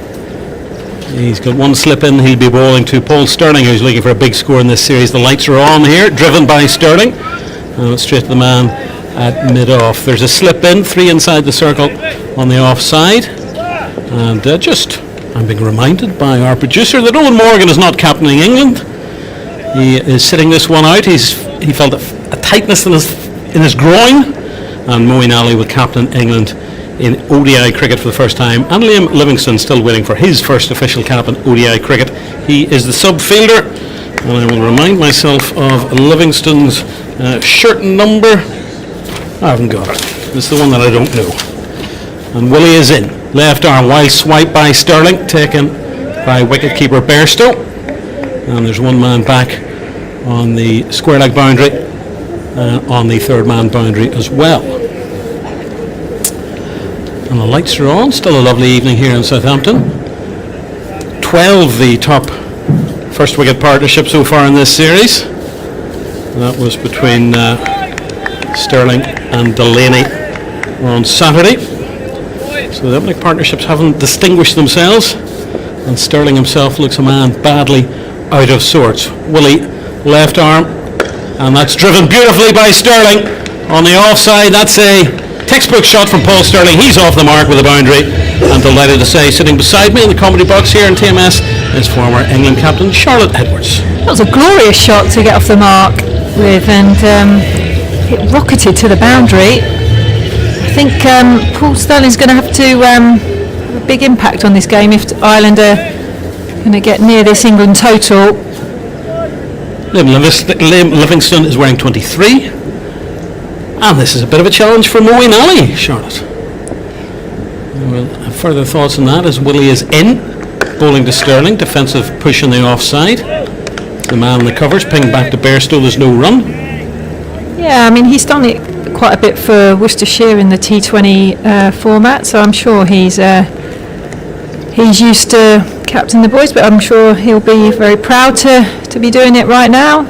He's got one slip in. He'll be bowling to Paul Sterling, who's looking for a big score in this series. The lights are on here, driven by Sterling. Straight to the man at mid-off. There's a slip in, 3 inside the circle on the offside. And I'm being reminded by our producer that Owen Morgan is not captaining England. He is sitting this one out. He felt a tightness in his groin. And Moeen Ali will captain England in ODI cricket for the first time, and Liam Livingstone still waiting for his first official cap in ODI cricket. He is the sub-fielder, and I will remind myself of Livingstone's shirt number. I haven't got it. It's the one that I don't know. And Willie is in. Left arm wide swipe by Sterling, taken by wicket-keeper Bairstow. And there's one man back on the square leg boundary, on the third man boundary as well. And the lights are on. Still a lovely evening here in Southampton. 12 the top first wicket partnership so far in this series. That was between Sterling and Delaney on Saturday. So the opening partnerships haven't distinguished themselves, and Sterling himself looks a man badly out of sorts. Willie, left arm, and that's driven beautifully by Sterling on the offside. That's a textbook shot from Paul Sterling. He's off the mark with a boundary. I'm delighted to say, sitting beside me in the comedy box here in TMS is former England captain Charlotte Edwards. That was a glorious shot to get off the mark with, and it rocketed to the boundary. I think Paul Sterling's going to have to have a big impact on this game if Ireland are going to get near this England total. Liam Livingston is wearing 23, and this is a bit of a challenge for Moeen Ali, Charlotte. We'll have further thoughts on that as Willie is in, bowling to Sterling, defensive push on the offside. The man in the covers, pinged back to Bairstow, there's no run. Yeah, I mean, he's done it quite a bit for Worcestershire in the T20 format, so I'm sure he's used to captain the boys, but I'm sure he'll be very proud to be doing it right now.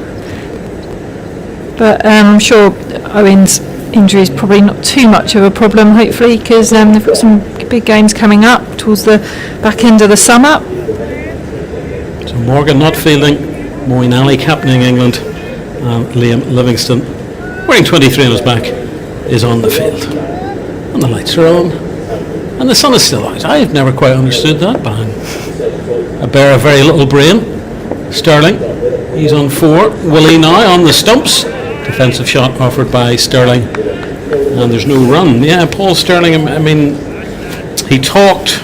But I'm sure Owen's injury is probably not too much of a problem, hopefully, because they've got some big games coming up towards the back end of the summer. So Morgan not fielding, Moeen Ali captaining England, and Liam Livingston, wearing 23 on his back, is on the field. And the lights are on, and the sun is still out. I've never quite understood that, but I bear a very little brain. Sterling, he's on 4. Willie now on the stumps. Defensive shot offered by Sterling, and there's no run. Yeah, Paul Sterling, I mean, he talked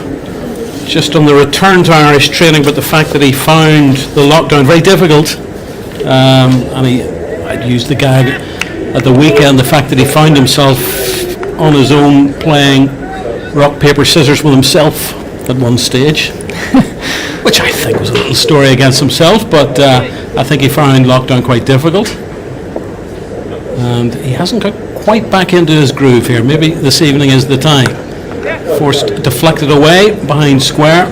just on the return to Irish training about the fact that he found the lockdown very difficult, and I'd used the gag at the weekend, the fact that he found himself on his own playing rock, paper, scissors with himself at one stage, which I think was a little story against himself, but I think he found lockdown quite difficult. And he hasn't got quite back into his groove here. Maybe this evening is the time. Forced, deflected away behind square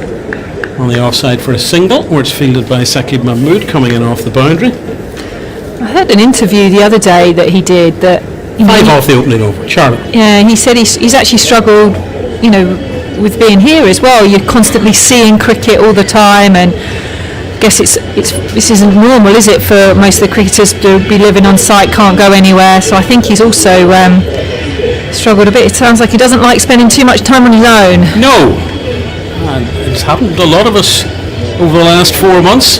on the offside for a single, where it's fielded by Saqib Mahmood coming in off the boundary. I heard an interview the other day that he did that, you know, 5 off the opening over. Charlotte. Yeah, he said he's actually struggled, you know, with being here as well. You're constantly seeing cricket all the time, and I guess this isn't normal, is it, for most of the cricketers to be living on site, can't go anywhere. So I think he's also struggled a bit. It sounds like he doesn't like spending too much time on his own. No, and it's happened to a lot of us over the last 4 months.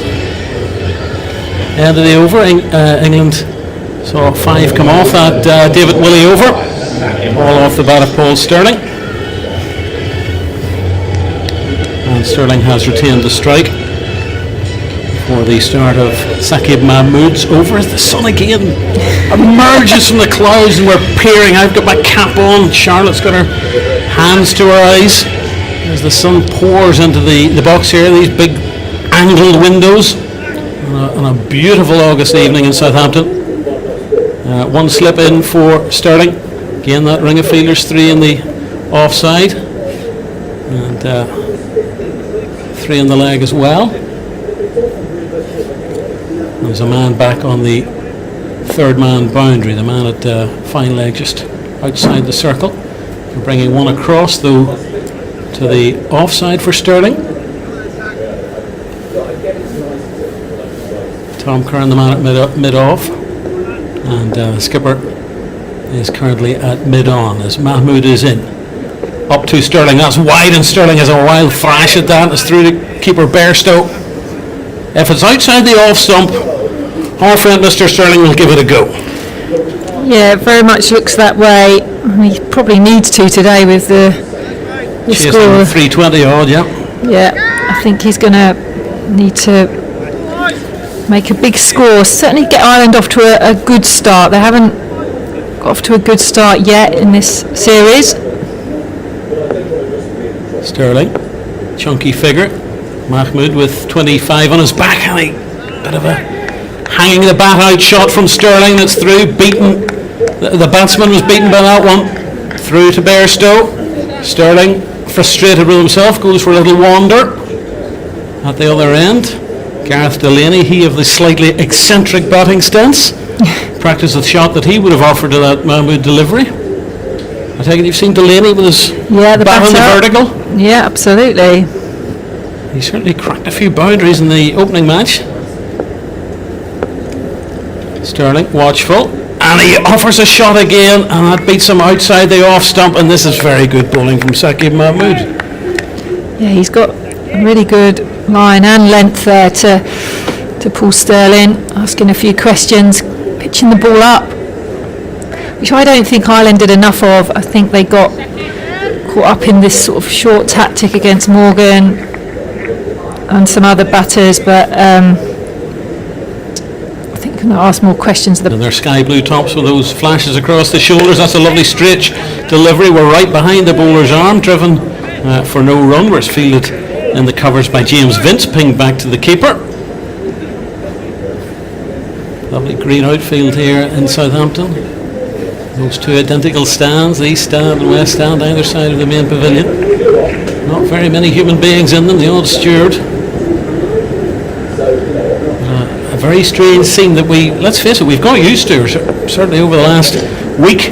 End of the over, England saw 5 come off that David Willey over, all off the bat of Paul Sterling. And Sterling has retained the strike for the start of Saqib Mahmood's over. As the sun again emerges from the clouds and we're peering. I've got my cap on, Charlotte's got her hands to her eyes as the sun pours into the box here, these big angled windows on a beautiful August evening in Southampton. One slip in for Sterling, again that ring of fielders, 3 in the offside and 3 in the leg as well. There's a man back on the 3rd man boundary, the man at fine leg just outside the circle. We're bringing one across though to the offside for Sterling. Tom Curran, the man at mid-off, and the skipper is currently at mid-on as Mahmood is in. Up to Sterling, that's wide, and Sterling has a wild thrash at that. It's through to keeper Bairstow. If it's outside the off stump, our friend Mr. Sterling will give it a go. Yeah, it very much looks that way. He probably needs to today with the score. 320 odd, yeah. Yeah, I think he's going to need to make a big score. Certainly get Ireland off to a good start. They haven't got off to a good start yet in this series. Sterling, chunky figure. Mahmood with 25 on his back, and a bit of a hanging the bat out shot from Sterling that's through, beaten. The batsman was beaten by that one. Through to Bairstow. Sterling, frustrated with himself, goes for a little wander at the other end. Gareth Delaney, he of the slightly eccentric batting stance, practiced the shot that he would have offered to that Mahmood delivery. I take it you've seen Delaney with his bat on the vertical? Yeah, absolutely. He certainly cracked a few boundaries in the opening match. Sterling, watchful, and he offers a shot again, and that beats him outside the off stump, and this is very good bowling from Saqib Mahmood. Yeah, he's got a really good line and length there to Paul Sterling, asking a few questions, pitching the ball up, which I don't think Ireland did enough of. I think they got caught up in this sort of short tactic against Morgan and some other batters, but I think I'm going to ask more questions. And their sky blue tops with those flashes across the shoulders. That's a lovely straight delivery. We're right behind the bowler's arm, driven for no run, where it's fielded in the covers by James Vince, pinged back to the keeper. Lovely green outfield here in Southampton. Those two identical stands, the east stand and west stand, either side of the main pavilion. Not very many human beings in them, the odd steward. A very strange scene that let's face it, we've got used to, certainly over the last week.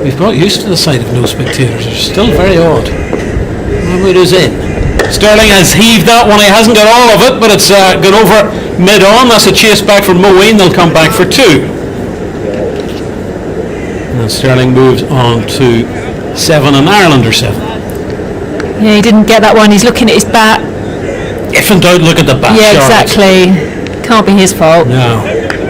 We've got used to the sight of no spectators. It's still very odd. Mahmood is in. Sterling has heaved that one. He hasn't got all of it, but it's gone over mid-on. That's a chase back from Moeen. They'll come back for 2. And Sterling moves on to 7, and Ireland are 7. Yeah, he didn't get that one. He's looking at his bat. If in doubt, look at the bat. Yeah, Charlotte. exactly. Can't be his fault. No.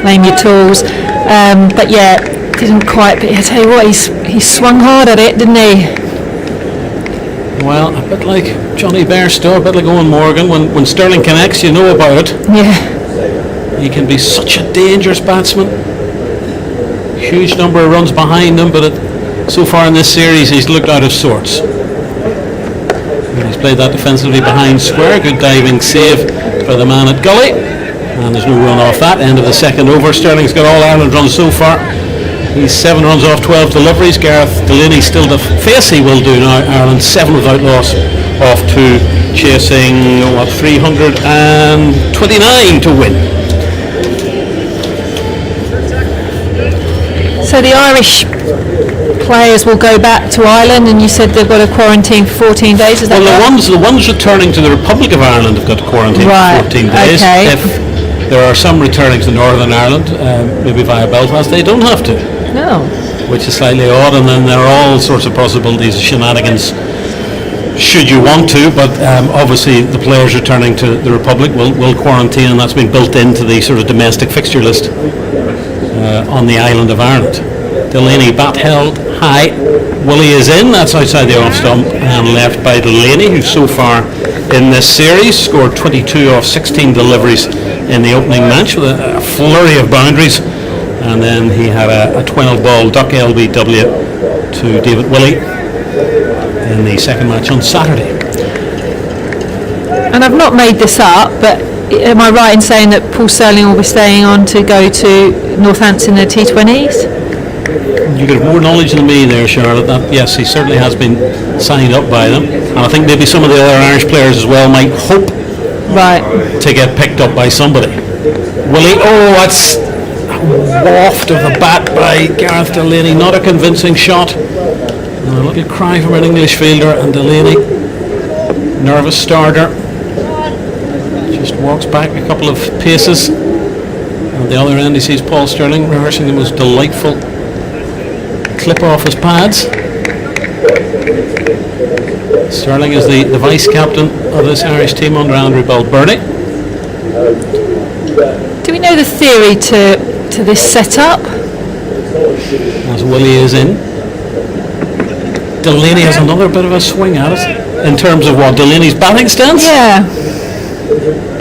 Blame your tools. But yeah, didn't quite. But I tell you what, he swung hard at it, didn't he? Well, a bit like Johnny Bairstow, a bit like Owen Morgan. When Sterling connects, you know about it. Yeah. He can be such a dangerous batsman. Huge number of runs behind him, but so far in this series, he's looked out of sorts. And he's played that defensively behind square. Good diving save by the man at Gully. And there's no run off that. End of the second over. Sterling's got all Ireland runs so far. He's 7 runs off 12 deliveries. Gareth Delaney still to face. He will do now. Ireland 7 without loss off 2, chasing 329 to win. So the Irish players will go back to Ireland, and you said they've got to quarantine for 14 days. Is that well, right? the ones returning to the Republic of Ireland have got to quarantine for 14 days. Okay. If there are some returning to Northern Ireland, maybe via Belfast, they don't have to. No. Which is slightly odd, and then there are all sorts of possibilities of shenanigans should you want to, but obviously the players returning to the Republic will quarantine, and that's been built into the sort of domestic fixture list on the island of Ireland. Delaney bat held high. Willie is in, that's outside the off stump, and left by Delaney, who so far in this series scored 22 off 16 deliveries in the opening match with a flurry of boundaries. And then he had a 12-ball duck LBW to David Willey in the second match on Saturday. And I've not made this up, but am I right in saying that Paul Sterling will be staying on to go to Northampton in the T20s? You got more knowledge than me there, Charlotte. Yes, he certainly has been signed up by them. And I think maybe some of the other Irish players as well might hope to get picked up by somebody. Willey, that's waft of the bat by Gareth Delaney, not a convincing shot. And a little cry from an English fielder, and Delaney, nervous starter, just walks back a couple of paces. At the other end he sees Paul Sterling rehearsing the most delightful clip off his pads. Sterling is the vice captain of this Irish team under Andrew Balbirnie. Do we know the theory to this setup? As Willie is in. Delaney has another bit of a swing at it in terms of what, Delaney's batting stance? Yeah.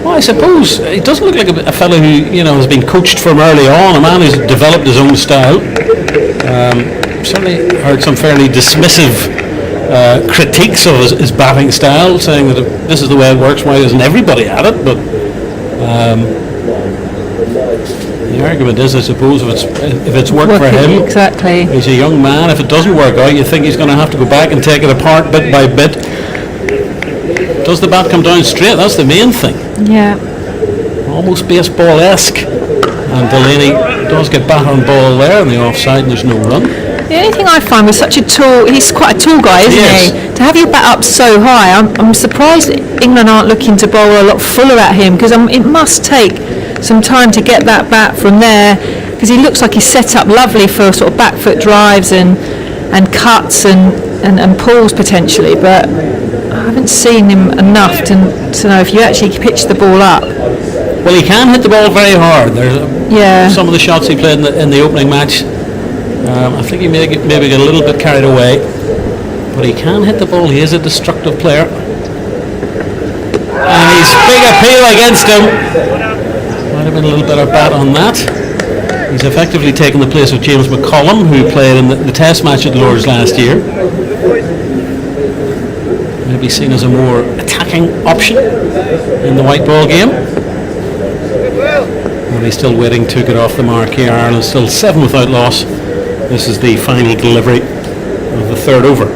Well, I suppose it doesn't look like a fellow who has been coached from early on, a man who's developed his own style. Certainly heard some fairly dismissive critiques of his batting style, saying that if this is the way it works, why isn't everybody at it? But The argument is, I suppose, if it's worked for him, Exactly. he's a young man. If it doesn't work out, you think he's going to have to go back and take it apart bit by bit. Does the bat come down straight? That's the main thing. Yeah. Almost baseball-esque. And Delaney does get bat on ball there in the offside, and there's no run. The only thing I find with such a tall, he's quite a tall guy, isn't Yes. he? To have your bat up so high, I'm surprised England aren't looking to bowl a lot fuller at him, because it must take some time to get that bat from there, because he looks like he's set up lovely for sort of back foot drives and cuts and pulls potentially, but I haven't seen him enough to know if you actually pitch the ball up. Well, he can hit the ball very hard. There's some of the shots he played in the opening match. I think he maybe get a little bit carried away, but he can hit the ball. He is a destructive player, and he's big appeal against him. Might have been a little better bat on that. He's effectively taken the place of James McCollum, who played in the Test match at the Lords last year. Maybe seen as a more attacking option in the white ball game. And he's still waiting to get off the mark here. Ireland still 7 without loss. This is the final delivery of the third over.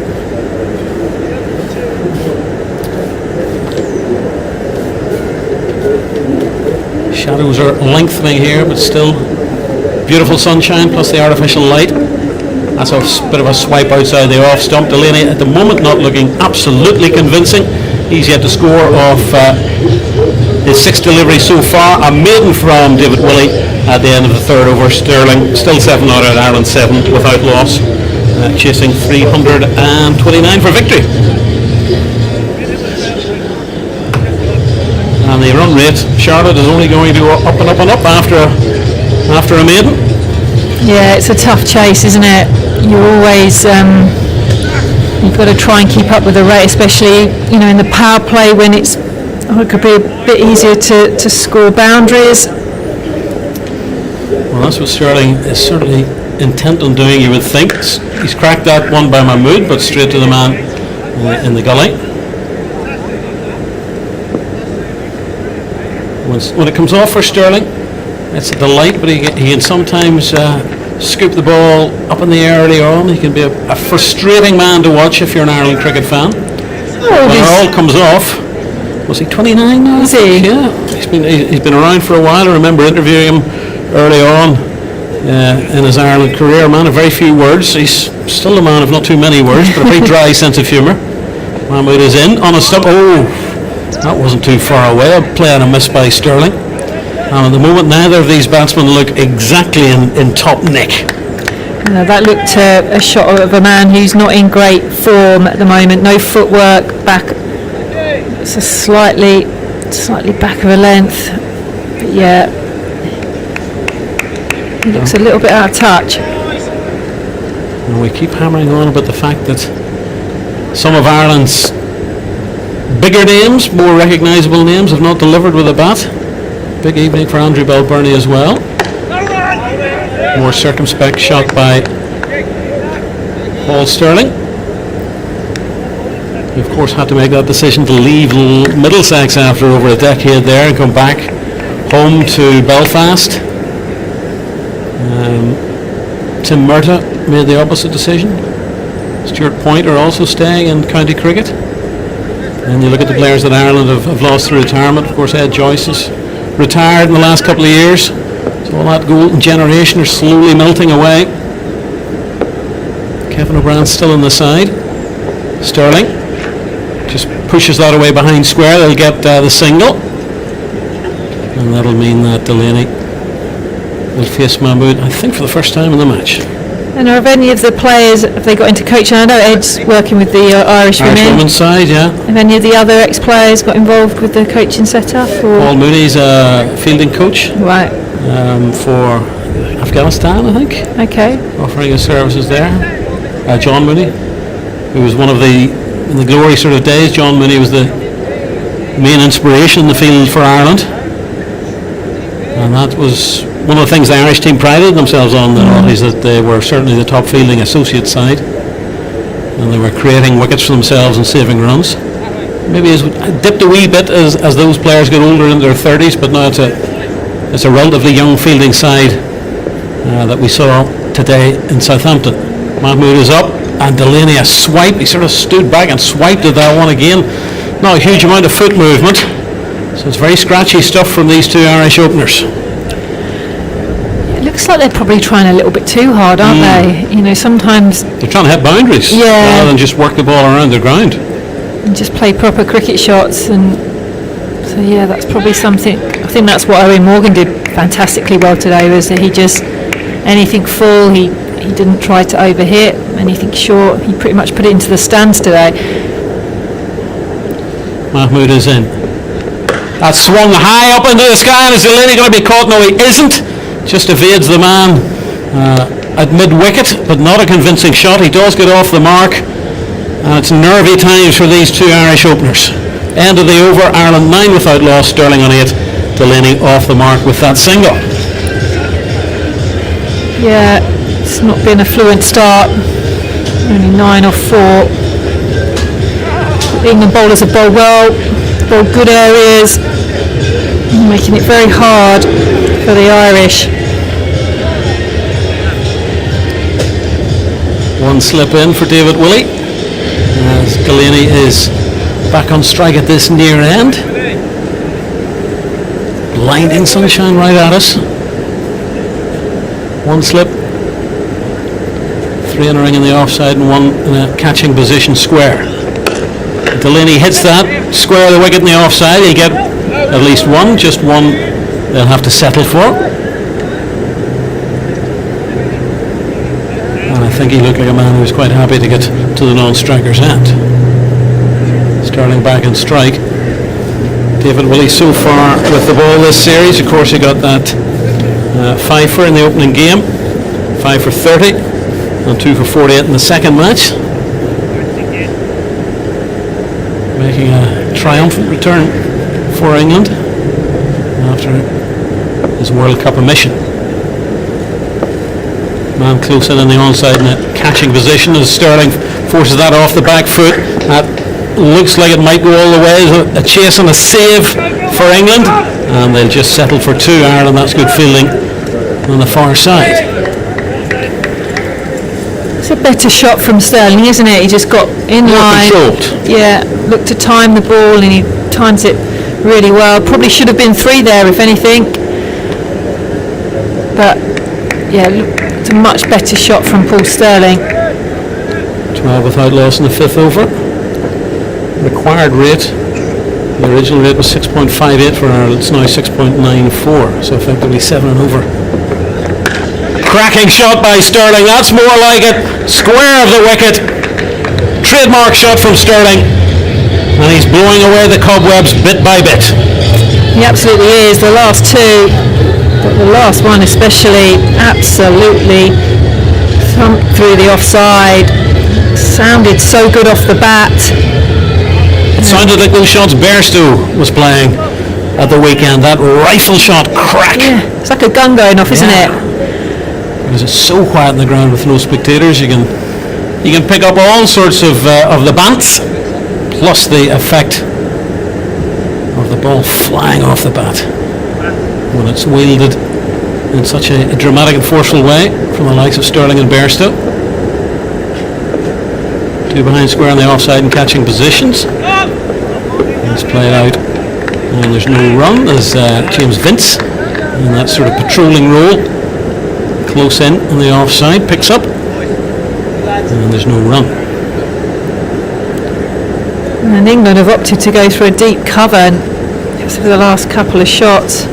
Shadows are lengthening here, but still beautiful sunshine plus the artificial light. That's a bit of a swipe outside the off stump. Delaney at the moment not looking absolutely convincing. He's yet to score off his 6th delivery so far. A maiden from David Willey at the end of the third over. Sterling still 7 out at Ireland 7 without loss, chasing 329 for victory. And the run rate, Charlotte is only going to up and up and up after a maiden. Yeah, it's a tough chase, isn't it? You're always you've got to try and keep up with the rate, especially in the power play when it could be a bit easier to score boundaries. Well, that's what Sterling is certainly intent on doing, you would think. He's cracked that one by Mahmood, but straight to the man in the gully. When it comes off for Sterling, it's a delight, but he can sometimes scoop the ball up in the air early on. He can be a frustrating man to watch if you're an Ireland cricket fan. When it all comes off, was he 29 now? Is he? Yeah, he's been around for a while. I remember interviewing him early on in his Ireland career. A man of very few words. He's still a man of not too many words, but a very dry sense of humour. Mahmood is in on a stop. Oh, that wasn't too far away. A play and a miss by Sterling. And at the moment, neither of these batsmen look exactly in top nick. That looked a shot of a man who's not in great form at the moment. No footwork, back. It's a slightly back of a length. But yeah, he looks a little bit out of touch. And we keep hammering on about the fact that some of Ireland's bigger names, more recognisable names, have not delivered with a bat. Big evening for Andrew Balbirnie as well. More circumspect shot by Paul Sterling. He of course had to make that decision to leave Middlesex after over a decade there and come back home to Belfast. Tim Murtagh made the opposite decision. Stuart Pointer also staying in county cricket. And you look at the players that Ireland have lost through retirement. Of course, Ed Joyce has retired in the last couple of years. So all that golden generation are slowly melting away. Kevin O'Brien's still on the side. Sterling just pushes that away behind square. They'll get the single. And that'll mean that Delaney will face Mahmood, I think, for the first time in the match. And are any of the players, have they got into coaching? I know Ed's working with the Irish women's side, yeah. Have any of the other ex-players got involved with the coaching setup? Paul Mooney's a fielding coach. Right. For Afghanistan, I think. Okay. Offering his services there. John Mooney, who was one of in the glory sort of days, John Mooney was the main inspiration in the field for Ireland. And that was one of the things the Irish team prided themselves on, is that they were certainly the top fielding associate side. And they were creating wickets for themselves and saving runs. Maybe it's dipped a wee bit as those players get older in their 30s, but now it's a It's a relatively young fielding side that we saw today in Southampton. Mahmood is up, and Delaney a swipe. He sort of stood back and swiped at that one again. Not a huge amount of foot movement, so it's very scratchy stuff from these two Irish openers. It looks like they're probably trying a little bit too hard, aren't they? You know, sometimes They're trying to hit boundaries rather than just work the ball around the ground. and just play proper cricket shots, and so yeah, that's probably something. I think that's what Owen Morgan did fantastically well today, was that he just, anything full, he didn't try to overhit, anything short, he pretty much put it into the stands today. Mahmood is in. That's swung high up into the sky, and is Delaney going to be caught? No, he isn't. Just evades the man at mid-wicket, but not a convincing shot. He does get off the mark, and it's nervy times for these two Irish openers. End of the over, Ireland 9 without loss, Sterling on 8, Delaney off the mark with that single. Yeah, it's not been a fluent start, only 9 off 4. The England bowlers have bowled well, bowled good areas, making it very hard for the Irish. One slip in for David Willey, as Delaney is back on strike at this near end. Blinding sunshine right at us. One slip, 3 in a ring in the offside and 1 in a catching position square. Delaney hits that square of the wicket in the offside. He get at least 1, just 1 they'll have to settle for. And I think he looked like a man who was quite happy to get to the non-striker's end. Sterling back in strike. David Willey so far with the ball this series. Of course, he got that 5 in the opening game, 5 for 30 and 2 for 48 in the second match. Making a triumphant return for England after his World Cup omission. Man close in the onside in a catching position as Sterling forces that off the back foot. That looks like it might go all the way. A chase and a save for England, and they'll just settle for 2. Ireland, that's good fielding on the far side. It's a better shot from Sterling, isn't it? He just got in More line. controlled. Yeah, looked to time the ball, and he times it really well. Probably should have been 3 there, if anything. But yeah, it's a much better shot from Paul Sterling. 12 without loss in the 5th over. Required rate, the original rate was 6.58 for Ireland, it's now 6.94, so effectively 7 and over. Cracking shot by Sterling, that's more like it. Square of the wicket. Trademark shot from Sterling, and he's blowing away the cobwebs bit by bit. He absolutely is. The last 2, but the last one especially, absolutely thumped through the offside. Sounded so good off the bat. It sounded like those shots Bairstow was playing at the weekend. That rifle shot crack. Yeah, it's like a gun going off, isn't it? Because it's so quiet on the ground with no spectators, you can pick up all sorts of the bants, plus the effect of the ball flying off the bat when it's wielded in such a dramatic and forceful way from the likes of Sterling and Bairstow. 2 behind square on the offside and catching positions. It's played out, and there's no run as James Vince in that sort of patrolling role, close in on the offside, picks up, and there's no run. And England have opted to go through a deep cover, and because of the last couple of shots,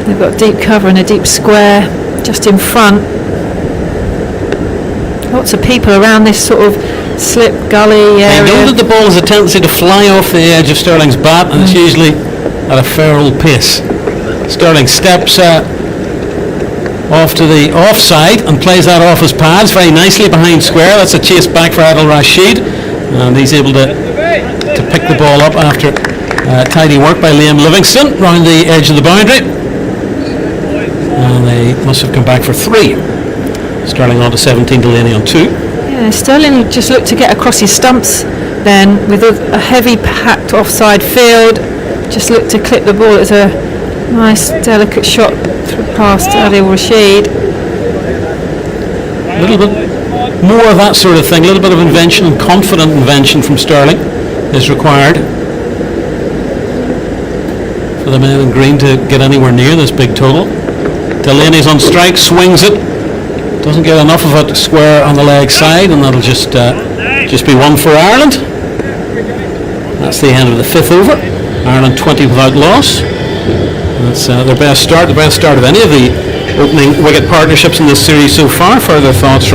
they've got deep cover and a deep square just in front. Lots of people around this sort of slip gully area. I know that the ball has a tendency to fly off the edge of Sterling's bat, and it's usually at a fair old pace. Sterling steps off to the offside and plays that off his pads very nicely behind square. That's a chase back for Adil Rashid, and he's able to pick the ball up after tidy work by Liam Livingston round the edge of the boundary, and they must have come back for 3. Sterling on to 17, Delaney on 2. Yeah, Sterling just looked to get across his stumps then with a heavy packed offside field. Just looked to clip the ball. It was a Nice delicate shot past Adil Rashid. A little bit more of that sort of thing, a little bit of invention and confident invention from Sterling is required for the men in green to get anywhere near this big total. Delaney's on strike, swings it, doesn't get enough of it square on the leg side, and that'll just be one for Ireland. That's the end of the 5th over. Ireland 20 without loss. That's their best start, the best start of any of the opening wicket partnerships in this series so far. Further thoughts from